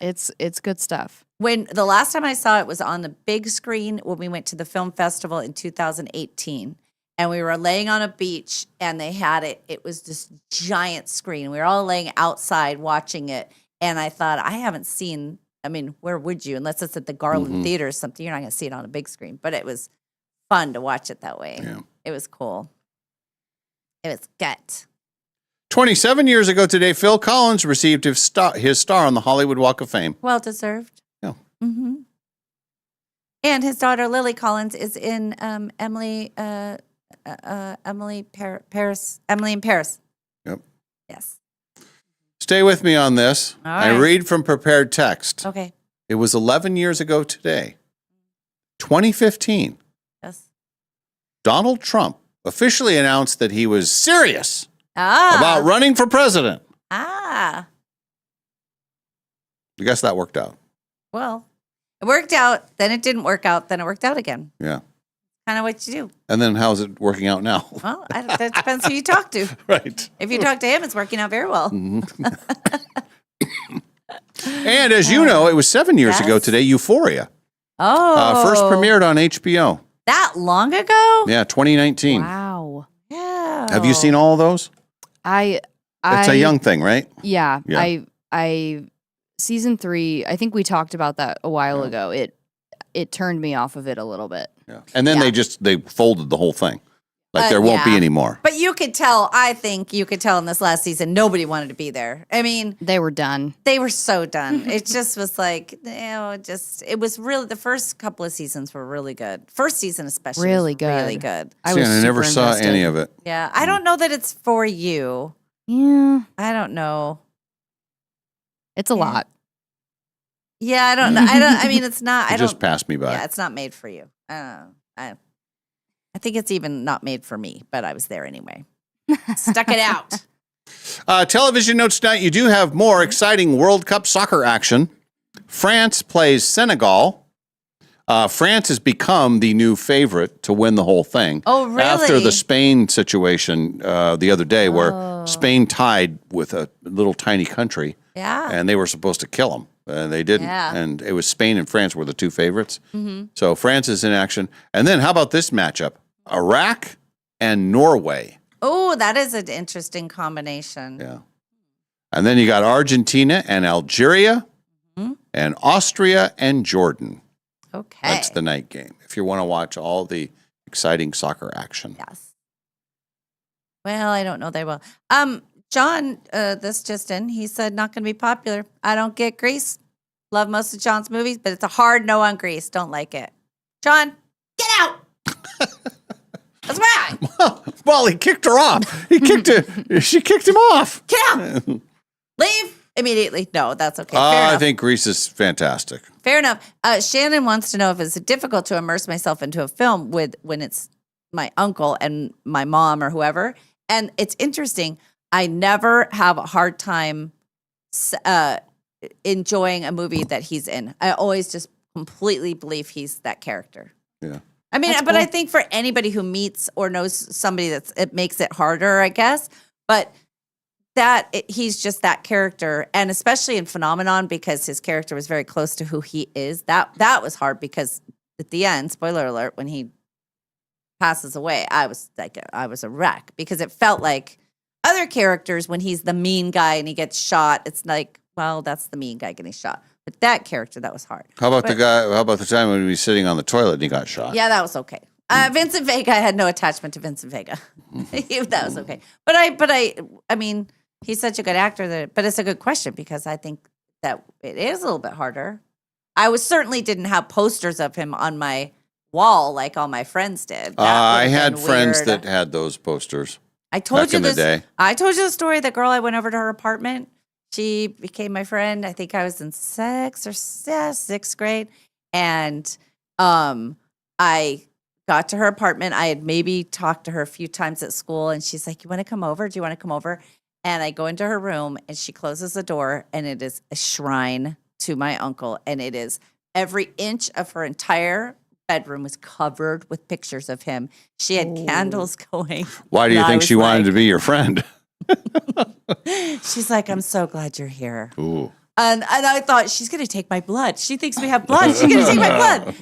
It's good stuff. When the last time I saw it was on the big screen when we went to the film festival in 2018, and we were laying on a beach and they had it. It was this giant screen. We were all laying outside watching it, and I thought, I haven't seen. I mean, where would you? Unless it's at the Garland Theater or something, you're not going to see it on a big screen. But it was fun to watch it that way. Yeah. It was cool. It was gut. 27 years ago today, Phil Collins received his star on the Hollywood Walk of Fame. Well deserved. Yeah. Mm-hmm. And his daughter Lily Collins is in Emily in Paris. Yep. Yes. Stay with me on this. All I right. read from prepared text. Okay. It was 11 years ago today, 2015. Yes. Donald Trump officially announced that he was serious Ah. about running for president. Ah. I guess that worked out. Well, it worked out. Then it didn't work out. Then it worked out again. Yeah. Kind of what you do. And then how's it working out now? Well, that depends who you talk to. Right. If you talk to him, it's working out very well. And as you know, it was 7 years ago Yes. today, Euphoria. Oh. First premiered on HBO. That long ago? Yeah, 2019. Wow. Yeah. Have you seen all of those? It's It's a young thing, right? Yeah, Yeah. I season 3, I think we talked about that a while ago. It turned me off of it a little bit. Yeah. And then they folded the whole thing. Like there won't be yeah. any more. But you could tell, I think you could tell in this last season, nobody wanted to be there. I mean, They were done. they were so done. It just was like, it was really, the first couple of seasons were really good. First season especially. Really was good. Really good. I See, was and I never super saw invested. any of it. Yeah. I don't know that it's for you. Yeah, I don't know. it's a lot. Yeah, I don't know. I mean, it's not. It just passed me by. Yeah, it's not made for you. I don't know. I think it's even not made for me, but I was there anyway. Stuck it out. Television notes tonight, you do have more exciting World Cup soccer action. France plays Senegal. France has become the new favorite to win the whole thing. Oh, really? After the Spain situation the other day where Spain tied with a little tiny country. Yeah. And they were supposed to kill them. And they didn't. Yeah. And it was Spain and France were the two favorites. Mm-hmm. So France is in action. And then how about this matchup? Iraq and Norway. Oh, that is an interesting combination. Yeah. And then you got Argentina and Algeria and Austria and Jordan. Okay. That's the night game. If you want to watch all the exciting soccer action. Yes. Well, I don't know they will. John, this just in, he said not going to be popular. I don't get Grease. Love most of John's movies, but it's a hard no on Grease. Don't like it. John, get out. That's right. Well, he kicked her off. She kicked him off. Get out. Leave immediately. No, that's okay. Fair I enough. think Grease is fantastic. Fair enough. Shannon wants to know if it's difficult to immerse myself into a film when it's my uncle and my mom or whoever. And it's interesting. I never have a hard time enjoying a movie that he's in. I always just completely believe he's that character. Yeah. I mean, That's but cool. I think for anybody who meets or knows somebody it makes it harder, I guess. But he's just that character, and especially in Phenomenon, because his character was very close to who he is. That was hard because at the end, spoiler alert, when he passes away, I was a wreck because it felt like other characters when he's the mean guy and he gets shot. It's like, well, that's the mean guy getting shot. But that character, that was hard. How about the time when he was sitting on the toilet and he got shot? Yeah, that was okay. Vincent Vega, I had no attachment to Vincent Vega. That was okay. But I mean, he's such a good actor but it's a good question because I think that it is a little bit harder. I certainly didn't have posters of him on my wall like all my friends did. I had friends that had those posters. I told back you in this. the day. I told you the story. The girl I went over to her apartment. She became my friend. I think I was in sixth grade, and I got to her apartment. I had maybe talked to her a few times at school, and she's like, "You want to come over? Do you want to come over?" And I go into her room, and she closes the door, and it is a shrine to my uncle, and it is every inch of her entire bedroom was covered with pictures of him. She had candles going. Why do you And I think was she wanted like- to be your friend? She's like, I'm so glad you're here. Ooh. And I thought, she's going to take my blood. She thinks we have blood. She's going to take my blood.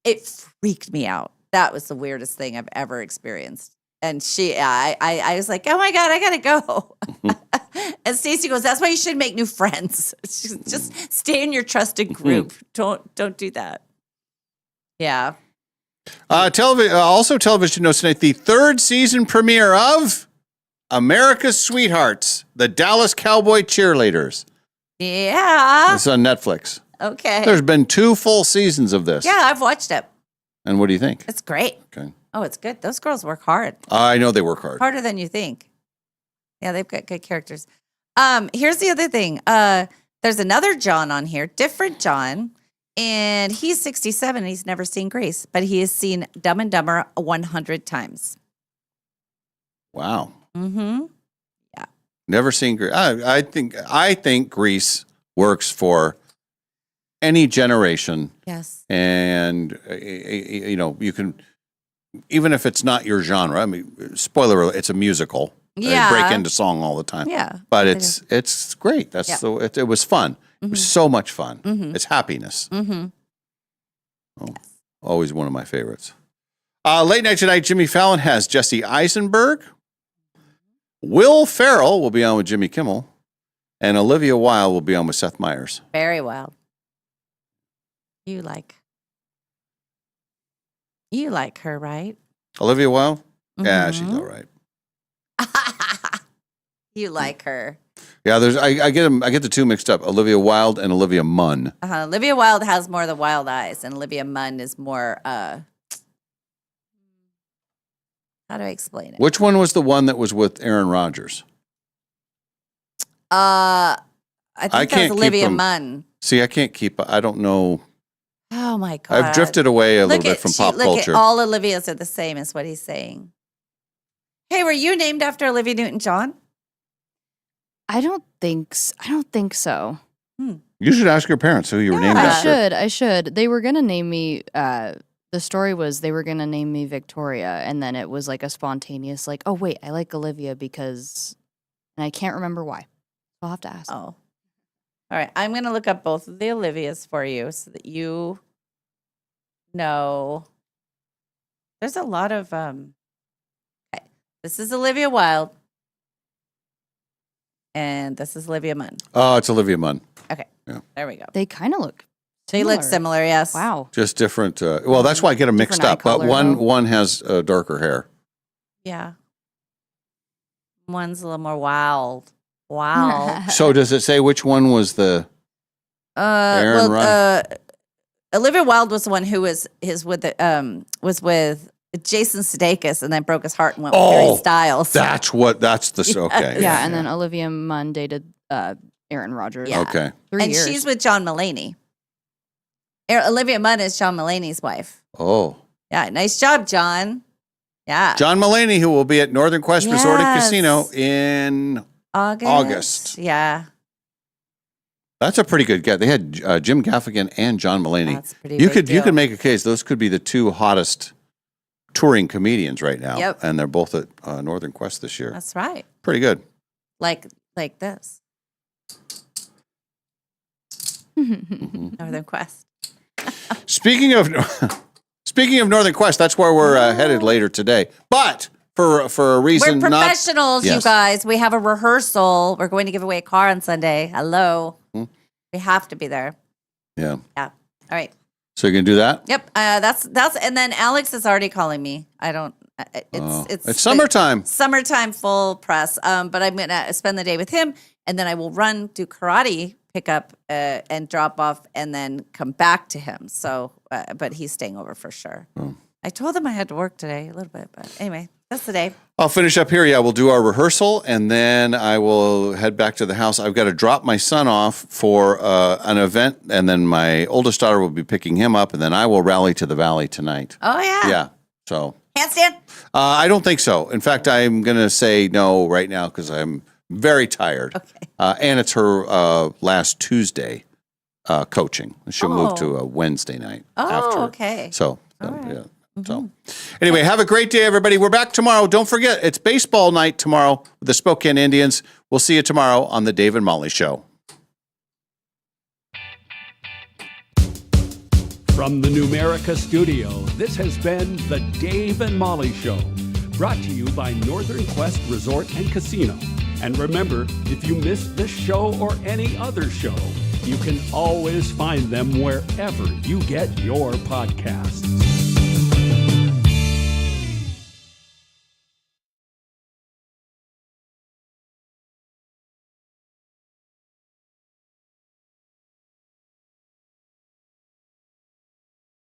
It freaked me out. That was the weirdest thing I've ever experienced. And I was like, oh my God, I got to go. And Stacey goes, that's why you should make new friends. Just stay in your trusted group. Don't do that. Yeah. Also television notes tonight, the third season premiere of America's Sweethearts, the Dallas Cowboy Cheerleaders. Yeah. It's on Netflix. Okay. There's been 2 full seasons of this. Yeah, I've watched it. And what do you think? It's great. Okay. Oh, it's good. Those girls work hard. I know they work hard. Harder than you think. Yeah, they've got good characters. Here's the other thing. There's another John on here, different John, and he's 67 and he's never seen Grease, but he has seen Dumb and Dumber 100 times. Wow. Mm-hmm. Never seen Grease. I think Grease works for any generation. Yes. And you can, even if it's not your genre. I mean, spoiler alert, it's a musical. Yeah. They break into song all the time. Yeah. But it's great. That's Yeah. it was fun. It was so much fun. Mhm. It's happiness. Mm-hmm. Always one of my favorites. Late night tonight, Jimmy Fallon has Jesse Eisenberg. Will Ferrell will be on with Jimmy Kimmel. And Olivia Wilde will be on with Seth Meyers. Very well. You like her, right? Olivia Wilde? Yeah, she's Mhm. all right. You like her. Yeah, I get the two mixed up. Olivia Wilde and Olivia Munn. Olivia Wilde has more of the wild eyes, and Olivia Munn is more, how do I explain it? Which one was the one that was with Aaron Rodgers? I think that was keep Olivia them- Munn. See, I don't know. Oh my God. I've drifted away a little bit from pop Look culture. at all Olivias are the same, is what he's saying. Hey, were you named after Olivia Newton-John? I don't think so. You should ask your parents who you were named after. I should. They were gonna name me. The story was they were gonna name me Victoria, and then it was like a spontaneous, like, oh wait, I like Olivia because, and I can't remember why. I'll have to ask. Oh, all right. I'm gonna look up both of the Olivias for you so that you know. There's a lot of Okay, this is Olivia Wilde, and this is Olivia Munn. Oh, it's Olivia Munn. Okay, Yeah. there we go. They kind of look. They look similar, yes. Wow. Just different. Well, that's why I get them mixed Different eye up. But color, one has darker hair. Yeah. One's a little more wild. Wow. So does it say which one was the Aaron Rodgers? Olivia Wilde was the one who was with Jason Sudeikis and then broke his heart and went with Harry Styles. That's the okay. Yeah, and then Olivia Munn dated Aaron Rodgers. Yeah. Okay. 3 And years. she's with John Mulaney. Olivia Munn is John Mulaney's wife. Oh. Yeah, nice job, John. Yeah. John Mulaney, who will be at Northern Quest Resort and Yes. Casino in August. August. Yeah. That's a pretty good get. They had Jim Gaffigan and John Mulaney. That's a pretty you big could you deal. could make a case those could be the two hottest touring comedians right now. Yep. And they're both at Northern Quest this year. That's right. Pretty good. Like this. Northern Quest. Speaking of Northern Quest, that's where we're headed later today. But for a reason, We're professionals, you Yes. guys. We have a rehearsal. We're going to give away a car on Sunday. Hello. We have to be there. Yeah. Yeah. All right. So you're gonna do that? Yep. That's and then Alex is already calling me. I don't. It's summertime. Summertime full press. But I'm gonna spend the day with him, and then I will do karate, pick up and drop off, and then come back to him. So, but he's staying over for sure. I told him I had to work today a little bit, but anyway, that's the day. I'll finish up here. Yeah, we'll do our rehearsal, and then I will head back to the house. I've got to drop my son off for an event, and then my oldest daughter will be picking him up, and then I will rally to the valley tonight. Oh yeah. Yeah. So Handstand. I don't think so. In fact, I'm going to say no right now because I'm very tired. Okay. And it's her last Tuesday coaching. She'll move to a Wednesday night. Oh, after. okay. So, yeah. So, anyway, have a great day, everybody. We're back tomorrow. Don't forget, it's baseball night tomorrow with the Spokane Indians. We'll see you tomorrow on the Dave and Molly Show. From the Numerica studio, this has been the Dave and Molly Show, brought to you by Northern Quest Resort and Casino. And remember, if you missed this show or any other show, you can always find them wherever you get your podcasts.